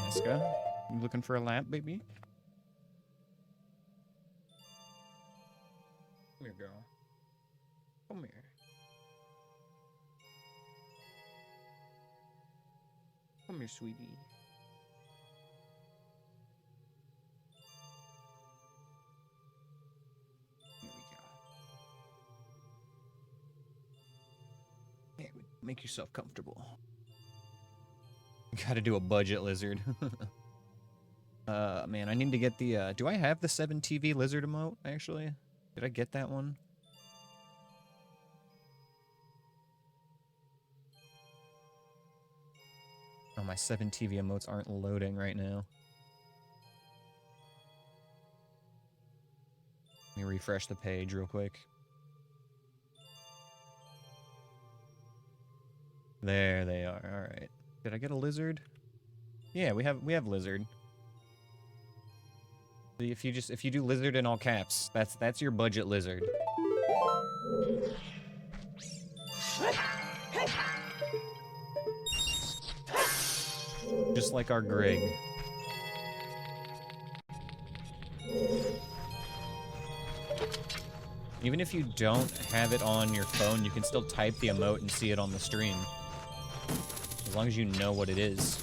Eska. You looking for a lap, baby? Come here, girl. Come here. Come here, sweetie. Here we go. Here, make yourself comfortable. Gotta do a budget lizard. Man, I need to get the, do I have the 7 TV lizard emote, actually? Did I get that one? Oh, my 7 TV emotes aren't loading right now. Let me refresh the page real quick. There they are, alright. Did I get a lizard? Yeah, we have lizard. If you do lizard in all caps, that's your budget lizard. Just like our Grig. Even if you don't have it on your phone, you can still type the emote and see it on the stream. As long as you know what it is.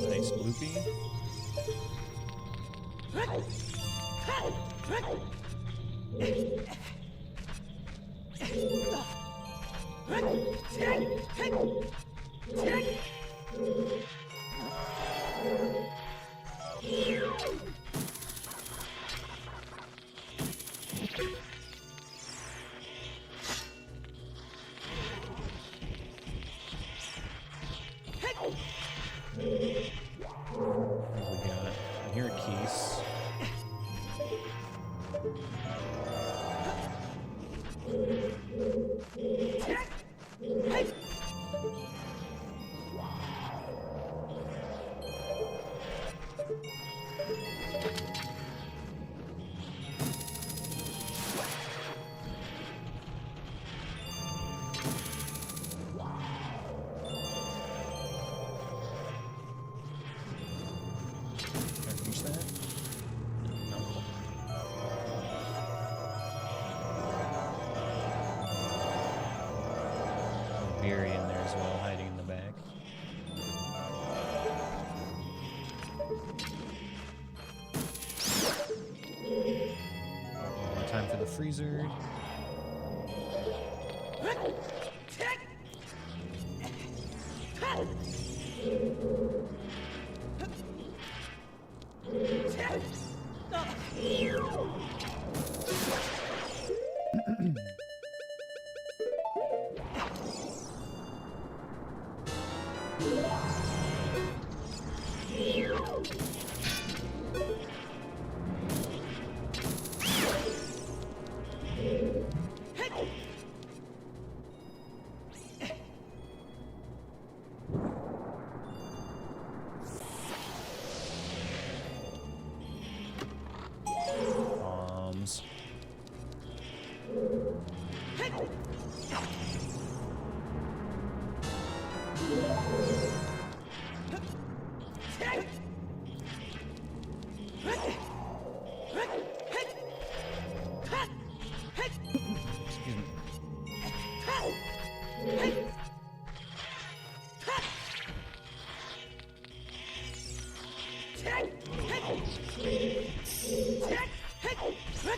Nice bloopy. I hear a keys. Beery in there as well, hiding in the back. More time for the freezer.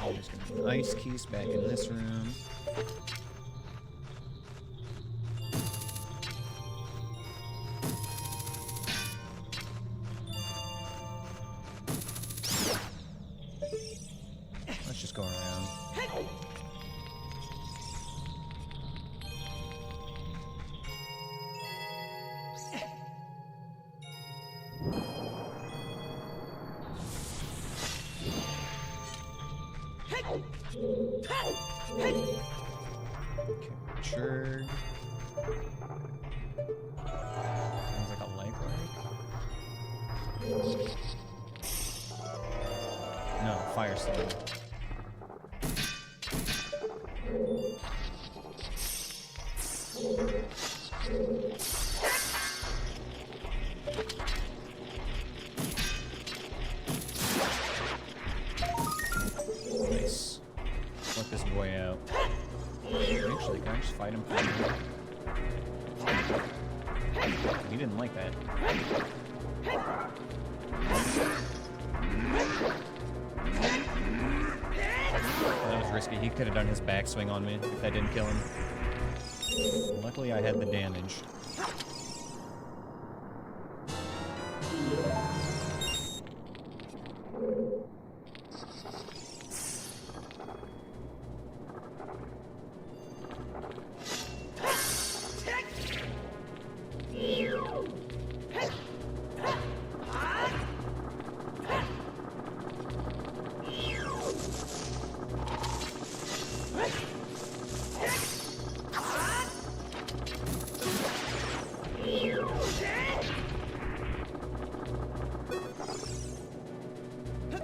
I'm just gonna put ice keys back in this room. Let's just go around. Okay, matured. Sounds like a leg break. No, fire slide. Nice. Let this boy out. Actually, can I just fight him? He didn't like that. That was risky. He could have done his backswing on me if that didn't kill him. Luckily, I had the damage.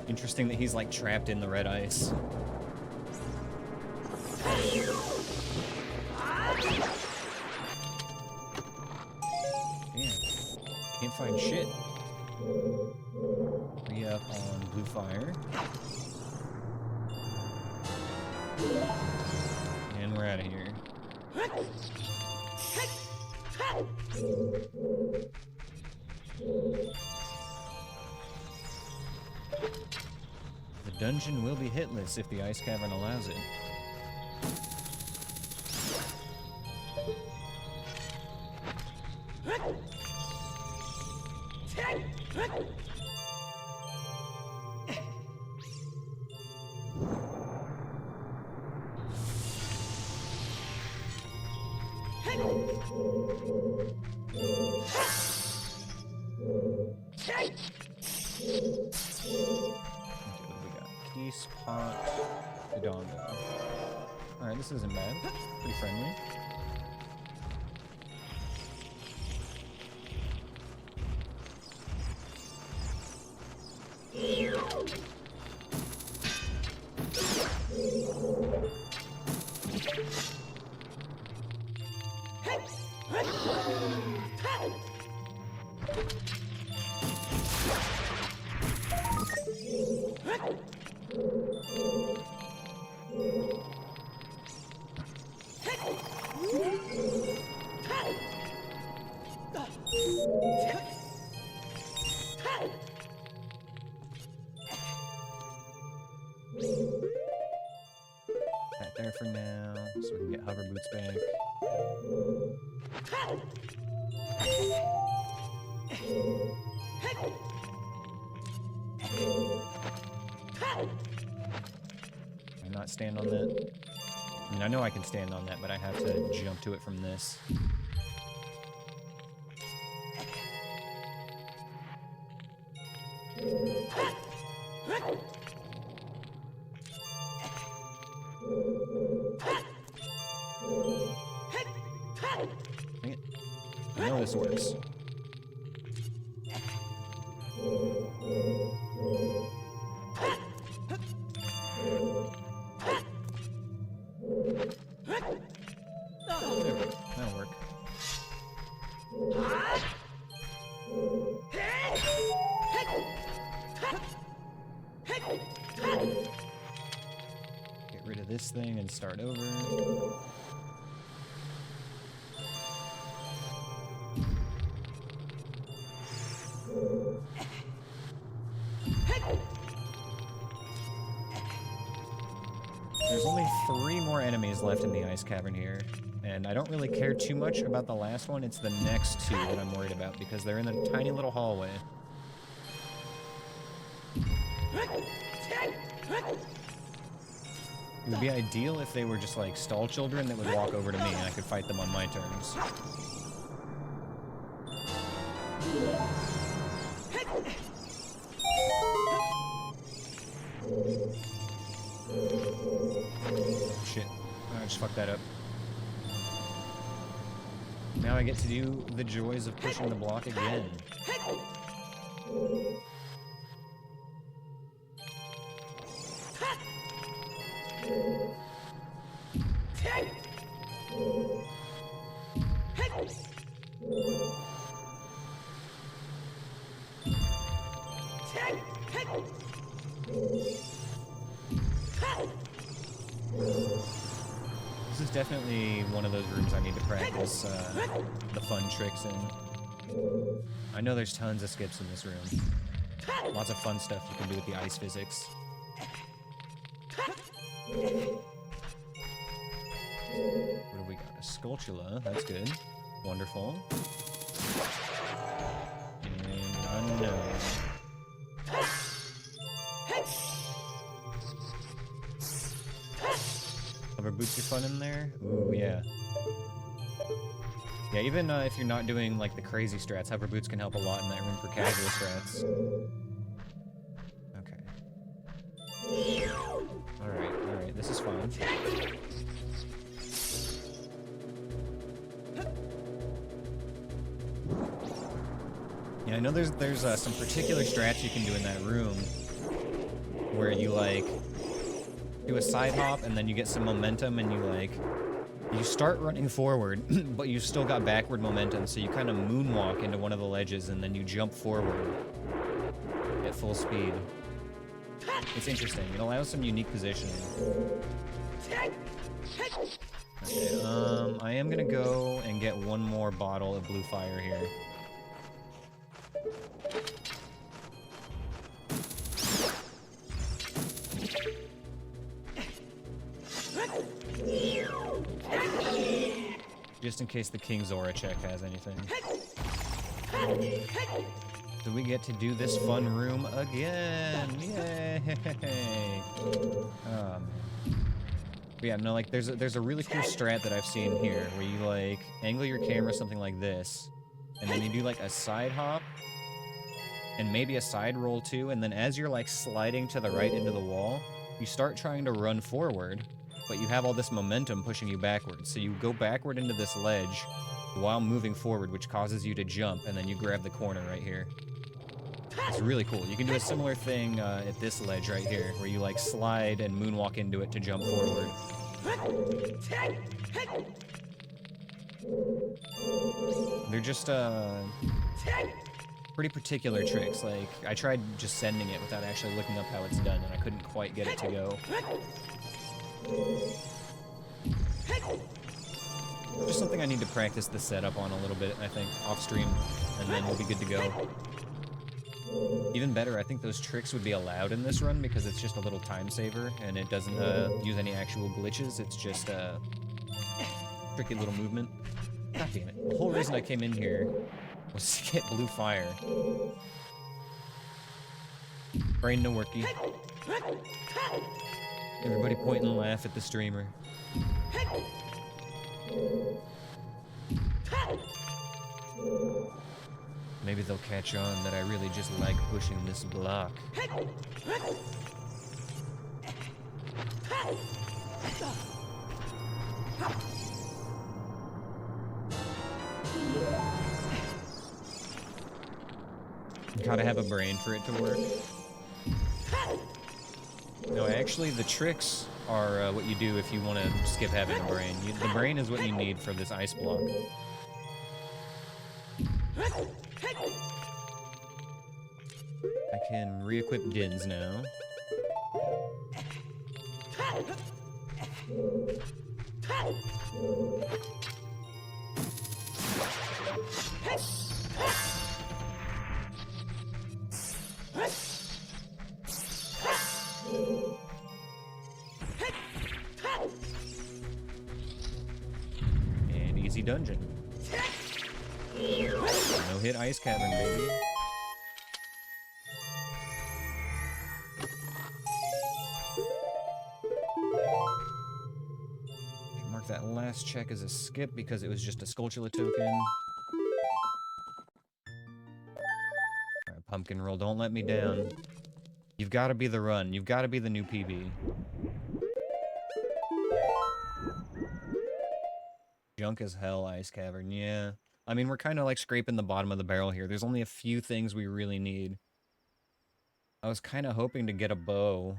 Interesting that he's like trapped in the red ice. Damn. Can't find shit. Re-up on blue fire. And we're out of here. The dungeon will be hitless if the ice cavern allows it. Pot, Dodongo. Alright, this isn't bad. Pretty friendly. That there for now, so we can get hover boots back. Can I not stand on that? I mean, I know I can stand on that, but I have to jump to it from this. Dang it. I know this works. That'll work. Get rid of this thing and start over. enemies left in the ice cavern here, and I don't really care too much about the last one. It's the next two that I'm worried about, because they're in a tiny little hallway. It would be ideal if they were just like stall children that would walk over to me and I could fight them on my terms. Shit. I just fucked that up. Now I get to do the joys of pushing the block again. This is definitely one of those rooms I need to practice the fun tricks in. I know there's tons of skips in this room. Lots of fun stuff you can do with the ice physics. What have we got? A Skulltula, that's good. Wonderful. And unknown. Hover boots are fun in there? Ooh, yeah. Yeah, even if you're not doing like the crazy strats, hover boots can help a lot in that room for casual strats. Okay. Alright, this is fine. Yeah, I know there's some particular strats you can do in that room where you like do a side hop and then you get some momentum and you start running forward, but you've still got backward momentum, so you kind of moonwalk into one of the ledges and then you jump forward at full speed. It's interesting. It allows some unique positioning. Okay, I am gonna go and get one more bottle of blue fire here. Just in case the King Zora check has anything. So we get to do this fun room again! Yay! Oh, man. But yeah, no, like, there's a really cool strat that I've seen here, where you, like, angle your camera something like this, and then you do, like, a side hop, and maybe a side roll, too, and then as you're, like, sliding to the right into the wall, you start trying to run forward, but you have all this momentum pushing you backwards. So you go backward into this ledge while moving forward, which causes you to jump, and then you grab the corner right here. It's really cool. You can do a similar thing at this ledge right here, where you like slide and moonwalk into it to jump forward. They're just pretty particular tricks. Like, I tried just sending it without actually looking up how it's done, and I couldn't quite get it to go. Just something I need to practice the setup on a little bit, I think, off stream, and then we'll be good to go. Even better, I think those tricks would be allowed in this run because it's just a little time saver, and it doesn't use any actual glitches, it's just a tricky little movement. God damn it. The whole reason I came in here was to get blue fire. Brain no worky. Everybody point and laugh at the streamer. Maybe they'll catch on that I really just like pushing this block. Gotta have a brain for it to work. No, actually, the tricks are what you do if you want to skip having a brain. The brain is what you need for this ice block. I can re-equip Dins now. dungeon. No hit ice cavern, baby. Mark that last check as a skip because it was just a Skulltula token. Alright, Pumpkin Roll, don't let me down. You've got to be the run. You've got to be the new PB. Junk as hell, Ice Cavern, yeah. I mean, we're kind of like scraping the bottom of the barrel here. There's only a few things we really need. I was kind of hoping to get a bow.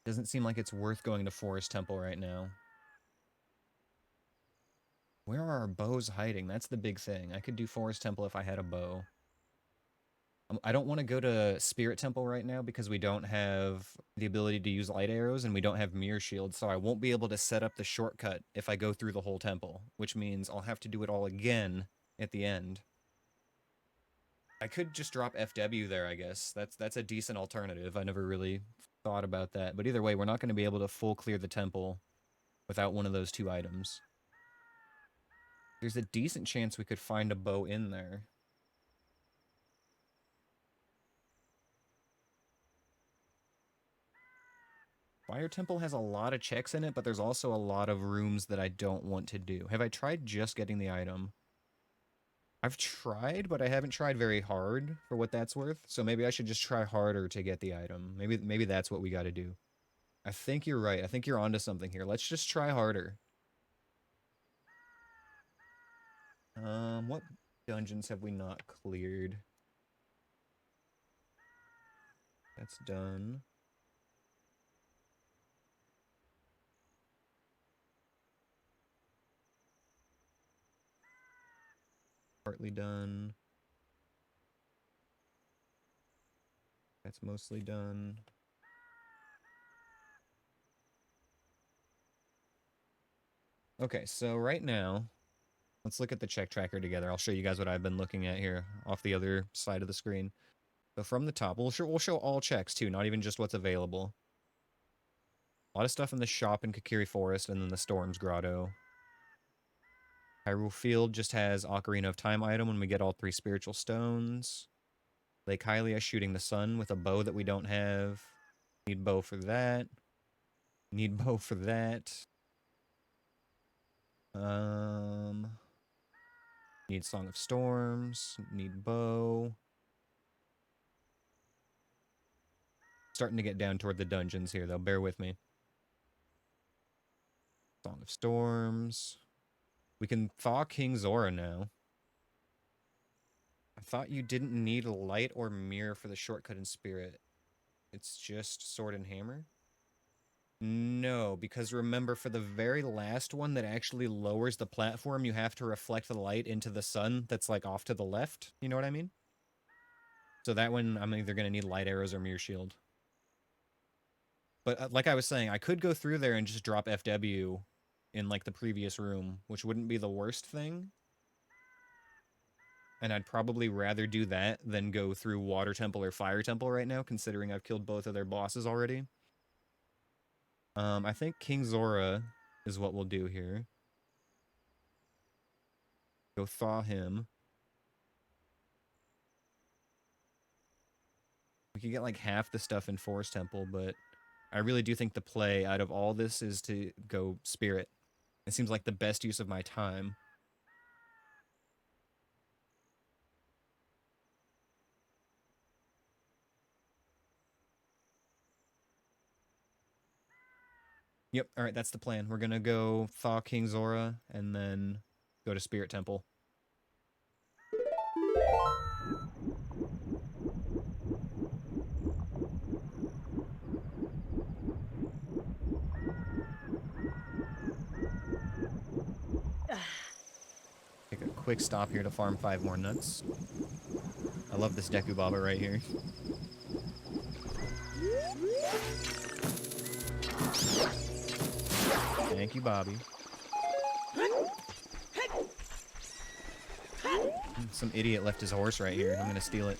Doesn't seem like it's worth going to Forest Temple right now. Where are our bows hiding? That's the big thing. I could do Forest Temple if I had a bow. I don't want to go to Spirit Temple right now because we don't have the ability to use light arrows and we don't have Mirror Shield, so I won't be able to set up the shortcut if I go through the whole temple, which means I'll have to do it all again at the end. I could just drop FW there, I guess. That's a decent alternative. I never really thought about that. But either way, we're not going to be able to full clear the temple without one of those two items. There's a decent chance we could find a bow in there. Fire Temple has a lot of checks in it, but there's also a lot of rooms that I don't want to do. Have I tried just getting the item? I've tried, but I haven't tried very hard for what that's worth. So maybe I should just try harder to get the item. Maybe that's what we got to do. I think you're right. I think you're onto something here. Let's just try harder. What dungeons have we not cleared? That's done. Partly done. That's mostly done. Okay, so right now, let's look at the check tracker together. I'll show you guys what I've been looking at here off the other side of the screen. So from the top, we'll show all checks too, not even just what's available. A lot of stuff in the shop in Kakiri Forest and then the Storms Grotto. Hyrule Field just has Ocarina of Time item when we get all 3 spiritual stones. Lake Hylia shooting the sun with a bow that we don't have. Need bow for that. Need bow for that. Need Song of Storms. Need bow. Starting to get down toward the dungeons here, though. Bear with me. Song of Storms. We can thaw King Zora now. I thought you didn't need a light or mirror for the shortcut in Spirit. It's just Sword and Hammer? No, because remember, for the very last one that actually lowers the platform, you have to reflect the light into the sun that's, like, off to the left. You know what I mean? So that one, I'm either going to need light arrows or mirror shield. But like I was saying, I could go through there and just drop FW in, like, the previous room, which wouldn't be the worst thing. And I'd probably rather do that than go through Water Temple or Fire Temple right now, considering I've killed both of their bosses already. I think King Zora is what we'll do here. Go thaw him. We could get, like, half the stuff in Forest Temple, but I really do think the play out of all this is to go Spirit. It seems like the best use of my time. Yep, alright, that's the plan. We're gonna go thaw King Zora, and then go to Spirit Temple. Take a quick stop here to farm 5 more nuts. I love this Deku Baba right here. Thank you, Bobby. Some idiot left his horse right here. I'm gonna steal it.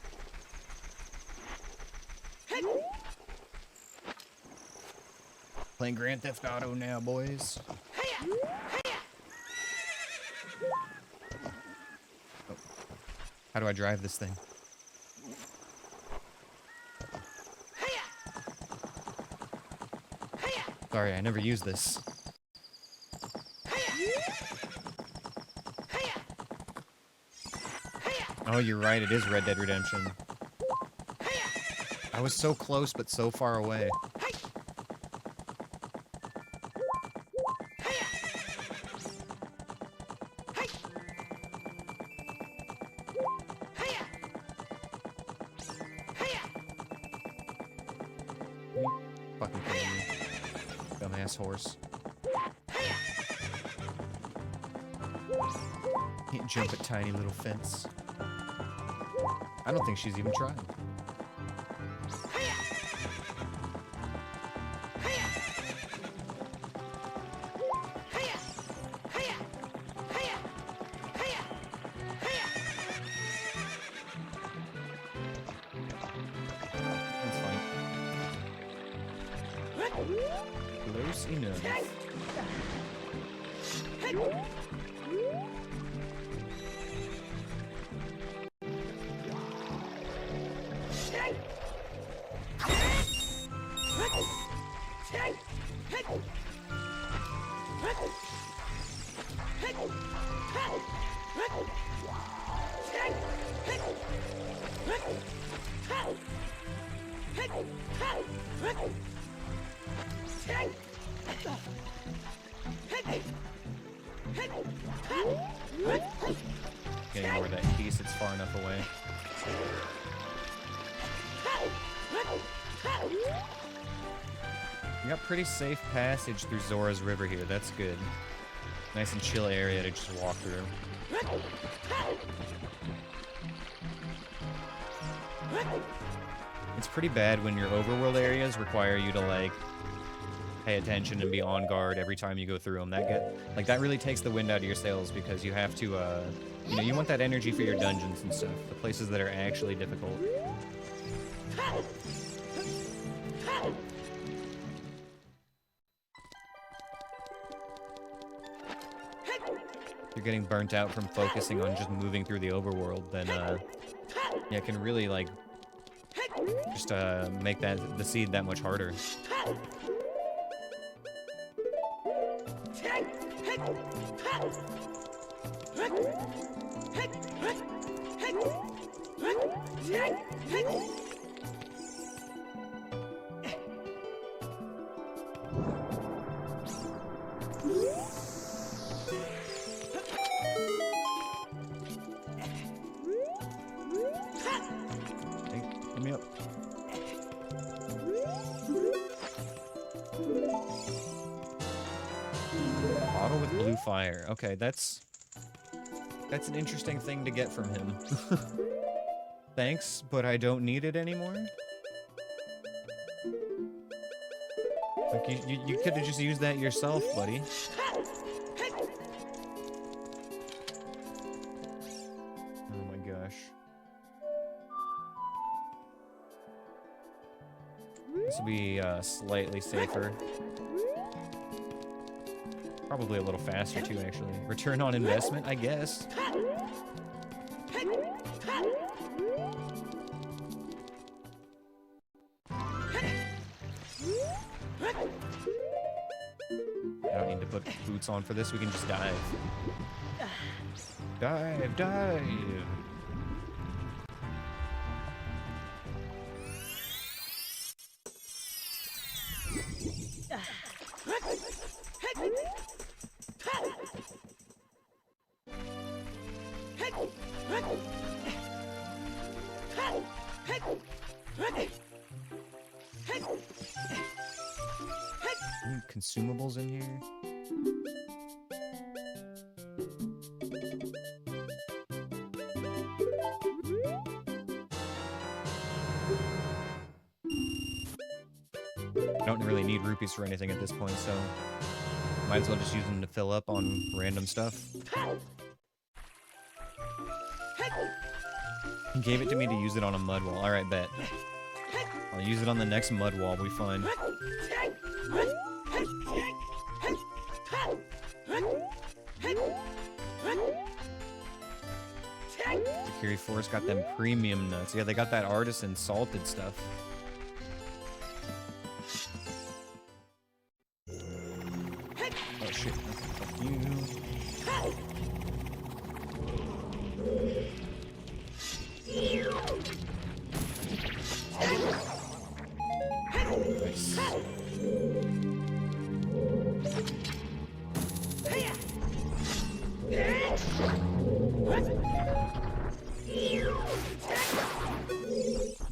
Playing Grand Theft Auto now, boys. Oh. How do I drive this thing? Sorry, I never used this. Oh, you're right, it is Red Dead Redemption. I was so close, but so far away. Fucking kidding me. Dumbass horse. Can't jump a tiny little fence. I don't think she's even trying. That's fine. Close enough. Getting over that piece, it's far enough away. You got pretty safe passage through Zora's River here, that's good. Nice and chill area to just walk through. It's pretty bad when your overworld areas require you to, like, pay attention and be on guard every time you go through them. That really takes the wind out of your sails because you have to, you know, you want that energy for your dungeons and stuff, the places that are actually difficult. If you're getting burnt out from focusing on just moving through the overworld, then, yeah, it can really, like, just, make the seed that much harder. Hey, let me up. Bottle with blue fire. Okay, that's an interesting thing to get from him. Thanks, but I don't need it anymore. Like, you could have just used that yourself, buddy. Oh my gosh. This will be slightly safer. Probably a little faster too, actually. Return on investment, I guess. I don't need to put boots on for this, we can just dive. Dive, dive! Any consumables in here? I don't really need rupees for anything at this point, so Might as well just use them to fill up on random stuff. He gave it to me to use it on a mud wall. Alright, bet. I'll use it on the next mud wall we find. Security Forest got them premium nuts. Yeah, they got that artisan salted stuff. Oh shit, fuck you. Nice.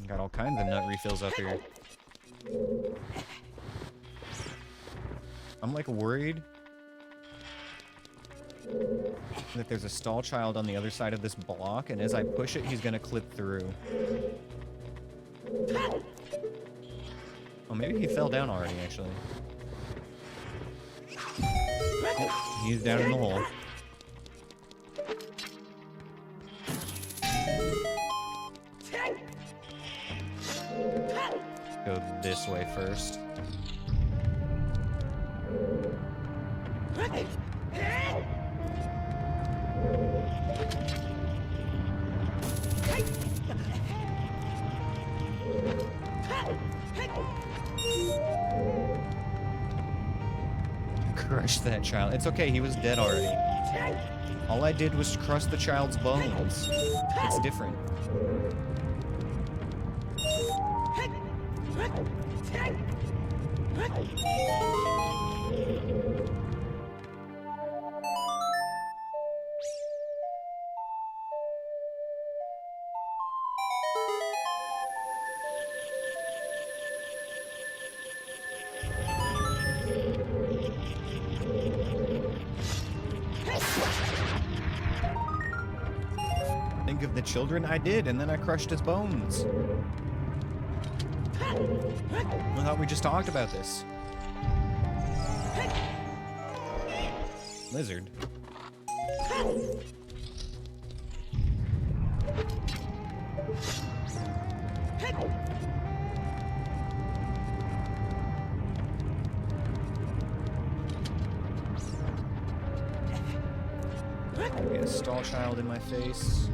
Got all kinds of nut refills up here. I'm like worried that there's a stall child on the other side of this block, and as I push it, he's gonna clip through. Oh, maybe he fell down already, actually. Oh, he's down in the hole. Go this way first. Crush that child. It's okay, he was dead already. All I did was crush the child's bones. It's different. Think of the children I did, and then I crushed his bones. I thought we just talked about this. Lizard. Get a stall child in my face.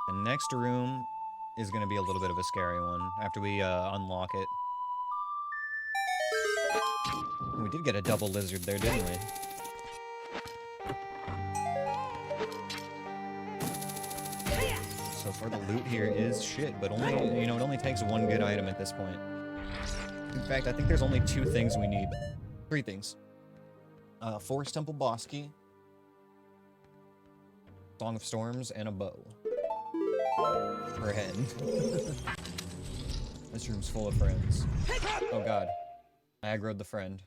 The next room is going to be a little bit of a scary one after we unlock it. We did get a double lizard there, didn't we? So far the loot here is shit, but only, you know, it only takes one good item at this point. In fact, I think there's only 2 things we need. 3 things. Forest Temple boss key, Song of Storms, and a bow. For a hen. This room's full of friends. Oh god. I aggroed the friend.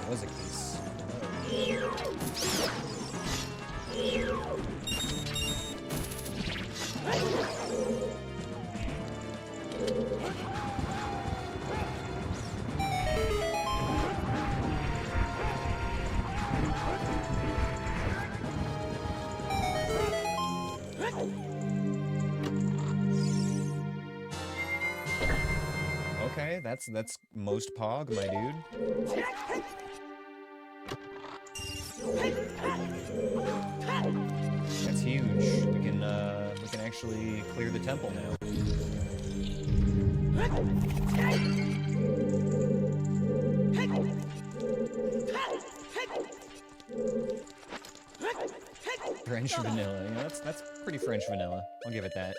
That was a case. Okay, that's most pog, my dude. That's huge. We can actually clear the temple now. French vanilla. You know, that's pretty French vanilla. I'll give it that.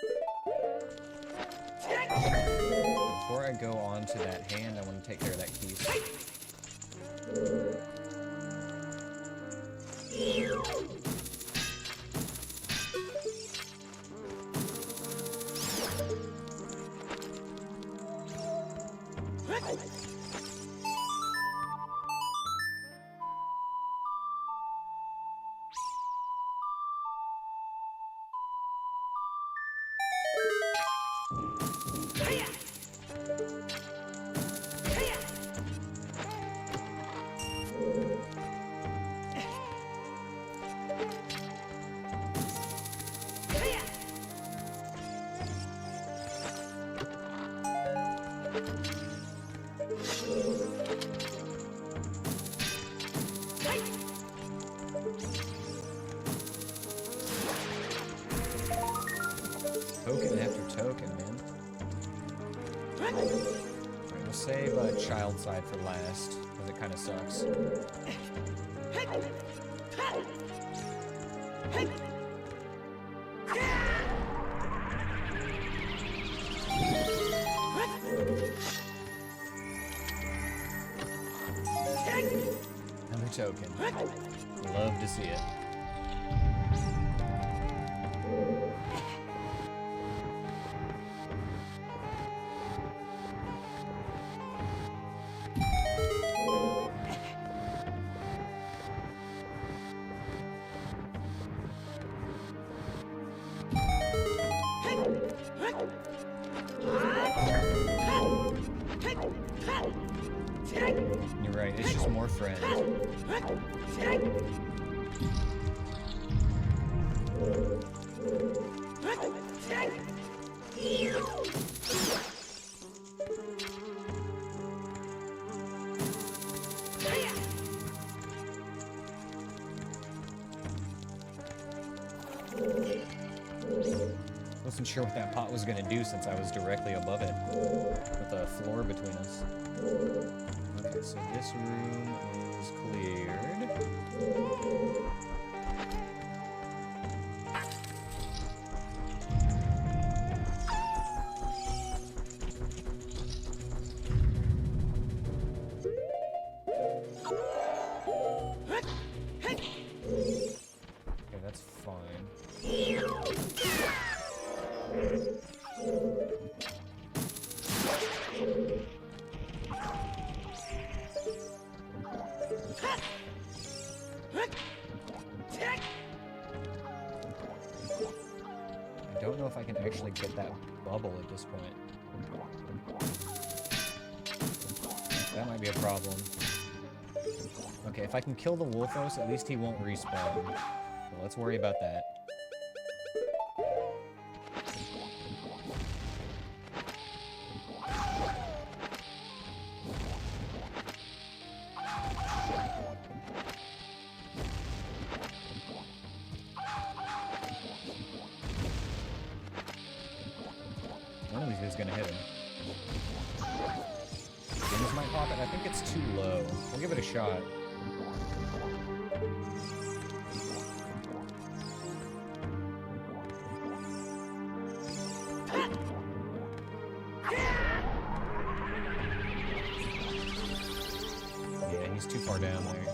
Before I go on to that hand, I want to take care of that keys. Token after token, man. Alright, we'll save child side for last, because it kind of sucks. Another token. Love to see it. You're right, it's just more friends. Wasn't sure what that pot was gonna do since I was directly above it, with the floor between us. Okay, so this room is cleared. Okay, that's fine. I don't know if I can actually get that bubble at this point. That might be a problem. Okay, if I can kill the Wolfos, at least he won't respawn. So let's worry about that. One of these is gonna hit him. Wings might pop it. I think it's too low. We'll give it a shot. Yeah, he's too far down there.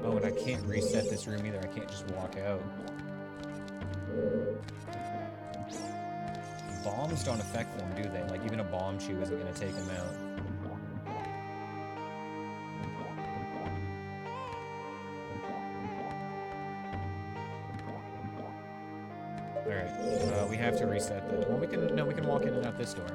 Oh, and I can't reset this room either. I can't just walk out. Bombs don't affect them, do they? Like, even a bomb chew isn't going to take them out. Alright, we have to reset that. Well, we can walk in and out this door.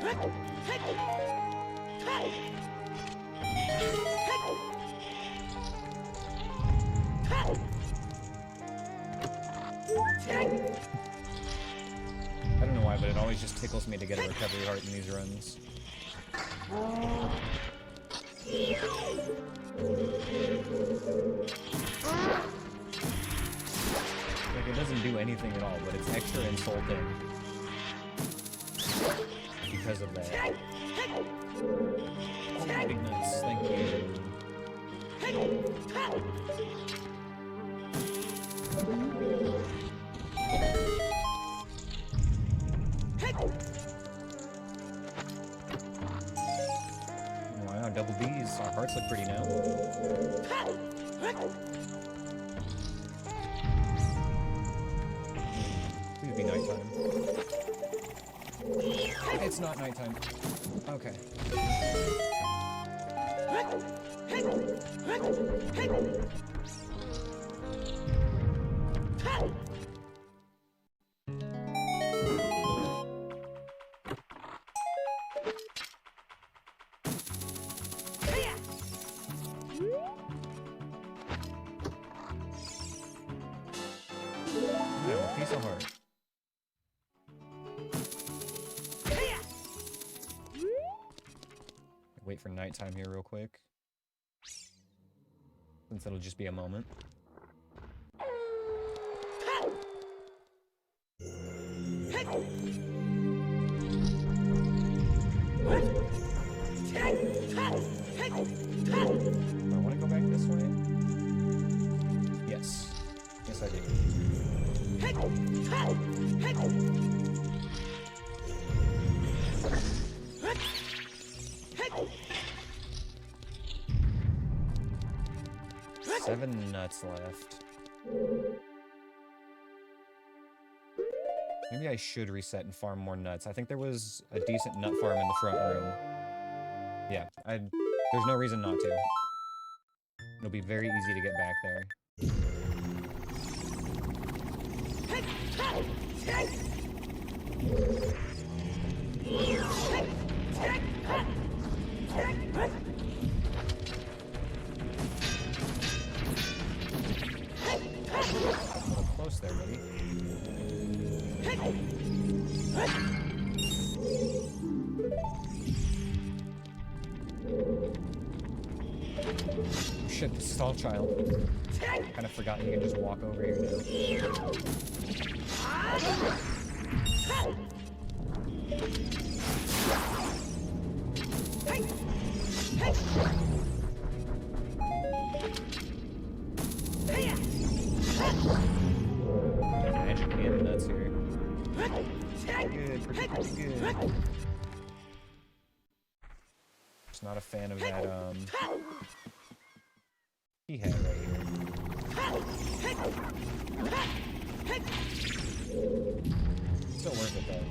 I don't know why, but it always just tickles me to get a recovery heart in these runs. Like, it doesn't do anything at all, but it's extra insulting because of that. Oh, big nuts, thank you. Wow, double B's. Our hearts look pretty now. Please be nighttime. It's not nighttime. Okay. Yeah, piece of heart. Wait for nighttime here real quick. Since it'll just be a moment. Do I want to go back this way? Yes. Yes, I do. 7 nuts left. Maybe I should reset and farm more nuts. I think there was a decent nut farm in the front room. Yeah, there's no reason not to. It'll be very easy to get back there. Close there, buddy. Shit, this is all child. Kind of forgot you can just walk over here now. Magic and nuts here. Good, pretty good. Just not a fan of that, he had right here. Still worth it though.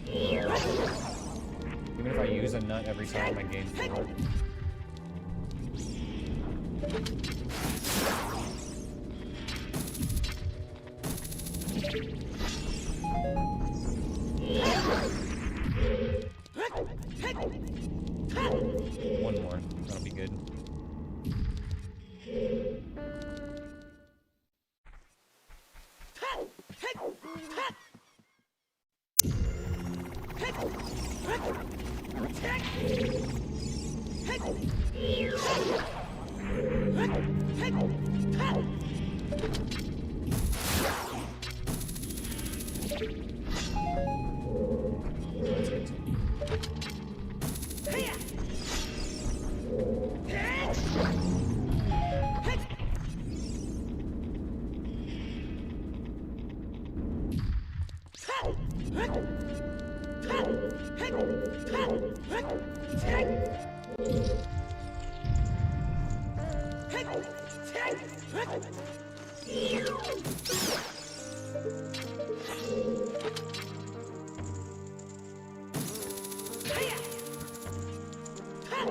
Even if I use a nut every time I gain 4. One more, that'll be good.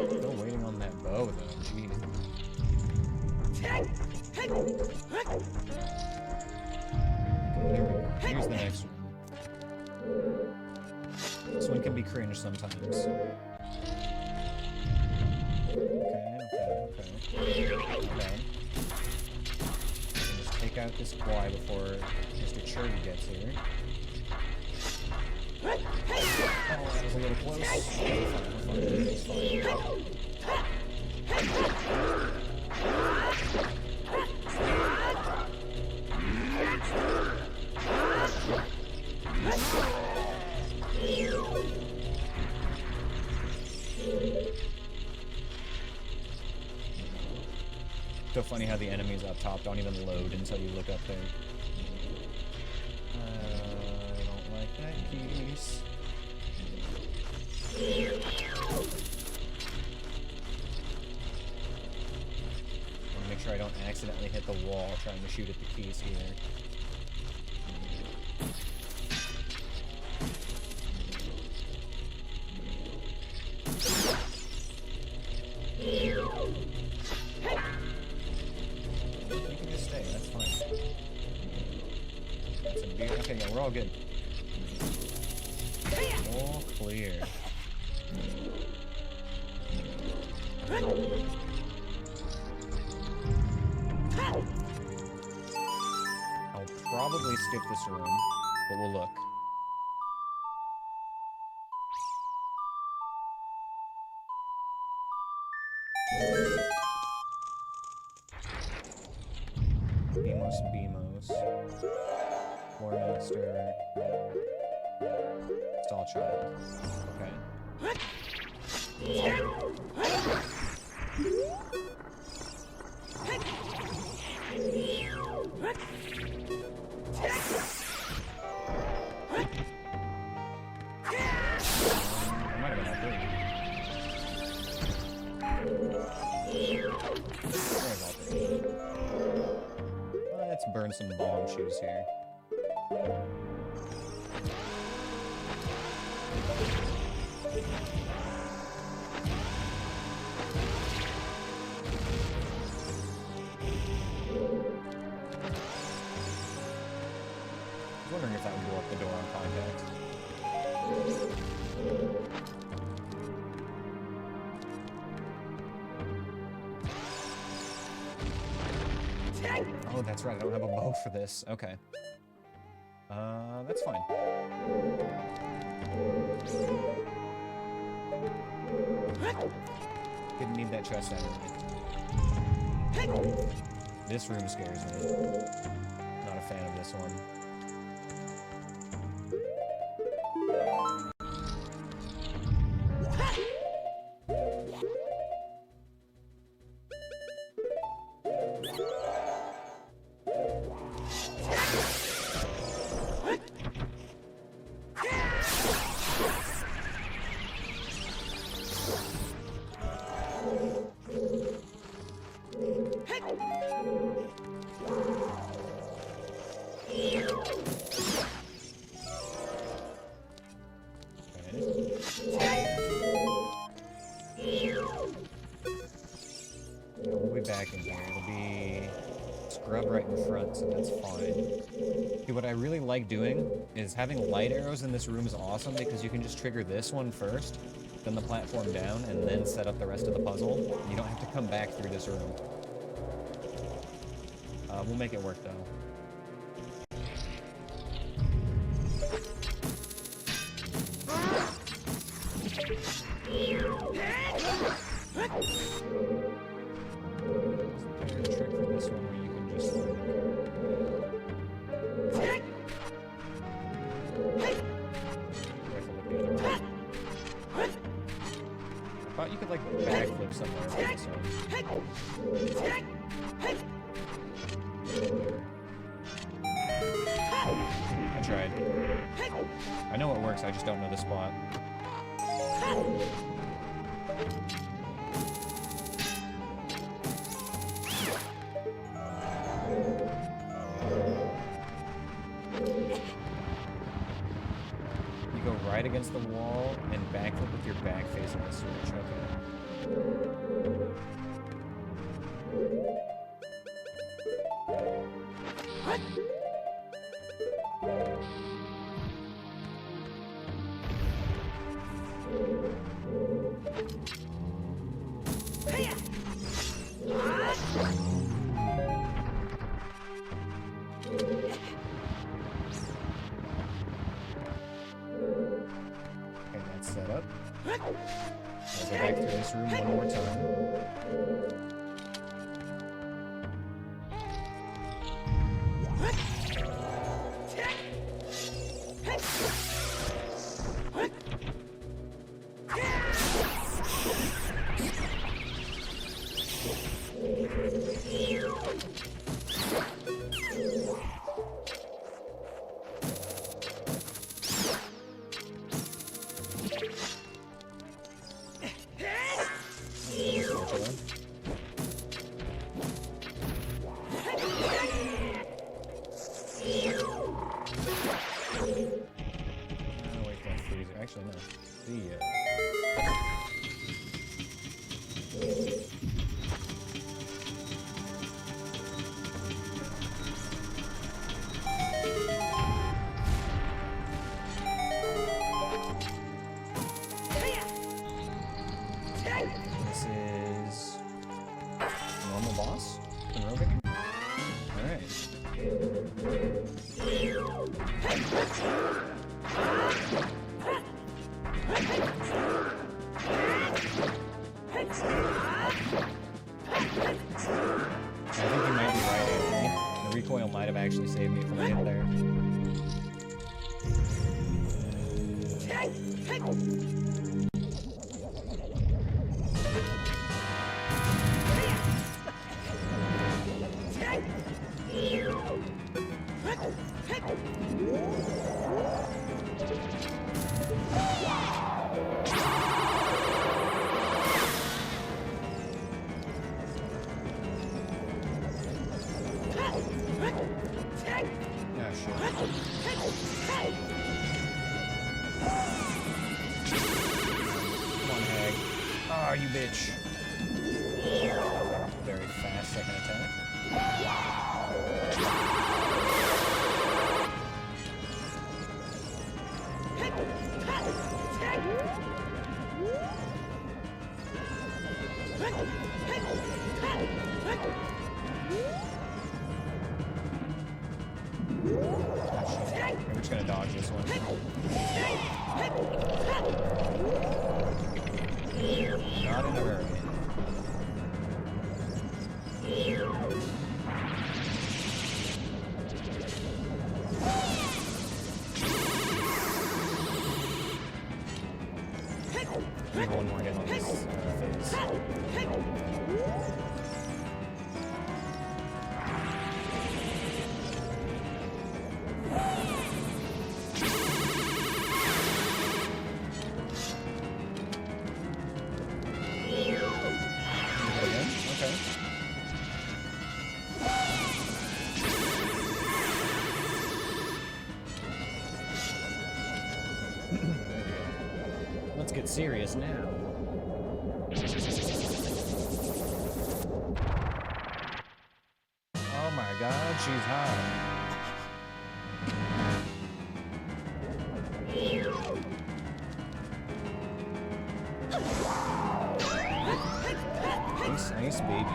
Still waiting on that bow though, jeez. Here we go. Here's the next one. This one can be be cringe sometimes. Okay. Just take out this Y before Mr. Churdy gets here. Oh, that was a little close. We're fine. It's fine. So funny how the enemies up top don't even load until you look up there. I don't like that piece. I want to make sure I don't accidentally hit the wall trying to shoot at the keys here. You can just stay, that's fine. That's a beer. Okay, yeah, we're all good. All clear. I'll probably skip this room, but we'll look. Beamos. Floor Master. Stall Child. Okay. Let's burn some bomb shoes here. I was wondering if that would blow up the door on contact. Oh, that's right, I don't have a bow for this. Okay. That's fine. Didn't need that chest anyway. This room scares me. Not a fan of this one. We'll be back in here. It'll be scrub right in front, so that's fine. See, what I really like doing is having light arrows in this room is awesome because you can just trigger this one first, then the platform down, and then set up the rest of the puzzle. You don't have to come back through this room. We'll make it work, though. There's a trick for this one where you can just careful with the other one. I thought you could like backflip somewhere on this one. I tried. I know it works, I just don't know the spot. You go right against the wall and backflip with your back facing the switch. Okay. I'll go back through this room one more time. Actually, no. This is normal boss? Aerobic? Alright. I think you might be right, Anthony. The recoil might have actually saved me from a hit there. Oh, you bitch. Very fast second attack. We're just gonna dodge this one. Not in a hurry. Maybe one more hit on this phase. Okay. Let's get serious now. Oh my god, she's hot. Nice baby.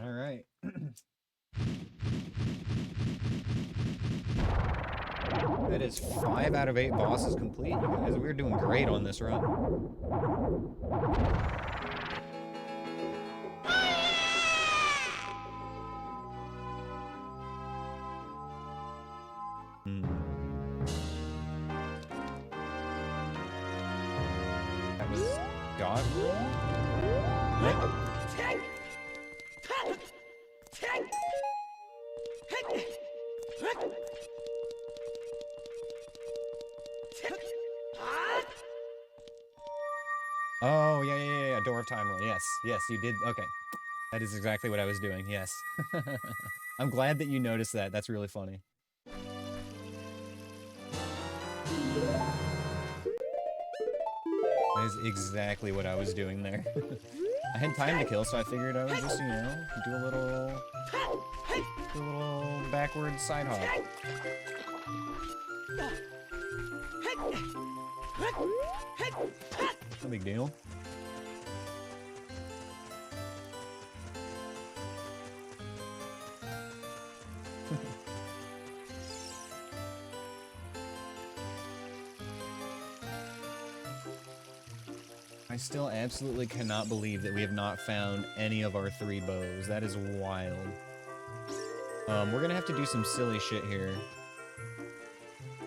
All right. That is 5 out of 8 bosses complete. You guys, we're doing great on this run. That was God Rule? Oh, yeah. Door of Time Rule. Yes, you did. Okay. That is exactly what I was doing. Yes. I'm glad that you noticed that. That's really funny. That is exactly what I was doing there. I had time to kill, so I figured I would just, you know, do a little backward side hop. No big deal. I still absolutely cannot believe that we have not found any of our 3 bows. That is wild. We're gonna have to do some silly shit here.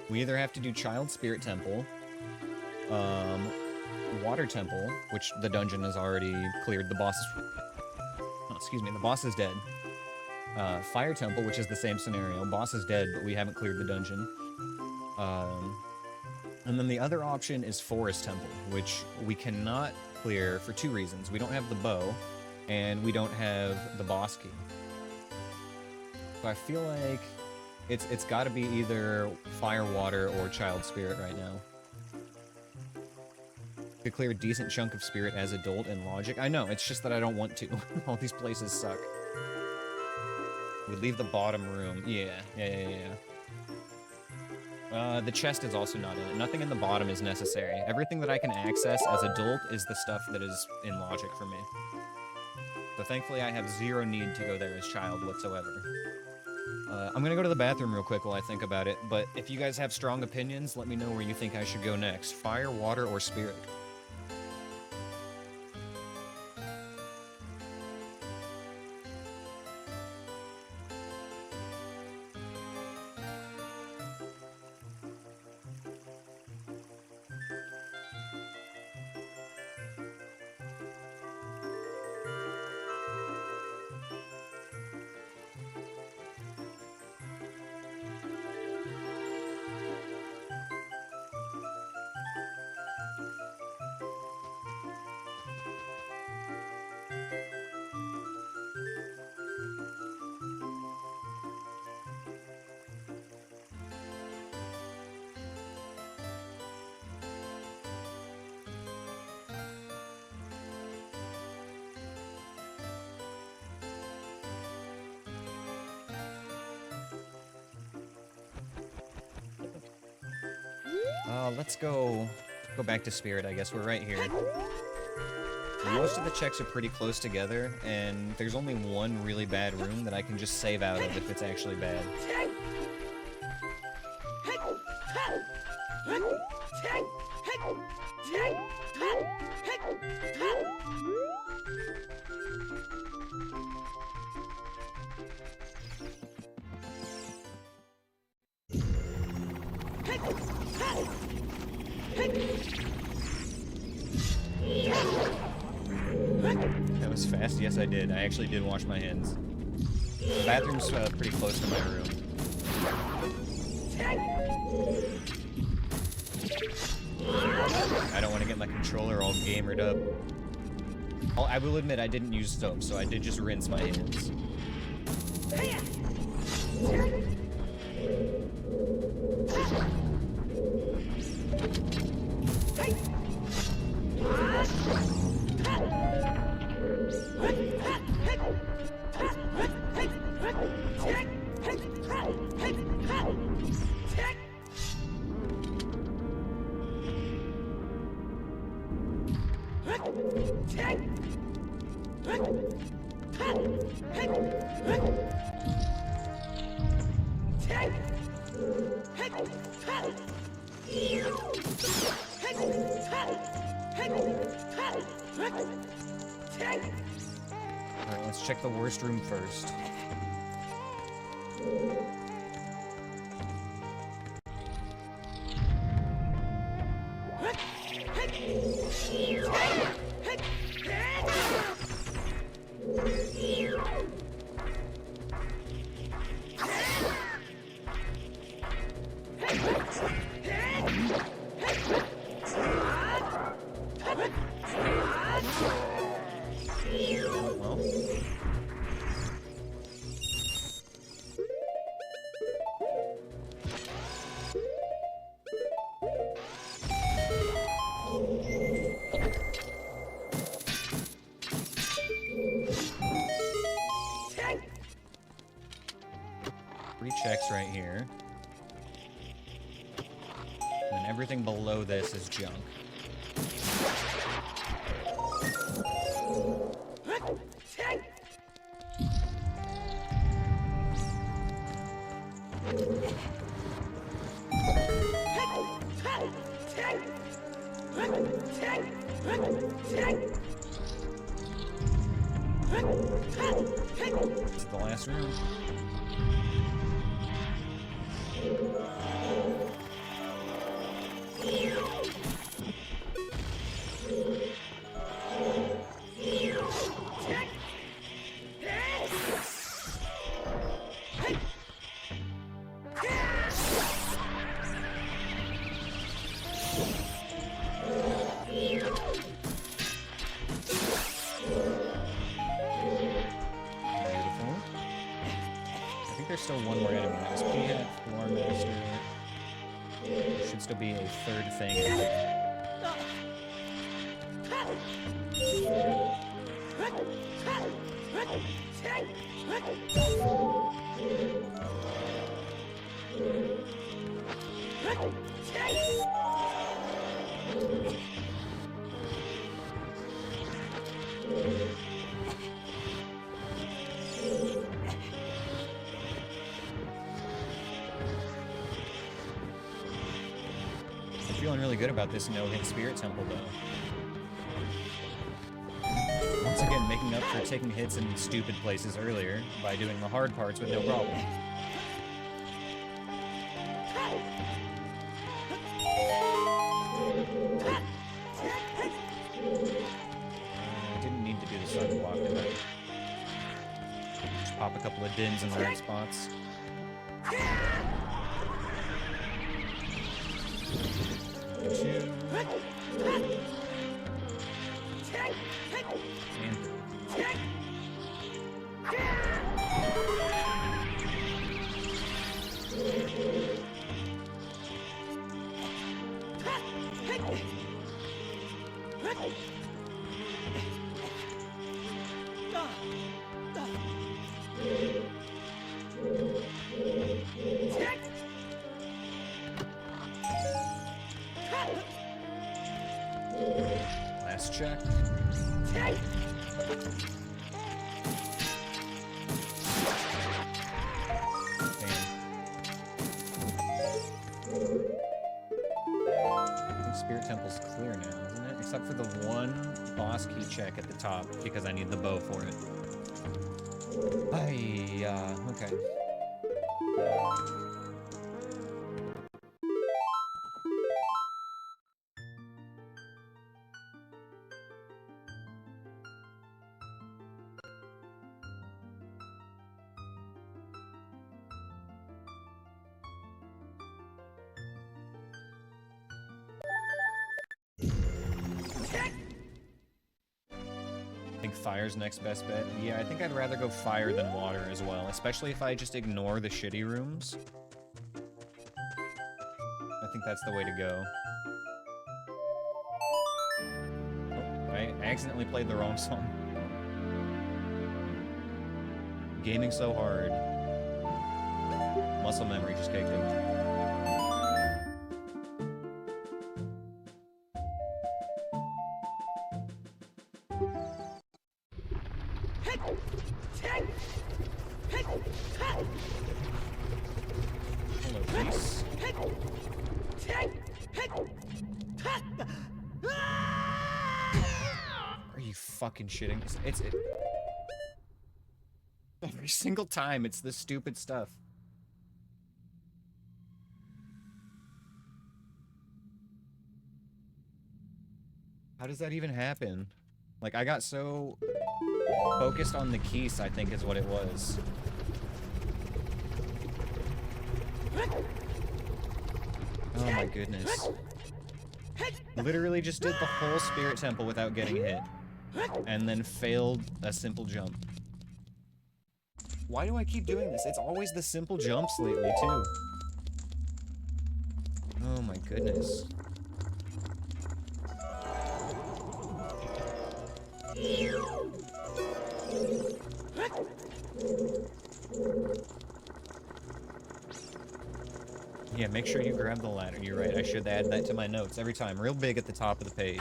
We either have to do Child Spirit Temple, Water Temple, which the dungeon has already cleared. The boss is... Oh, excuse me, the boss is dead. Fire Temple, which is the same scenario. Boss is dead, but we haven't cleared the dungeon. And then the other option is Forest Temple, which we cannot clear for 2 reasons. We don't have the bow, and we don't have the boss key. So I feel like it's got to be either Fire, Water, or Child Spirit right now. Could clear a decent chunk of Spirit as Adult and Logic. I know, it's just that I don't want to. All these places suck. We leave the bottom room. Yeah. The chest is also not in it. Nothing in the bottom is necessary. Everything that I can access as Adult is the stuff that is in Logic for me. So thankfully I have 0 need to go there as Child whatsoever. I'm gonna go to the bathroom real quick while I think about it, but if you guys have strong opinions, let me know where you think I should go next. Fire, Water, or Spirit? Let's go back to Spirit, I guess. We're right here. Most of the checks are pretty close together, and there's only one really bad room that I can just save out of if it's actually bad. That was fast. Yes, I did. I actually did wash my hands. The bathroom's pretty close to my room. I don't want to get my controller all gamered up. I will admit I didn't use soap, so I did just rinse my hands. Alright, let's check the worst room first. checks right here. And everything below this is junk. This is the last room. There's still one more enemy. That was P-Hat, Floor Master. There should still be a third thing in here. I'm feeling really good about this no-hit Spirit Temple, though. Once again, making up for taking hits in stupid places earlier by doing the hard parts with no problem. I didn't need to do the sun block, did I? Just pop a couple of dins in the right spots. Two. And last check. I think Spirit Temple's clear now, isn't it? Except for the one boss key check at the top, because I need the bow for it. Okay. I think fire's next best bet. Yeah, I think I'd rather go fire than water as well, especially if I just ignore the shitty rooms. I think that's the way to go. Oh, I accidentally played the wrong song. Gaming so hard. Muscle memory just kicked in. Hello, peace. Are you fucking shitting? It's every single time it's this stupid stuff. How does that even happen? Like, I got so focused on the keys, I think is what it was. Oh my goodness. Literally just did the whole Spirit Temple without getting hit. And then failed a simple jump. Why do I keep doing this? It's always the simple jumps lately, too. Oh my goodness. Yeah, make sure you grab the ladder. You're right, I should add that to my notes every time. Real big at the top of the page.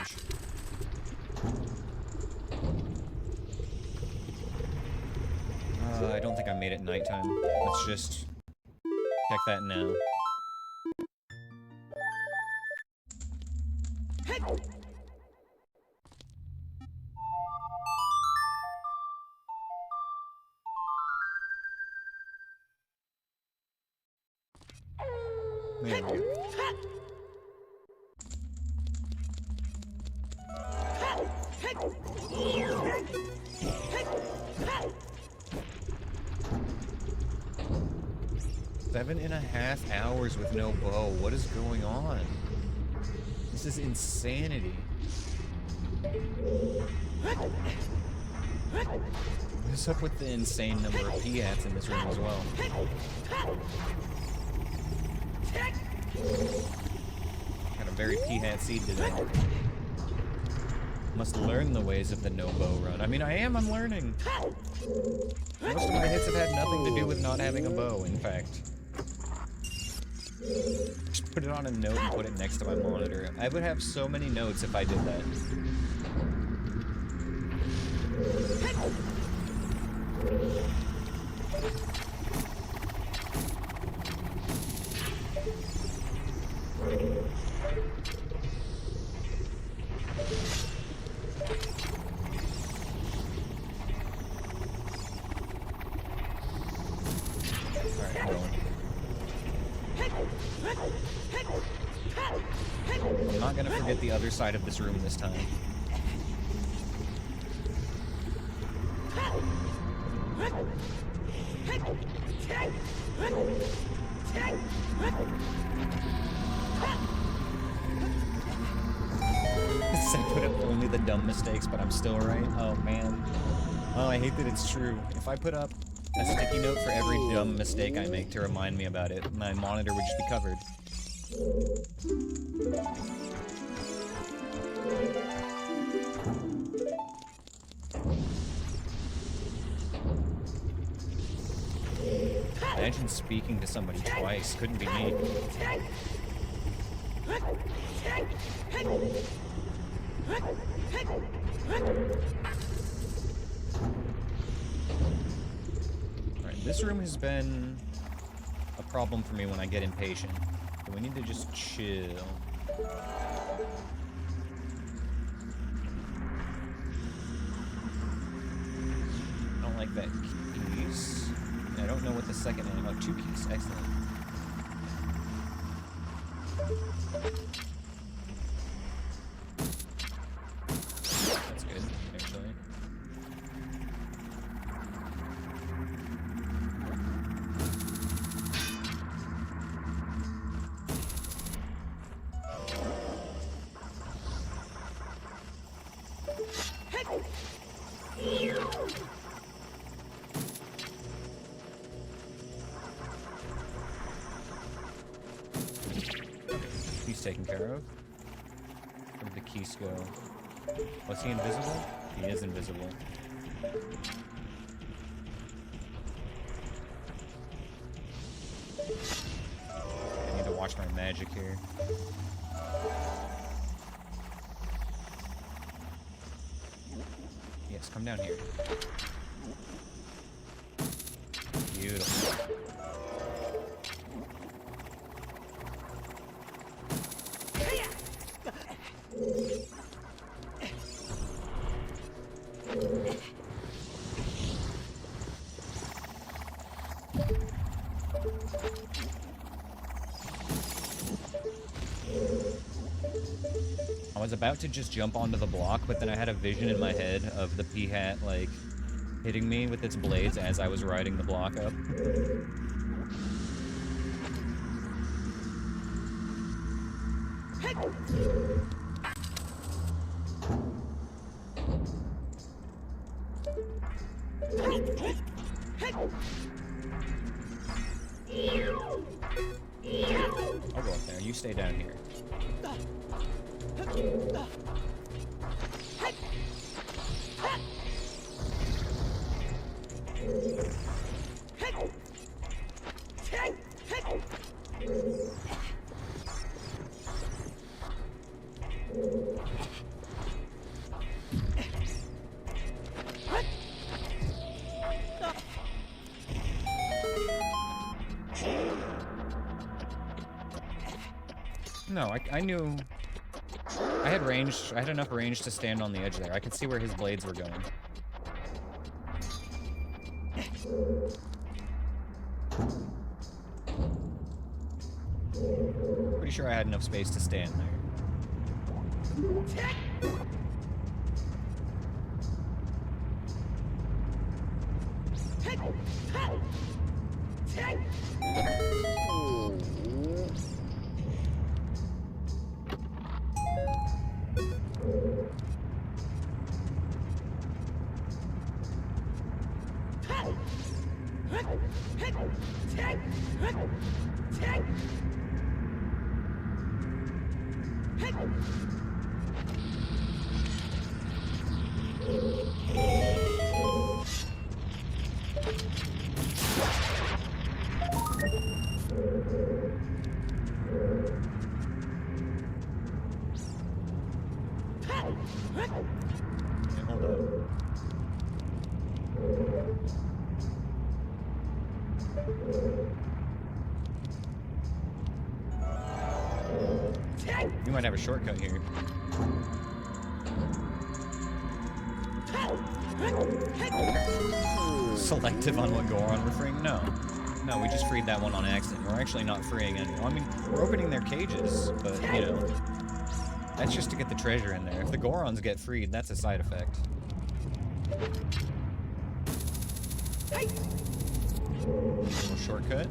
I don't think I made it nighttime. Let's just check that now. There we go. Seven and a half hours with no bow. What is going on? This is insanity. What's up with the insane number of P-hats in this room as well? Got a very P-hat seed today. Must learn the ways of the no-bow run. I mean, I'm learning. Most of my hits have had nothing to do with not having a bow, in fact. Just put it on a note and put it next to my monitor. I would have so many notes if I did that. I'm not gonna forget the other side of this room this time. I put up only the dumb mistakes, but I'm still right. Oh man. Oh, I hate that it's true. If I put up a sticky note for every dumb mistake I make to remind me about it, my monitor would just be covered. Imagine speaking to somebody twice. Couldn't be me. Alright, this room has been a problem for me when I get impatient. So we need to just chill. I don't like that keys. I don't know what the second one. Oh, 2 keys. Excellent. That's good, actually. He's taken care of. Where did the keys go? Was he invisible? He is invisible. I need to watch my magic here. Yes, come down here. Beautiful. I was about to just jump onto the block, but then I had a vision in my head of the P-hat, like, hitting me with its blades as I was riding the block up. I'll go up there. You stay down here. No, I knew... I had range, I had enough range to stand on the edge there. I could see where his blades were going. Pretty sure I had enough space to stand there. Okay, hold up. You might have a shortcut here. Selective on what Goron we're freeing? No. No, we just freed that one on accident. We're actually not freeing anyone. I mean, we're opening their cages, but, you know, that's just to get the treasure in there. If the Gorons get freed, that's a side effect. Little shortcut.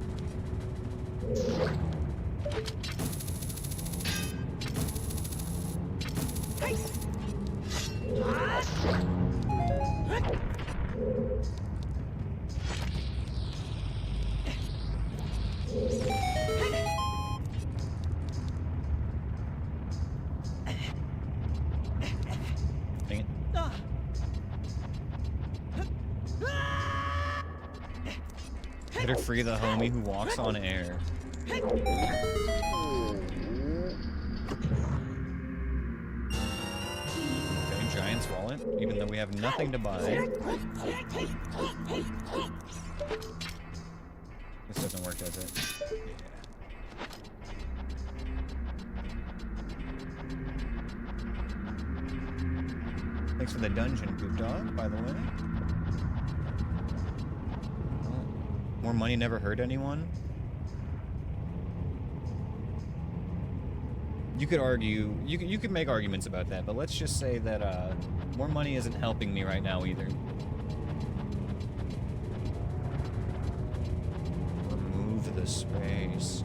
Dang it. Better free the homie who walks on air. Okay, Giant's wallet, even though we have nothing to buy. This doesn't work, does it? Yeah. Thanks for the dungeon, Poop Dog, by the way. More money never hurt anyone? You could argue, you could make arguments about that, but let's just say that more money isn't helping me right now either. Remove the space.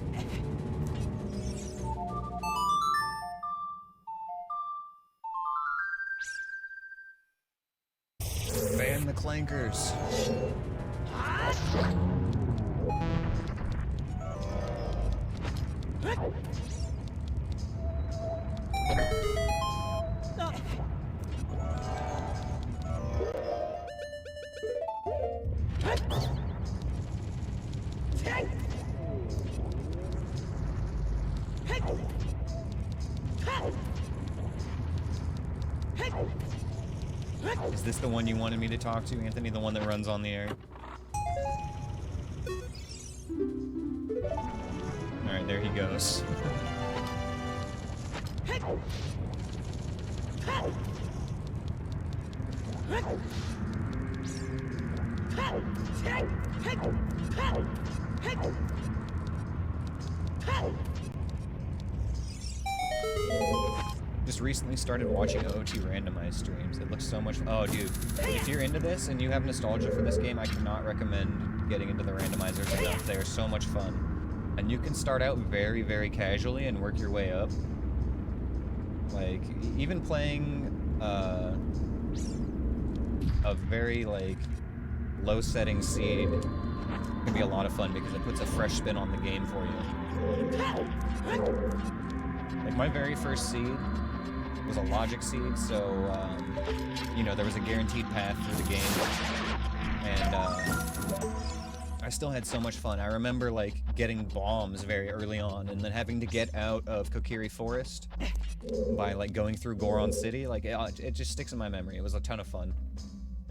Ban the clankers. Is this the one you wanted me to talk to, Anthony? The one that runs on the air? Alright, there he goes. Just recently started watching OT randomized streams. It looks so much fun. Oh, dude. If you're into this and you have nostalgia for this game, I cannot recommend getting into the randomizers enough. They are so much fun. And you can start out very, very casually and work your way up. Like, even playing a very, like, low-setting seed can be a lot of fun because it puts a fresh spin on the game for you. Like, my very first seed was a logic seed, so, you know, there was a guaranteed path through the game, and, I still had so much fun. I remember, like, getting bombs very early on, and then having to get out of Kokiri Forest by, like, going through Goron City. Like, it just sticks in my memory. It was a ton of fun.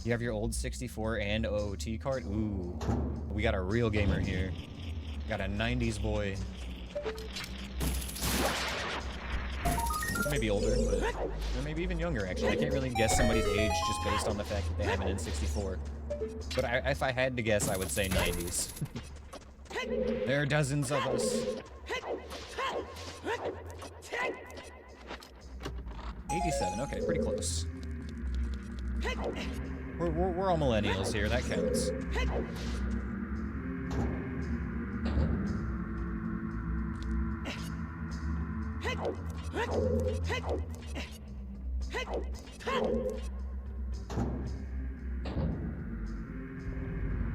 You have your old 64 and OOT card? Ooh, we got a real gamer here. Got a 90s boy. Maybe older, but or maybe even younger, actually. I can't really guess somebody's age just based on the fact that they have an N64. But if I had to guess, I would say 90s. There are dozens of us. 87, okay, pretty close. We're all millennials here, that counts.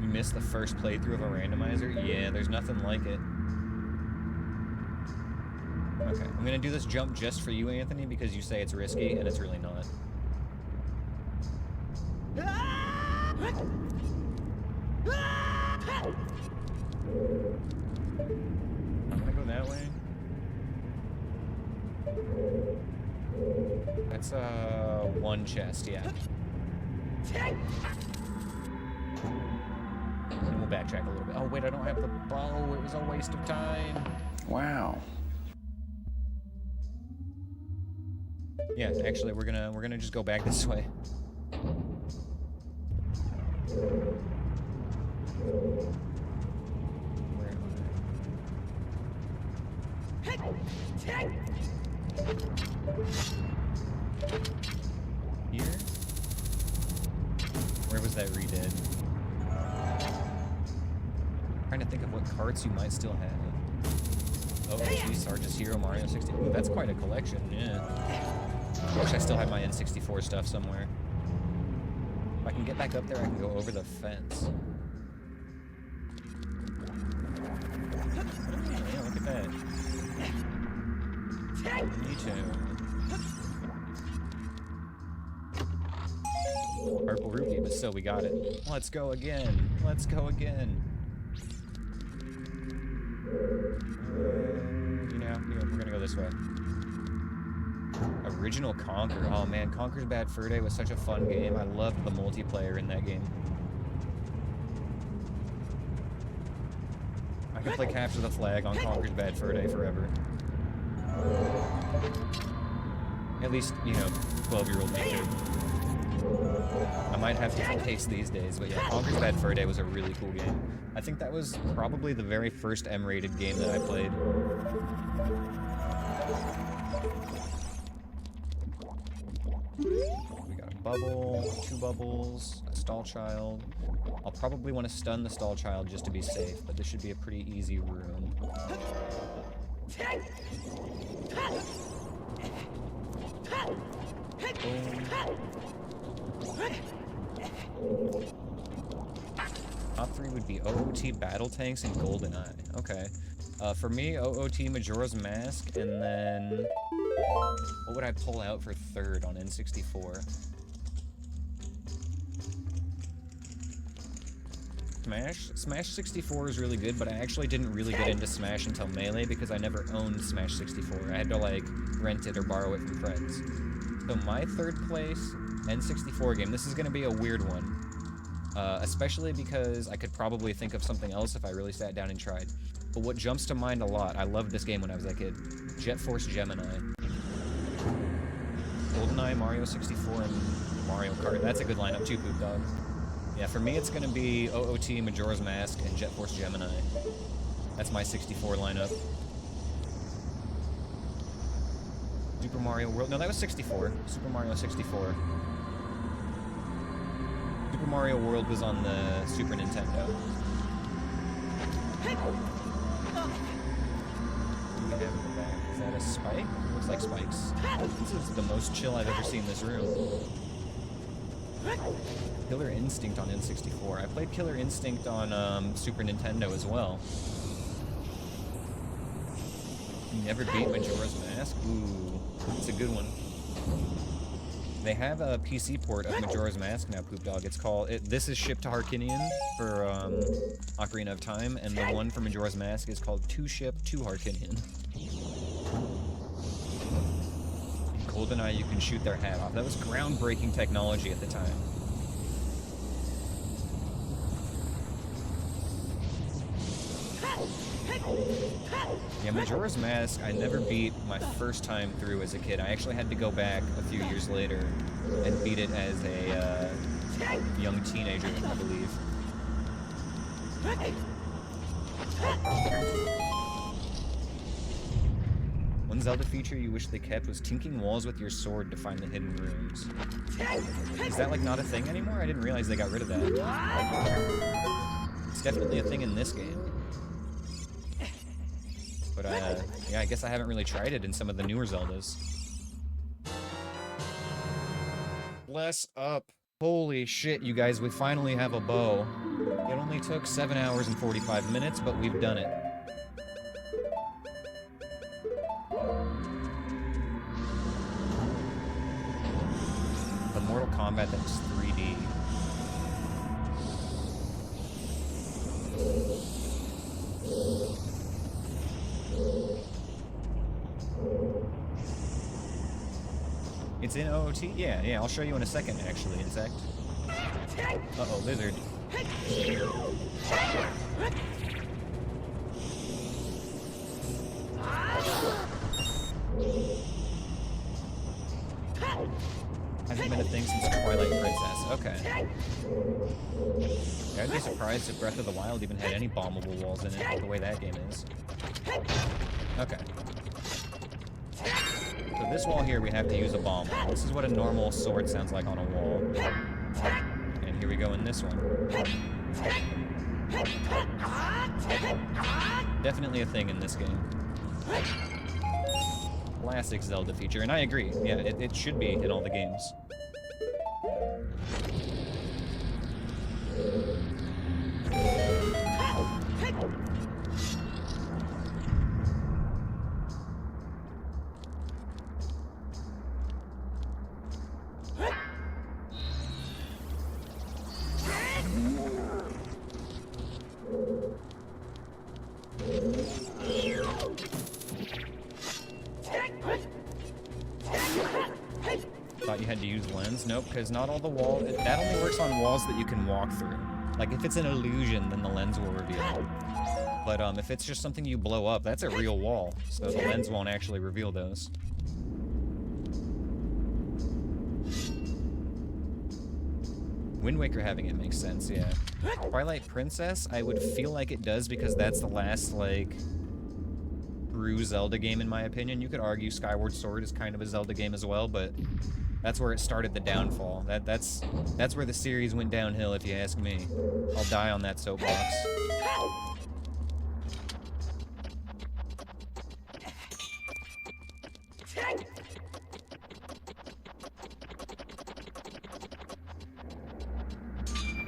You missed the first playthrough of a randomizer? Yeah, there's nothing like it. Okay, I'm gonna do this jump just for you, Anthony, because you say it's risky, and it's really not. I'm gonna go that way. That's one chest, yeah. And we'll backtrack a little bit. Oh wait, I don't have the bow. It was a waste of time. Wow. Yeah, actually, we're gonna just go back this way. Where am I? Here? Where was that redid? Trying to think of what carts you might still have. Oh, Sarge's Hero, Mario 60. Ooh, that's quite a collection, yeah. I wish I still had my N64 stuff somewhere. If I can get back up there, I can go over the fence. Yeah, look at that. Me too. Purple rupee, but still, we got it. Let's go again. Let's go again. We're gonna go this way. Original Conquer. Oh man, Conquer's Bad Fur Day was such a fun game. I loved the multiplayer in that game. I could play Capture the Flag on Conquer's Bad Fur Day forever. At least, 12-year-old me could. I might have different tastes these days, but yeah, Conquer's Bad Fur Day was a really cool game. I think that was probably the very first M-rated game that I played. We got a bubble, 2 bubbles, a stall child. I'll probably want to stun the stall child just to be safe, but this should be a pretty easy room. Boom. Top 3 would be OOT Battle Tanks and GoldenEye. Okay. For me, OOT Majora's Mask, and then what would I pull out for 3rd on N64? Smash 64 is really good, but I actually didn't really get into Smash until Melee because I never owned Smash 64. I had to like rent it or borrow it from friends. So my 3rd place N64 game, this is going to be a weird one. Especially because I could probably think of something else if I really sat down and tried. But what jumps to mind a lot, I loved this game when I was a kid, Jet Force Gemini. GoldenEye, Mario 64, and Mario Kart. That's a good lineup too, Poop Dog. Yeah, for me it's gonna be OOT, Majora's Mask, and Jet Force Gemini. That's my 64 lineup. Super Mario World, no, that was 64. Super Mario 64. Super Mario World was on the Super Nintendo. Is that a spike? Looks like spikes. This is the most chill I've ever seen in this room. Killer Instinct on N64. I played Killer Instinct on Super Nintendo as well. You never beat Majora's Mask? Ooh, it's a good one. They have a PC port of Majora's Mask now, Poop Dog. It's called... this is shipped to Harkinian for Ocarina of Time, and the one for Majora's Mask is called 2-Ship to Harkinian. GoldenEye, you can shoot their hat off. That was groundbreaking technology at the time. Yeah, Majora's Mask, I never beat my first time through as a kid. I actually had to go back a few years later and beat it as a young teenager, I believe. One Zelda feature you wish they kept was tinking walls with your sword to find the hidden rooms. Is that, like, not a thing anymore? I didn't realize they got rid of that. It's definitely a thing in this game. But, yeah, I guess I haven't really tried it in some of the newer Zeldas. Bless up. Holy shit, you guys, we finally have a bow. It only took 7 hours and 45 minutes, but we've done it. The Mortal Kombat that was 3D. It's in OOT? Yeah, I'll show you in a second, actually, Insect. Uh-oh, lizard. Hasn't been a thing since Twilight Princess. Okay. Yeah, I'd be surprised if Breath of the Wild even had any bombable walls in it, the way that game is. Okay. So this wall here, we have to use a bomb wall. This is what a normal sword sounds like on a wall. And here we go in this one. Definitely a thing in this game. Classic Zelda feature, and I agree. Yeah, it should be in all the games. Thought you had to use lens? Nope, because not all the wall... That only works on walls that you can walk through. Like, if it's an illusion, then the lens will reveal. But if it's just something you blow up, that's a real wall, so the lens won't actually reveal those. Wind Waker having it makes sense, yeah. Twilight Princess, I would feel like it does because that's the last, like, true Zelda game in my opinion. You could argue Skyward Sword is kind of a Zelda game as well, but that's where it started the downfall. That's where the series went downhill, if you ask me. I'll die on that soapbox.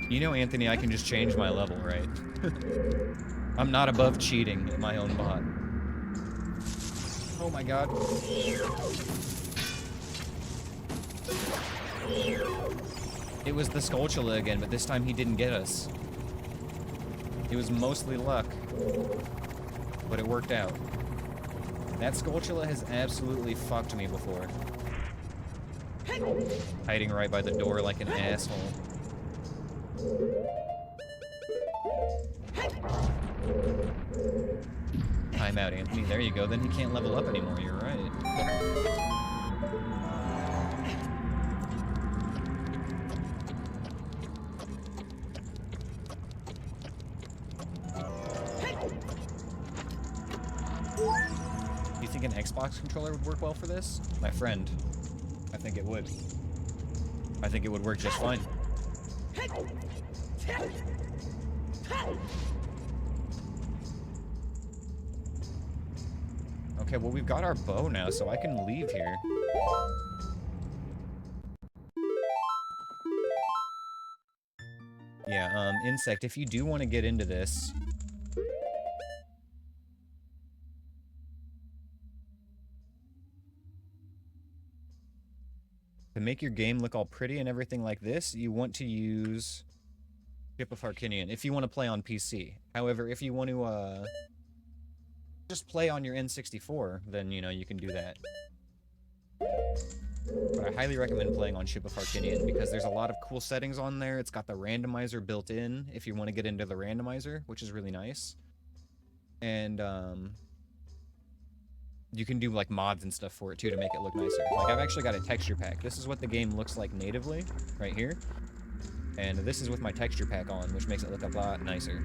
You know, Anthony, I can just change my level, right? I'm not above cheating in my own bot. Oh my god. It was the Skulltula again, but this time he didn't get us. It was mostly luck. But it worked out. That Skulltula has absolutely fucked me before. Hiding right by the door like an asshole. Time out, Anthony. There you go. Then he can't level up anymore. You're right. Do you think an Xbox controller would work well for this? My friend. I think it would. I think it would work just fine. Okay, well, we've got our bow now, so I can leave here. Yeah, Insect, if you do want to get into this... To make your game look all pretty and everything like this, you want to use Ship of Harkinian, if you want to play on PC. However, if you want to, just play on your N64, then, you know, you can do that. But I highly recommend playing on Ship of Harkinian, because there's a lot of cool settings on there. It's got the randomizer built in, if you want to get into the randomizer, which is really nice. And you can do like mods and stuff for it too to make it look nicer. Like I've actually got a texture pack. This is what the game looks like natively, right here. And this is with my texture pack on, which makes it look a lot nicer.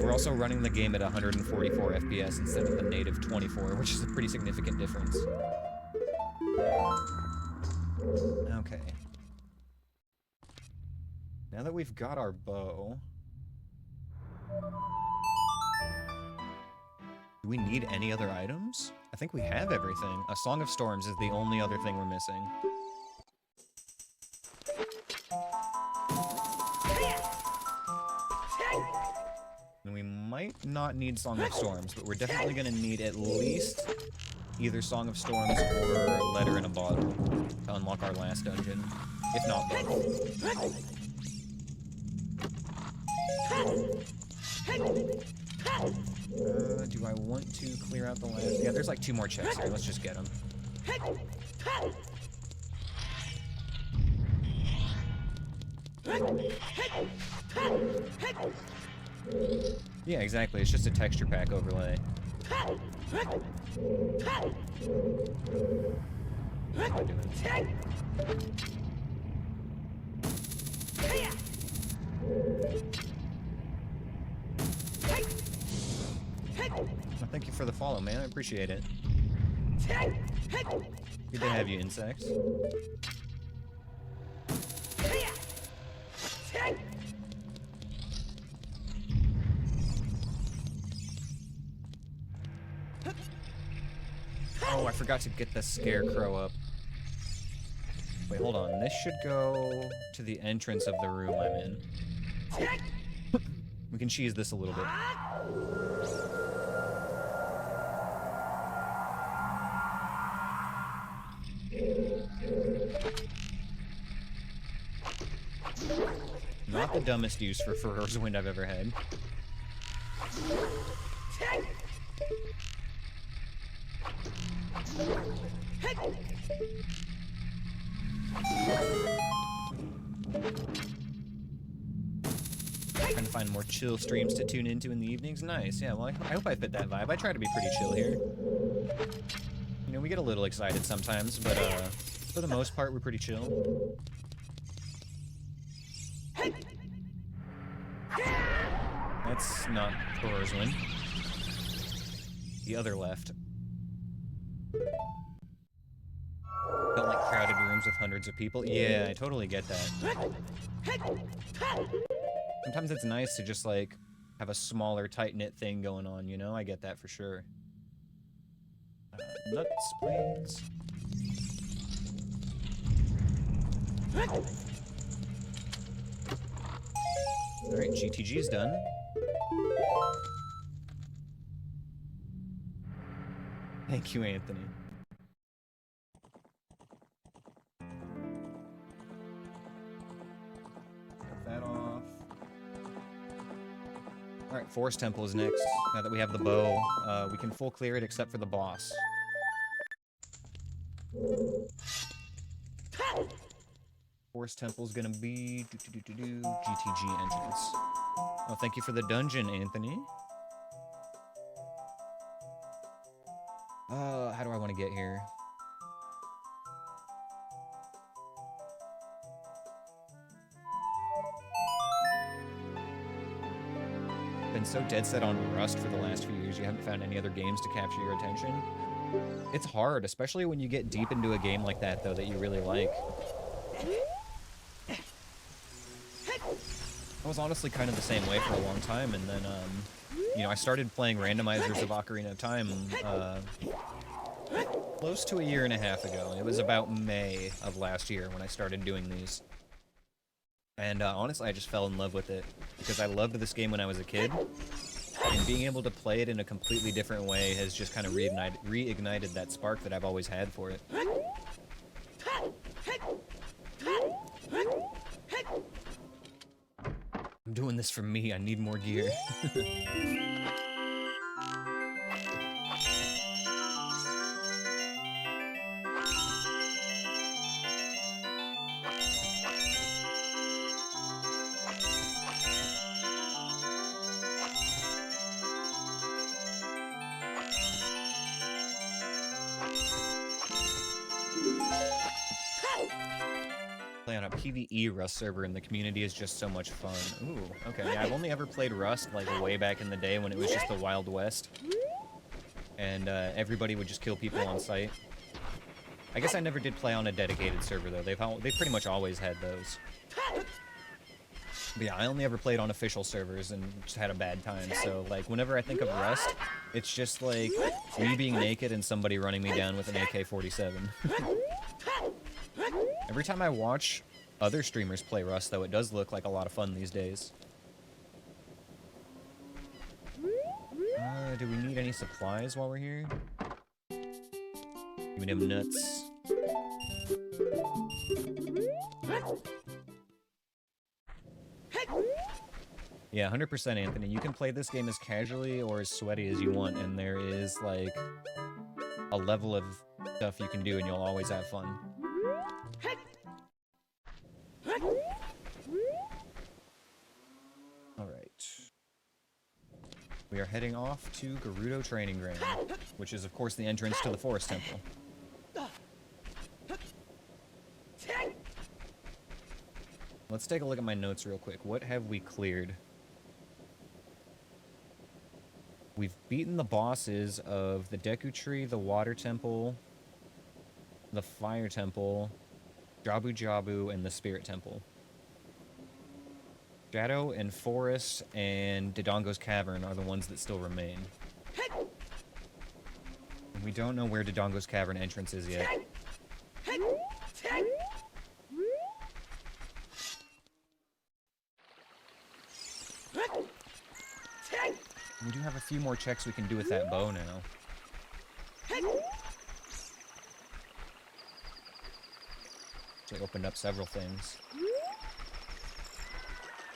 We're also running the game at 144 FPS instead of the native 24, which is a pretty significant difference. Okay. Now that we've got our bow... Do we need any other items? I think we have everything. A Song of Storms is the only other thing we're missing. And we might not need Song of Storms, but we're definitely going to need at least either Song of Storms or Letter in a Bottle to unlock our last dungeon, if not both. Do I want to clear out the last? Yeah, there's like 2 more chests here. Let's just get them. Yeah, exactly. It's just a texture pack overlay. What am I doing? Well, thank you for the follow, man. I appreciate it. Good to have you, insects. Oh, I forgot to get the scarecrow up. Wait, hold on. This should go to the entrance of the room I'm in. We can cheese this a little bit. Not the dumbest use for Furor's Wind I've ever had. Trying to find more chill streams to tune into in the evenings. Nice, yeah, well, I hope I fit that vibe. I try to be pretty chill here. You know, we get a little excited sometimes, but for the most part, we're pretty chill. That's not Thor's Wind. The other left. Don't like crowded rooms with hundreds of people. Yeah, I totally get that. Sometimes it's nice to just, like, have a smaller, tight-knit thing going on, you know? I get that for sure. Nuts, please. Alright, GTG's done. Thank you, Anthony. Cut that off. Alright, Forest Temple is next. Now that we have the bow, we can full clear it except for the boss. Forest Temple's gonna be GTG entrance. Oh, thank you for the dungeon, Anthony. How do I want to get here? Been so dead set on Rust for the last few years, you haven't found any other games to capture your attention? It's hard, especially when you get deep into a game like that, though, that you really like. I was honestly kind of the same way for a long time, and then, you know, I started playing Randomizers of Ocarina of Time, close to a year and a half ago. It was about May of last year when I started doing these. And, honestly, I just fell in love with it, because I loved this game when I was a kid, and being able to play it in a completely different way has just kind of reignited that spark that I've always had for it. I'm doing this for me, I need more gear. play on a PvE Rust server, and the community is just so much fun. Ooh, okay. Yeah, I've only ever played Rust like way back in the day when it was just the Wild West, and everybody would just kill people on sight. I guess I never did play on a dedicated server though. They've pretty much always had those. But yeah, I only ever played on official servers and just had a bad time. So like whenever I think of Rust, it's just like me being naked and somebody running me down with an AK-47. Every time I watch other streamers play Rust, though, it does look like a lot of fun these days. Do we need any supplies while we're here? Give me them nuts. Yeah, 100% Anthony. You can play this game as casually or as sweaty as you want, and there is, like, a level of stuff you can do, and you'll always have fun. Alright. We are heading off to Gerudo Training Ground, which is, of course, the entrance to the Forest Temple. Let's take a look at my notes real quick. What have we cleared? We've beaten the bosses of the Deku Tree, the Water Temple, the Fire Temple, Jabu Jabu, and the Spirit Temple. Shadow and Forest and Dodongo's Cavern are the ones that still remain. And we don't know where Dodongo's Cavern entrance is yet. We do have a few more checks we can do with that bow now. So I opened up several things.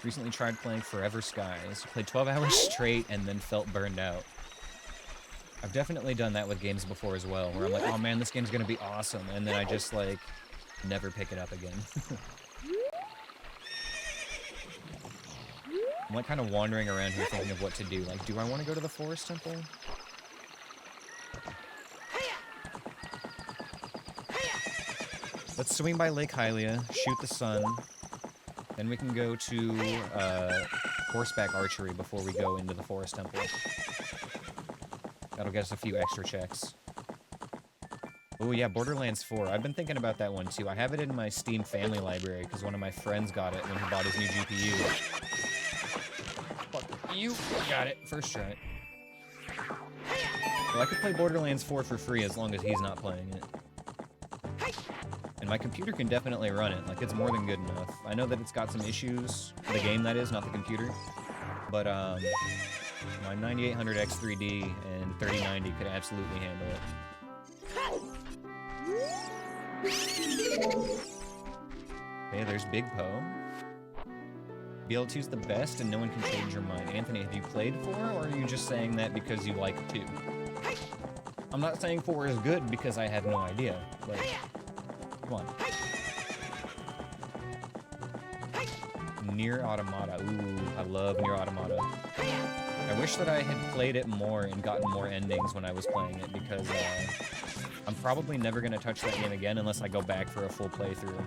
Recently tried playing Forever Skies. Played 12 hours straight and then felt burned out. I've definitely done that with games before as well, where I'm like, oh man, this game's gonna be awesome, and then I just, like, never pick it up again. I'm like kind of wandering around here thinking of what to do. Like, do I want to go to the Forest Temple? Let's swing by Lake Hylia, shoot the sun, then we can go to horseback archery before we go into the Forest Temple. That'll get us a few extra checks. Oh yeah, Borderlands 4. I've been thinking about that one too. I have it in my Steam family library because one of my friends got it when he bought his new GPU. You got it. First try. Well, I could play Borderlands 4 for free as long as he's not playing it. And my computer can definitely run it. Like, it's more than good enough. I know that it's got some issues. The game, that is, not the computer. But, my 9800X3D and 3090 could absolutely handle it. Okay, there's Big Poe. BL2's the best and no one can change your mind. Anthony, have you played 4, or are you just saying that because you like 2? I'm not saying 4 is good because I have no idea, but come on. Nier Automata. Ooh, I love Nier Automata. I wish that I had played it more and gotten more endings when I was playing it, because I'm probably never going to touch that game again unless I go back for a full playthrough.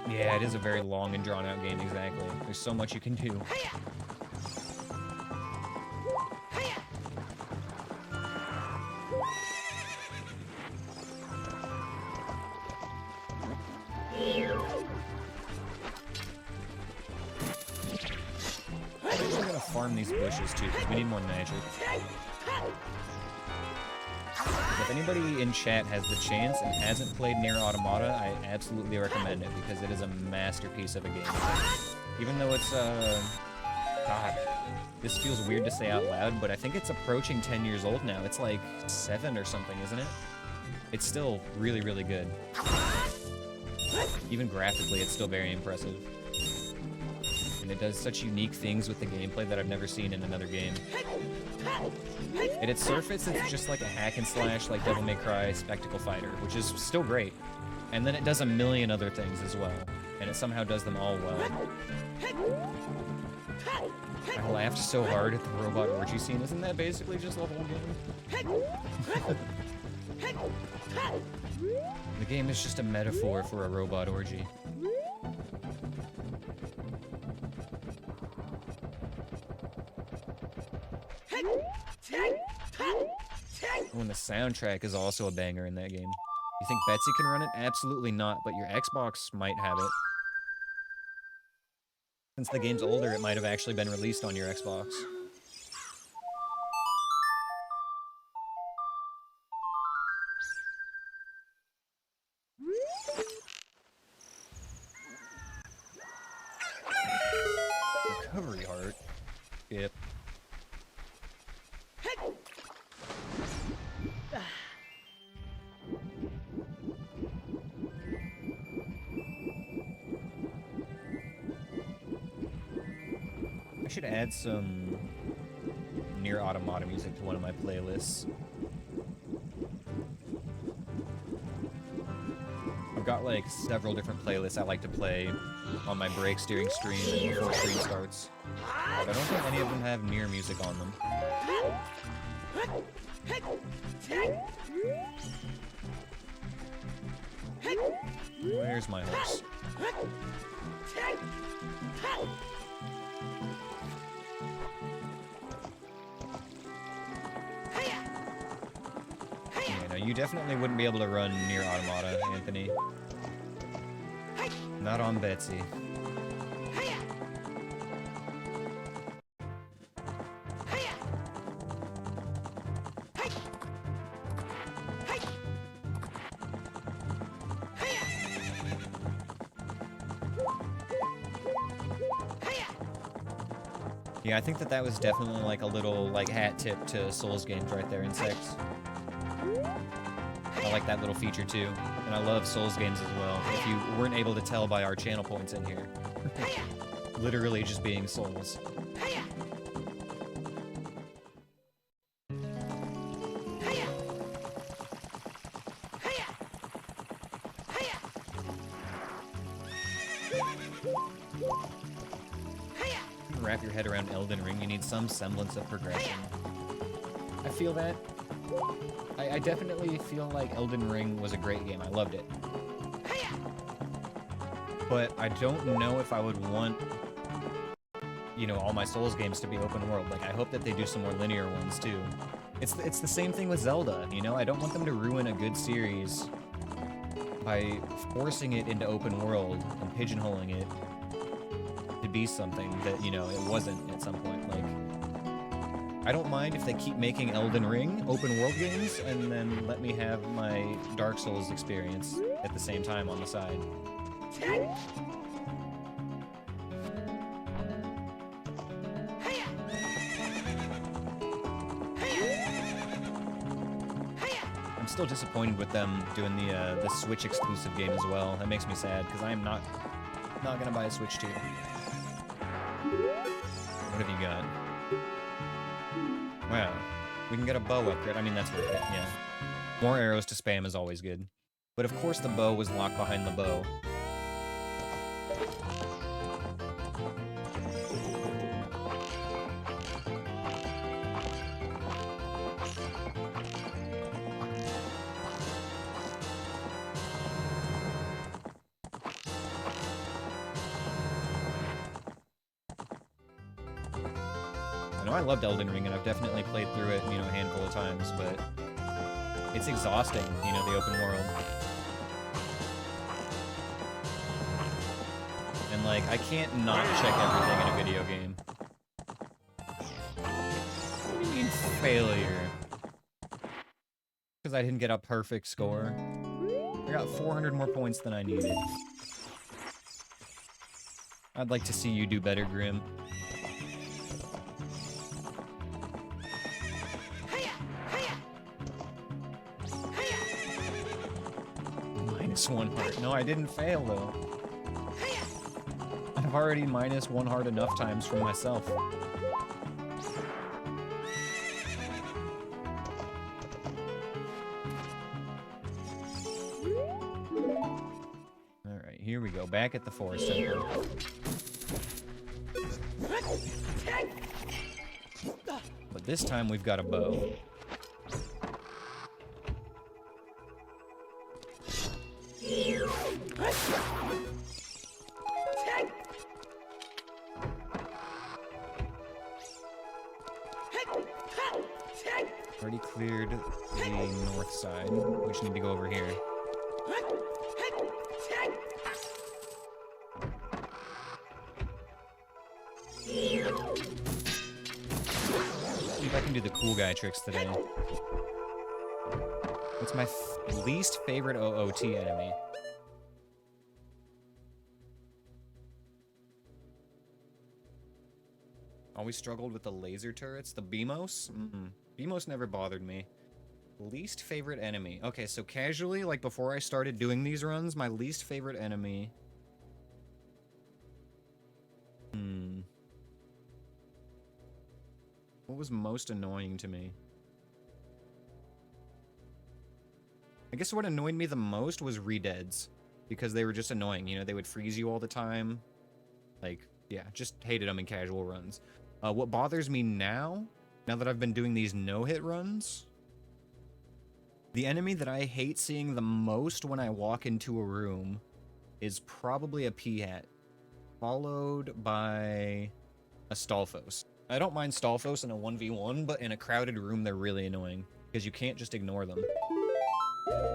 Yeah, it is a very long and drawn-out game, exactly. There's so much you can do. I'm actually gonna farm these bushes, too, because we need more magic. If anybody in chat has the chance and hasn't played Nier Automata, I absolutely recommend it because it is a masterpiece of a game. Even though it's, God, this feels weird to say out loud, but I think it's approaching 10 years old now. It's like 7 or something, isn't it? It's still really, really good. Even graphically, it's still very impressive. And it does such unique things with the gameplay that I've never seen in another game. At its surface, it's just like a hack and slash, like Devil May Cry Spectacle Fighter, which is still great. And then it does a million other things as well, and it somehow does them all well. I laughed so hard at the robot orgy scene. Isn't that basically just the whole game? The game is just a metaphor for a robot orgy. When the soundtrack is also a banger in that game. You think Betsy can run it? Absolutely not, but your Xbox might have it. Since the game's older, it might have actually been released on your Xbox. Recovery heart. Yep. I should add some Nier Automata music to one of my playlists. I've got like several different playlists I like to play on my breaks during stream and before stream starts. But I don't think any of them have Nier music on them. Where's my horse? Yeah, no, you definitely wouldn't be able to run Nier Automata, Anthony. Not on Betsy. Yeah, I think that was definitely like a little like hat tip to Souls games right there, Insects. I like that little feature too, and I love Souls games as well. If you weren't able to tell by our channel points in here, literally just being Souls. Wrap your head around Elden Ring, you need some semblance of progression. I feel that. I definitely feel like Elden Ring was a great game. I loved it. But I don't know if I would want, you know, all my Souls games to be open world. Like, I hope that they do some more linear ones, too. It's the same thing with Zelda, you know? I don't want them to ruin a good series by forcing it into open world and pigeonholing it to be something that, you know, it wasn't at some point. Like, I don't mind if they keep making Elden Ring open world games and then let me have my Dark Souls experience at the same time on the side. I'm still disappointed with them doing the Switch exclusive game as well. That makes me sad because I am not gonna buy a Switch 2. What have you got? Wow. We can get a bow upgrade. I mean, that's worth it, yeah. More arrows to spam is always good. But of course the bow was locked behind the bow. I loved Elden Ring, and I've definitely played through it, you know, a handful of times, but it's exhausting, you know, the open world. And, like, I can't not check everything in a video game. What do you mean, failure? Because I didn't get a perfect score. I got 400 more points than I needed. I'd like to see you do better, Grim. -1 heart. No, I didn't fail, though. I've already -1 heart enough times for myself. Alright, here we go. Back at the forest temple. But this time we've got a bow. Already cleared the north side. We just need to go over here. See if I can do the cool guy tricks today. What's my least favorite OOT enemy? Always struggled with the laser turrets. The Beamos? Beamos never bothered me. Least favorite enemy. Okay, so casually, like before I started doing these runs, my least favorite enemy... What was most annoying to me? I guess what annoyed me the most was redeads. Because they were just annoying, you know, they would freeze you all the time. Like, yeah, just hated them in casual runs. What bothers me now that I've been doing these no-hit runs, the enemy that I hate seeing the most when I walk into a room is probably a P-hat, followed by a Stalfos. I don't mind Stalfos in a 1v1, but in a crowded room they're really annoying, because you can't just ignore them. But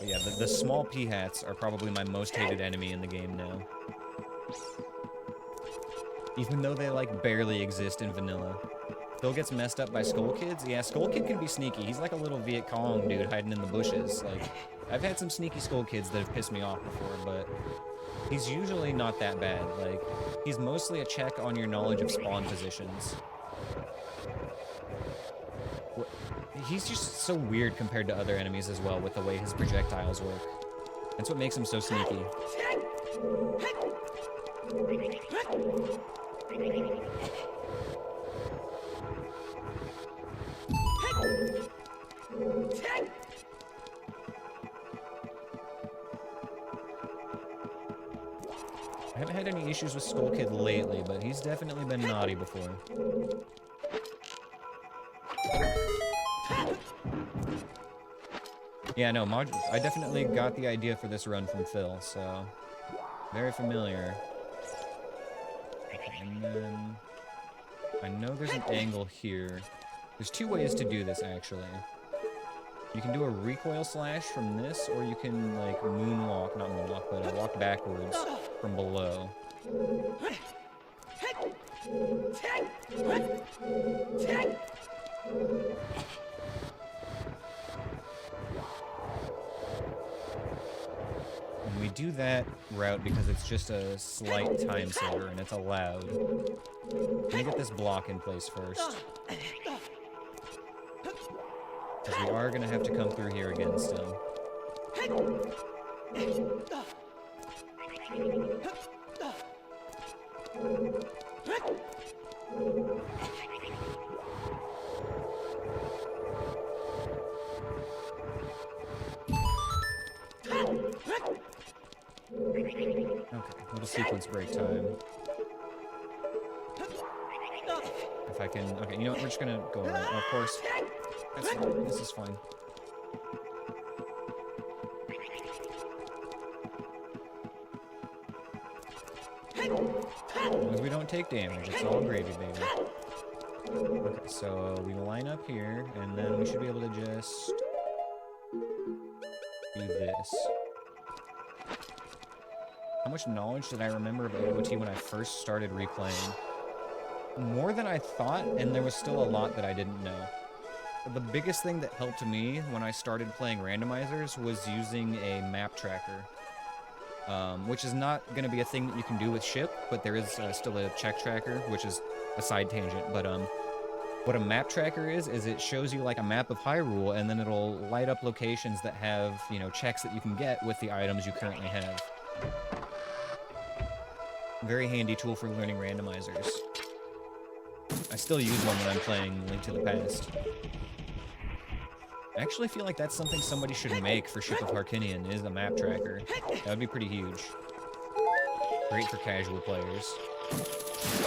yeah, the small P-hats are probably my most hated enemy in the game now. Even though they, like, barely exist in vanilla. Phil gets messed up by Skull Kids? Yeah, Skull Kid can be sneaky. He's like a little Viet Cong dude hiding in the bushes. Like, I've had some sneaky Skull Kids that have pissed me off before, but he's usually not that bad. Like, he's mostly a check on your knowledge of spawn positions. He's just so weird compared to other enemies as well with the way his projectiles work. That's what makes him so sneaky. I haven't had any issues with Skull Kid lately, but he's definitely been naughty before. Yeah, no, I definitely got the idea for this run from Phil, so... Very familiar. And then... I know there's an angle here. There's two ways to do this, actually. You can do a recoil slash from this, or you can, like, moonwalk, not moonwalk, but walk backwards from below. And we do that route because it's just a slight time saver, and it's allowed. Let me get this block in place first. Because we are going to have to come through here again still. Okay, little sequence break time. If I can... Okay, you know what? We're just gonna go right. Oh, of course. That's fine. This is fine. As long as we don't take damage, it's all gravy, baby. Okay, so we line up here, and then we should be able to just do this. How much knowledge did I remember of OOT when I first started replaying? More than I thought, and there was still a lot that I didn't know. But the biggest thing that helped me when I started playing randomizers was using a map tracker. Which is not going to be a thing that you can do with ship, but there is still a check tracker, which is a side tangent. But what a map tracker is it shows you like a map of Hyrule, and then it'll light up locations that have, you know, checks that you can get with the items you currently have. Very handy tool for learning randomizers. I still use one when I'm playing Link to the Past. I actually feel like that's something somebody should make for Ship of Harkinian, is a map tracker. That would be pretty huge. Great for casual players.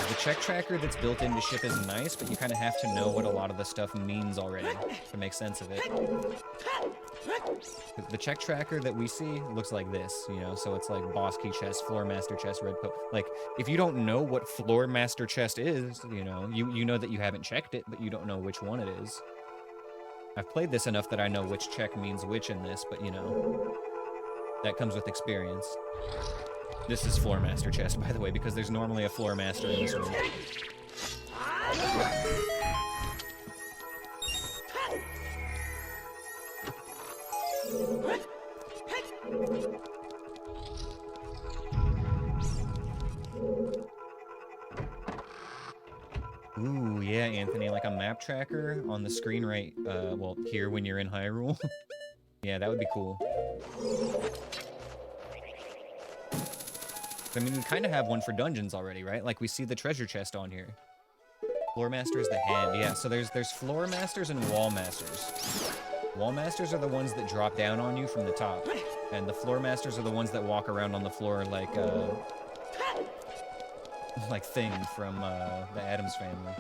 The check tracker that's built into Ship is nice, but you kind of have to know what a lot of the stuff means already to make sense of it. The check tracker that we see looks like this, you know, so it's like boss key chest, floor master chest, red coat. Like, if you don't know what floor master chest is, you know, you know that you haven't checked it, but you don't know which one it is. I've played this enough that I know which check means which in this, but you know, that comes with experience. This is floor master chest, by the way, because there's normally a floor master in this room. Ooh, yeah, Anthony, like a map tracker on the screen right, well, here when you're in Hyrule. Yeah, that would be cool. I mean, we kind of have one for dungeons already, right? Like, we see the treasure chest on here. Floor master is the hand, yeah. So there's floor masters and wall masters. Wall masters are the ones that drop down on you from the top, and the floor masters are the ones that walk around on the floor like Thing from the Addams Family.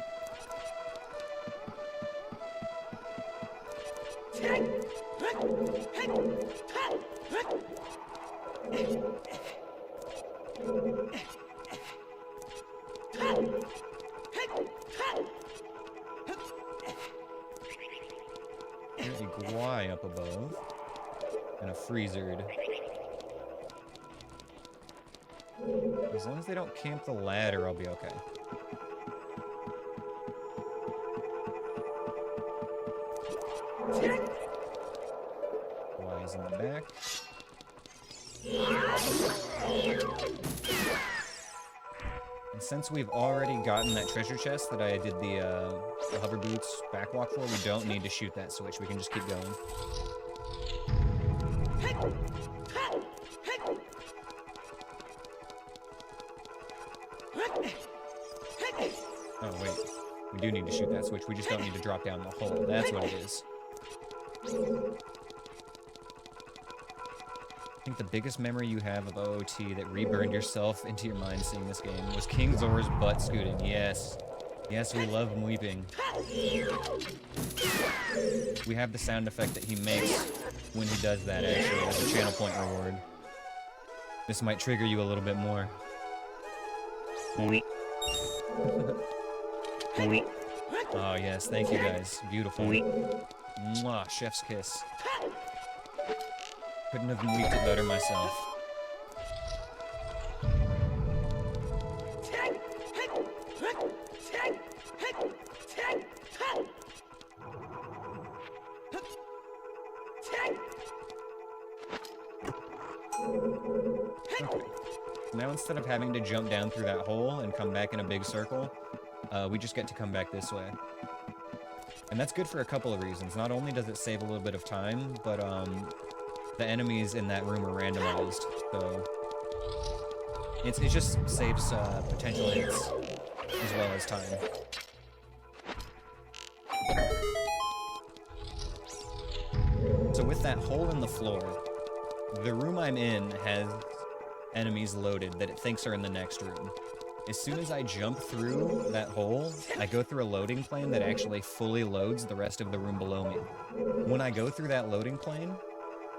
There's a Gwai up above, and a Freezered. As long as they don't camp the ladder, I'll be okay. Gwai's in the back. And since we've already gotten that treasure chest that I did the hover boots backwalk for, we don't need to shoot that switch. We can just keep going. Oh, wait. We do need to shoot that switch. We just don't need to drop down the hole. That's what it is. I think the biggest memory you have of OOT that reburned yourself into your mind seeing this game was King Zora's butt scooting. Yes. Yes, we love him weeping. We have the sound effect that he makes when he does that, actually, as a channel point reward. This might trigger you a little bit more. Oh, yes. Thank you, guys. Beautiful. Mwah, chef's kiss. Couldn't have weeped it better myself. Okay. Now instead of having to jump down through that hole and come back in a big circle, we just get to come back this way. And that's good for a couple of reasons. Not only does it save a little bit of time, but the enemies in that room are randomized, so it just saves potential hits as well as time. So with that hole in the floor, the room I'm in has enemies loaded that it thinks are in the next room. As soon as I jump through that hole, I go through a loading plane that actually fully loads the rest of the room below me. When I go through that loading plane,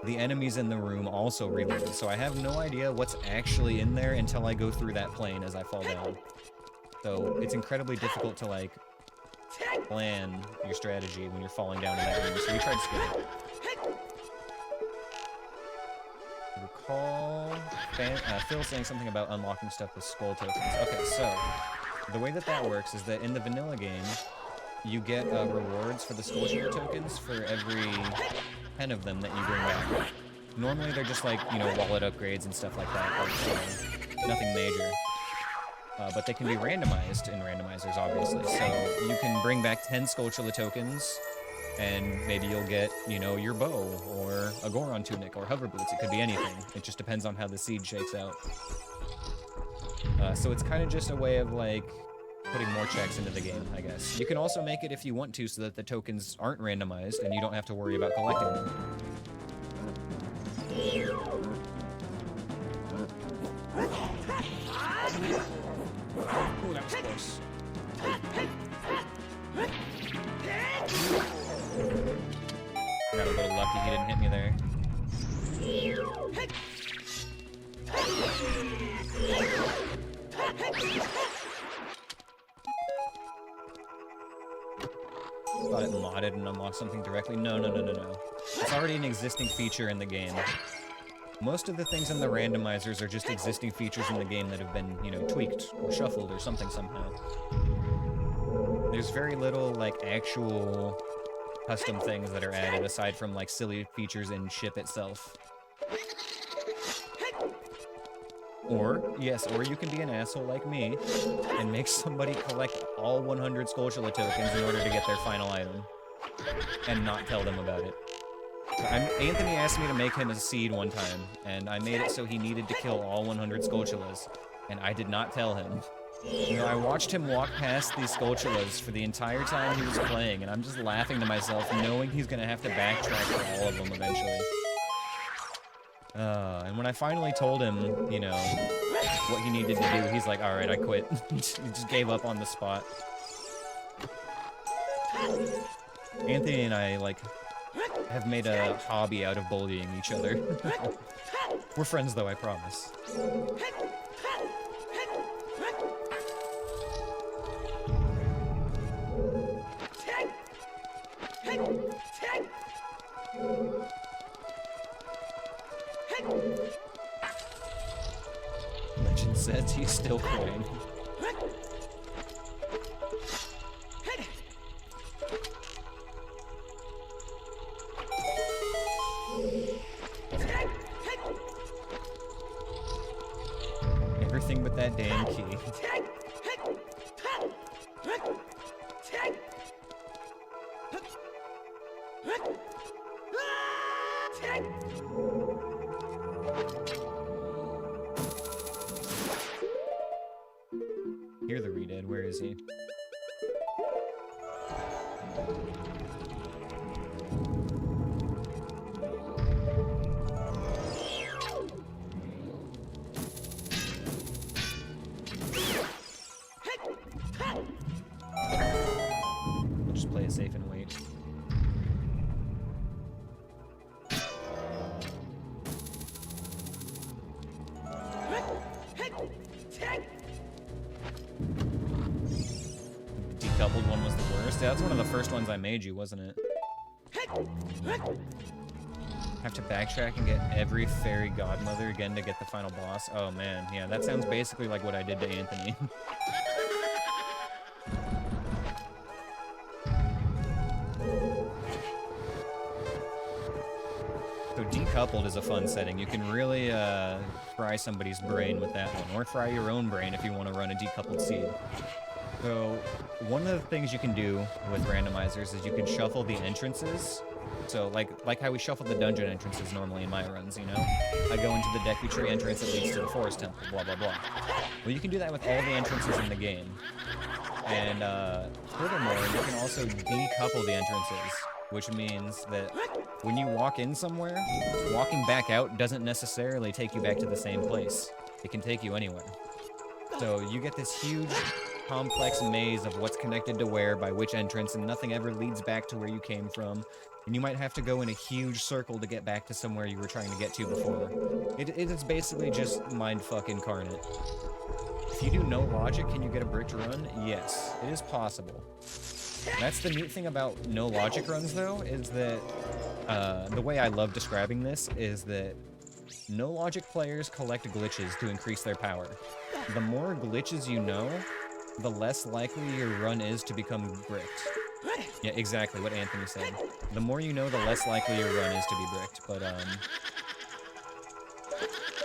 the enemies in the room also reload, so I have no idea what's actually in there until I go through that plane as I fall down. So it's incredibly difficult to, like, plan your strategy when you're falling down in that room, so we tried skipping. Recall Phil saying something about unlocking stuff with skull tokens. Okay, so the way that works is that in the vanilla game, you get rewards for the skull tokens for every 10 of them that you bring back. Normally they're just like, you know, wallet upgrades and stuff like that, like, nothing major. But they can be randomized in randomizers, obviously. So you can bring back 10 Skulltula tokens, and maybe you'll get, you know, your bow, or a Goron tunic, or hover boots. It could be anything. It just depends on how the seed shakes out. So it's kind of just a way of, like, putting more checks into the game, I guess. You can also make it if you want to so that the tokens aren't randomized and you don't have to worry about collecting them. Ooh, that was close. Got a little lucky he didn't hit me there. Thought it modded and unlocked something directly. No. It's already an existing feature in the game. Most of the things in the randomizers are just existing features in the game that have been, you know, tweaked or shuffled or something somehow. There's very little, like, actual custom things that are added aside from, like, silly features in ship itself. Or, yes, or you can be an asshole like me and make somebody collect all 100 Skulltula tokens in order to get their final item and not tell them about it. Anthony asked me to make him a seed one time, and I made it so he needed to kill all 100 Skulltulas, and I did not tell him. You know, I watched him walk past these Skulltulas for the entire time he was playing, and I'm just laughing to myself, knowing he's gonna have to backtrack for all of them eventually. And when I finally told him, you know, what he needed to do, he's like, alright, I quit. He just gave up on the spot. Anthony and I, like, have made a hobby out of bullying each other. We're friends, though, I promise. Legend says he's still quitting. Everything but that damn key. Hear the Redead, where is he? We'll just play it safe and wait. Decoupled one was the worst. Yeah, that's one of the first ones I made you, wasn't it? Have to backtrack and get every fairy godmother again to get the final boss. Oh man, yeah, that sounds basically like what I did to Anthony. So decoupled is a fun setting. You can really fry somebody's brain with that one, or fry your own brain if you want to run a decoupled seed. So one of the things you can do with randomizers is you can shuffle the entrances. So like how we shuffle the dungeon entrances normally in my runs, you know? I go into the Deku Tree entrance that leads to the Forest Temple, blah blah blah. Well, you can do that with all the entrances in the game. And furthermore, you can also decouple the entrances, which means that when you walk in somewhere, walking back out doesn't necessarily take you back to the same place. It can take you anywhere. So you get this huge, complex maze of what's connected to where by which entrance, and nothing ever leads back to where you came from. And you might have to go in a huge circle to get back to somewhere you were trying to get to before. It is basically just mindfuck incarnate. If you do no logic, can you get a bricked run? Yes, it is possible. That's the neat thing about no logic runs, though, is that the way I love describing this is that no logic players collect glitches to increase their power. The more glitches you know, the less likely your run is to become bricked. Yeah, exactly what Anthony said. The more you know, the less likely your run is to be bricked, but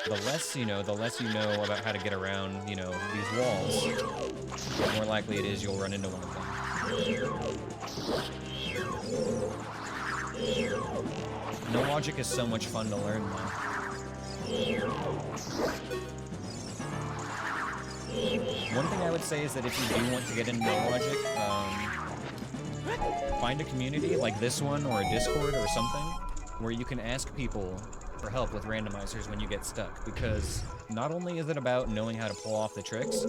the less you know about how to get around, you know, these walls, the more likely it is you'll run into one of them. No logic is so much fun to learn, though. One thing I would say is that if you do want to get into no logic, find a community like this one or a Discord or something where you can ask people for help with randomizers when you get stuck, because not only is it about knowing how to pull off the tricks,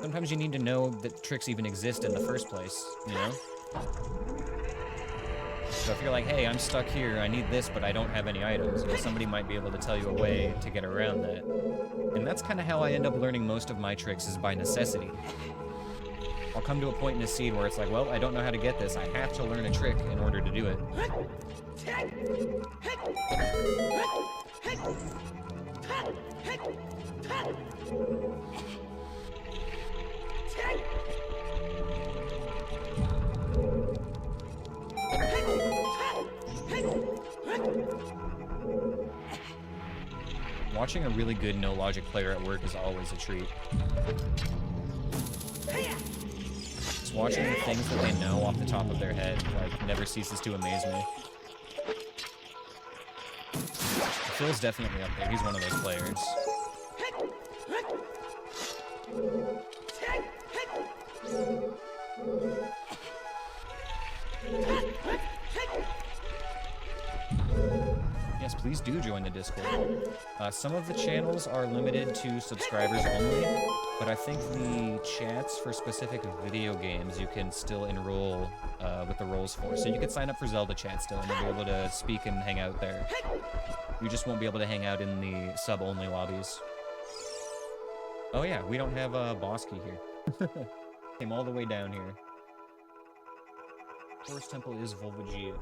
sometimes you need to know that tricks even exist in the first place, you know? So if you're like, hey, I'm stuck here, I need this, but I don't have any items, well, somebody might be able to tell you a way to get around that. And that's kind of how I end up learning most of my tricks, is by necessity. I'll come to a point in a scene where it's like, well, I don't know how to get this. I have to learn a trick in order to do it. Watching a really good no-logic player at work is always a treat. Just watching the things that they know off the top of their head, like, never ceases to amaze me. Phil's definitely up there. He's one of those players. Yes, please do join the Discord. Some of the channels are limited to subscribers only, but I think the chats for specific video games you can still enroll with the roles for. So you could sign up for Zelda chat still, and you'll be able to speak and hang out there. You just won't be able to hang out in the sub-only lobbies. Oh yeah, we don't have a boss key here. Came all the way down here. Forest Temple is Volvagia.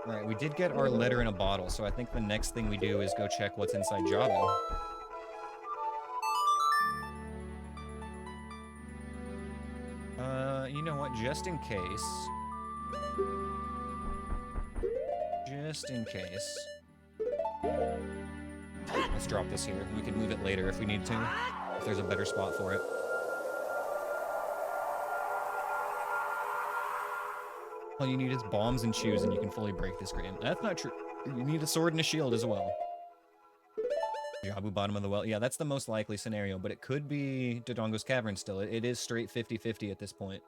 Alright, we did get our letter in a bottle, so I think the next thing we do is go check what's inside Jabu. You know what, just in case... Just in case... Let's drop this here. We can move it later if we need to, if there's a better spot for it. All you need is bombs and shoes, and you can fully break this game. That's not true. You need a sword and a shield as well. Jabu, bottom of the well. Yeah, that's the most likely scenario, but it could be Dodongo's Cavern still. It is straight 50-50 at this point.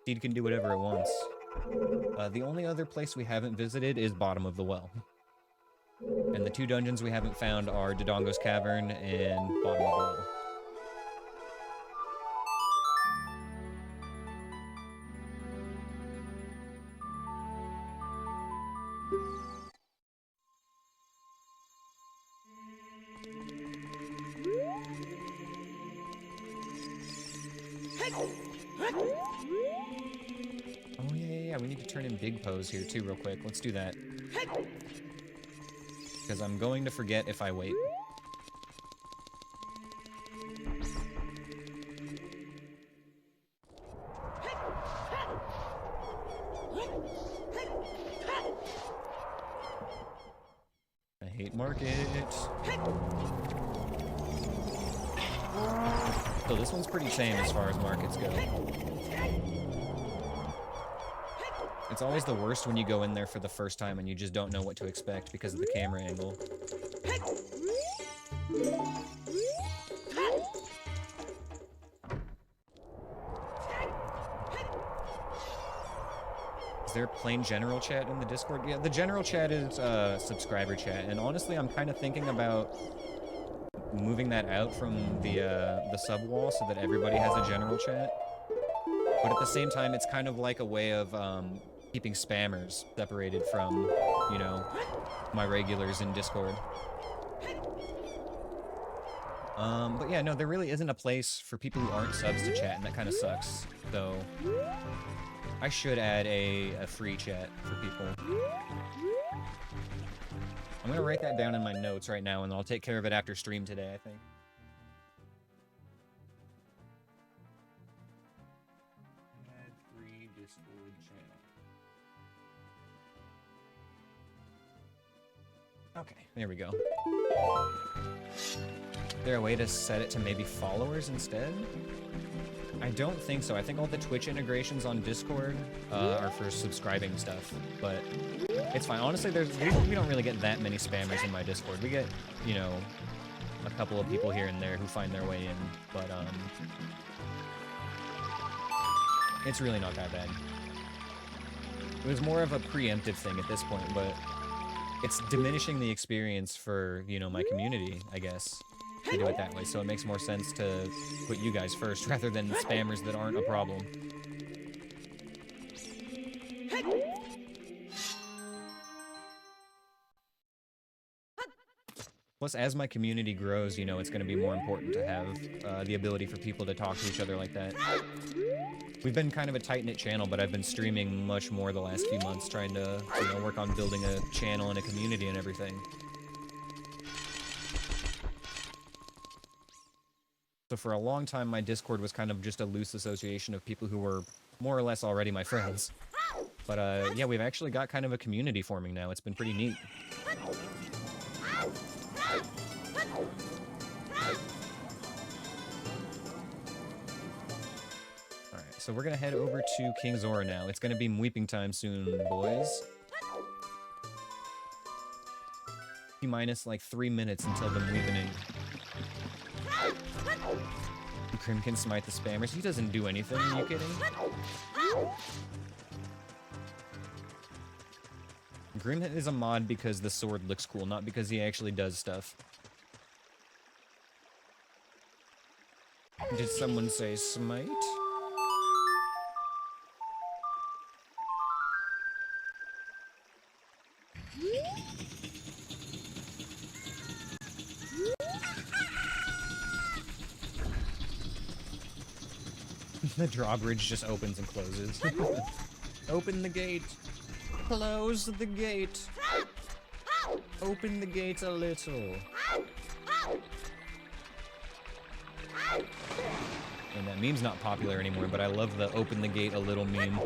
Seed can do whatever it wants. The only other place we haven't visited is bottom of the well. And the two dungeons we haven't found are Dodongo's Cavern and bottom of the well. Oh, yeah, we need to turn in Big Pose here, too, real quick. Let's do that. Because I'm going to forget if I wait. I hate market. So this one's pretty tame as far as markets go. It's always the worst when you go in there for the first time and you just don't know what to expect because of the camera angle. Is there plain general chat in the Discord? Yeah, the general chat is subscriber chat, and honestly I'm kind of thinking about moving that out from the sub wall so that everybody has a general chat. But at the same time, it's kind of like a way of keeping spammers separated from, you know, my regulars in Discord. But yeah, no, there really isn't a place for people who aren't subs to chat, and that kind of sucks. So I should add a free chat for people. I'm gonna write that down in my notes right now, and I'll take care of it after stream today, I think. Add free Discord chat. Okay, there we go. Is there a way to set it to maybe followers instead? I don't think so. I think all the Twitch integrations on Discord are for subscribing stuff, but it's fine. Honestly, we don't really get that many spammers in my Discord. We get, you know, a couple of people here and there who find their way in, but it's really not that bad. It was more of a preemptive thing at this point, but it's diminishing the experience for, you know, my community, I guess. to do it that way, so it makes more sense to put you guys first rather than spammers that aren't a problem. Plus, as my community grows, you know, it's going to be more important to have the ability for people to talk to each other like that. We've been kind of a tight-knit channel, but I've been streaming much more the last few months, trying to, you know, work on building a channel and a community and everything. So for a long time, my Discord was kind of just a loose association of people who were more or less already my friends. But, yeah, we've actually got kind of a community forming now. It's been pretty neat. So we're gonna head over to King Zora now. It's gonna be weeping time soon, boys. Minus like 3 minutes until the weepening. Grim can smite the spammers. He doesn't do anything, are you kidding? Grim is a mod because the sword looks cool, not because he actually does stuff. Did someone say smite? The drawbridge just opens and closes. Open the gate. Close the gate. Open the gate a little. And that meme's not popular anymore, but I love the open the gate a little meme.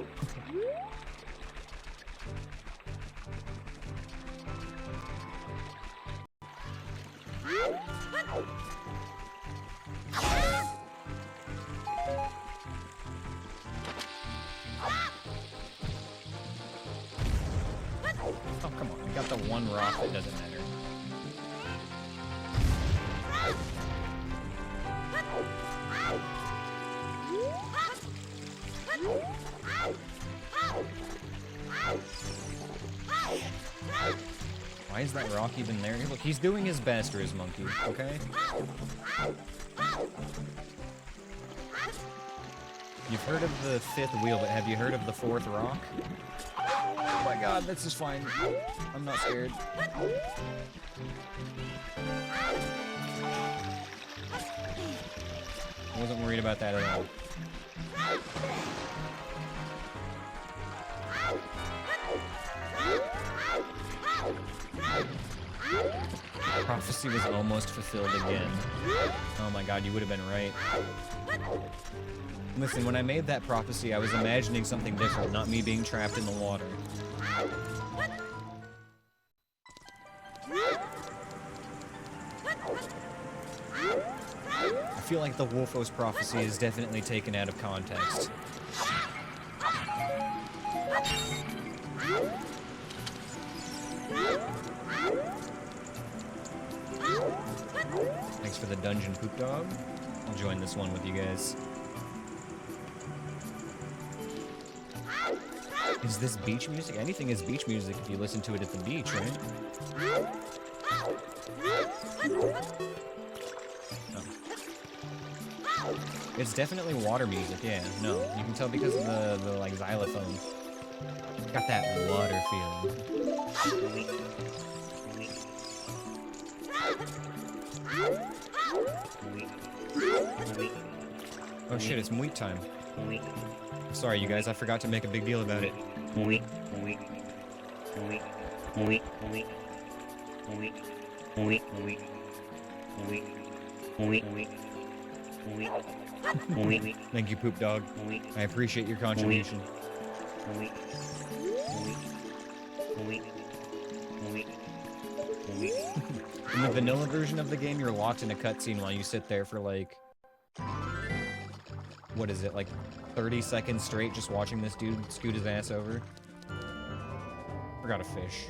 Oh, come on. We got the one rock that doesn't matter. Why is that rock even there? Look, he's doing his best, Riz Monkey, okay? You've heard of the fifth wheel, but have you heard of the fourth rock? Oh my god, this is fine. I'm not scared. I wasn't worried about that at all. Prophecy was almost fulfilled again. Oh my god, you would have been right. Listen, when I made that prophecy, I was imagining something different, not me being trapped in the water. I feel like the Wolfos prophecy is definitely taken out of context. Thanks for the dungeon, Poop Dog. I'll join this one with you guys. Is this beach music? Anything is beach music if you listen to it at the beach, right? Oh. It's definitely water music, yeah. No, you can tell because of the like xylophone. Got that water feeling. Oh shit, it's Muit time. Sorry, you guys, I forgot to make a big deal about it. Thank you, Poop Dog. I appreciate your contribution. In the vanilla version of the game, you're locked in a cutscene while you sit there for like... What is it, like 30 seconds straight just watching this dude scoot his ass over? Forgot a fish.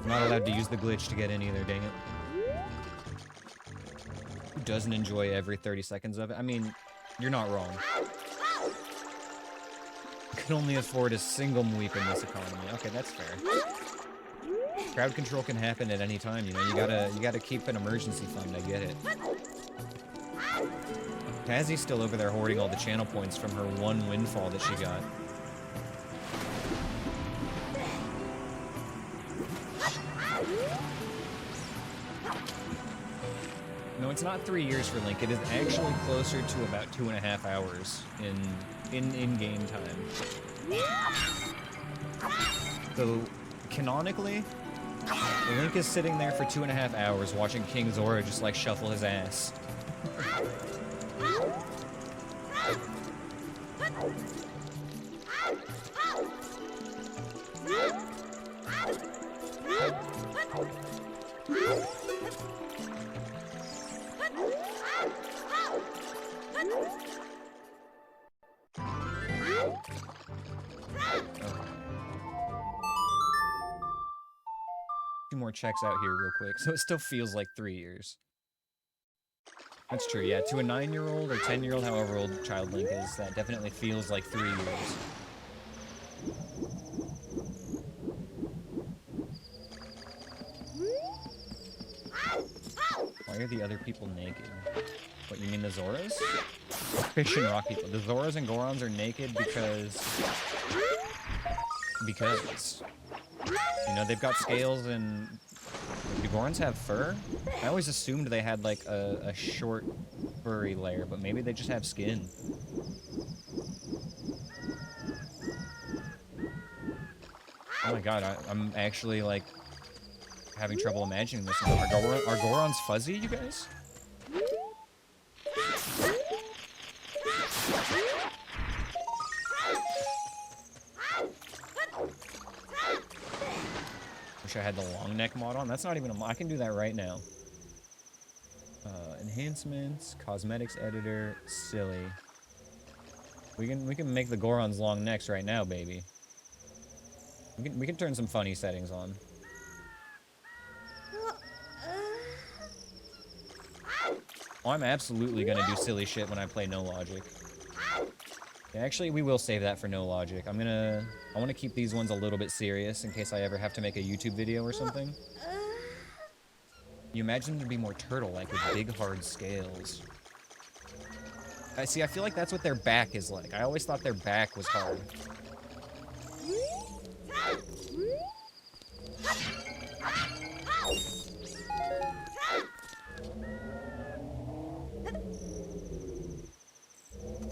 I'm not allowed to use the glitch to get in either, dang it. Who doesn't enjoy every 30 seconds of it? I mean, you're not wrong. I can only afford a single Mweep in this economy. Okay, that's fair. Crowd control can happen at any time, you know. You gotta keep an emergency fund. I get it. Tazzie's still over there hoarding all the channel points from her one windfall that she got. No, it's not 3 years for Link. It is actually closer to about 2.5 hours in-game time. So, canonically, Link is sitting there for 2.5 hours watching King Zora just like shuffle his ass. More checks out here real quick, so it still feels like 3 years. That's true, yeah. To a 9-year-old or 10-year-old, however old Child Link is, that definitely feels like 3 years. Why are the other people naked? What, you mean the Zoras? Fish and rock people. The Zoras and Gorons are naked because... You know, they've got scales and... Do Gorons have fur? I always assumed they had, like, a short, furry layer, but maybe they just have skin. Oh my god, I'm actually, like, having trouble imagining this. Are Gorons fuzzy, you guys? Wish I had the long neck mod on. That's not even a mod. I can do that right now. Enhancements, cosmetics editor, silly. We can make the Gorons long necks right now, baby. We can turn some funny settings on. Oh, I'm absolutely gonna do silly shit when I play No Logic. Yeah, actually, we will save that for No Logic. I want to keep these ones a little bit serious in case I ever have to make a YouTube video or something. You imagine them to be more turtle-like with big, hard scales. I see, I feel like that's what their back is like. I always thought their back was hard.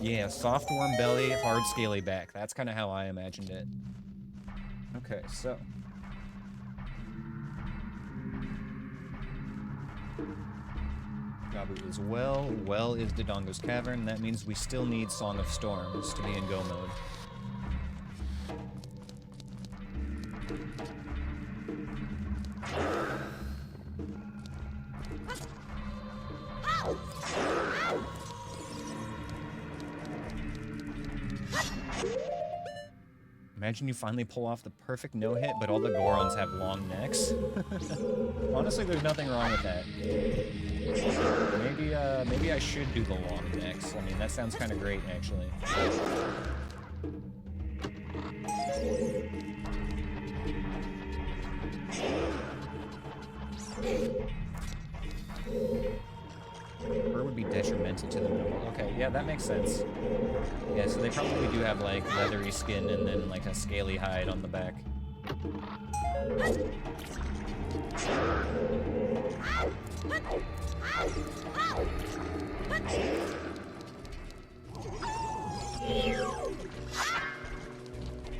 Yeah, soft warm belly, hard scaly back. That's kind of how I imagined it. Okay, so... Gabu is well. Well is Dodongo's Cavern. That means we still need Song of Storms to be in go mode. Imagine you finally pull off the perfect no-hit, but all the Gorons have long necks. Honestly, there's nothing wrong with that. Maybe I should do the long necks. I mean, that sounds kind of great, actually. Fur would be detrimental to them. Okay, yeah, that makes sense. Yeah, so they probably do have, like, leathery skin and then, like, a scaly hide on the back.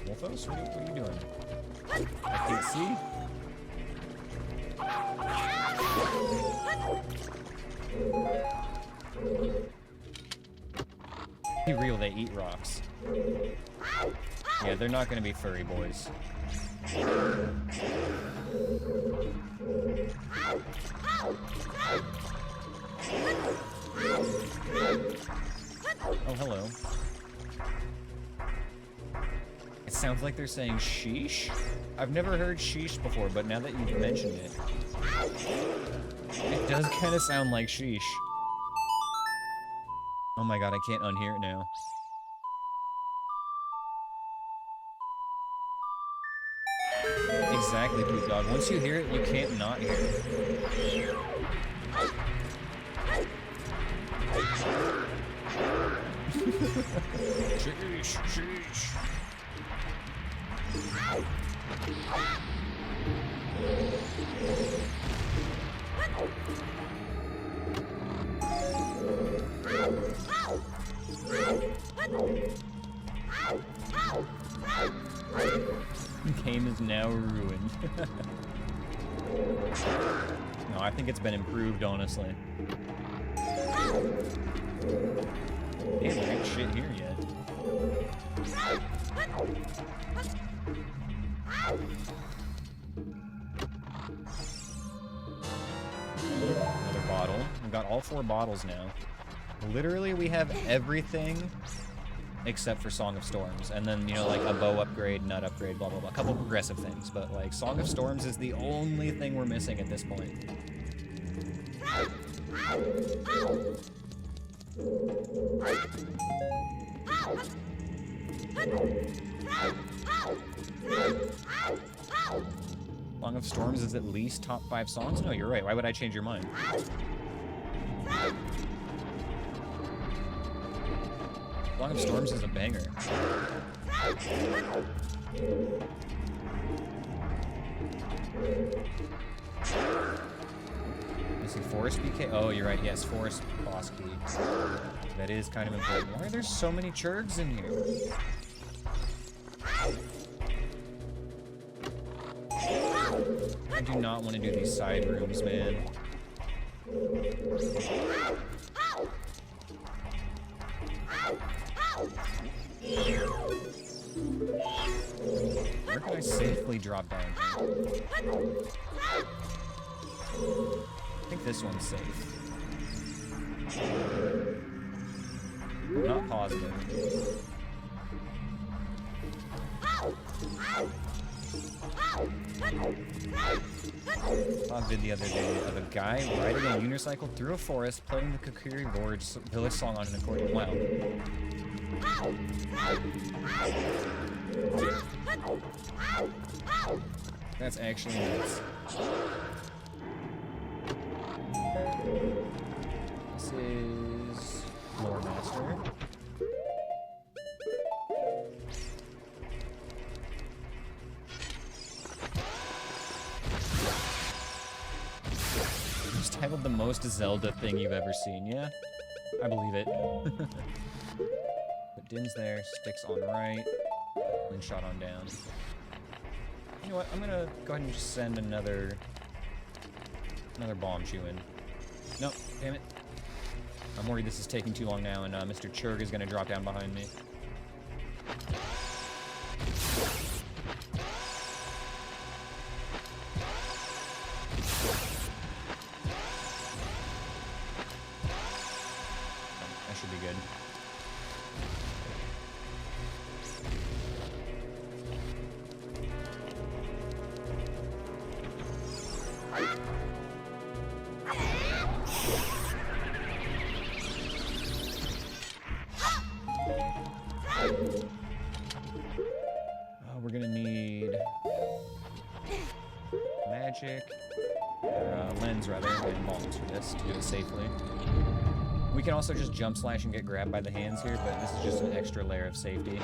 Wolfos, what are you doing? I can't see. Be real, they eat rocks. Yeah, they're not gonna be furry boys. Oh, hello. It sounds like they're saying sheesh? I've never heard sheesh before, but now that you've mentioned it, it does kind of sound like sheesh. Oh my god, I can't unhear it now. Exactly, Poop Dog. Once you hear it, you can't not hear it. Sheesh, sheesh. The game is now ruined. No, I think it's been improved, honestly. Damn, there ain't shit here yet. Another bottle. We've got all 4 bottles now. Literally, we have everything except for Song of Storms. And then, you know, like a bow upgrade, nut upgrade, blah, blah, blah. A couple progressive things. But, like, Song of Storms is the only thing we're missing at this point. Song of Storms is at least top 5 songs? No, you're right. Why would I change your mind? Song of Storms is a banger. Missing Forest BK? Oh, you're right. Yes, Forest boss key. That is kind of important. Why are there so many churgs in here? I do not want to do these side rooms, man. Where can I safely drop down? I think this one's safe. I'm not positive. I saw a vid the other day of a guy riding a unicycle through a forest playing the Kokiri village song on an accordion. Wow. That's actually nuts. This is Lore Master. Just titled the most Zelda thing you've ever seen. Yeah, I believe it. Put Din's there, sticks on right, and shot on down. You know what? I'm gonna go ahead and just send another bomb chew in. Nope, damn it. I'm worried this is taking too long now, and Mr. Churg is gonna drop down behind me. That should be good. We're gonna need magic, lens rather, and bombs for this to do it safely. We can also just jump slash and get grabbed by the hands here, but this is just an extra layer of safety.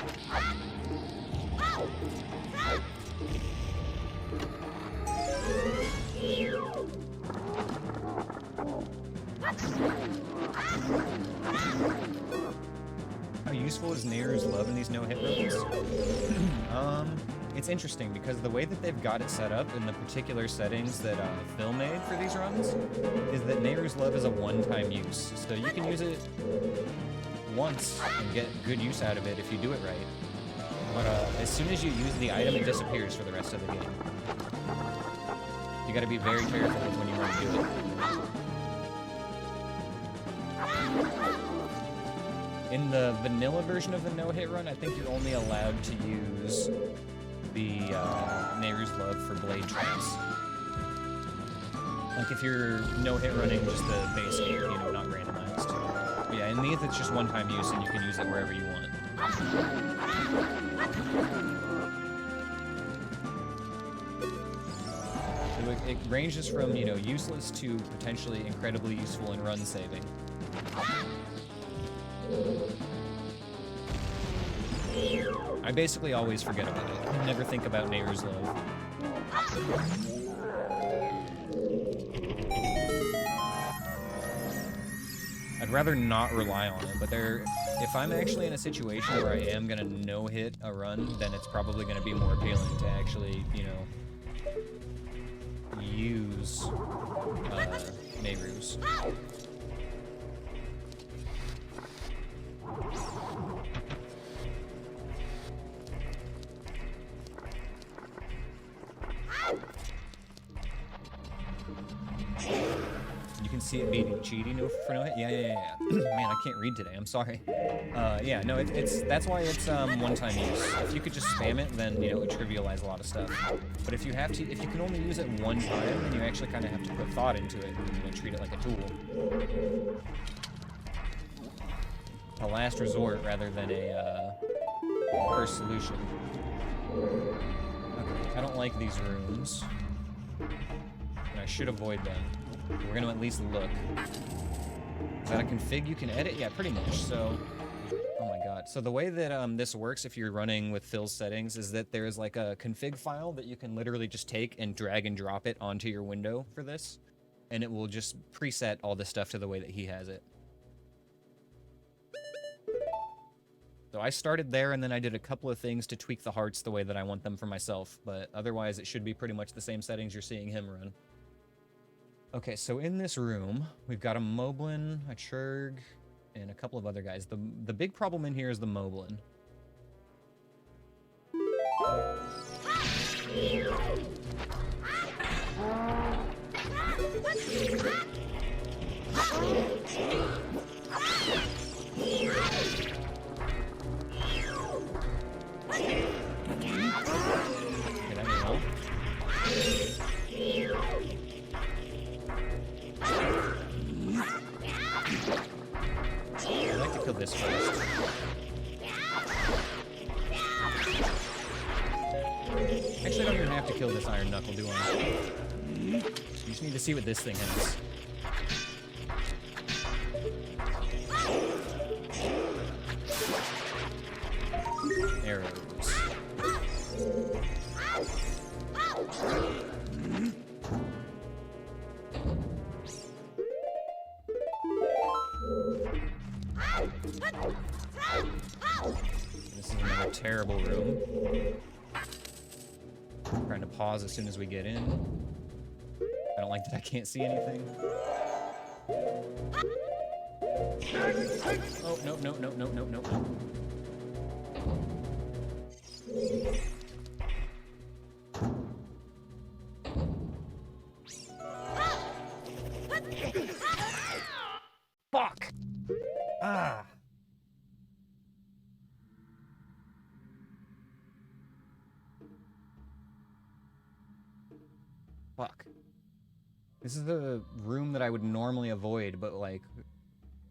How useful is Nehru's Love in these no-hit runs? It's interesting because the way that they've got it set up in the particular settings that Phil made for these runs is that Nehru's Love is a one-time use. So you can use it once and get good use out of it if you do it right. But as soon as you use the item, it disappears for the rest of the game. You gotta be very careful with when you want to do it. In the vanilla version of the no-hit run, I think you're only allowed to use the Nehru's Love for blade traps. Like if you're no-hit running just the base game, you know, not randomized. But yeah, in these it's just one-time use and you can use it wherever you want. it ranges from, you know, useless to potentially incredibly useful in run saving. I basically always forget about it. I never think about Nehru's Love. I'd rather not rely on it, but if I'm actually in a situation where I am gonna no-hit a run, then it's probably gonna be more appealing to actually, you know, use Nehru's. You can see it being cheaty for no hit. Yeah. Man, I can't read today. I'm sorry. Yeah, no, that's why it's one-time use. If you could just spam it, then you know it would trivialize a lot of stuff. But if you can only use it one time, then you actually kind of have to put thought into it and you know, treat it like a tool. A last resort rather than a first solution. Okay, I don't like these rooms. And I should avoid them. We're gonna at least look. Is that a config you can edit? Yeah, pretty much. So, oh my god. So the way that this works if you're running with Phil's settings is that there's like a config file that you can literally just take and drag and drop it onto your window for this. And it will just preset all this stuff to the way that he has it. So I started there and then I did a couple of things to tweak the hearts the way that I want them for myself. But otherwise it should be pretty much the same settings you're seeing him run. Okay, so in this room, we've got a Moblin, a Churg, and a couple of other guys. The big problem in here is the Moblin. Get out of here. I'd like to kill this first. Actually, I don't even have to kill this Iron Knuckle, do I? You just need to see what this thing has. Arrows. This is another terrible room. I'm trying to pause as soon as we get in. I don't like that I can't see anything. Oh, no. Fuck! Ah! Fuck. This is the room that I would normally avoid, but like,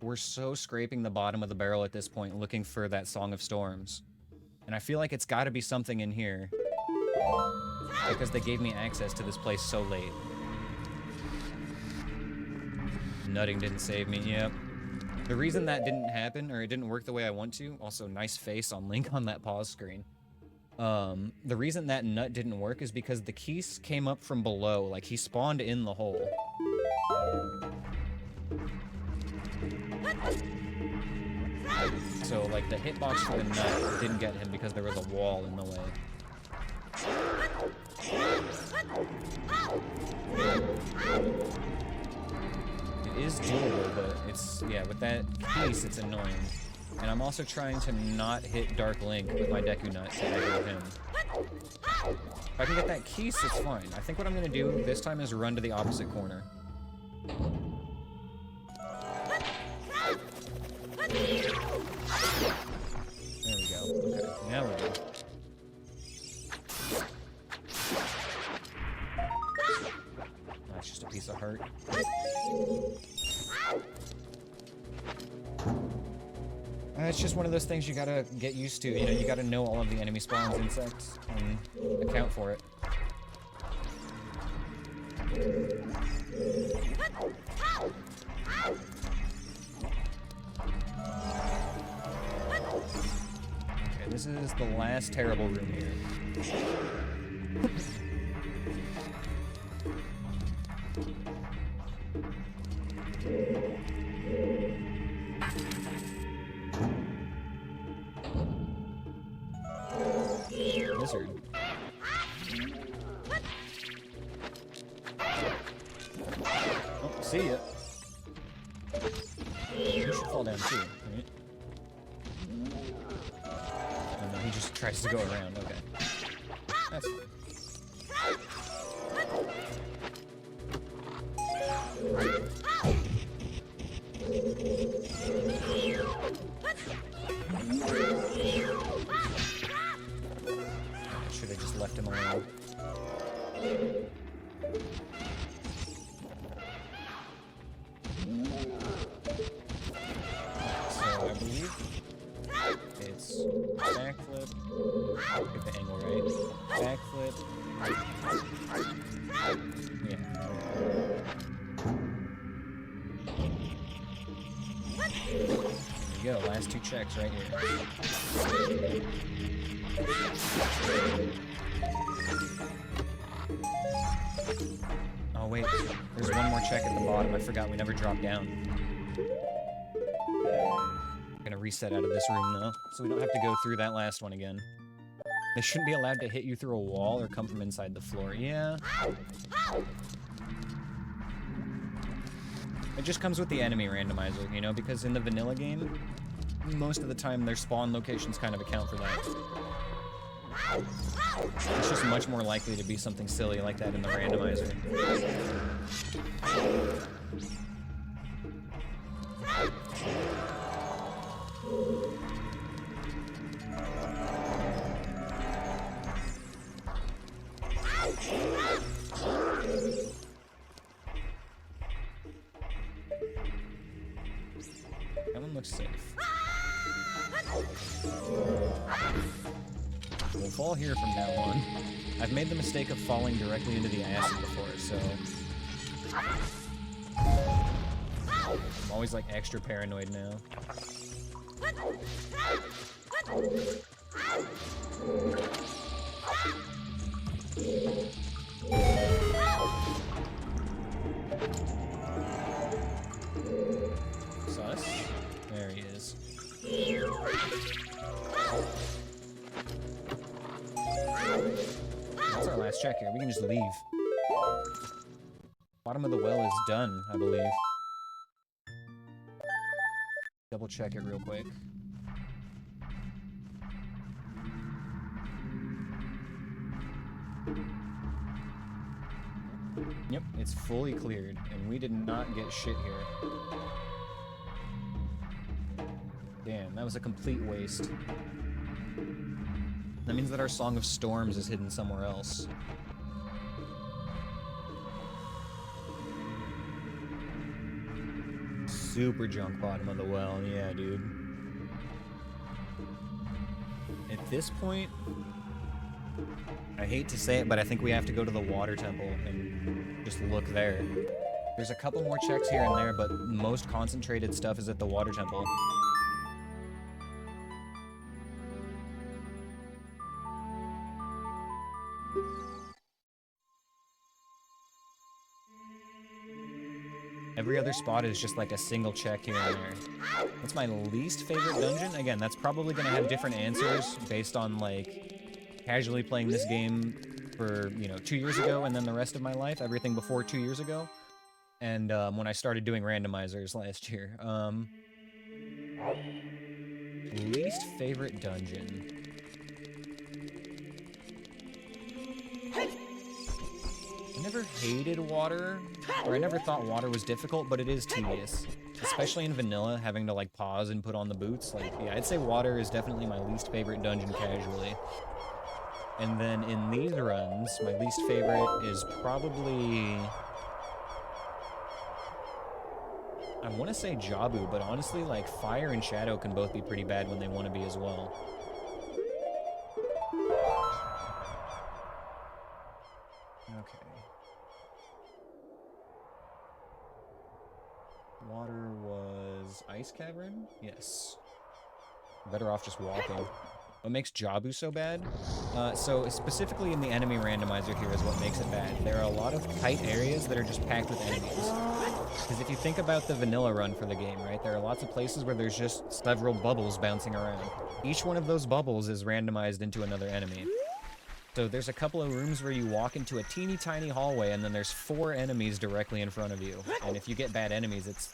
we're so scraping the bottom of the barrel at this point looking for that Song of Storms. And I feel like it's gotta be something in here. Because they gave me access to this place so late. Nutting didn't save me, yep. The reason that didn't happen, or it didn't work the way I want to, also nice face on Link on that pause screen. The reason that nut didn't work is because the keys came up from below, like he spawned in the hole. So like the hitbox for the nut didn't get him because there was a wall in the way. It is doable, but it's, yeah, with that piece, it's annoying. And I'm also trying to not hit Dark Link with my Deku Nut to aggro him. If I can get that keys, it's fine. I think what I'm gonna do this time is run to the opposite corner. There we go. Okay, now we're good. That's just a piece of heart. It's just one of those things you gotta get used to. You know, you gotta know all of the enemy spawns, insects, and account for it. Okay, this is the last terrible room here. Wizard. Oh, see ya. You should fall down too, right? And then he just tries to go around, okay. That's fine. Should have just left him alone. So I believe it's backflip. Get the angle right. Backflip. Yeah. There you go. Last two checks right here. Oh wait, there's one more check at the bottom. I forgot we never dropped down. I'm gonna reset out of this room though, so we don't have to go through that last one again. They shouldn't be allowed to hit you through a wall or come from inside the floor. Yeah. It just comes with the enemy randomizer, you know, because in the vanilla game, most of the time their spawn locations kind of account for that. It's just much more likely to be something silly like that in the randomizer. That one looks safe. We'll fall here from now on. I've made the mistake of falling directly into the acid before, so... I'm always, like, extra paranoid now. Sus? There he is. That's our last check here. We can just leave. Bottom of the well is done, I believe. Double check it real quick. Yep, it's fully cleared, and we did not get shit here. Damn, that was a complete waste. That means that our Song of Storms is hidden somewhere else. Super junk bottom of the well, yeah, dude. At this point, I hate to say it, but I think we have to go to the water temple and just look there. There's a couple more checks here and there, but most concentrated stuff is at the water temple. Every other spot is just like a single check here and there. What's my least favorite dungeon? Again, that's probably going to have different answers based on, like, casually playing this game for, you know, 2 years ago and then the rest of my life, everything before 2 years ago, and when I started doing randomizers last year. Least favorite dungeon. I never hated water, or I never thought water was difficult, but it is tedious. Especially in vanilla, having to, like, pause and put on the boots. Like, yeah, I'd say water is definitely my least favorite dungeon casually. And then in these runs, my least favorite is probably... I want to say Jabu, but honestly, like, Fire and Shadow can both be pretty bad when they want to be as well. Okay. ice cavern? Yes. Better off just walking. What makes Jabu so bad? So specifically in the enemy randomizer here is what makes it bad. There are a lot of tight areas that are just packed with enemies. Because if you think about the vanilla run for the game, right, there are lots of places where there's just several bubbles bouncing around. Each one of those bubbles is randomized into another enemy. So there's a couple of rooms where you walk into a teeny tiny hallway and then there's 4 enemies directly in front of you. And if you get bad enemies, it's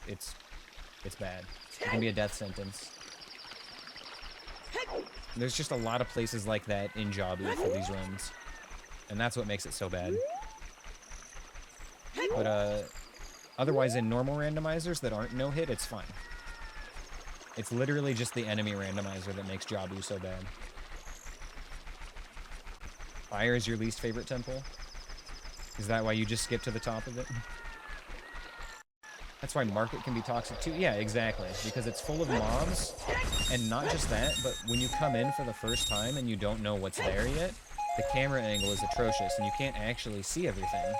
bad. It can be a death sentence. There's just a lot of places like that in Jabu for these runs. And that's what makes it so bad. But otherwise in normal randomizers that aren't no-hit, it's fine. It's literally just the enemy randomizer that makes Jabu so bad. Fire is your least favorite temple? Is that why you just skip to the top of it? That's why Market can be toxic too? Yeah, exactly. Because it's full of mobs, and not just that, but when you come in for the first time and you don't know what's there yet, the camera angle is atrocious and you can't actually see everything.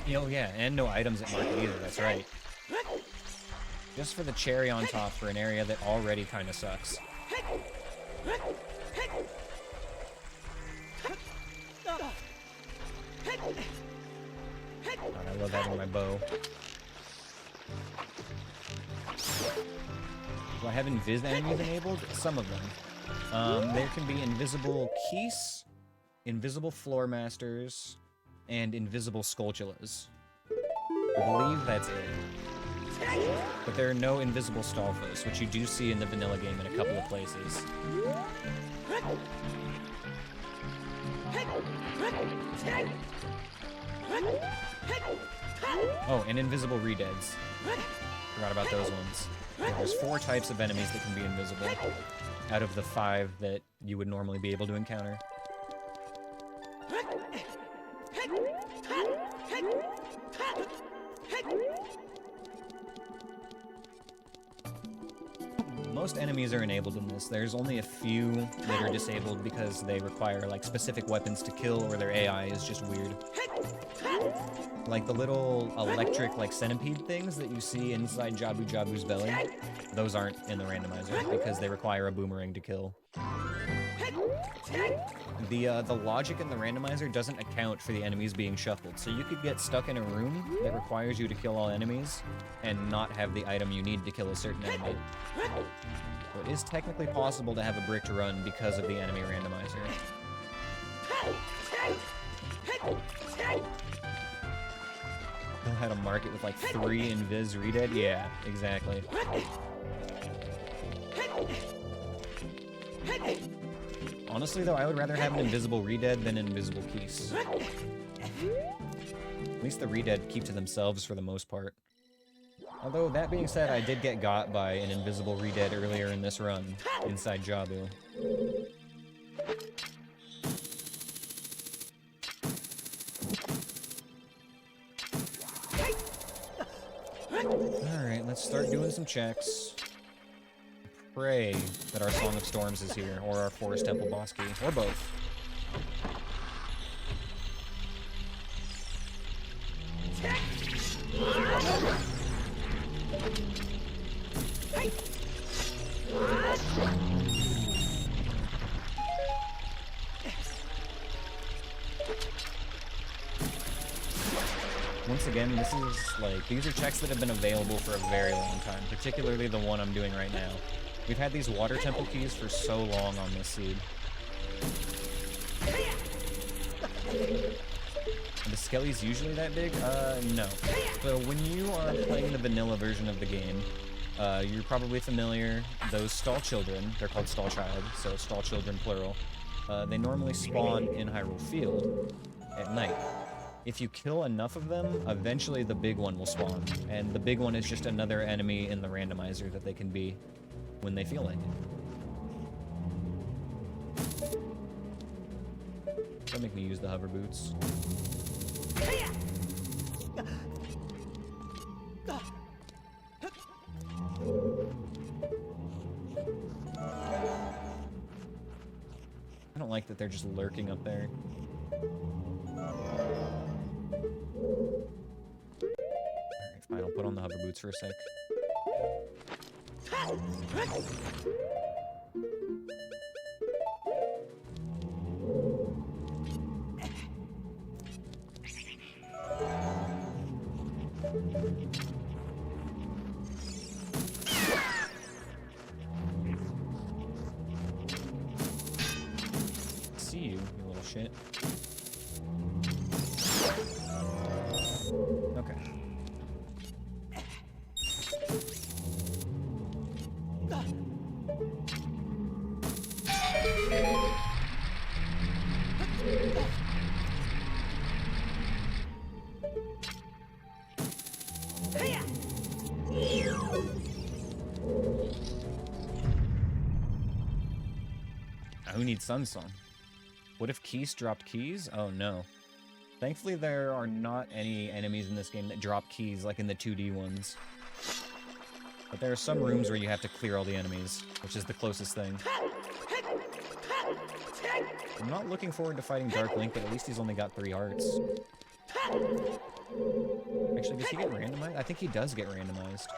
Oh yeah, and no items at Market either, that's right. Just for the cherry on top for an area that already kind of sucks. God, I love having my bow. Do I have invis enemies enabled? Some of them. There can be invisible Keese, invisible floor masters, and invisible Skulltulas. I believe that's it. But there are no invisible Stalfos, which you do see in the vanilla game in a couple of places. Oh, and invisible Redeads. Forgot about those ones. Yeah, there's 4 types of enemies that can be invisible, out of the 5 that you would normally be able to encounter. Most enemies are enabled in this. There's only a few that are disabled because they require like specific weapons to kill or their AI is just weird. Like the little electric like centipede things that you see inside Jabu Jabu's belly. Those aren't in the randomizer because they require a boomerang to kill. The logic in the randomizer doesn't account for the enemies being shuffled, so you could get stuck in a room that requires you to kill all enemies and not have the item you need to kill a certain enemy. So it is technically possible to have a bricked run because of the enemy randomizer. I had a market with like 3 invis redead? Yeah, exactly. Honestly, though, I would rather have an invisible Redead than an invisible Keese. At least the Redead keep to themselves for the most part. Although, that being said, I did get got by an invisible Redead earlier in this run, inside Jabu. Alright, let's start doing some checks. Pray that our Song of Storms is here, or our Forest Temple boss key, or both. Once again, this is like, these are checks that have been available for a very long time, particularly the one I'm doing right now. We've had these water temple keys for so long on this seed. Are the skellies usually that big? No. So when you are playing the vanilla version of the game, you're probably familiar, those stall children, they're called stall child, so stall children plural, they normally spawn in Hyrule Field at night. If you kill enough of them, eventually the big one will spawn, and the big one is just another enemy in the randomizer that they can be when they feel like it. Don't make me use the hover boots. I don't like that they're just lurking up there. Alright, fine, I'll put on the hover boots for a sec. See you, you little shit. Okay. Who needs Sunsong? What if Keys dropped keys? Oh no. Thankfully there are not any enemies in this game that drop keys like in the 2D ones. But there are some rooms where you have to clear all the enemies, which is the closest thing. I'm not looking forward to fighting Dark Link, but at least he's only got 3 hearts. Actually, does he get randomized? I think he does get randomized.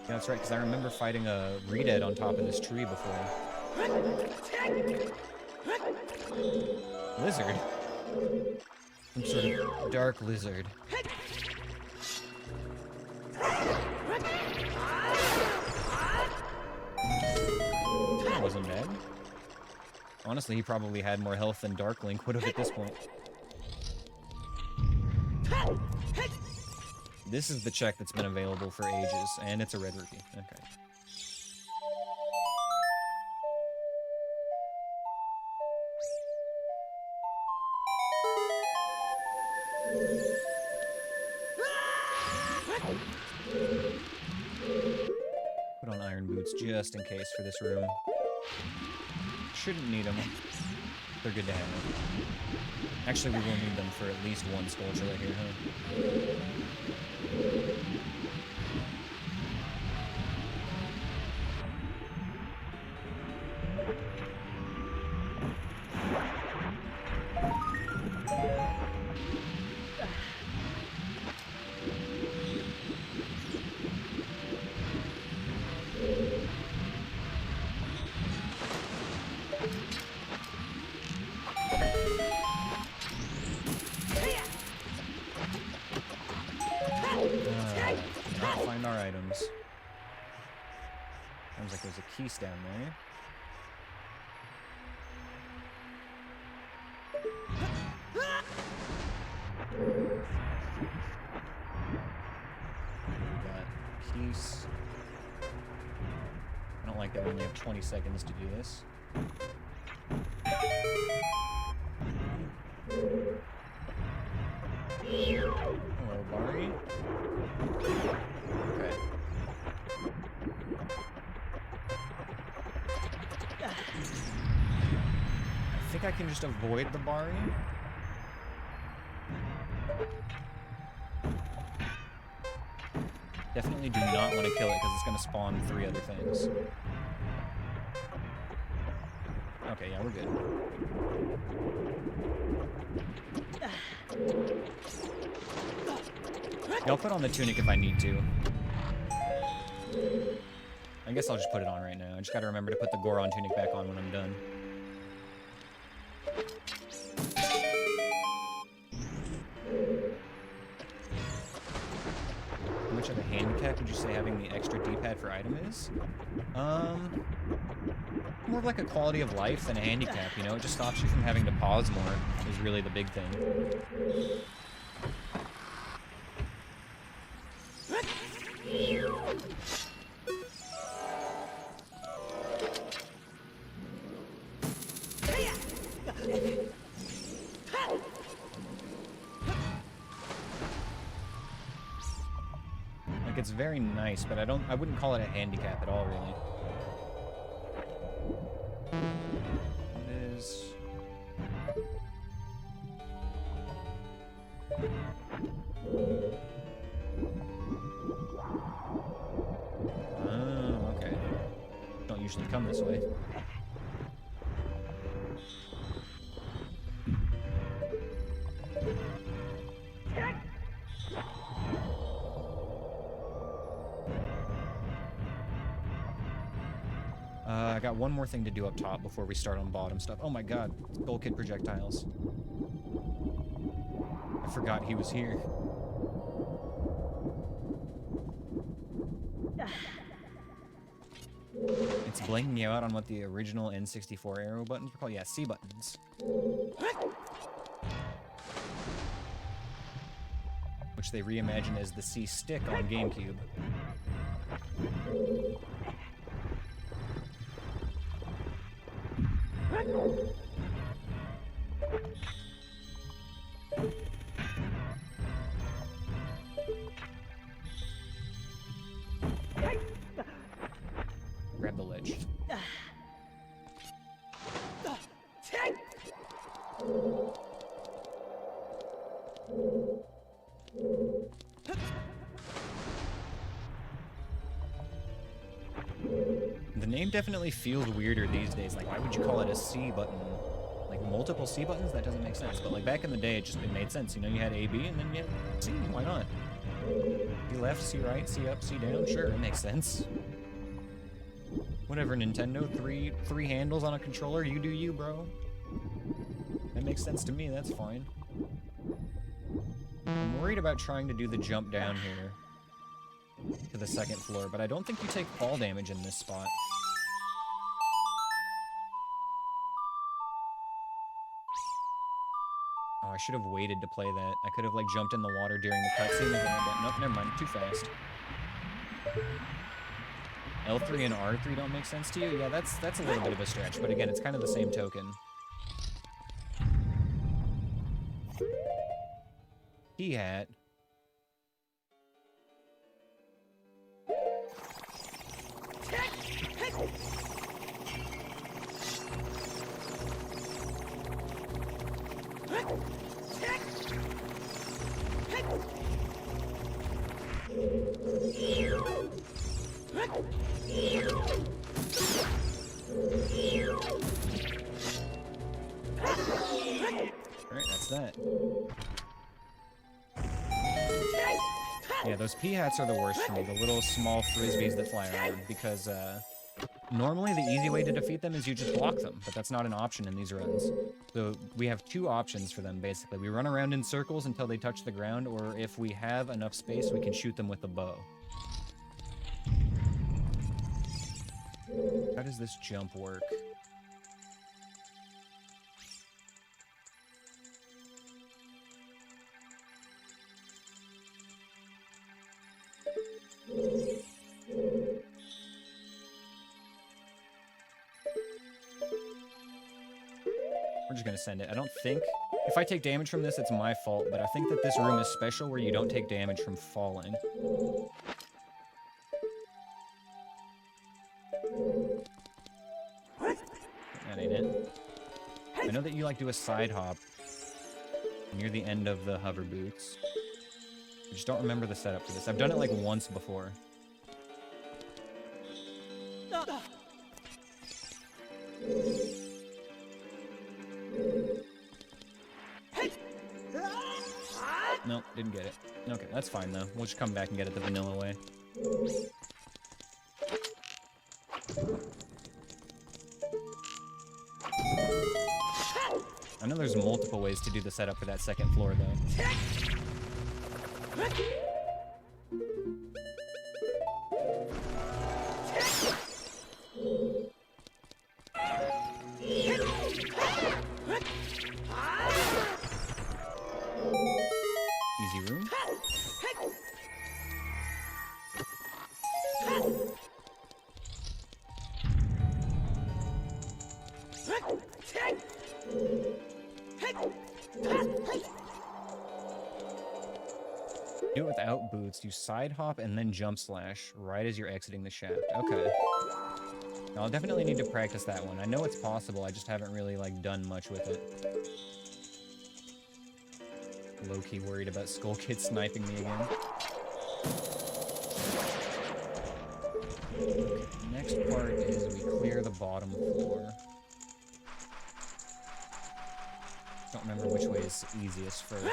Yeah, that's right, because I remember fighting a Redead on top of this tree before. Lizard? Some sort of dark lizard. That wasn't bad. Honestly, he probably had more health than Dark Link would have at this point. This is the check that's been available for ages, and it's a red rupee. Okay. Put on iron boots just in case for this room. Shouldn't need them. They're good to have. Actually, we will need them for at least one Skulltula here, huh? Find our items. Sounds like there's a keys down there. We got keys. I don't like that we only have 20 seconds to do this. Hello, Barry. Okay. I think I can just avoid the Bari. Definitely do not want to kill it because it's going to spawn 3 other things. Okay, yeah, we're good. I'll put on the tunic if I need to. I guess I'll just put it on right now. I just gotta remember to put the Goron tunic back on when I'm done. How much of a handicap would you say having the extra D-pad for item is? More of like a quality of life than a handicap, you know? It just stops you from having to pause more, is really the big thing. Like, it's very nice, but I wouldn't call it a handicap at all, really. It is... Oh, okay. usually come this way. I got one more thing to do up top before we start on bottom stuff. Oh my god, Skull Kid projectiles. I forgot he was here. It's blanking you out on what the original N64 arrow buttons were called. Yeah, C buttons. Which they reimagined as the C stick on GameCube. Grab the ledge. The name definitely feels weirder these days. Like, why would you call it a C button? Like, multiple C buttons? That doesn't make sense. But, like, back in the day, it made sense. You know, you had A, B, and then you had C. Why not? C left, C right, C up, C down. Sure, it makes sense. Whatever, Nintendo. Three handles on a controller. You do you, bro. That makes sense to me. That's fine. I'm worried about trying to do the jump down here to the second floor, but I don't think you take fall damage in this spot. Oh, I should have waited to play that. I could have, like, jumped in the water during the cutscene. Nope, never mind. Too fast. L3 and R3 don't make sense to you? Yeah, that's a little bit of a stretch, but again, it's kind of the same token. Key hat. Alright, that's that. Yeah, those pea hats are the worst for me, the little small frisbees that fly around, because normally the easy way to defeat them is you just block them, but that's not an option in these runs. So we have two options for them, basically. We run around in circles until they touch the ground, or if we have enough space, we can shoot them with a bow. How does this jump work? We're just gonna send it. I don't think... If I take damage from this, it's my fault, but I think that this room is special where you don't take damage from falling. That ain't it. I know that you, like, do a side hop near the end of the hover boots. I just don't remember the setup for this. I've done it, like, once before. Nope, didn't get it. Okay, that's fine, though. We'll just come back and get it the vanilla way. I know there's multiple ways to do the setup for that second floor, though. Easy room. Do it without boots. You side hop and then jump slash right as you're exiting the shaft. Okay. Now, I'll definitely need to practice that one. I know it's possible. I just haven't really, like, done much with it. Low-key worried about Skull Kid sniping me again. Okay, next part is we clear clear the bottom floor. Don't remember which way is easiest first.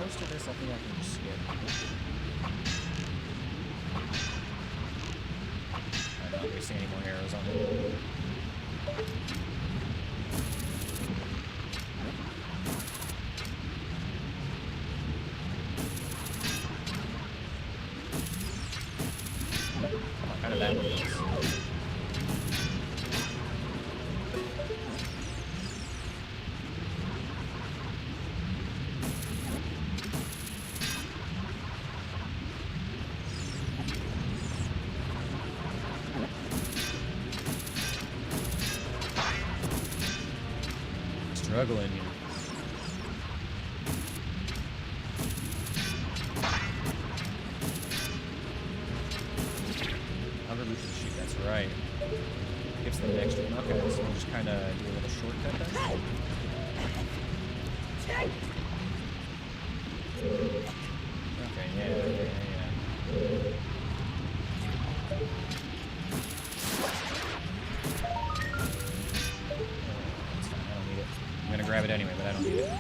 Most of this I think I can just skip. I'm not wasting any more arrows on it. Kind of that one goes. Struggling here. Other route to the chute, that's right. Gives them the extra. Okay, so we'll just kind of do a little shortcut then. Okay, yeah. That's fine, I don't need it. I'm gonna grab it anyway, but I don't need it.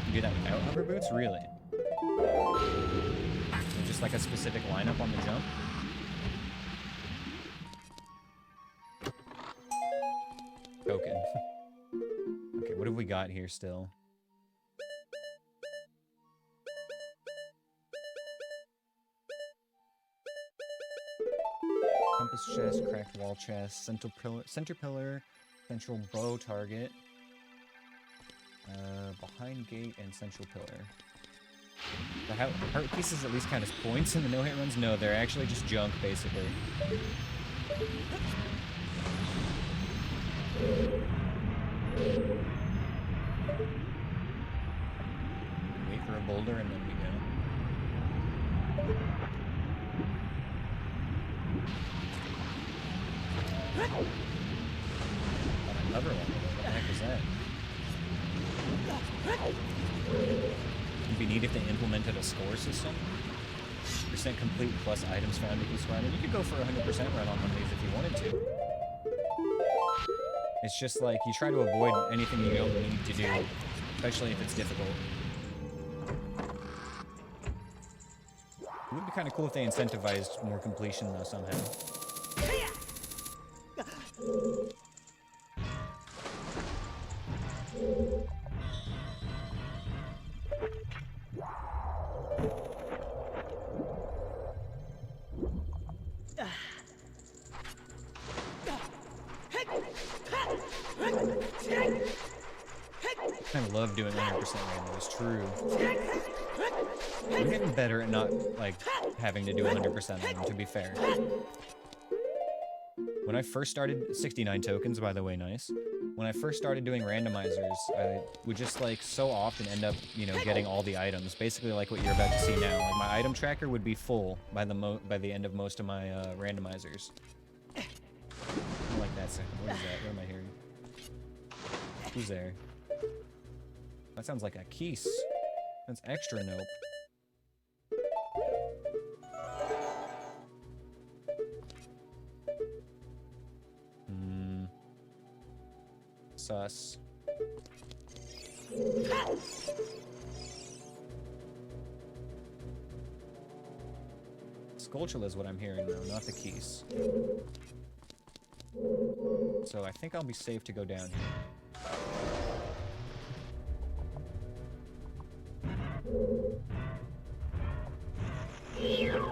You do that without hover boots? Really? So just like a specific lineup on the jump? Token. Okay, what have we got here still? Compass chest, cracked wall chest, center pillar, central bow target, behind gate, and central pillar. The heart pieces at least count as points in the no-hit runs? No, they're actually just junk, basically. Wait for a boulder and then we go. Another one. What the heck is that? It'd be neat if they implemented a score system. % complete plus items found equals run. And you could go for a 100% run on one of these if you wanted to. It's just like you try to avoid anything you don't need to do, especially if it's difficult. It would be kind of cool if they incentivized more completion though somehow. I love doing 100% random, it's true. I'm getting better at not, like, having to do 100% on them, to be fair. When I first started, 69 tokens, by the way, nice. When I first started doing randomizers, I would just, like, so often end up, you know, getting all the items. Basically like what you're about to see now. Like, my item tracker would be full by the end of most of my, randomizers. I don't like that sound. What is that? What am I hearing? Who's there? That sounds like a keys. That's extra nope. Sus. Skulltula is what I'm hearing, though, not the keys. So I think I'll be safe to go down here.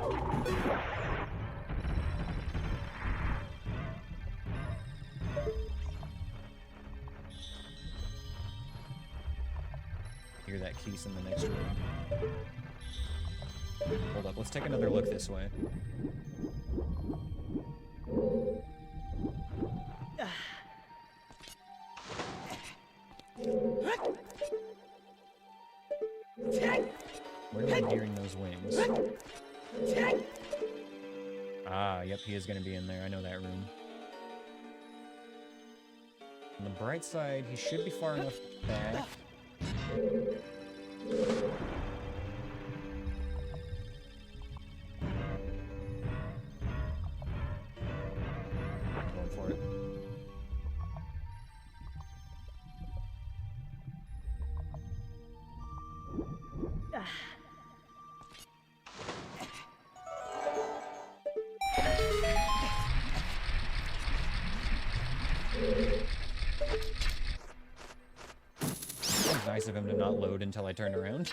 Hear that keys in the next room. Hold up, let's take another look this way. Where am I hearing those wings? Ah, yep, he is going to be in there. I know that room. On the bright side, he should be far enough back. Going for it. It was nice of him to not load until I turned around.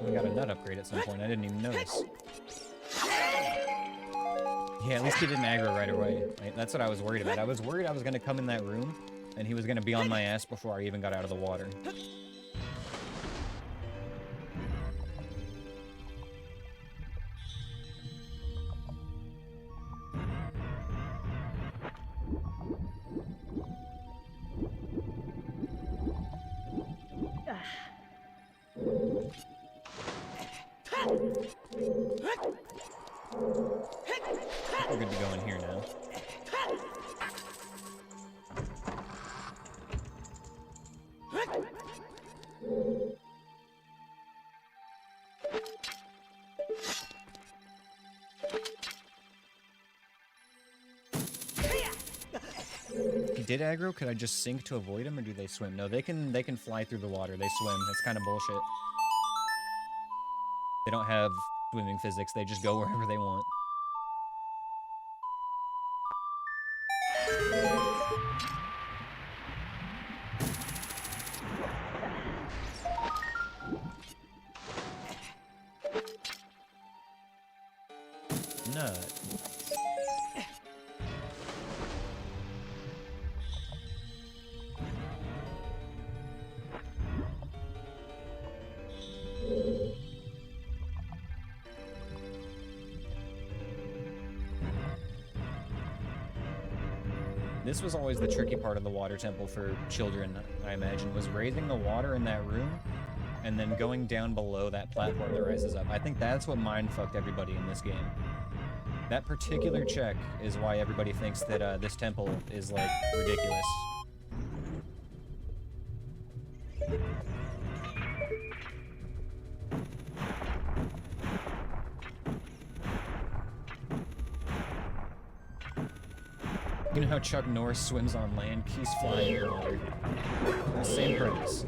We got a nut upgrade at some point. I didn't even notice. Yeah, at least he didn't aggro right away. That's what I was worried about. I was worried I was going to come in that room, and he was going to be on my ass before I even got out of the water. We're good to go in here now. If he did aggro, could I just sink to avoid him, or do they swim? No, they can fly through the water. They swim. It's kind of bullshit. They don't have swimming physics. They just go wherever they want. Nut. This was always the tricky part of the water temple for children, I imagine, was raising the water in that room and then going down below that platform that rises up. I think that's what mind-fucked everybody in this game. That particular check is why everybody thinks that this temple is, like, ridiculous. You know how Chuck Norris swims on land? He's flying in the water. Same premise.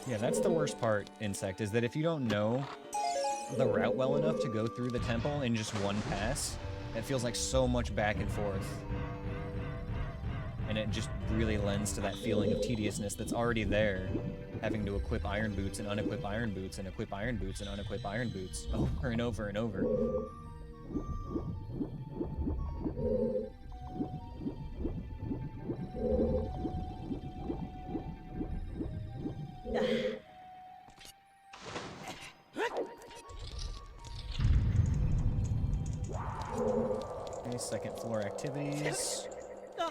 Yeah, that's the worst part, Insect, is that if you don't know the route well enough to go through the temple in just one pass, it feels like so much back and forth. And it just really lends to that feeling of tediousness that's already there, having to equip iron boots and unequip iron boots and equip iron boots and unequip iron boots over and over and over. Okay, second floor activities. Oh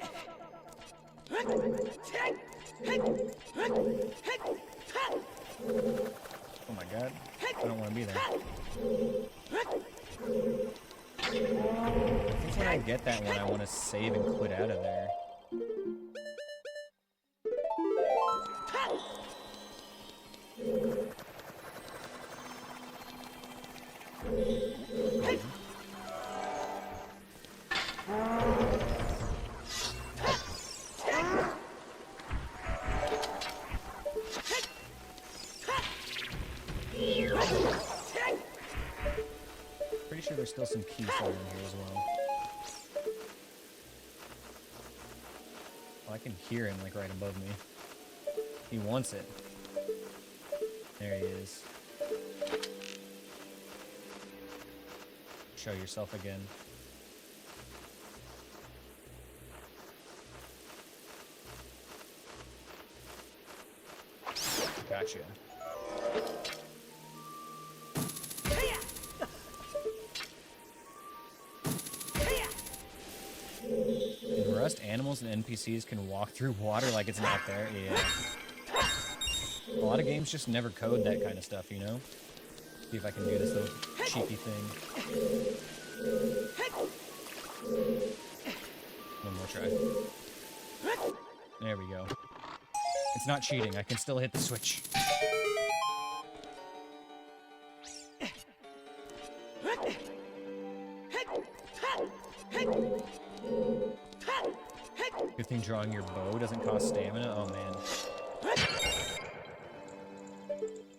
my god, I don't want to be there. I think when I get that one, I want to save and quit out of there. Pretty sure there's still some keys in here as well. Oh, I can hear him like right above me. He wants it. There he is. Show yourself again. Gotcha. In Rust, animals and NPCs can walk through water like it's not there. Yeah. A lot of games just never code that kind of stuff, you know? See if I can do this little cheeky thing. One more try. There we go. It's not cheating. I can still hit the switch. Good thing drawing your bow doesn't cost stamina. Oh, man.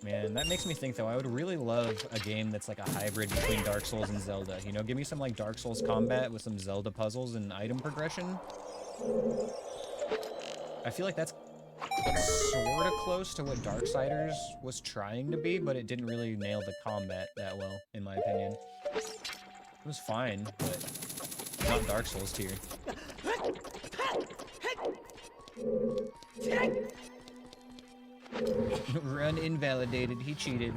Man, that makes me think, though, I would really love a game that's like a hybrid between Dark Souls and Zelda. You know, give me some, like, Dark Souls combat with some Zelda puzzles and item progression. I feel like that's sort of close to what Darksiders was trying to be, but it didn't really nail the combat that well, in my opinion. It was fine, but not Dark Souls tier. Run invalidated. He cheated.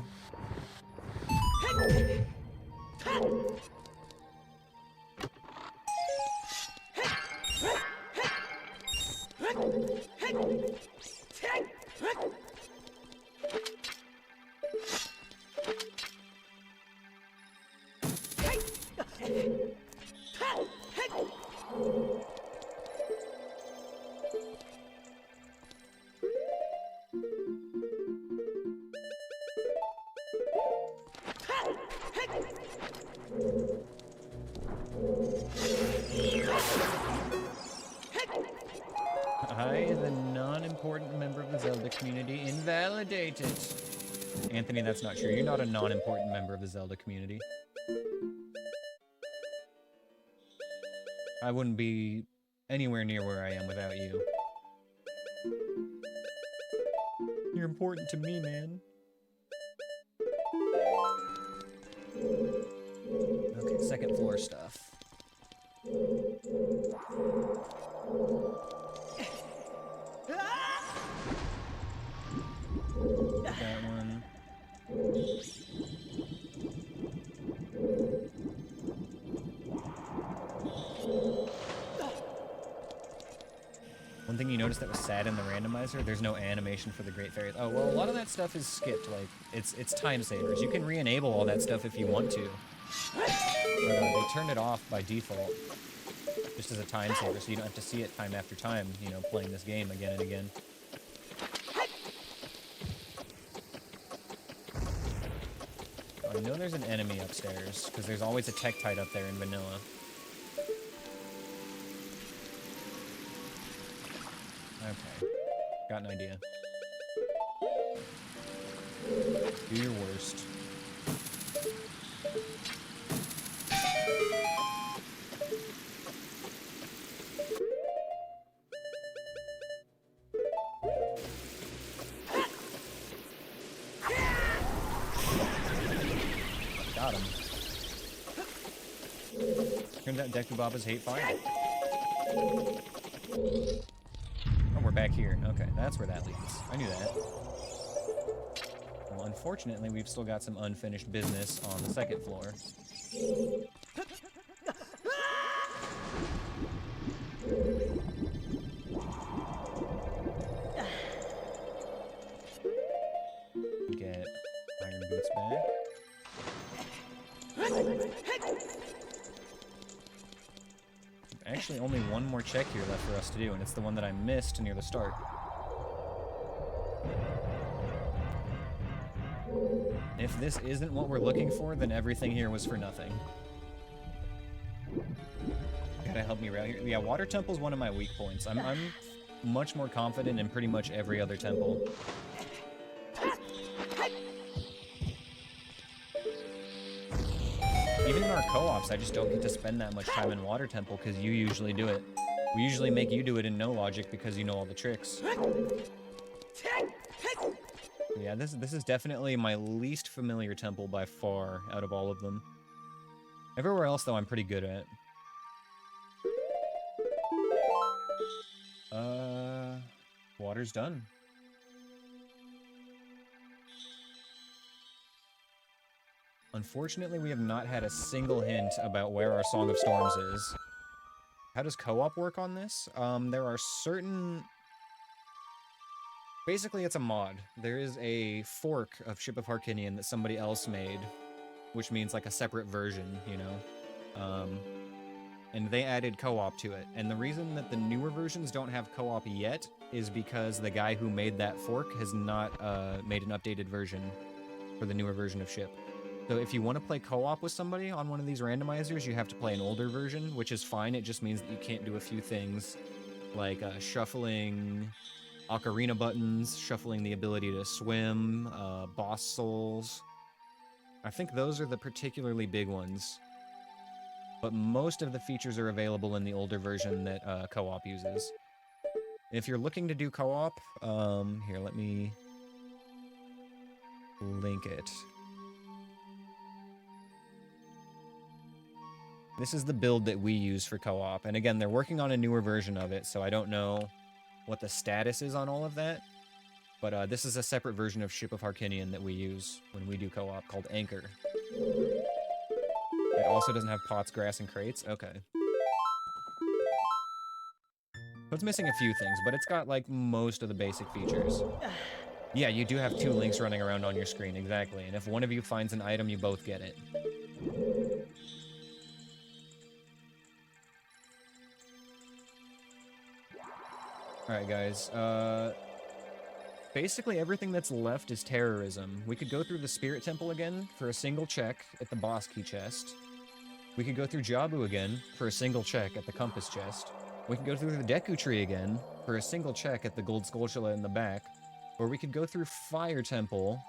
I, the non-important member of the Zelda community, invalidate it. Anthony, that's not true. You're not a non-important member of the Zelda community. I wouldn't be anywhere near where I am without you. You're important to me, man. Okay, second floor stuff. That one. One thing you noticed that was sad in the randomizer, there's no animation for the Great Fairies. Oh, well, a lot of that stuff is skipped. Like, it's time savers. You can re-enable all that stuff if you want to. But they turned it off by default, just as a time saver, so you don't have to see it time after time, you know, playing this game again and again. I know there's an enemy upstairs, because there's always a Tektite up there in vanilla. Okay, got an idea. Do your worst. Got him. Turns out Dekubabas hate fire. Oh, we're back here. Okay, that's where that leads. I knew that. Well, unfortunately, we've still got some unfinished business on the second floor. Get Iron Boots back. actually only one more check here left for us to do, and it's the one that I missed near the start. If this isn't what we're looking for, then everything here was for nothing. Gotta help me around here. Yeah, Water Temple's one of my weak points. I'm much more confident in pretty much every other temple. Even in our co-ops, I just don't get to spend that much time in Water Temple because you usually do it. We usually make you do it in no logic because you know all the tricks. Yeah, this is definitely my least familiar temple by far out of all of them. Everywhere else, though, I'm pretty good at. Water's done. Unfortunately, we have not had a single hint about where our Song of Storms is. How does co-op work on this? There are certain... Basically, it's a mod. There is a fork of Ship of Harkinian that somebody else made, which means like a separate version, you know? And they added co-op to it. And the reason that the newer versions don't have co-op yet is because the guy who made that fork has not made an updated version for the newer version of Ship. So if you want to play co-op with somebody on one of these randomizers, you have to play an older version, which is fine. It just means that you can't do a few things like shuffling Ocarina buttons, shuffling the ability to swim, boss souls. I think those are the particularly big ones. But most of the features are available in the older version that co-op uses. If you're looking to do co-op, here, let me link it. This is the build that we use for co-op. And again, they're working on a newer version of it, so I don't know what the status is on all of that. But this is a separate version of Ship of Harkinian that we use when we do co-op called Anchor. It also doesn't have pots, grass, and crates? Okay. So it's missing a few things, but it's got, like, most of the basic features. Yeah, you do have two links running around on your screen, exactly. And if one of you finds an item, you both get it. Alright, guys. Basically, everything that's left is terrorism. We could go through the Spirit Temple again for a single check at the boss key chest. We could go through Jabu again for a single check at the compass chest. We could go through the Deku Tree again for a single check at the gold Skulltula in the back. Or we could go through Fire Temple,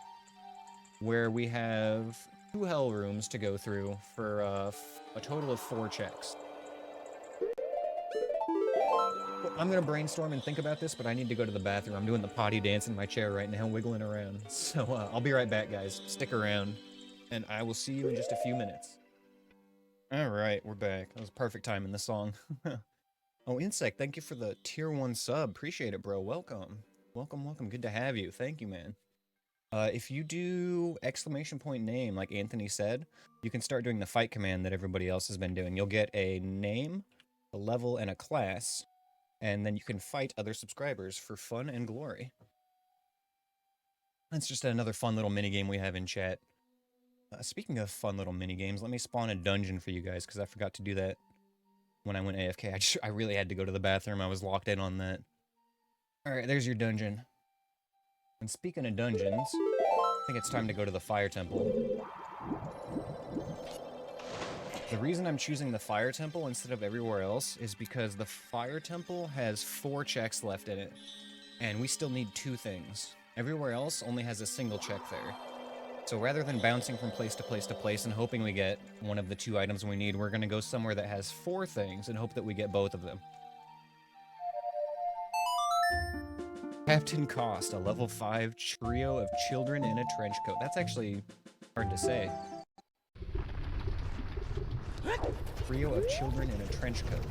where we have 2 hell rooms to go through for a total of 4 checks. I'm gonna brainstorm and think about this, but I need to go to the bathroom. I'm doing the potty dance in my chair right now, wiggling around. So I'll be right back, guys. Stick around, and I will see you in just a few minutes. Alright, we're back. That was perfect time in the song. Oh, Insect, thank you for the tier 1 sub. Appreciate it, bro. Welcome. Welcome, welcome. Good to have you. Thank you, man. If you do exclamation point name, like Anthony said, you can start doing the fight command that everybody else has been doing. You'll get a name, a level, and a class. And then you can fight other subscribers for fun and glory. That's just another fun little minigame we have in chat. Speaking of fun little minigames, let me spawn a dungeon for you guys, because I forgot to do that when I went AFK. I really had to go to the bathroom. I was locked in on that. Alright, there's your dungeon. And speaking of dungeons, I think it's time to go to the Fire Temple. The reason I'm choosing the Fire Temple instead of everywhere else is because the Fire Temple has 4 checks left in it, and we still need 2 things. Everywhere else only has a single check there. So rather than bouncing from place to place to place and hoping we get one of the 2 items we need, we're gonna go somewhere that has 4 things and hope that we get both of them. Captain Cost, a level 5 trio of children in a trench coat. That's actually hard to say. Trio of children in a trench coat.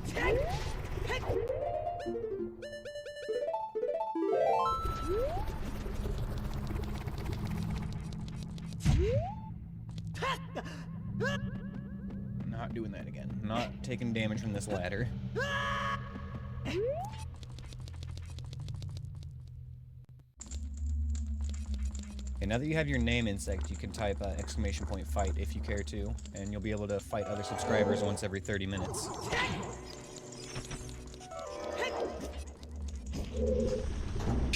Not doing that again. Not taking damage from this ladder. Okay, now that you have your name, Insect, you can type exclamation point fight if you care to, and you'll be able to fight other subscribers once every 30 minutes.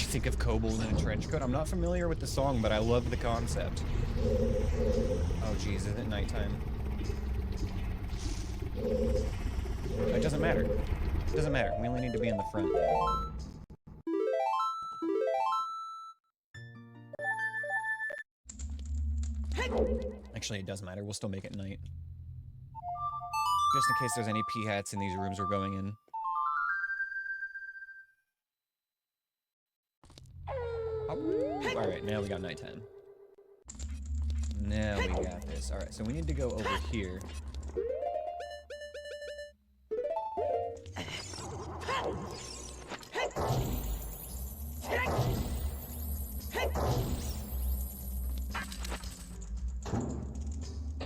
think of kobolds in a trench coat. I'm not familiar with the song, but I love the concept. Oh geez, is it nighttime? It doesn't matter. It doesn't matter. We only need to be in the front. Actually, it does matter. We'll still make it night. Just in case there's any p-hats in these rooms we're going in. Alright, now we got nighttime. Now we got this. Alright, so we need to go over here.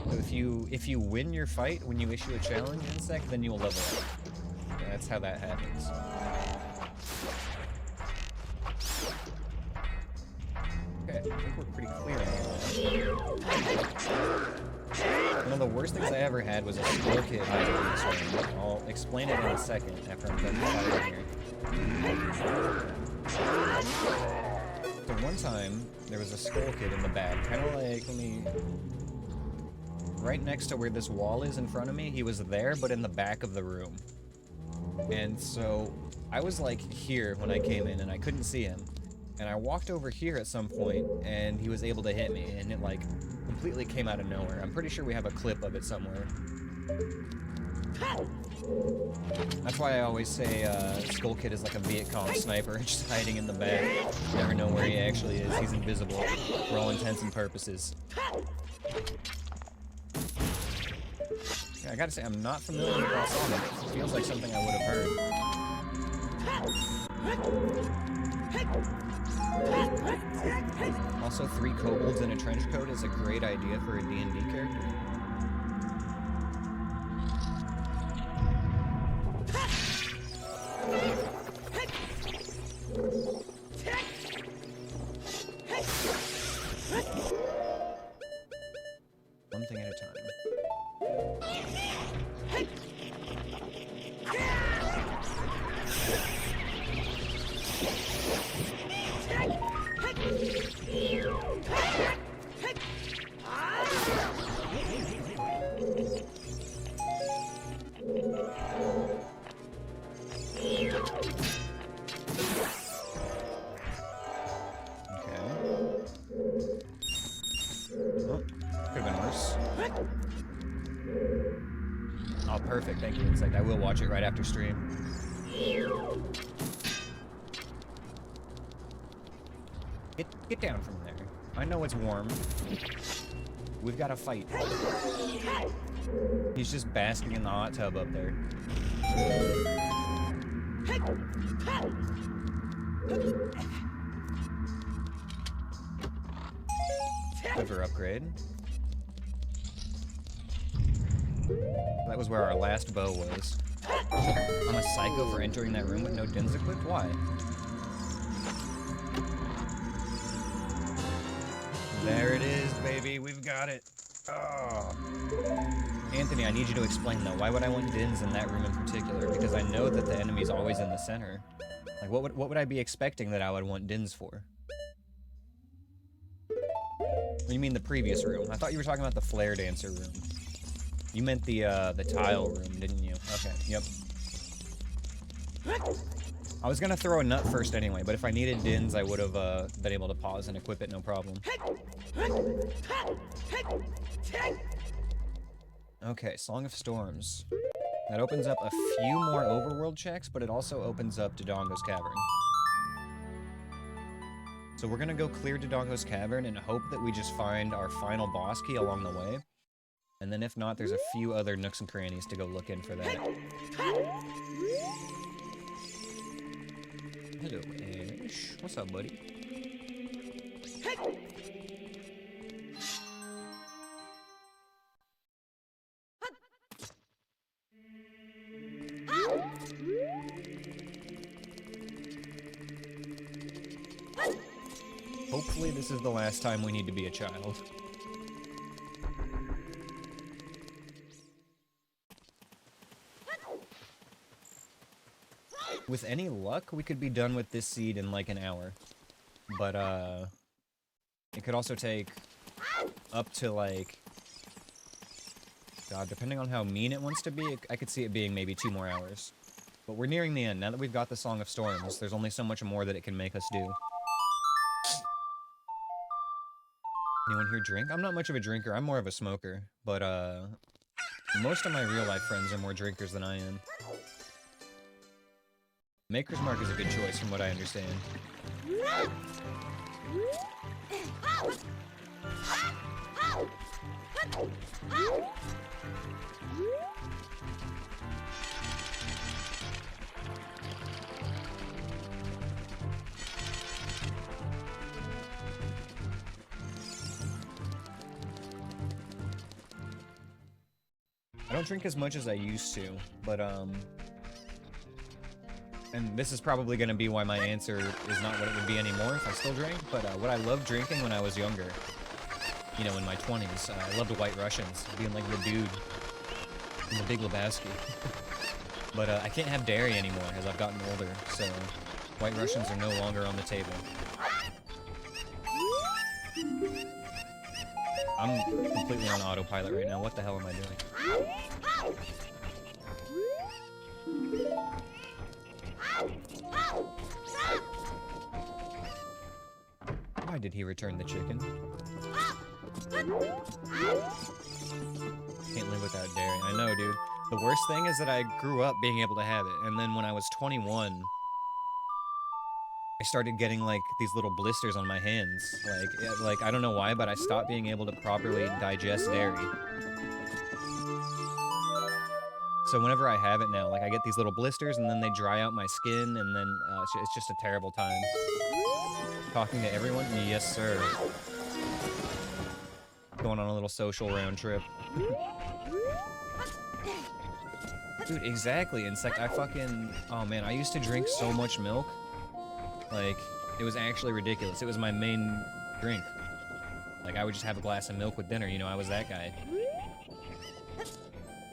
So if you win your fight when you issue a challenge insect, then you'll level up. Yeah, that's how that happens. Okay, I think we're pretty clear on that. One of the worst things I ever had was a skull kid hiding in this room. I'll explain it in a second after I'm done fighting here. So one time, there was a skull kid in the back, kind of like, right next to where this wall is in front of me. He was there, but in the back of the room. And so, I was like here when I came in, and I couldn't see him. And I walked over here at some point, and he was able to hit me, and it like completely came out of nowhere. I'm pretty sure we have a clip of it somewhere. That's why I always say Skull Kid is like a Viet Cong sniper, just hiding in the back. You never know where he actually is. He's invisible for all intents and purposes. Yeah, I gotta say, I'm not familiar with that song. It feels like something I would have heard. Also, 3 kobolds in a trench coat is a great idea for a D&D character. One thing at a time. Oh, perfect. Thank you, Insect. I will watch it right after stream. Get down from there. I know it's warm. We've got to fight. He's just basking in the hot tub up there. Quiver upgrade. That was where our last bow was. I'm a psycho for entering that room with no dins equipped? Why? There it is, baby. We've got it. Oh. Anthony, I need you to explain, though. Why would I want dins in that room in particular? Because I know that the enemy's always in the center. Like, what would I be expecting that I would want dins for? Or you mean the previous room? I thought you were talking about the flare dancer room. You meant the tile room, didn't you? Okay, yep. I was gonna throw a nut first anyway, but if I needed dins, I would have been able to pause and equip it, no problem. Okay, Song of Storms. That opens up a few more overworld checks, but it also opens up Dodongo's Cavern. So we're gonna go clear Dodongo's Cavern and hope that we just find our final boss key along the way. And then if not, there's a few other nooks and crannies to go look in for that. Hello, Ash. What's up, buddy? Hopefully this is the last time we need to be a child. With any luck, we could be done with this seed in like an hour. But, it could also take up to like... God, depending on how mean it wants to be, I could see it being maybe 2 more hours. But we're nearing the end. Now that we've got the Song of Storms, there's only so much more that it can make us do. Anyone here drink? I'm not much of a drinker. I'm more of a smoker. But, most of my real-life friends are more drinkers than I am. Maker's Mark is a good choice from what I understand. I don't drink as much as I used to, but, and this is probably going to be why my answer is not what it would be anymore if I still drank, but what I loved drinking when I was younger, you know, in my 20s, I loved White Russians, being like the dude in the Big Lebowski. But I can't have dairy anymore as I've gotten older, so White Russians are no longer on the table. I'm completely on autopilot right now. What the hell am I doing? Why did he return the chicken? Can't live without dairy. I know, dude. The worst thing is that I grew up being able to have it, and then when I was 21, I started getting, like, these little blisters on my hands. Like, I don't know why, but I stopped being able to properly digest dairy. So whenever I have it now, like, I get these little blisters, and then they dry out my skin, and then it's just a terrible time. Talking to everyone? Yes, sir. Going on a little social round trip. Dude, exactly. It's like, oh man, I used to drink so much milk. Like, it was actually ridiculous. It was my main drink. Like, I would just have a glass of milk with dinner, you know, I was that guy.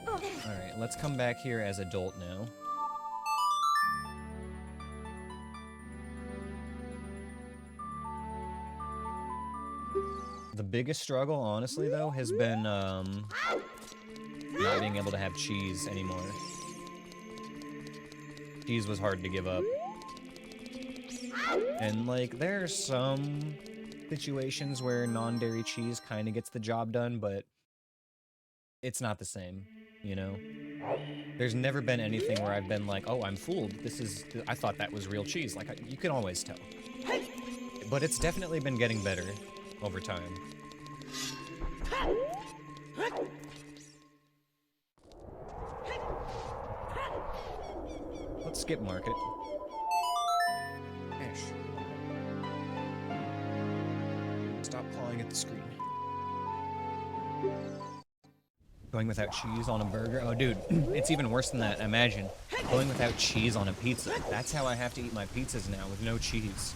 Alright, let's come back here as adult now. The biggest struggle, honestly, though, has been, not being able to have cheese anymore. Cheese was hard to give up. And, like, there are some situations where non-dairy cheese kind of gets the job done, but it's not the same, you know? There's never been anything where I've been like, oh, I'm fooled. I thought that was real cheese. Like, you can always tell. But it's definitely been getting better over time. Let's skip market. Ash. Stop clawing at the screen. Going without cheese on a burger? Oh, dude, it's even worse than that. Imagine going without cheese on a pizza. That's how I have to eat my pizzas now, with no cheese.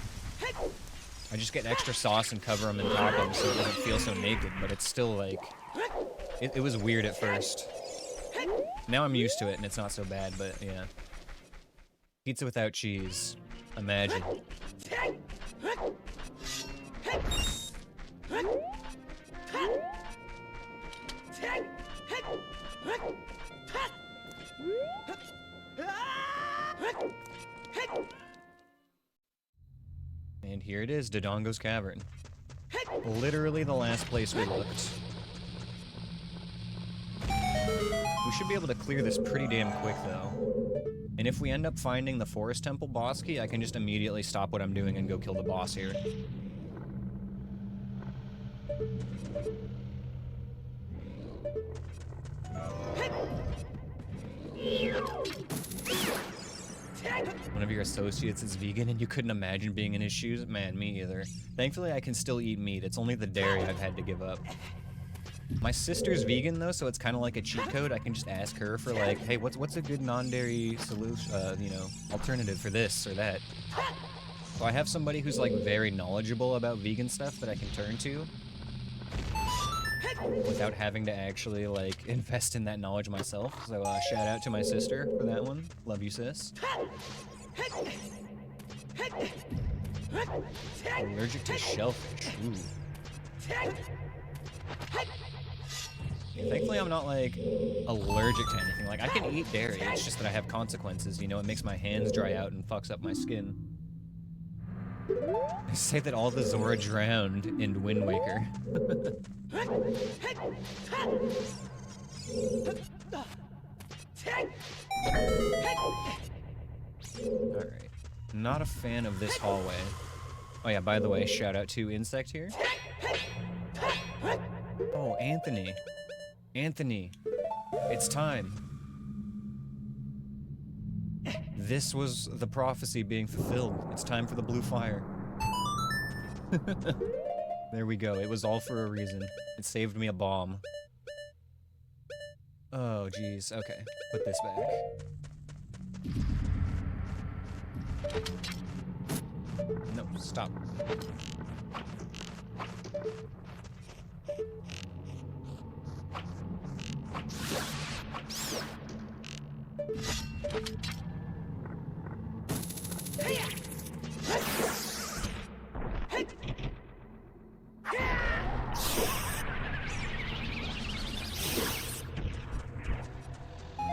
I just get extra sauce and cover them and top them so it doesn't feel so naked, but it's still like... It was weird at first. Now I'm used to it and it's not so bad, but yeah. Pizza without cheese. Imagine. And here it is, Dodongo's Cavern. Literally the last place we looked. We should be able to clear this pretty damn quick, though. And if we end up finding the Forest Temple boss key, I can just immediately stop what I'm doing and go kill the boss here. One of your associates is vegan and you couldn't imagine being in his shoes? Man, me either. Thankfully, I can still eat meat. It's only the dairy I've had to give up. My sister's vegan, though, so it's kind of like a cheat code. I can just ask her for, like, hey, what's a good non-dairy solution, you know, alternative for this or that. So I have somebody who's, like, very knowledgeable about vegan stuff that I can turn to without having to actually, like, invest in that knowledge myself. So, shout out to my sister for that one. Love you, sis. Allergic to shellfish. Ooh. Yeah, thankfully, I'm not, like, allergic to anything. Like, I can eat dairy, it's just that I have consequences, you know? It makes my hands dry out and fucks up my skin. They say that all the Zora drowned in Wind Waker. Alright. Not a fan of this hallway. Oh yeah, by the way, shout out to Insect here. Oh, Anthony. Anthony, it's time. This was the prophecy being fulfilled. It's time for the blue fire. There we go. It was all for a reason. It saved me a bomb. Oh, geez. Okay. Put this back. No, stop.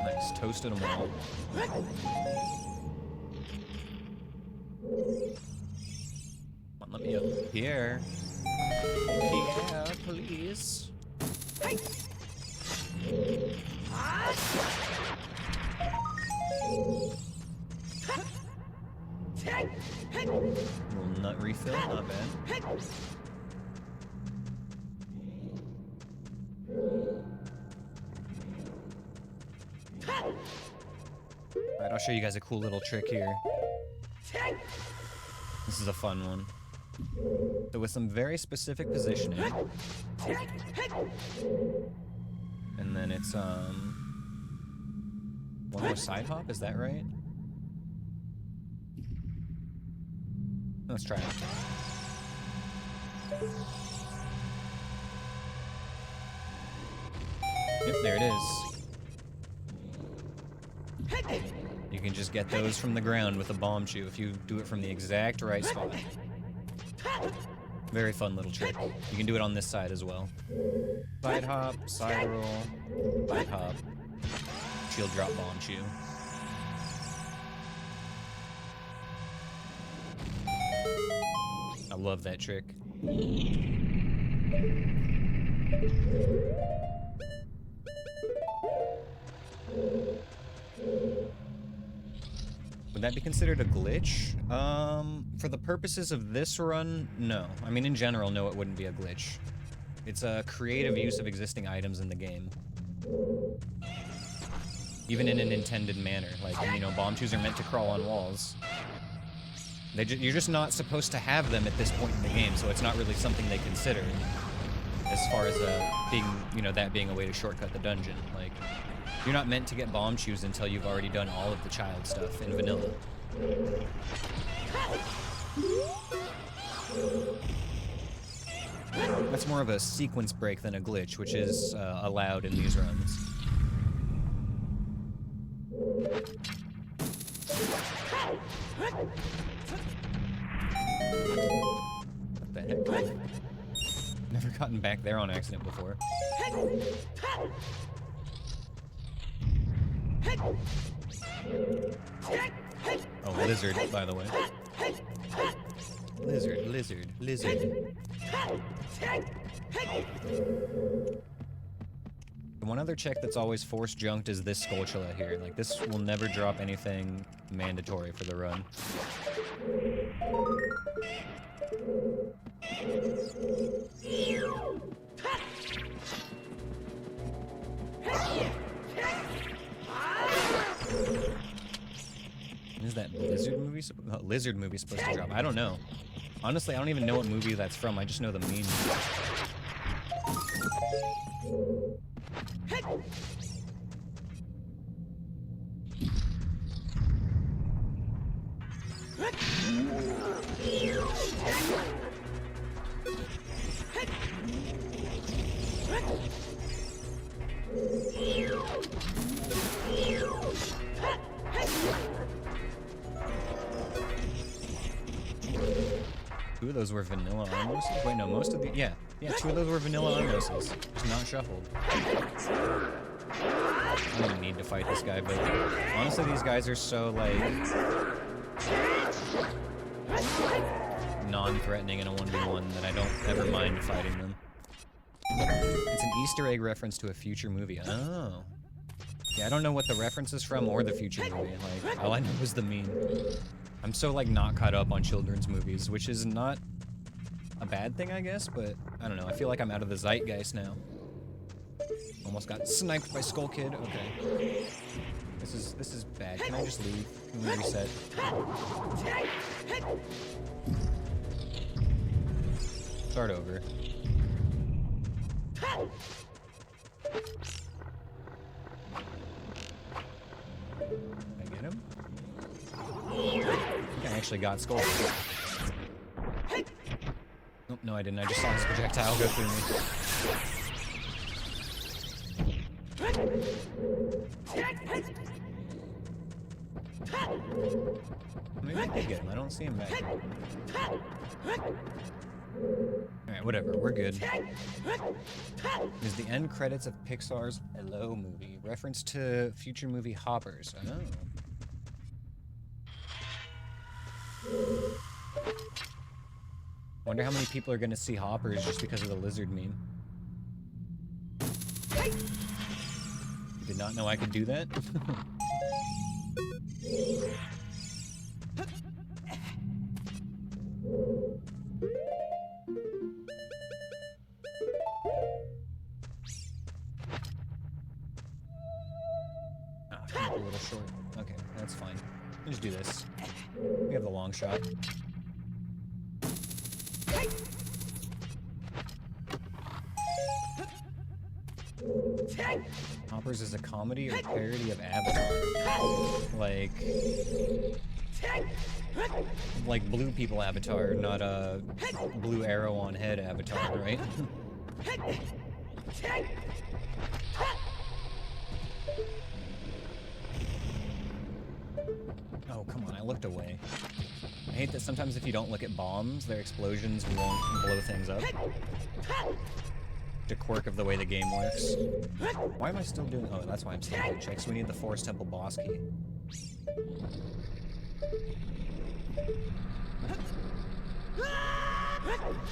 Nice, toasted them all. Come on, let me up here. Yeah, please. Little nut refill, not bad. Alright, I'll show you guys a cool little trick here. This is a fun one. So with some very specific positioning. And then it's, one more side hop, is that right? Let's try it. Yep, there it is. You can just get those from the ground with a bomb chew if you do it from the exact right spot. Very fun little trick. You can do it on this side as well. Side hop, side roll, side hop, shield drop bomb chew. I love that trick. Would that be considered a glitch? For the purposes of this run, no. I mean, in general, no, it wouldn't be a glitch. It's a creative use of existing items in the game. Even in an intended manner. Like, you know, bomb chews are meant to crawl on walls. You're just not supposed to have them at this point in the game, so it's not really something they consider. As far as being, you know, that being a way to shortcut the dungeon. Like, you're not meant to get bomb chews until you've already done all of the child stuff in vanilla. That's more of a sequence break than a glitch, which is allowed in these runs. What the heck? Never gotten back there on accident before. Oh, lizard, by the way. Lizard, lizard, lizard. The one other check that's always force junked is this Skulltula here. Like, this will never drop anything mandatory for the run. Is that lizard movie supposed to drop? I don't know. Honestly, I don't even know what movie that's from. I just know the meme. 2 of those were vanilla Armoses? Wait, no, most of the... Yeah, 2 of those were vanilla Armoses. Just not shuffled. I don't even need to fight this guy, but honestly, these guys are so, like, non-threatening in a 1v1 that I don't ever mind fighting them. It's an Easter egg reference to a future movie. Oh. Yeah, I don't know what the reference is from or the future movie. Like, all I know is the meme. I'm so, like, not caught up on children's movies, which is not a bad thing, I guess, but I don't know. I feel like I'm out of the zeitgeist now. Almost got sniped by Skull Kid. Okay. This is bad. Can I just leave? Can we reset? Start over. Did I get him? I think I actually got Skull Kid. Oh, no, I didn't. I just saw this projectile go through me. Maybe I did get him. I don't see him back here. Alright, whatever. We're good. Is the end credits of Pixar's Hello movie. Reference to future movie Hoppers. Oh. Wonder how many people are gonna see Hoppers just because of the lizard meme. You did not know I could do that? A little short. Okay, that's fine. Let's do this. We have the long shot. Hoppers is a comedy or a parody of Avatar. Like blue people Avatar, not a blue arrow on head Avatar, right? Oh, come on, I looked away. I hate that sometimes if you don't look at bombs, their explosions won't blow things up. The quirk of the way the game works. Why am I still doing... Oh, that's why I'm still doing checks. We need the Forest Temple boss key.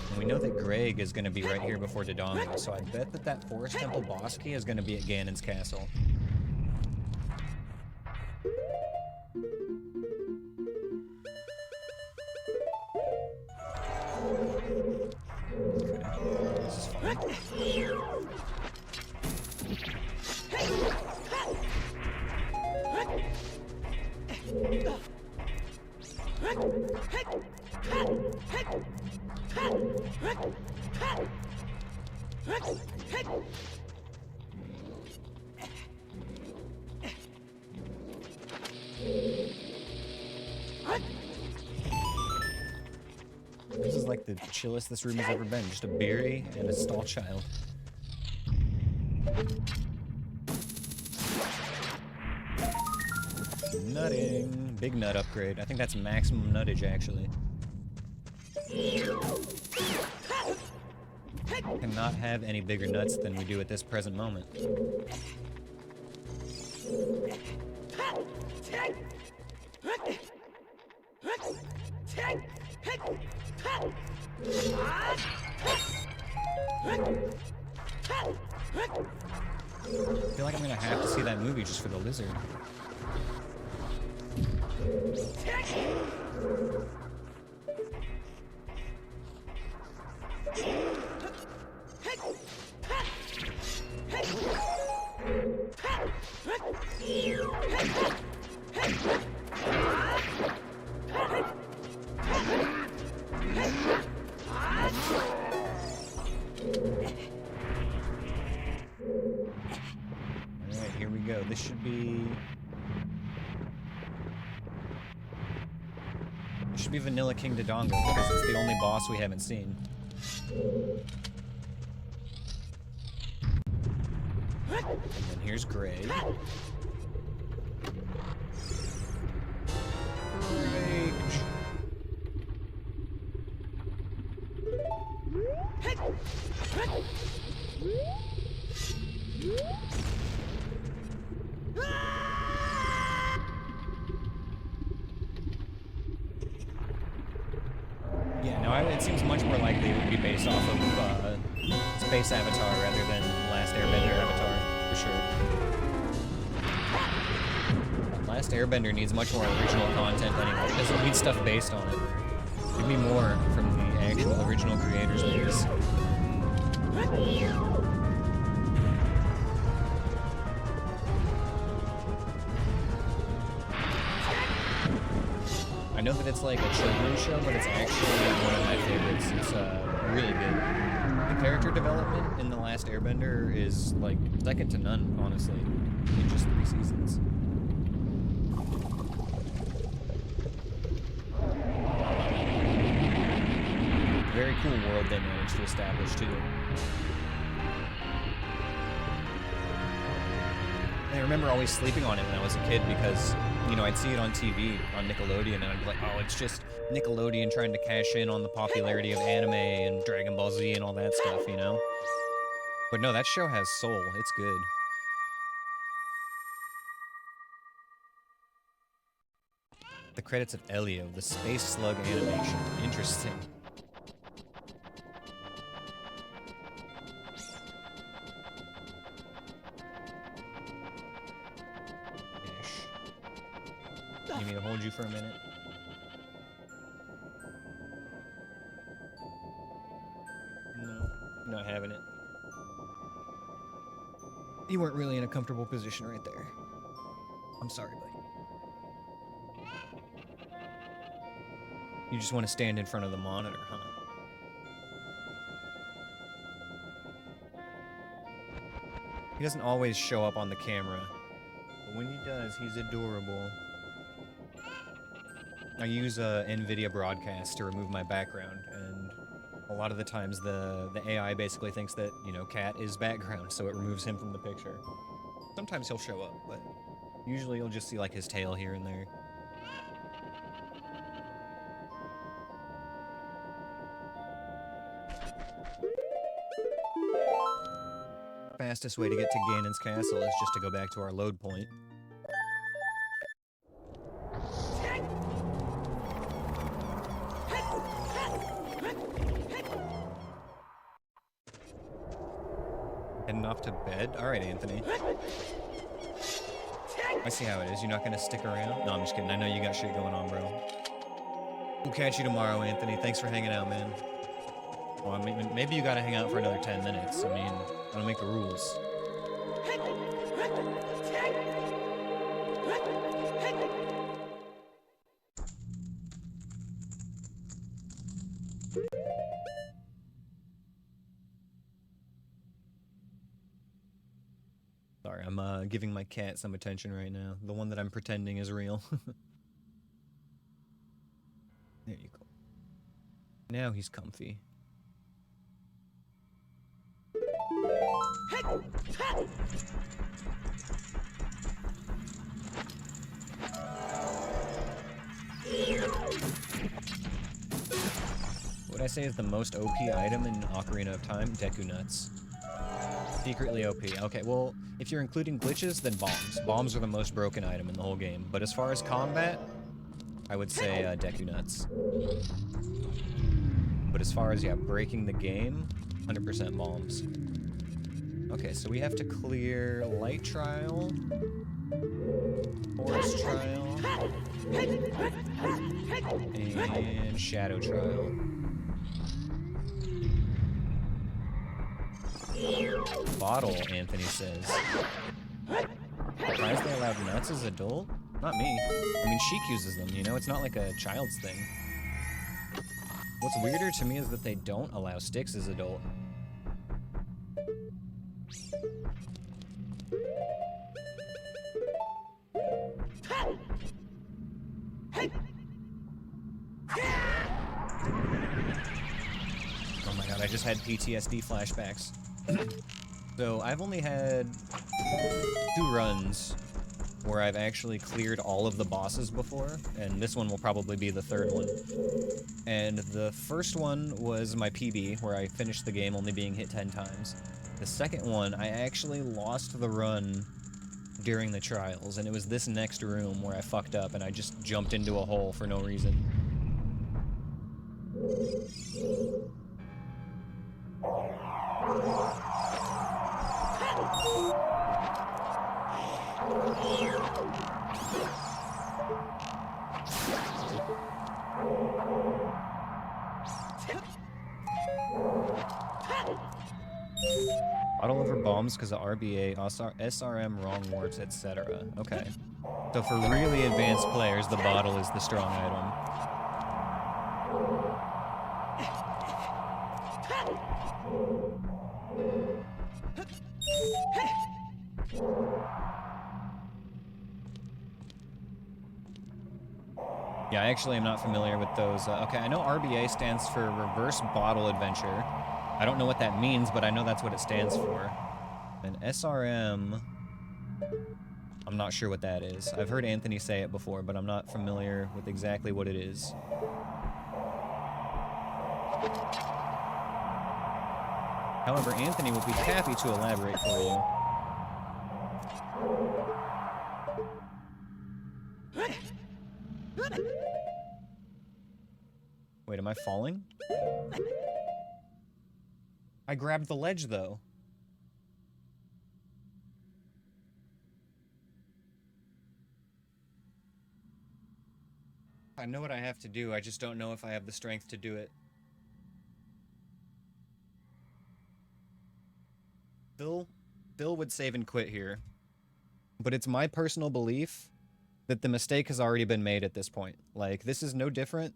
And we know that Greg is going to be right here before Dodongo, so I bet that that Forest Temple boss key is going to be at Ganon's castle. This is fun. This is like the chillest this room has ever been. Just a berry and a stall child. Nutting. Big nut upgrade. I think that's maximum nuttage, actually. Cannot have any bigger nuts than we do at this present moment. I feel like I'm gonna have to see that movie just for the lizard. Alright, here we go. This should be... It should be Vanilla King Dodongo, because it's the only boss we haven't seen. And then here's Greg. Yeah, no, it seems much more likely it would be based off of Space Avatar rather than Last Airbender Avatar, for sure. Last Airbender needs much more original content anyway. It doesn't need stuff based on it. Give me more from the actual original creators, please. I know that it's like a children's show, but it's actually one of my favorites. It's really good. The character development in The Last Airbender is like second to none, honestly, in just 3 seasons. Very cool world they managed to establish too. I remember always sleeping on it when I was a kid because, you know, I'd see it on TV, on Nickelodeon, and I'd be like, oh, it's just Nickelodeon trying to cash in on the popularity of anime and Dragon Ball Z and all that stuff, you know? But no, that show has soul. It's good. The credits of Elio, the Space Slug animation. Interesting. You need me to hold you for a minute? No, not having it. You weren't really in a comfortable position right there. I'm sorry, buddy. You just want to stand in front of the monitor, huh? He doesn't always show up on the camera, but when he does, he's adorable. I use NVIDIA Broadcast to remove my background, and a lot of the times the AI basically thinks that, you know, Cat is background, so it removes him from the picture. Sometimes he'll show up, but usually you'll just see like his tail here and there. Fastest way to get to Ganon's castle is just to go back to our load point. Heading off to bed? Alright, Anthony. I see how it is. You're not gonna stick around? No, I'm just kidding. I know you got shit going on, bro. We'll catch you tomorrow, Anthony. Thanks for hanging out, man. Well, I mean, maybe you gotta hang out for another 10 minutes. I mean, I don't make the rules. Sorry, I'm giving my cat some attention right now. The one that I'm pretending is real. There you go. Now he's comfy. What I say is the most OP item in Ocarina of Time? Deku Nuts. Secretly OP. Okay, well, if you're including glitches, then bombs. Bombs are the most broken item in the whole game. But as far as combat, I would say Deku Nuts. But as far as, yeah, breaking the game, 100% bombs. Okay, so we have to clear Light Trial, Forest Trial, and Shadow Trial. Bottle, Anthony says. Surprised they allowed nuts as adult? Not me. I mean, Sheik uses them, you know? It's not like a child's thing. What's weirder to me is that they don't allow sticks as adult. Oh my god, I just had PTSD flashbacks. So I've only had 2 runs where I've actually cleared all of the bosses before, and this one will probably be the third one. And the first one was my PB, where I finished the game only being hit 10 times. The second one, I actually lost the run during the trials, and it was this next room where I fucked up and I just jumped into a hole for no reason. Bottle over bombs because of RBA, SRM, wrong words, etc. Okay. So for really advanced players, the bottle is the strong item. Yeah, I actually am not familiar with those. Okay, I know RBA stands for Reverse Bottle Adventure. I don't know what that means, but I know that's what it stands for. And SRM... I'm not sure what that is. I've heard Anthony say it before, but I'm not familiar with exactly what it is. However, Anthony will be happy to elaborate for you. Wait, am I falling? I grabbed the ledge, though. I know what I have to do, I just don't know if I have the strength to do it. Bill would save and quit here. But it's my personal belief that the mistake has already been made at this point. Like, this is no different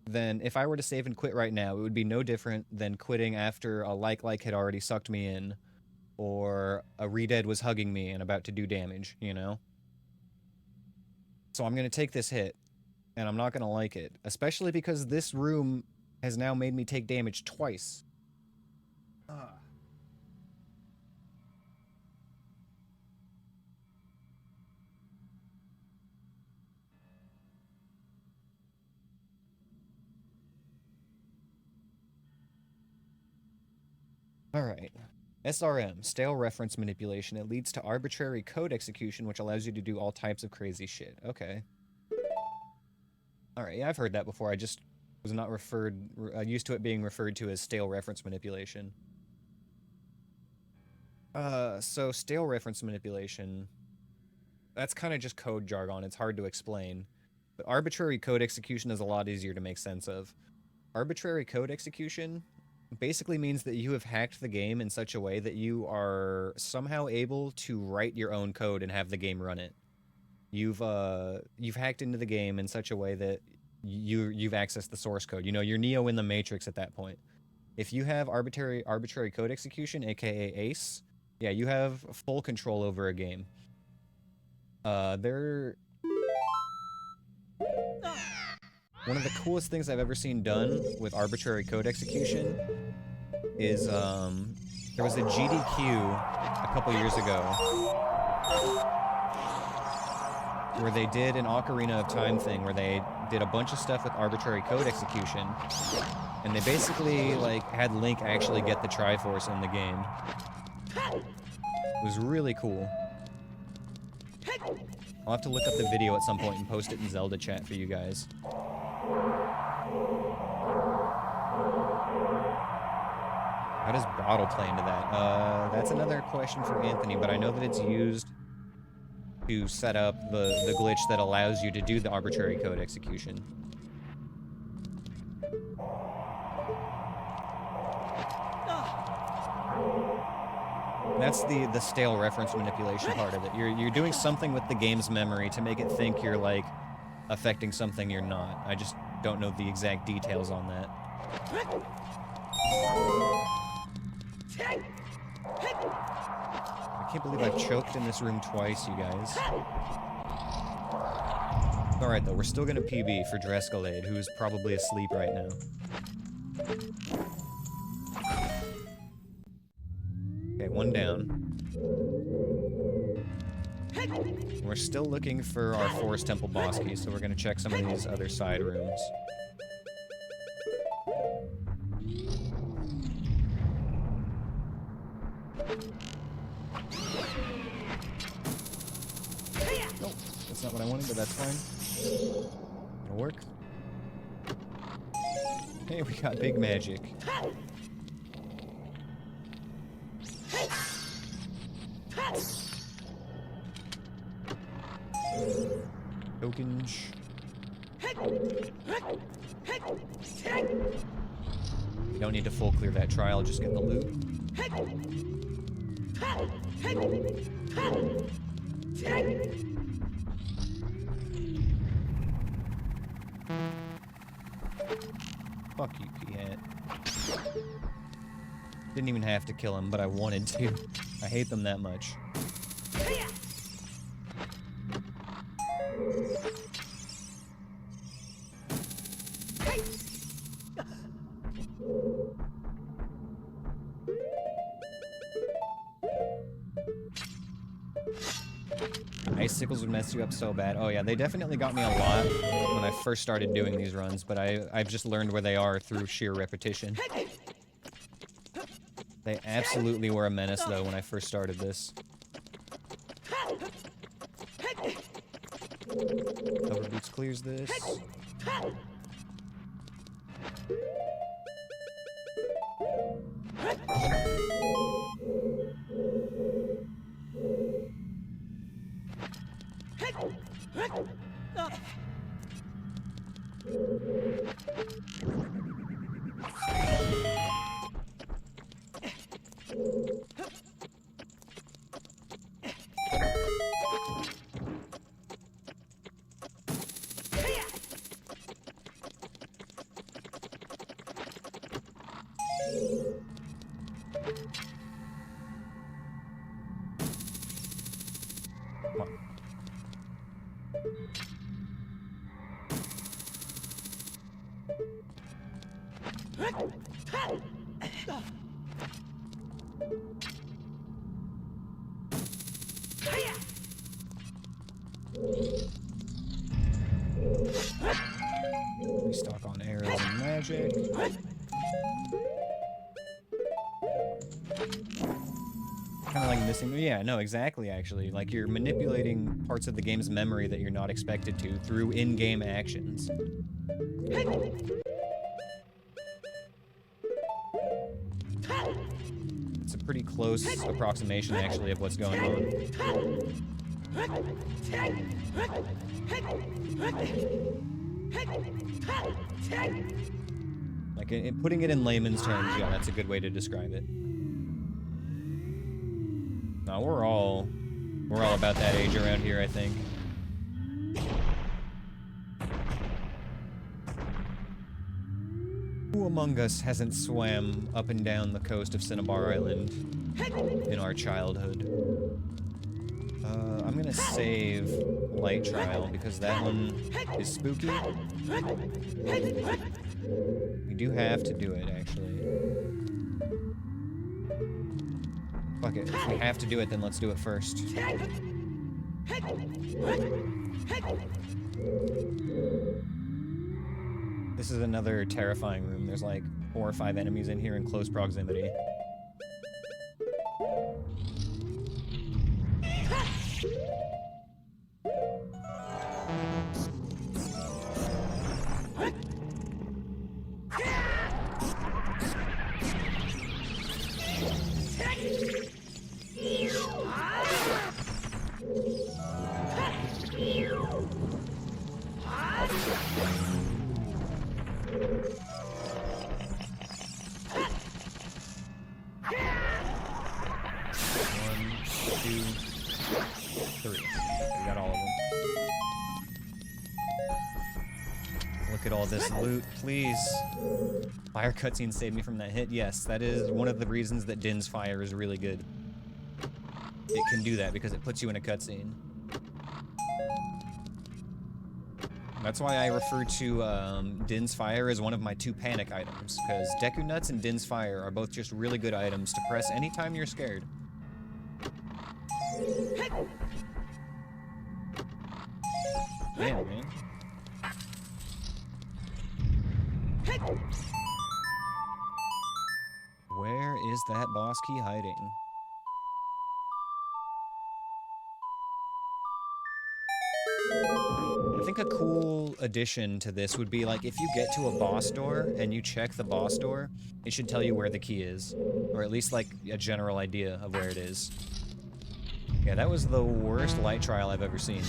than if I were to save and quit right now, it would be no different than quitting after a like had already sucked me in, or a Redead was hugging me and about to do damage, you know? So I'm gonna take this hit, and I'm not gonna like it, especially because this room has now made me take damage twice. Alright. SRM, stale reference manipulation. It leads to arbitrary code execution, which allows you to do all types of crazy shit. Okay. Alright, yeah, I've heard that before. I just was not used to it being referred to as stale reference manipulation. So stale reference manipulation, that's kind of just code jargon. It's hard to explain. But arbitrary code execution is a lot easier to make sense of. Arbitrary code execution basically means that you have hacked the game in such a way that you are somehow able to write your own code and have the game run it. You've hacked into the game in such a way that you've accessed the source code. You know, you're Neo in the Matrix at that point. If you have arbitrary code execution, aka ACE, yeah, you have full control over a game. One of the coolest things I've ever seen done with arbitrary code execution is, there was a GDQ a couple years ago where they did an Ocarina of Time thing where they did a bunch of stuff with arbitrary code execution, and they basically, like, had Link actually get the Triforce in the game. It was really cool. I'll have to look up the video at some point and post it in Zelda chat for you guys. How does bottle play into that? That's another question for Anthony, but I know that it's used to set up the glitch that allows you to do the arbitrary code execution. That's the stale reference manipulation part of it. You're doing something with the game's memory to make it think you're, like, affecting something you're not. I just don't know the exact details on that. I can't believe I've choked in this room twice, you guys. Alright though, we're still gonna PB for Drescalade, who is probably asleep right now. Okay, one down. We're still looking for our Forest Temple boss key, so we're gonna check some of these other side rooms. Nope, that's not what I wanted, but that's fine. It'll work. Hey, we got big magic. Tokens. You don't need to full clear that trial, just get the loot. Fuck you, P-Hat. Didn't even have to kill him, but I wanted to. I hate them that much. Icicles would mess you up so bad. Oh yeah, they definitely got me a lot when I first started doing these runs, but I've just learned where they are through sheer repetition. They absolutely were a menace though when I first started this. Cover Boots clears this. Come on. Restock on arrows and magic. Kind of like missing. Yeah, no, exactly, actually. Like, you're manipulating parts of the game's memory that you're not expected to through in-game actions. It's a pretty close approximation, actually, of what's going on. Like, putting it in layman's terms, yeah, that's a good way to describe it. No, we're all about that age around here, I think. Who among us hasn't swam up and down the coast of Cinnabar Island in our childhood? I'm gonna save Light Trial because that one is spooky. We do have to do it, actually. Fuck it. If we have to do it, then let's do it first. This is another terrifying room. There's like 4 or 5 enemies in here in close proximity. Look at all this loot, please. Fire cutscene saved me from that hit. Yes, that is one of the reasons that Din's Fire is really good. It can do that because it puts you in a cutscene. That's why I refer to Din's Fire as one of my 2 panic items, because Deku Nuts and Din's Fire are both just really good items to press anytime you're scared. Damn, man. Where is that boss key hiding? I think a cool addition to this would be like if you get to a boss door and you check the boss door, it should tell you where the key is, or at least like a general idea of where it is. Yeah, that was the worst light trial I've ever seen.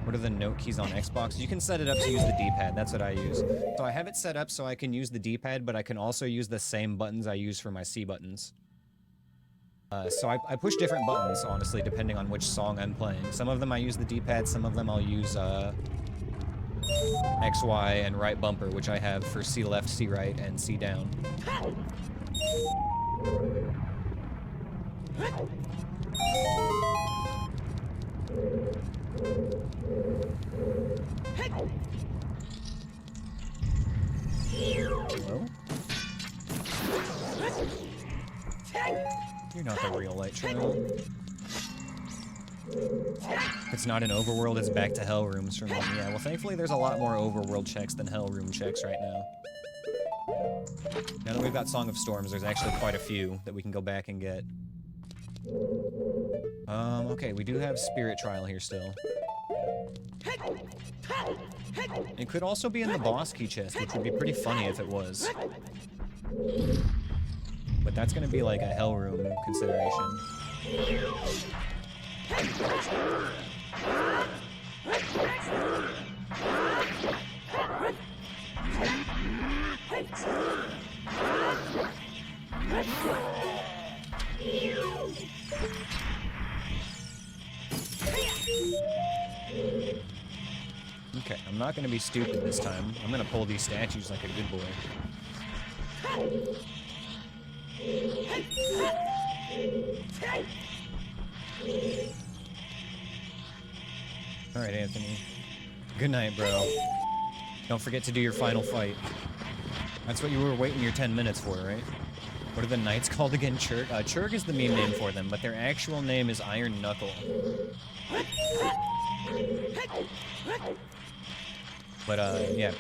What are the note keys on Xbox? You can set it up to use the D-pad. That's what I use. So I have it set up so I can use the D-pad, but I can also use the same buttons I use for my C buttons. So I push different buttons, honestly, depending on which song I'm playing. Some of them I use the D-pad, some of them I'll use X, Y, and right bumper, which I have for C left, C right, and C down. Hello? You're not the real light trial. If it's not an overworld, it's back to hell rooms for me. Yeah, well, thankfully there's a lot more overworld checks than hell room checks right now. Now that we've got Song of Storms, there's actually quite a few that we can go back and get. Okay, we do have Spirit Trial here still. It could also be in the boss key chest, which would be pretty funny if it was. But that's gonna be like a hell room consideration. Okay, I'm not gonna be stupid this time. I'm gonna pull these statues like a good boy. Alright, Anthony. Good night, bro. Don't forget to do your final fight. That's what you were waiting your 10 minutes for, right? What are the knights called again? Churg? Churg is the meme name for them, but their actual name is Iron Knuckle. But, yeah.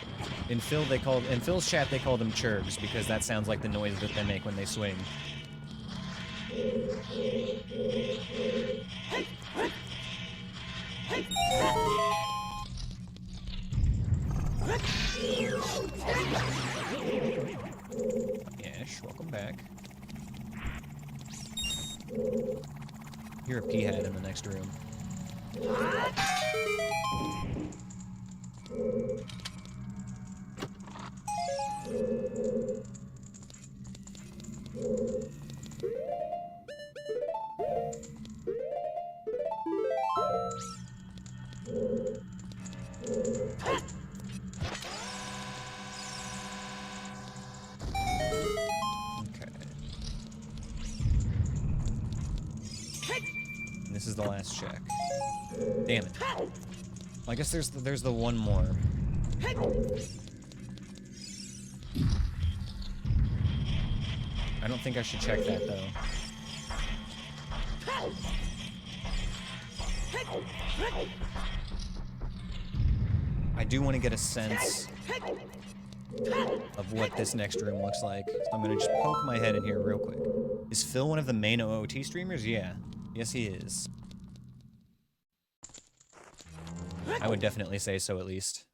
In Phil's chat, they call them Churgs, because that sounds like the noise that they make when they swing. Ash, welcome back. You're a peahead in the next room. This is the last check. Damn it. Well, I guess there's the one more. I don't think I should check that though. I do want to get a sense of what this next room looks like. So I'm gonna just poke my head in here real quick. Is Phil one of the main OOT streamers? Yeah. Yes, he is. I would definitely say so, at least.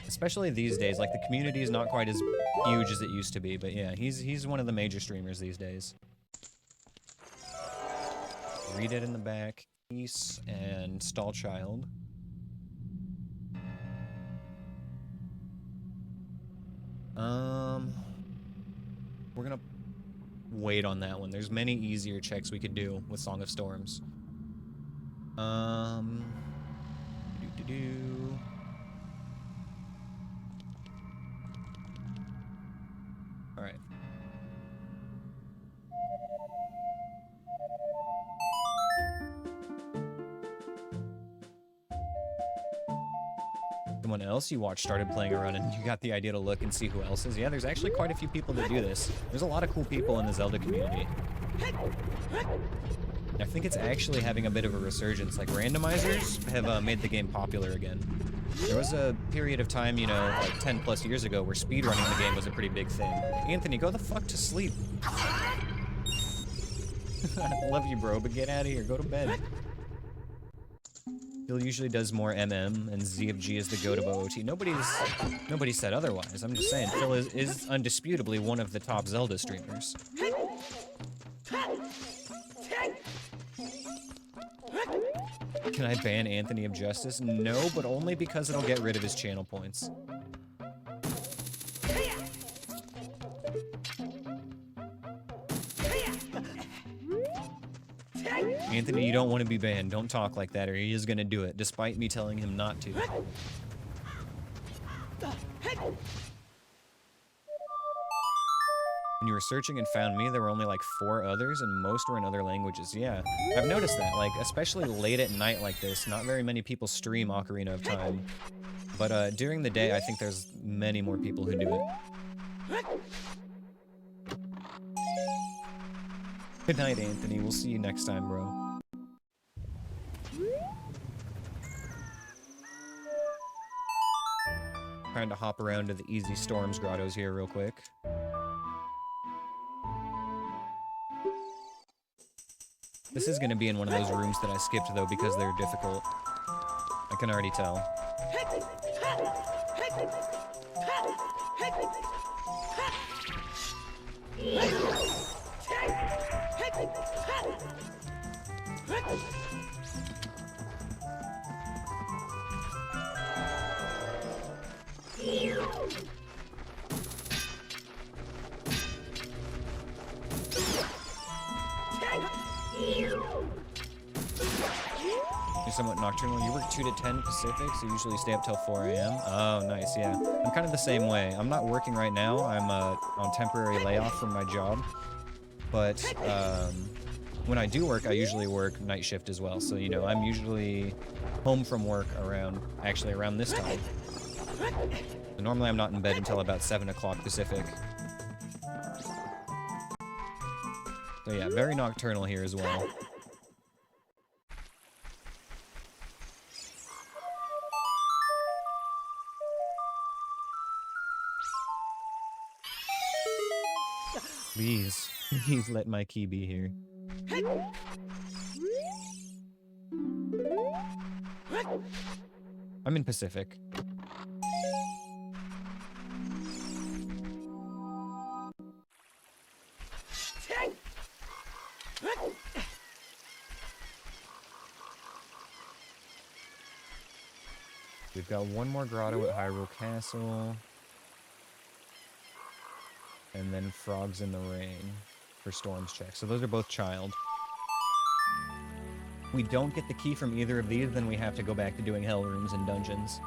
Especially these days, like, the community is not quite as huge as it used to be, but yeah, he's one of the major streamers these days. Read it in the back, Peace, and Stall Child. We're gonna wait on that one. There's many easier checks we could do with Song of Storms. Alright. someone else you watched started playing a run and you got the idea to look and see who else is. Yeah, there's actually quite a few people that do this. There's a lot of cool people in the Zelda community. I think it's actually having a bit of a resurgence. Like, randomizers have made the game popular again. There was a period of time, you know, like 10 plus years ago where speedrunning the game was a pretty big thing. Anthony, go the fuck to sleep. I love you, bro, but get out of here. Go to bed. Phil usually does more MM, and Z of G is the go-to OT. Nobody said otherwise. I'm just saying, Phil is undisputably one of the top Zelda streamers. Can I ban Anthony of Justice? No, but only because it'll get rid of his channel points. Anthony, you don't want to be banned. Don't talk like that or he is gonna do it, despite me telling him not to. When you were searching and found me, there were only like 4 others, and most were in other languages. Yeah, I've noticed that, like, especially late at night like this, not very many people stream Ocarina of Time. But during the day, I think there's many more people who do it. Good night, Anthony. We'll see you next time, bro. Trying to hop around to the Easy Storms grottos here real quick. This is going to be in one of those rooms that I skipped, though, because they're difficult. I can already tell. You're somewhat nocturnal. You work 2 to 10 Pacific, so you usually stay up till 4 a.m. Oh, nice, yeah. I'm kind of the same way. I'm not working right now. I'm on temporary layoff from my job. But when I do work, I usually work night shift as well. So, you know, I'm usually home from work around this time. So normally I'm not in bed until about 7 o'clock Pacific. So yeah, very nocturnal here as well. Please, please let my key be here. I'm in Pacific. We've got one more grotto at Hyrule Castle. And then Frogs in the Rain for Storms check. So those are both child. If we don't get the key from either of these, then we have to go back to doing hell rooms and dungeons.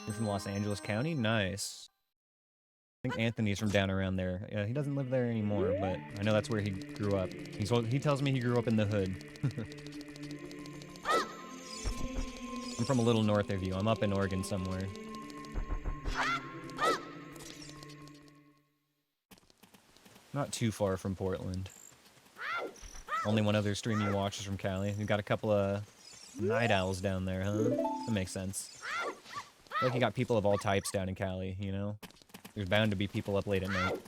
You're from Los Angeles County? Nice. I think Anthony's from down around there. Yeah, he doesn't live there anymore, but I know that's where he grew up. He tells me he grew up in the hood. I'm from a little north of you. I'm up in Oregon somewhere. Not too far from Portland. Only one other stream you watch is from Cali. We've got a couple of night owls down there, huh? That makes sense. I feel like you got people of all types down in Cali, you know? There's bound to be people up late at night.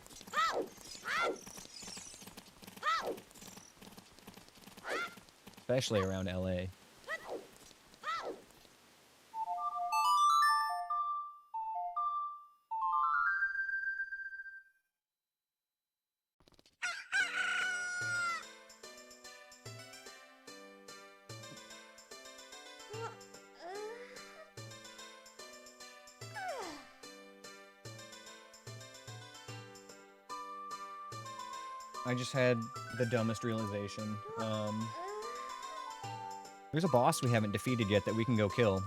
Especially around LA. I just had the dumbest realization. There's a boss we haven't defeated yet that we can go kill.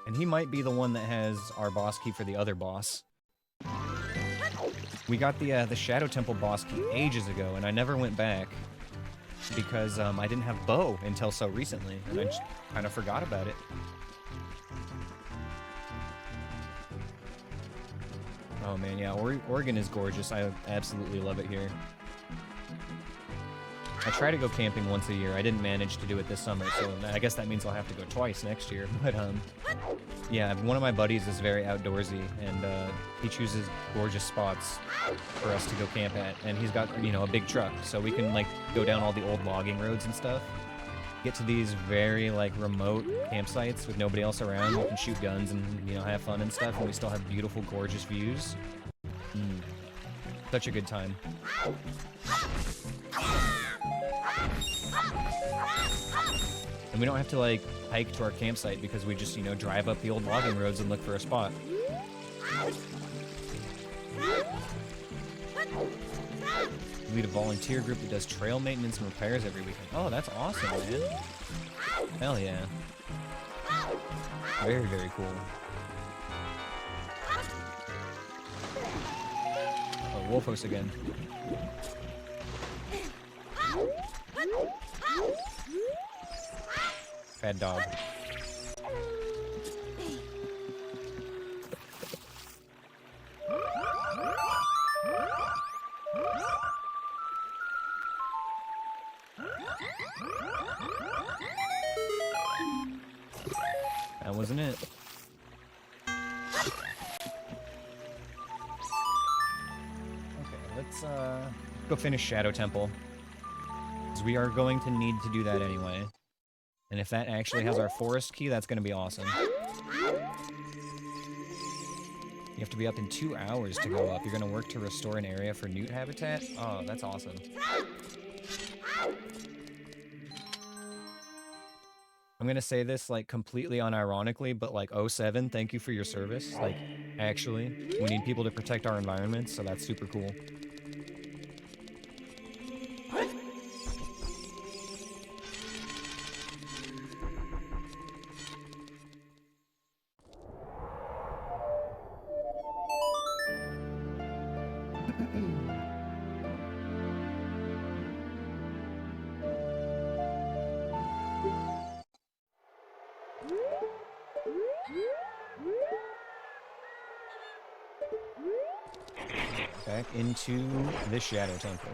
And he might be the one that has our boss key for the other boss. We got the Shadow Temple boss key ages ago, and I never went back because I didn't have bow until so recently, and I just kind of forgot about it. Oh man, yeah, Oregon is gorgeous. I absolutely love it here. I try to go camping once a year. I didn't manage to do it this summer, so I guess that means I'll have to go twice next year. But yeah, one of my buddies is very outdoorsy, and he chooses gorgeous spots for us to go camp at. And he's got, you know, a big truck, so we can like go down all the old logging roads and stuff. Get to these very like remote campsites with nobody else around. We can shoot guns and, you know, have fun and stuff, and we still have beautiful, gorgeous views. Such a good time. And we don't have to like hike to our campsite because we just, you know, drive up the old logging roads and look for a spot. Lead a volunteer group that does trail maintenance and repairs every weekend. Oh, that's awesome, man. Hell yeah. Very, very cool. Oh, Wolfos again. Bad dog. That wasn't it. Okay, let's go finish Shadow Temple. Because we are going to need to do that anyway. And if that actually has our forest key, that's going to be awesome. You have to be up in 2 hours to go up. You're going to work to restore an area for newt habitat? Oh, that's awesome. I'm going to say this, like, completely unironically, but, like, 07, thank you for your service. Like, actually, we need people to protect our environment, so that's super cool. Back into the Shadow Temple.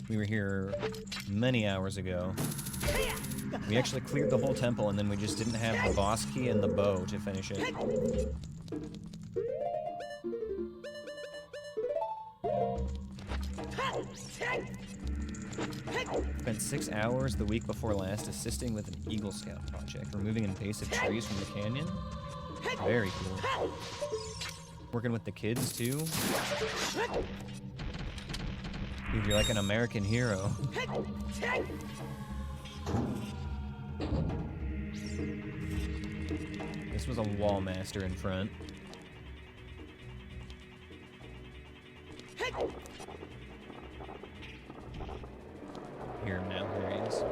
We were here many hours ago. We actually cleared the whole temple, and then we just didn't have the boss key and the bow to finish it. Spent 6 hours the week before last assisting with an Eagle Scout project, removing invasive trees from the canyon. Very cool. Working with the kids, too. Dude, you're like an American hero. This was a wall master in front. Hear him now, there he is.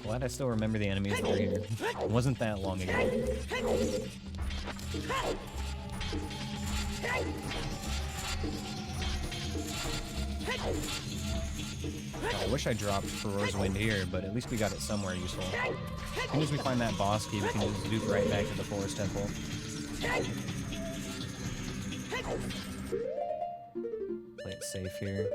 Glad I still remember the enemies that were here. It wasn't that long ago. I wish I dropped Farore's Wind here, but at least we got it somewhere useful. As soon as we find that boss key, we can just loop right back to the Forest Temple. Play it safe here.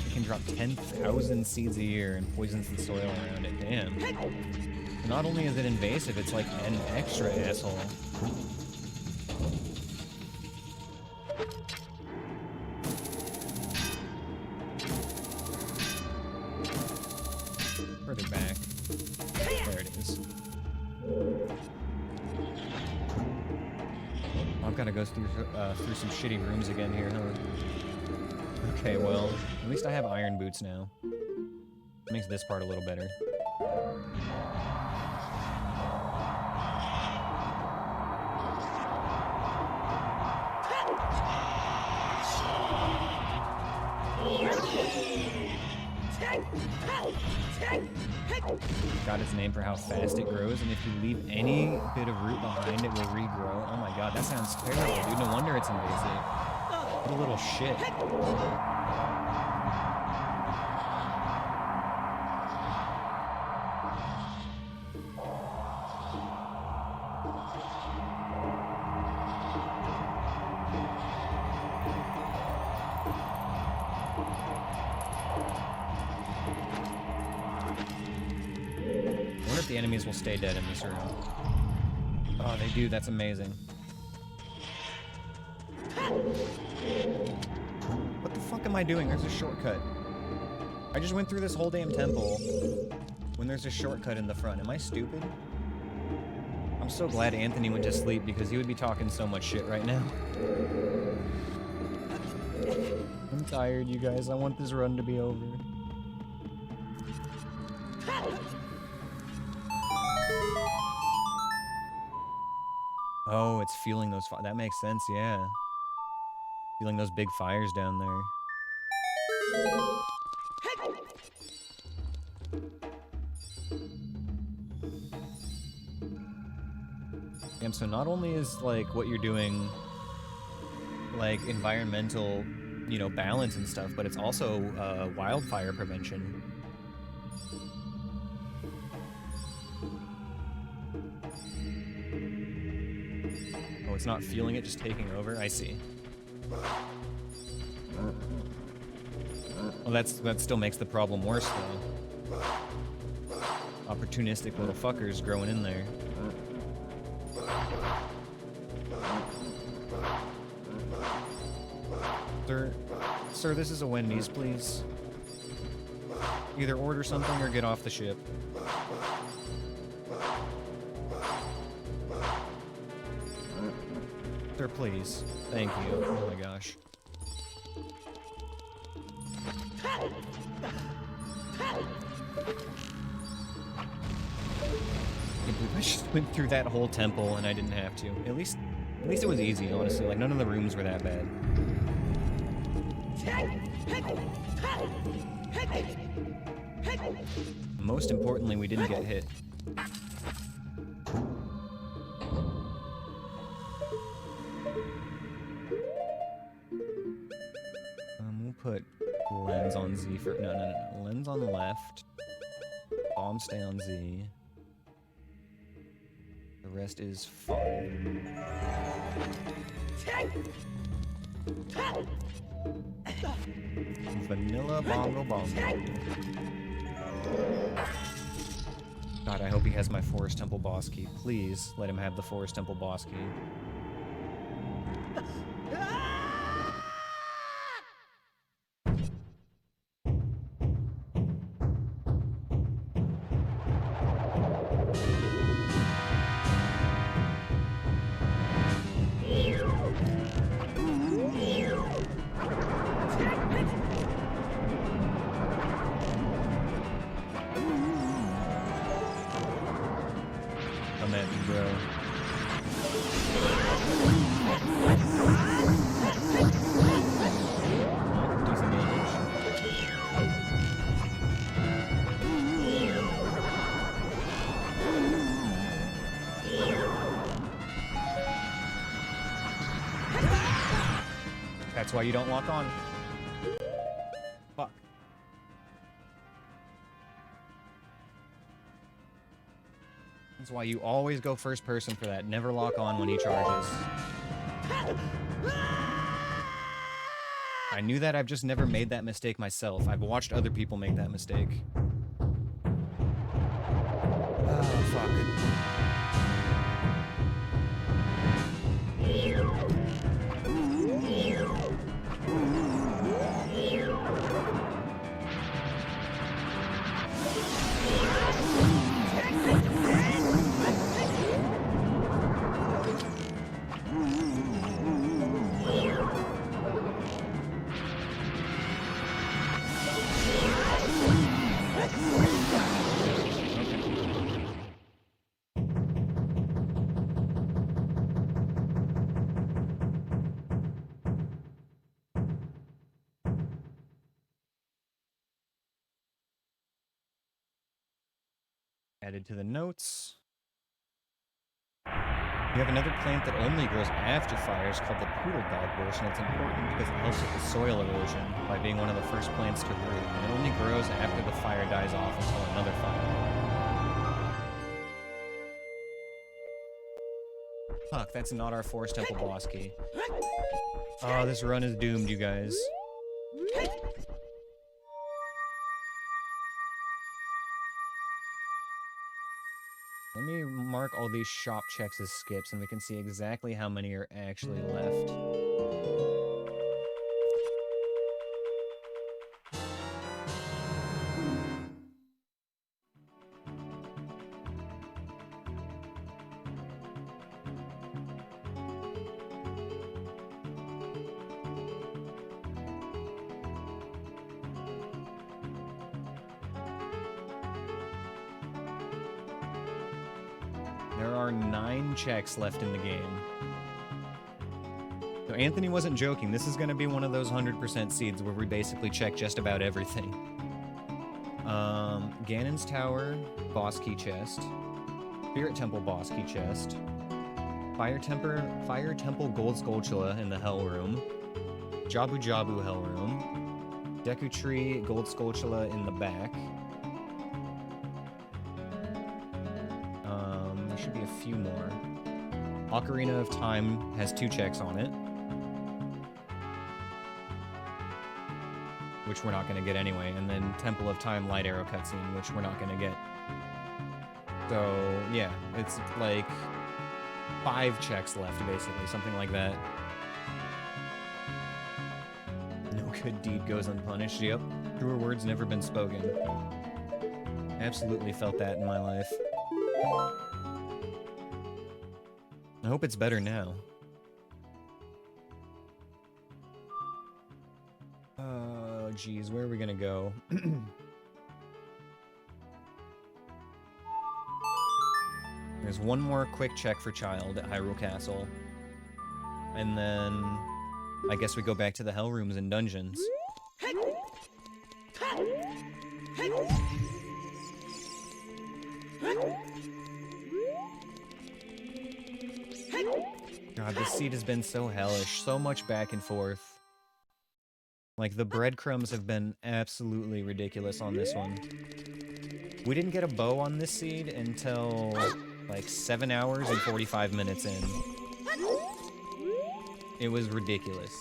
It can drop 10,000 seeds a year and poisons the soil around it. Damn. Not only is it invasive, it's like an extra asshole. Further back. There it is. I've got to go through some shitty rooms again here, huh? Okay, well, at least I have iron boots now. Makes this part a little better. Got its name for how fast it grows, and if you leave any bit of root behind, it will regrow. Oh my god, that sounds terrible, dude. No wonder it's invasive. What a little shit. The enemies will stay dead in this room. Oh, they do. That's amazing. What the fuck am I doing? There's a shortcut. I just went through this whole damn temple when there's a shortcut in the front. Am I stupid? I'm so glad Anthony went to sleep because he would be talking so much shit right now. I'm tired, you guys. I want this run to be over. Oh, it's feeling those that makes sense, yeah. Feeling those big fires down there. Damn, so not only is, like, what you're doing, like, environmental, you know, balance and stuff, but it's also, wildfire prevention. It's not feeling it, just taking over. I see. Well, that still makes the problem worse, though. Opportunistic little fuckers growing in there. Sir, this is a Wendy's, please. Either order something or get off the ship. Sir, please. Thank you. Oh my gosh. I just went through that whole temple and I didn't have to. At least it was easy, honestly. Like, none of the rooms were that bad. Most importantly, we didn't get hit. We'll put lens on Z for... No. Lens on left. Bomb stay on Z. The rest is fine. Vanilla bongo bongo. God, I hope he has my Forest Temple boss key. Please let him have the Forest Temple boss key. That's why you don't lock on. Fuck. That's why you always go first person for that. Never lock on when he charges. I knew that. I've just never made that mistake myself. I've watched other people make that mistake. Oh, fuck. Added to the notes. You have another plant that only grows after fires called the poodle dog bush, and it's important because it helps with the soil erosion by being one of the first plants to root, and it only grows after the fire dies off until another fire. Fuck, that's not our Forest Temple boss key. Oh, this run is doomed, you guys. Let me mark all these shop checks as skips, and we can see exactly how many are actually left. There are 9 checks left in the game. So Anthony wasn't joking. This is going to be one of those 100% seeds where we basically check just about everything. Ganon's Tower, boss key chest. Spirit Temple boss key chest. Fire Temple Gold Skulltula in the Hell Room. Jabu Jabu Hell Room. Deku Tree Gold Skulltula in the back. There should be a few more. Ocarina of Time has 2 checks on it, which we're not going to get anyway, and then Temple of Time Light Arrow cutscene, which we're not going to get. So, yeah, it's like 5 checks left, basically, something like that. No good deed goes unpunished, yep. Truer words never been spoken. Absolutely felt that in my life. I hope it's better now. Oh, geez, where are we gonna go? There's one more quick check for Child at Hyrule Castle. And then I guess we go back to the Hell Rooms and dungeons. God, this seed has been so hellish. So much back and forth. Like, the breadcrumbs have been absolutely ridiculous on this one. We didn't get a bow on this seed until, like, 7 hours and 45 minutes in. It was ridiculous.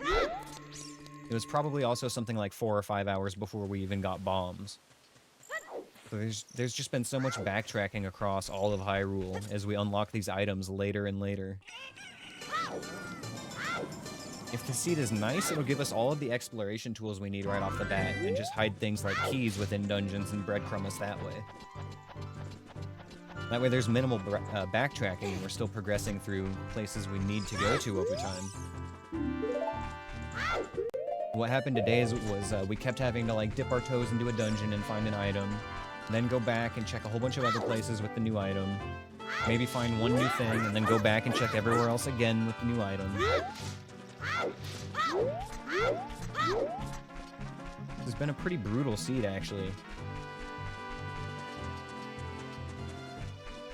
It was probably also something like 4 or 5 hours before we even got bombs. So there's just been so much backtracking across all of Hyrule as we unlock these items later and later. If the seed is nice, it'll give us all of the exploration tools we need right off the bat, and just hide things like keys within dungeons and breadcrumb us that way. That way there's minimal backtracking, and we're still progressing through places we need to go to over time. What happened today was we kept having to like dip our toes into a dungeon and find an item, then go back and check a whole bunch of other places with the new item, maybe find one new thing, and then go back and check everywhere else again with the new item. It's been a pretty brutal seed, actually.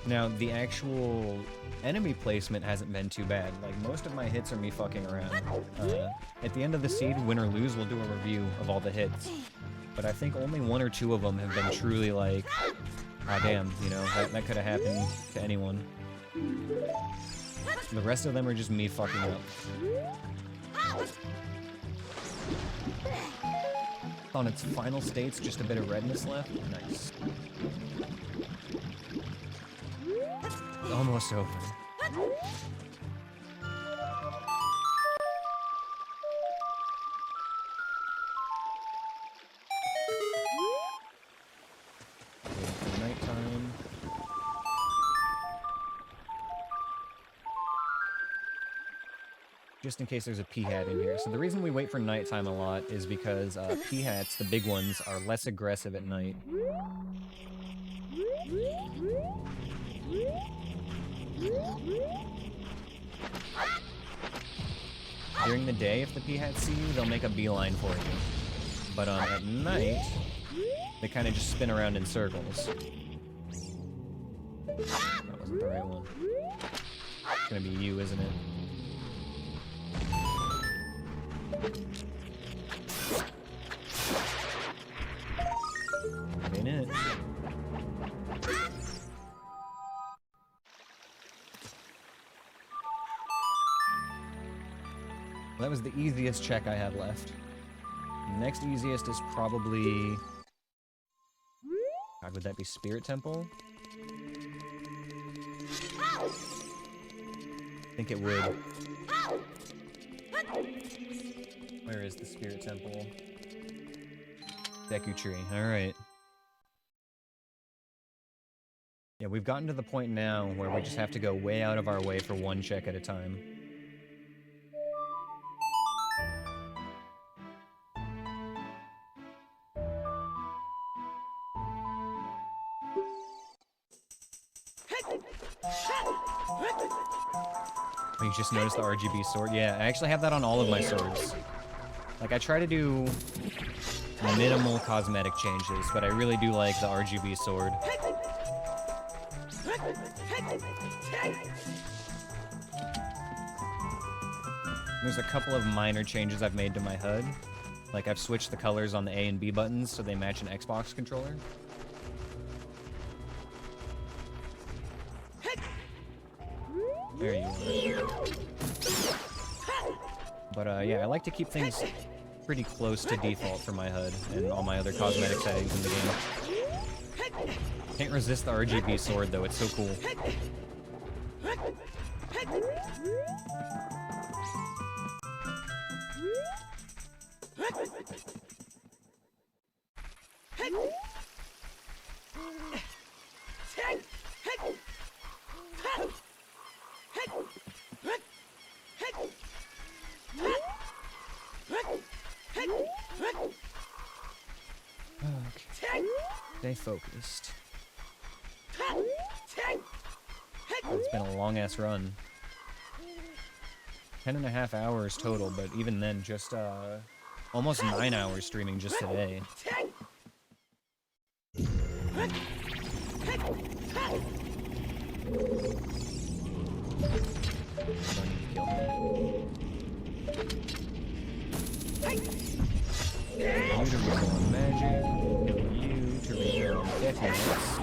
Now, the actual enemy placement hasn't been too bad. Like, most of my hits are me fucking around. At the end of the seed, win or lose, we'll do a review of all the hits. But I think only 1 or 2 of them have been truly like, ah damn, you know, that could have happened to anyone. The rest of them are just me fucking up. On its final states, just a bit of redness left. Nice. almost over. Waiting for nighttime. Just in case there's a P-hat in here. So the reason we wait for nighttime a lot is because P-hats, the big ones, are less aggressive at night. During the day, if the P-hats see you, they'll make a beeline for you. But at night, they kind of just spin around in circles. That wasn't the right one. It's gonna be you, isn't it? That ain't it. Well, that was the easiest check I have left. Next easiest is probably... God, would that be Spirit Temple? I think it would. Where is the Spirit Temple? Deku Tree, alright. Yeah, we've gotten to the point now where we just have to go way out of our way for one check at a time. Oh, you just noticed the RGB sword? Yeah, I actually have that on all of my swords. Like, I try to do minimal cosmetic changes, but I really do like the RGB sword. There's a couple of minor changes I've made to my HUD. Like, I've switched the colors on the A and B buttons so they match an Xbox controller. There you are. But yeah, I like to keep things pretty close to default for my HUD and all my other cosmetic settings in the game. Can't resist the RGB sword though, it's so cool. Okay. Stay focused. It's been a long-ass run. 10.5 hours total, but even then, just almost 9 hours streaming just today. You to refill on magic, kill you to refill on definiteness.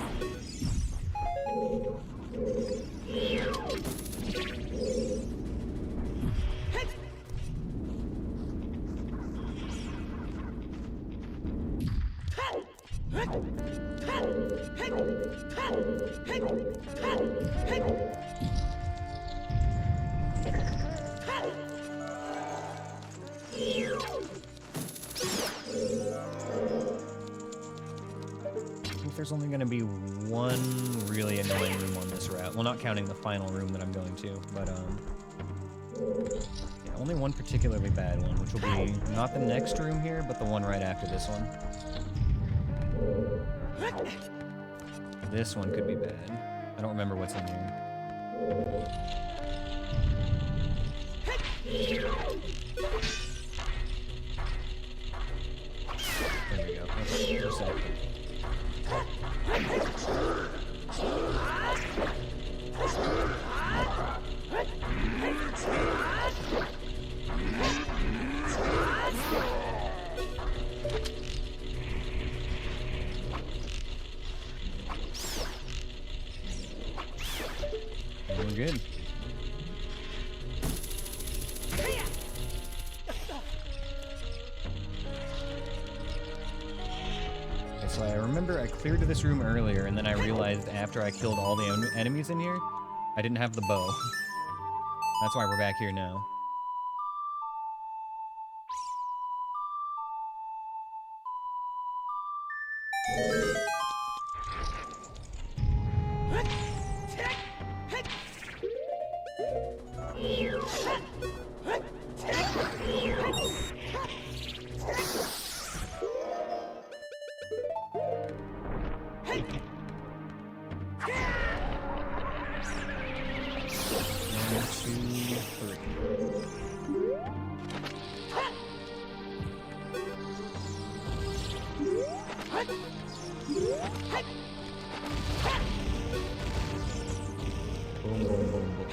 There's only going to be one really annoying room on this route. Well, not counting the final room that I'm going to, but yeah, only one particularly bad one, which will be not the next room here, but the one right after this one. This one could be bad. I don't remember what's in here. There we go. Okay, for a second. We're good. So I remember I cleared this room earlier, and then I realized after I killed all the enemies in here I didn't have the bow. That's why we're back here now.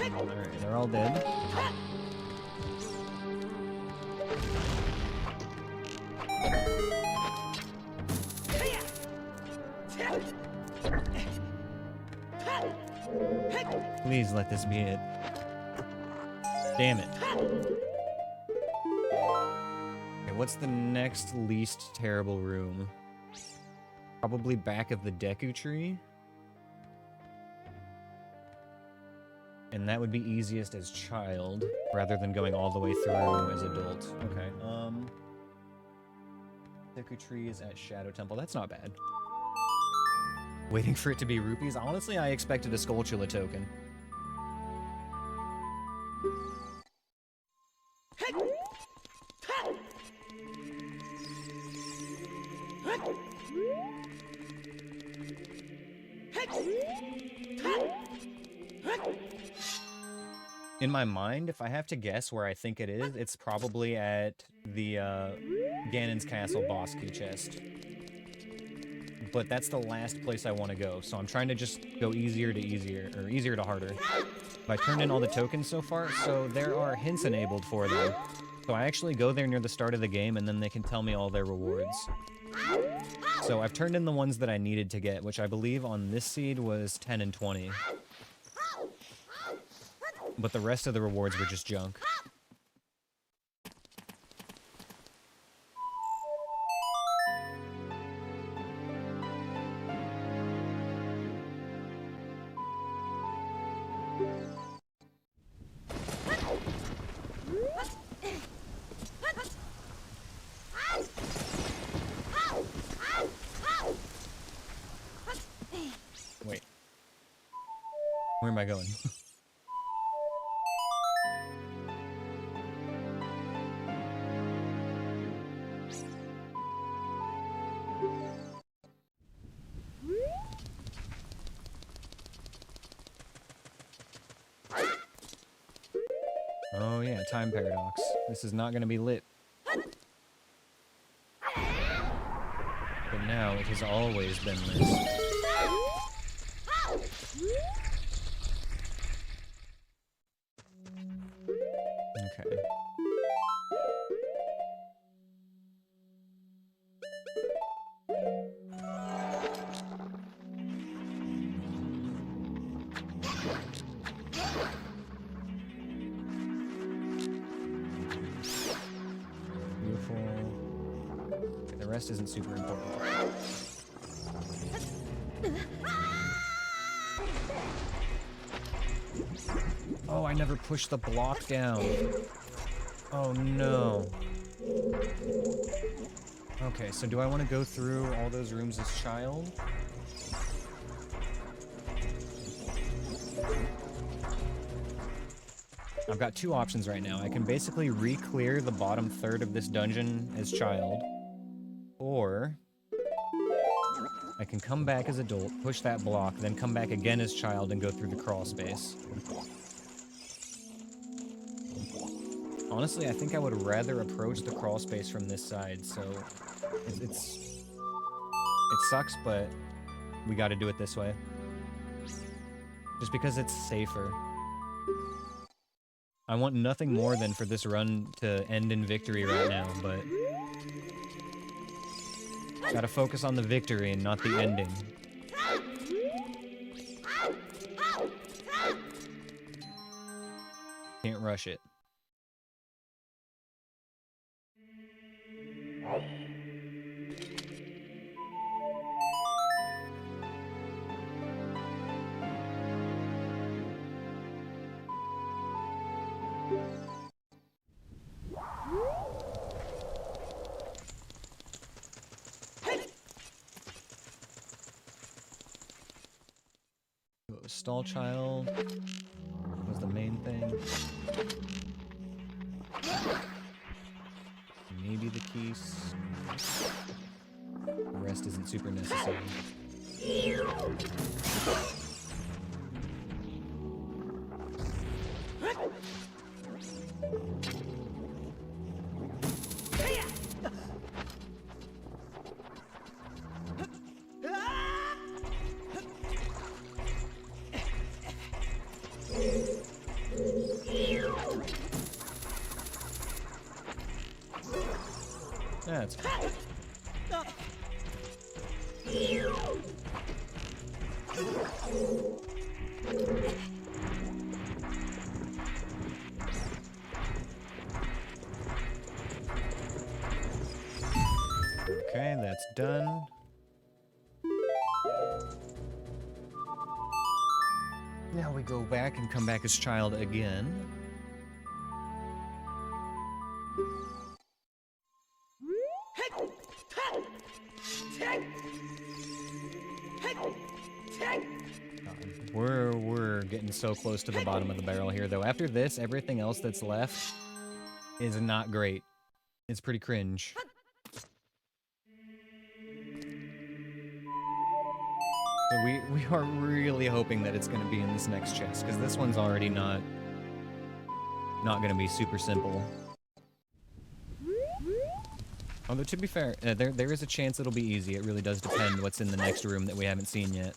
Alright, they're all dead. Please let this be it. Damn it. Okay, what's the next least terrible room? Probably back of the Deku Tree. And that would be easiest as child, rather than going all the way through as adult. Okay, Deku Tree is at Shadow Temple. That's not bad. Waiting for it to be rupees? Honestly, I expected a Skulltula token. In my mind, if I have to guess where I think it is, it's probably at the Ganon's Castle boss key chest. But that's the last place I want to go, so I'm trying to just go easier to easier, or easier to harder. I turned in all the tokens so far, so there are hints enabled for them. So I actually go there near the start of the game, and then they can tell me all their rewards. So I've turned in the ones that I needed to get, which I believe on this seed was 10 and 20. But the rest of the rewards were just junk. Wait. Where am I going? Oh yeah, time paradox. This is not gonna be lit. But now it has always been lit. Okay. Beautiful. Okay, the rest isn't super important. Oh, I never pushed the block down. Oh no. Okay, so do I want to go through all those rooms as child? I've got two options right now. I can basically re-clear the bottom third of this dungeon as child, or I can come back as adult, push that block, then come back again as child and go through the crawl space. Honestly, I think I would rather approach the crawl space from this side, so it sucks, but we gotta do it this way. Just because it's safer. I want nothing more than for this run to end in victory right now, but gotta focus on the victory and not the ending. Can't rush it. Stall child was the main thing. Maybe the keys. The rest isn't super necessary. That's fine. Okay, that's done. Now we go back and come back as child again. We're getting so close to the bottom of the barrel here, though. After this, everything else that's left is not great. It's pretty cringe. So we are really hoping that it's going to be in this next chest, because this one's already not going to be super simple. Although, to be fair, there is a chance it'll be easy. It really does depend what's in the next room that we haven't seen yet.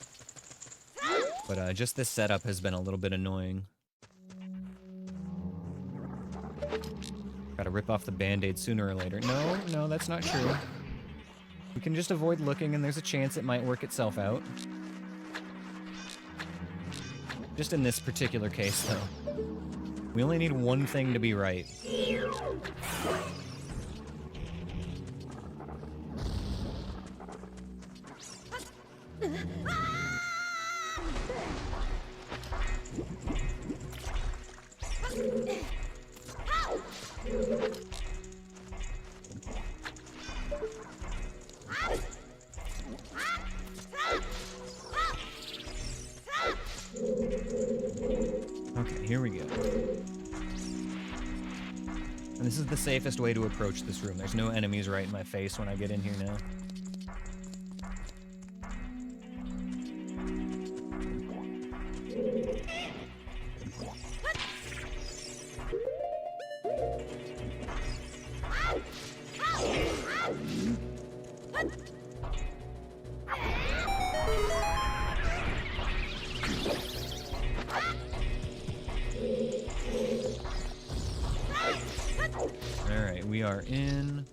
But just this setup has been a little bit annoying. Gotta rip off the band-aid sooner or later. No, that's not true. We can just avoid looking, and there's a chance it might work itself out. Just in this particular case, though. We only need one thing to be right. Okay, here we go. And this is the safest way to approach this room. There's no enemies right in my face when I get in here now. Alright, we are in.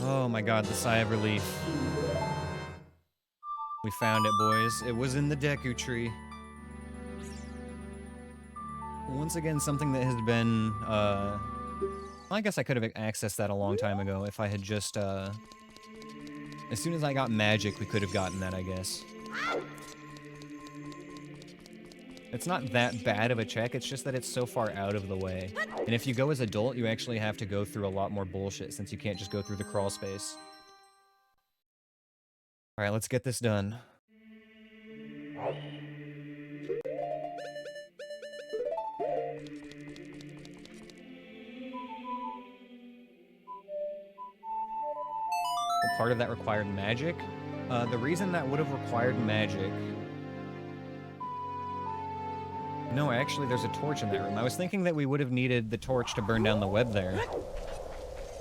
Oh my god, the sigh of relief. We found it, boys. It was in the Deku tree. Once again, something that has been, I guess I could have accessed that a long time ago if I had just, as soon as I got magic, we could have gotten that, I guess. It's not that bad of a check, it's just that it's so far out of the way. And if you go as adult, you actually have to go through a lot more bullshit, since you can't just go through the crawl space. Alright, let's get this done. Part of that required magic. The reason that would have required magic... No, actually, there's a torch in that room. I was thinking that we would have needed the torch to burn down the web there.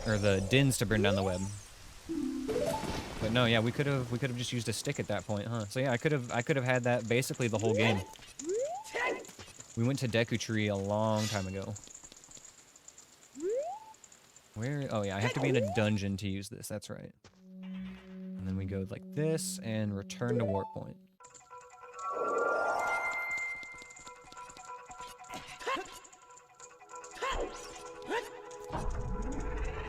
Or the dins to burn down the web. But no, yeah, we could have just used a stick at that point, huh? So yeah, I could have had that basically the whole game. We went to Deku Tree a long time ago. Where? Oh yeah, I have to be in a dungeon to use this. That's right. And then we go like this and return to warp point.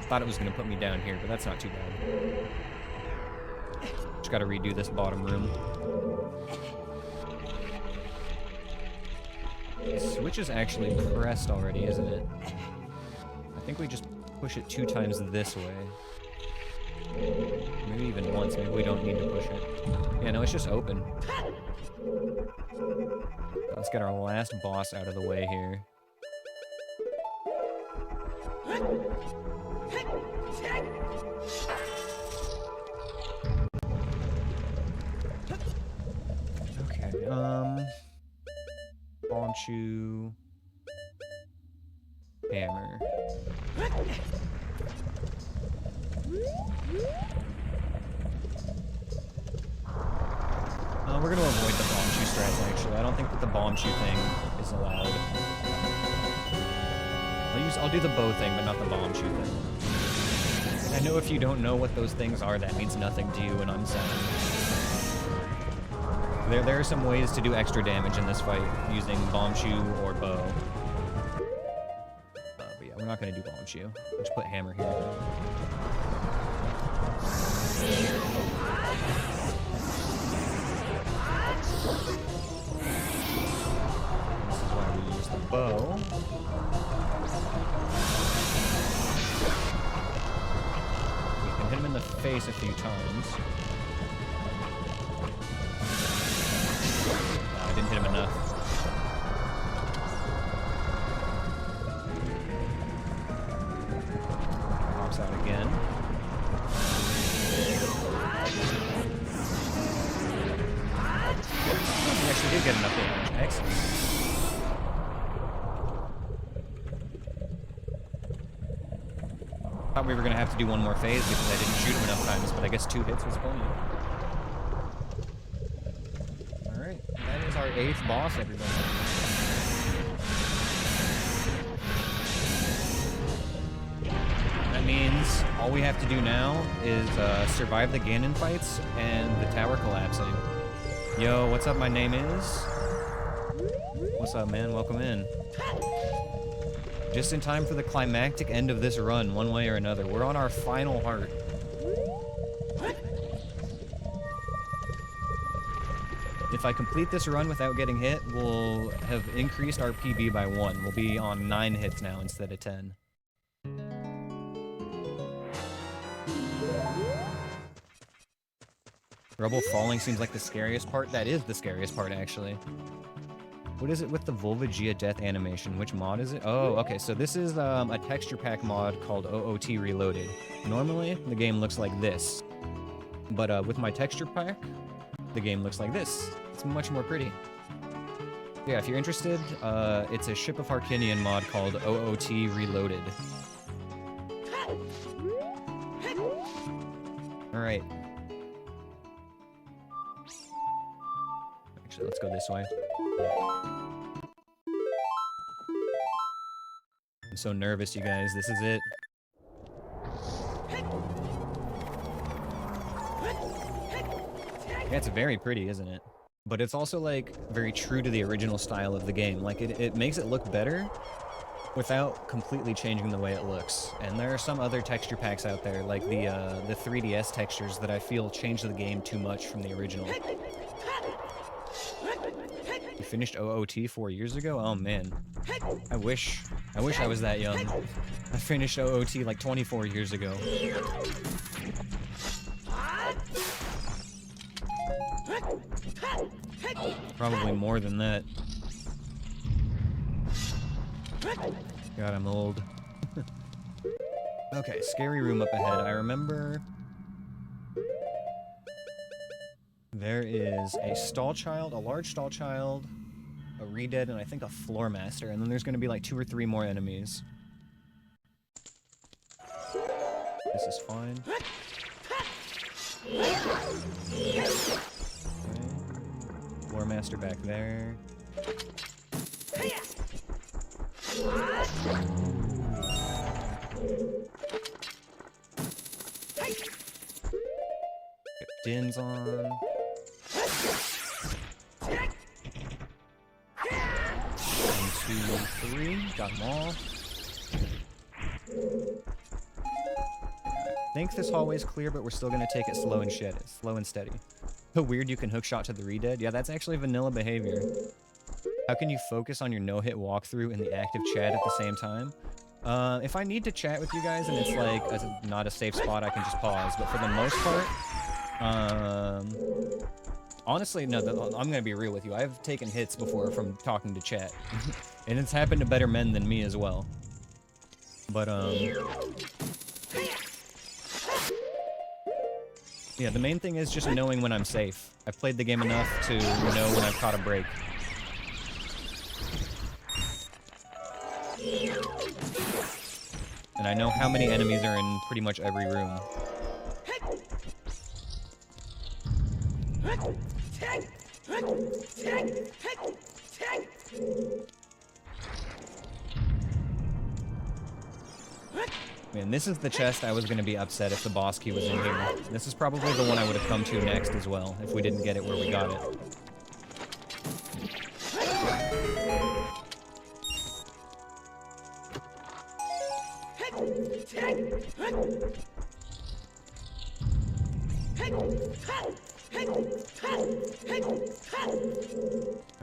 Thought it was gonna put me down here, but that's not too bad. Just gotta redo this bottom room. The switch is actually pressed already, isn't it? I think we just push it 2 times this way. Maybe even once. Maybe we don't need to push it. Yeah, no, it's just open. Let's get our last boss out of the way here. Okay, Bonchu... Hammer. We're gonna avoid the bomb shoe strats, actually. I don't think that the bomb shoe thing is allowed. I'll do the bow thing, but not the bomb shoe thing. I know if you don't know what those things are, that means nothing to you, and I'm sorry. There are some ways to do extra damage in this fight using bomb shoe or bow. But yeah, we're not gonna do bomb shoe. We'll just put hammer here. This is why we use the bow. We can hit him in the face a few times. I didn't hit him enough. Pops out again. We actually did get enough damage. Excellent. Thought we were gonna have to do one more phase because I didn't shoot him enough times, but I guess 2 hits was plenty. Alright, that is our 8th boss, everybody. That means all we have to do now is survive the Ganon fights and the tower collapsing. Yo, what's up? My name is... What's up, man? Welcome in. Just in time for the climactic end of this run, one way or another. We're on our final heart. If I complete this run without getting hit, we'll have increased our PB by 1. We'll be on 9 hits now instead of 10. Rubble falling seems like the scariest part. That is the scariest part, actually. What is it with the Volvagia death animation? Which mod is it? Oh, okay, so this is a texture pack mod called OOT Reloaded. Normally, the game looks like this. But with my texture pack, the game looks like this. It's much more pretty. Yeah, if you're interested, it's a Ship of Harkinian mod called OOT Reloaded. Alright. Actually, let's go this way. I'm so nervous, you guys. This is it. Yeah, it's very pretty, isn't it? But it's also, like, very true to the original style of the game. Like, it makes it look better without completely changing the way it looks. And there are some other texture packs out there, like the 3DS textures, that I feel change the game too much from the original. You finished OOT 4 years ago? Oh man. I wish I was that young. I finished OOT like 24 years ago. Probably more than that. God, I'm old. Okay, scary room up ahead. I remember... There is a stall child, a large stall child, a Redead, and I think a floor master, and then there's going to be like 2 or 3 more enemies. This is fine. Okay. Floor master back there. Get Dins on. 1, 2, 3. Got them all. I think this hallway's clear, but we're still gonna take it slow and steady. So weird you can hookshot to the Redead. Yeah, that's actually vanilla behavior. How can you focus on your no-hit walkthrough in the active chat at the same time? If I need to chat with you guys and it's like not a safe spot, I can just pause. But for the most part, honestly, no, I'm gonna be real with you. I've taken hits before from talking to chat, and it's happened to better men than me as well. But yeah, the main thing is just knowing when I'm safe. I've played the game enough to know when I've caught a break. And I know how many enemies are in pretty much every room. Man, this is the chest I was going to be upset if the boss key was in here. This is probably the one I would have come to next as well, if we didn't get it where we got it.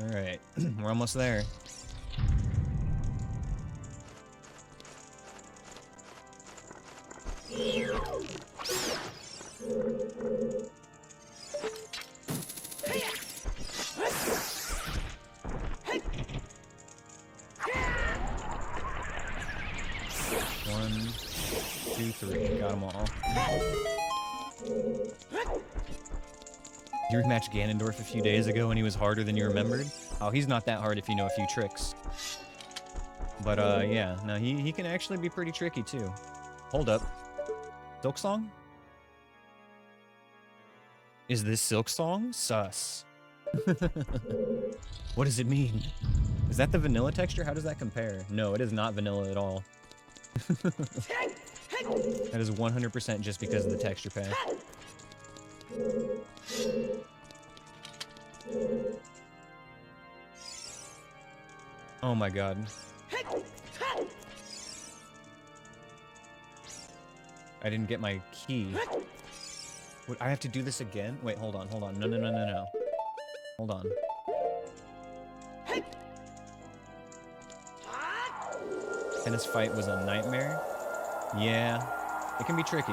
Alright, we're almost there. One, two, three. Got them all. You rematched Ganondorf a few days ago and he was harder than you remembered? Oh, he's not that hard if you know a few tricks. But, yeah. No, he can actually be pretty tricky, too. Hold up. Silk Song? Is this Silk Song? Sus. What does it mean? Is that the vanilla texture? How does that compare? No, it is not vanilla at all. That is 100% just because of the texture pack. Oh my god. I didn't get my key. Would I have to do this again? Wait, hold on, hold on. No, no, no, no, no. Hold on. Tennis fight was a nightmare? Yeah, it can be tricky.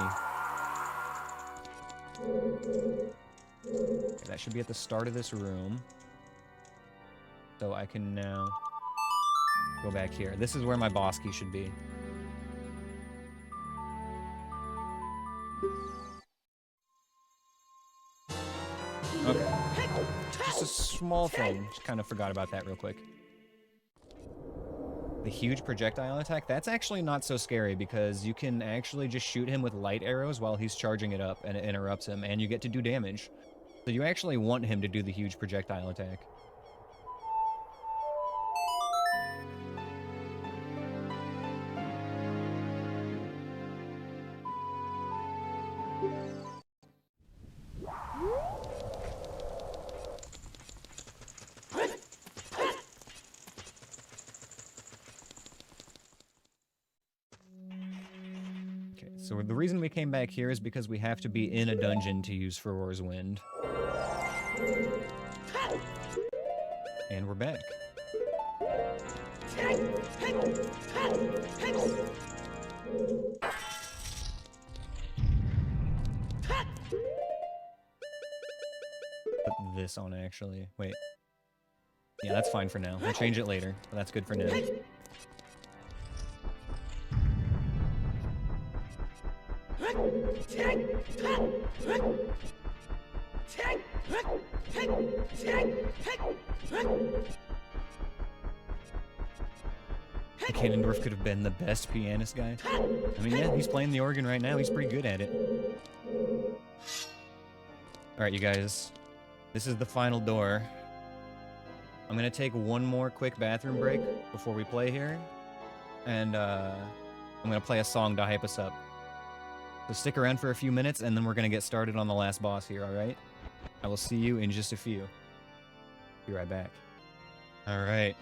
Okay, that should be at the start of this room. So I can now go back here. This is where my boss key should be. Okay. Just a small thing. Just kind of forgot about that real quick. The huge projectile attack, that's actually not so scary because you can actually just shoot him with light arrows while he's charging it up and it interrupts him and you get to do damage. So you actually want him to do the huge projectile attack. So the reason we came back here is because we have to be in a dungeon to use Furor's Wind. And we're back. Put this on, actually. Wait. Yeah, that's fine for now. We'll change it later, but that's good for now. Ganondorf could have been the best pianist guy. I mean, yeah, he's playing the organ right now. He's pretty good at it. Alright, you guys. This is the final door. I'm gonna take one more quick bathroom break before we play here. And, I'm gonna play a song to hype us up. So stick around for a few minutes, and then we're gonna get started on the last boss here, alright? I will see you in just a few. Be right back. Alright,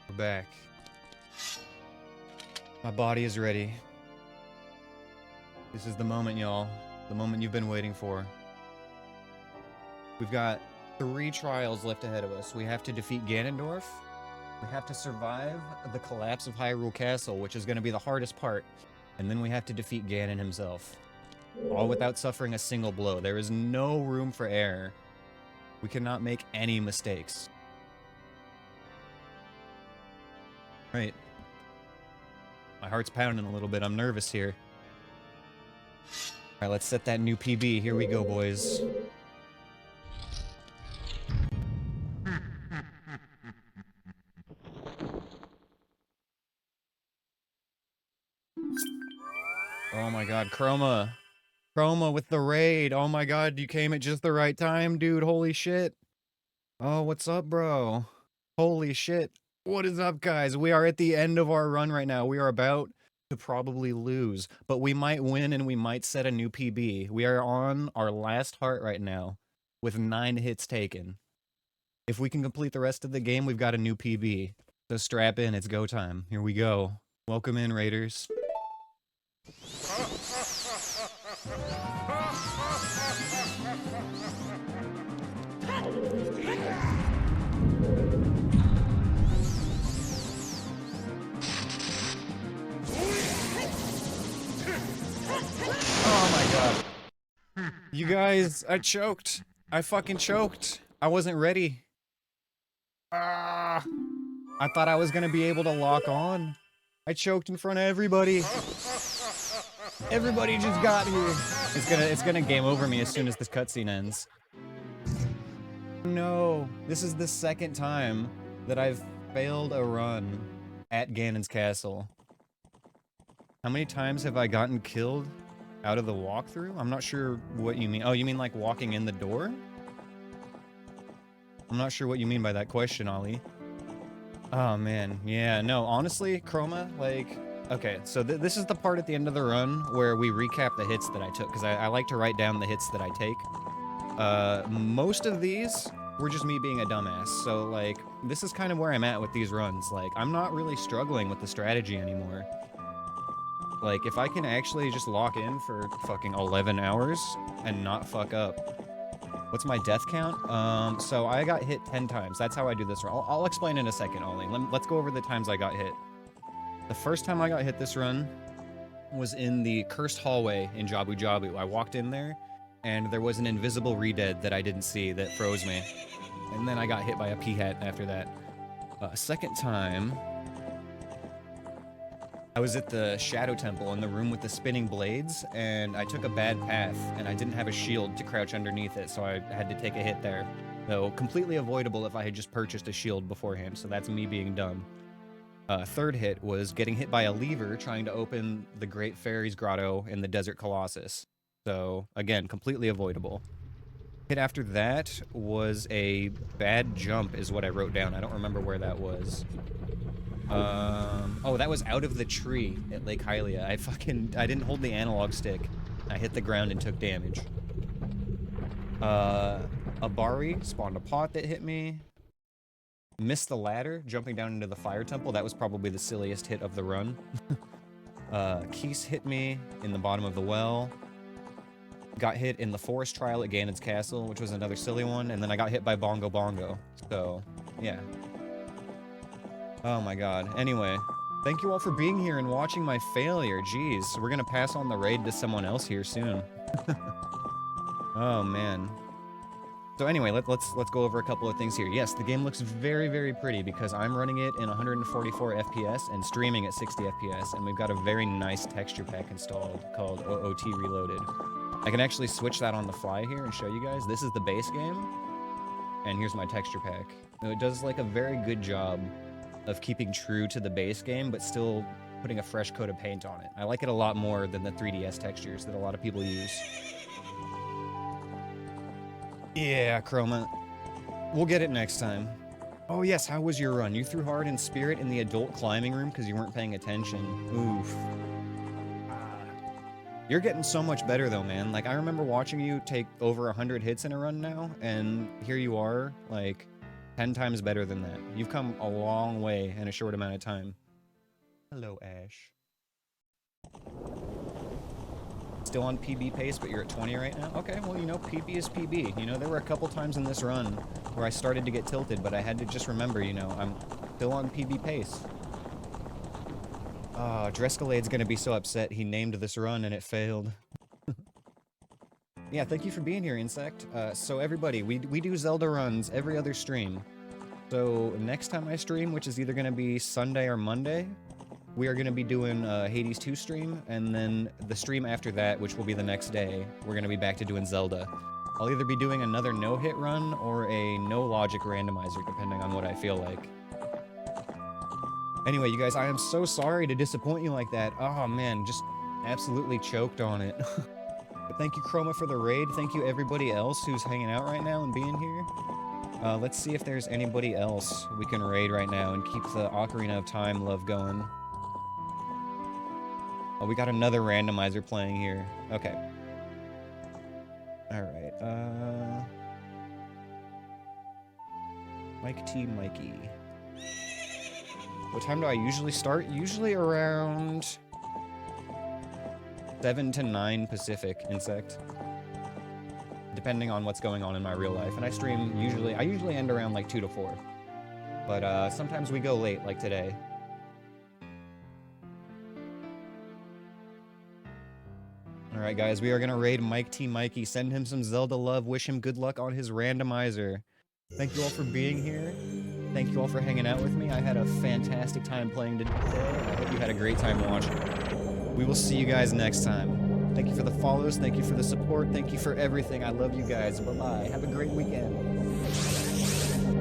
we're back. My body is ready. This is the moment, y'all. The moment you've been waiting for. We've got 3 trials left ahead of us. We have to defeat Ganondorf, We have to survive the collapse of Hyrule Castle, which is going to be the hardest part. And then we have to defeat Ganon himself. All without suffering a single blow. There is no room for error. We cannot make any mistakes. Right. My heart's pounding a little bit. I'm nervous here. Alright, let's set that new PB. Here we go, boys. Oh my god, Chroma. Chroma with the raid. Oh my god, you came at just the right time, dude. Holy shit. Oh, what's up, bro? Holy shit. What is up, guys? We are at the end of our run right now. We are about to probably lose, but we might win and we might set a new PB. We are on our last heart right now with 9 hits taken. If we can complete the rest of the game, we've got a new PB. So strap in, it's go time. Here we go. Welcome in, Raiders. Oh my god. You guys, I choked. I fucking choked. I wasn't ready. I thought I was gonna be able to lock on. I choked in front of everybody. Everybody just got here. It's gonna game over me as soon as this cutscene ends. No, this is the second time that I've failed a run at Ganon's castle. How many times have I gotten killed out of the walkthrough? I'm not sure what you mean. Oh, you mean like walking in the door? I'm not sure what you mean by that question, Ollie. Oh man, yeah, no, honestly, Chroma, like, okay, so this is the part at the end of the run where we recap the hits that I took, because I like to write down the hits that I take. Most of these were just me being a dumbass, so, like, this is kind of where I'm at with these runs. Like, I'm not really struggling with the strategy anymore. Like, if I can actually just lock in for fucking 11 hours and not fuck up. What's my death count? So I got hit 10 times. That's how I do this run. I'll explain in a second, Ollie. Let's go over the times I got hit. The first time I got hit this run was in the cursed hallway in Jabu Jabu. I walked in there, and there was an invisible re-dead that I didn't see that froze me. And then I got hit by a P-hat after that. Second time, I was at the Shadow Temple in the room with the spinning blades, and I took a bad path, and I didn't have a shield to crouch underneath it, so I had to take a hit there. Though completely avoidable if I had just purchased a shield beforehand, so that's me being dumb. Third hit was getting hit by a lever trying to open the Great Fairies Grotto in the Desert Colossus. So, again, completely avoidable. Hit after that was a bad jump is what I wrote down. I don't remember where that was. Oh, that was out of the tree at Lake Hylia. I didn't hold the analog stick. I hit the ground and took damage. Abari spawned a pot that hit me. Missed the ladder, jumping down into the fire temple. That was probably the silliest hit of the run. Keese hit me in the bottom of the well. Got hit in the forest trial at Ganon's castle, which was another silly one. And then I got hit by Bongo Bongo. So, yeah. Oh my god. Anyway, thank you all for being here and watching my failure. Jeez, we're gonna pass on the raid to someone else here soon. Oh man. So anyway, let's go over a couple of things here. Yes, the game looks very, very pretty because I'm running it in 144 FPS and streaming at 60 FPS, and we've got a very nice texture pack installed called OOT Reloaded. I can actually switch that on the fly here and show you guys. This is the base game, and here's my texture pack. Now, it does like a very good job of keeping true to the base game, but still putting a fresh coat of paint on it. I like it a lot more than the 3DS textures that a lot of people use. Yeah, Chroma. We'll get it next time. Oh yes, how was your run? You threw hard in spirit in the adult climbing room because you weren't paying attention. Oof. You're getting so much better though, man. Like, I remember watching you take over 100 hits in a run now, and here you are, like, 10 times better than that. You've come a long way in a short amount of time. Hello, Ash. Still on PB pace, but you're at 20 right now? Okay, well, you know, PB is PB. You know, there were a couple times in this run where I started to get tilted, but I had to just remember, you know, Still on PB pace. Drescalade's gonna be so upset he named this run and it failed. Yeah, thank you for being here, Insect. So everybody, we do Zelda runs every other stream. So next time I stream, which is either gonna be Sunday or Monday, we are gonna be doing Hades 2 stream, and then the stream after that, which will be the next day, we're gonna be back to doing Zelda. I'll either be doing another no-hit run or a no-logic randomizer, depending on what I feel like. Anyway, you guys, I am so sorry to disappoint you like that. Oh man, just absolutely choked on it. But thank you, Chroma, for the raid. Thank you, everybody else who's hanging out right now and being here. Let's see if there's anybody else we can raid right now and keep the Ocarina of Time love going. Oh, we got another randomizer playing here. Okay. Alright, Mike T. Mikey. What time do I usually start? Usually around 7 to 9 Pacific, Insect. Depending on what's going on in my real life. And I stream I usually end around like 2 to 4. But sometimes we go late, like today. Alright guys, we are gonna raid Mike T. Mikey, send him some Zelda love, wish him good luck on his randomizer. Thank you all for being here. Thank you all for hanging out with me. I had a fantastic time playing today, and I hope you had a great time watching. We will see you guys next time. Thank you for the follows, thank you for the support, thank you for everything. I love you guys. Bye-bye. Have a great weekend.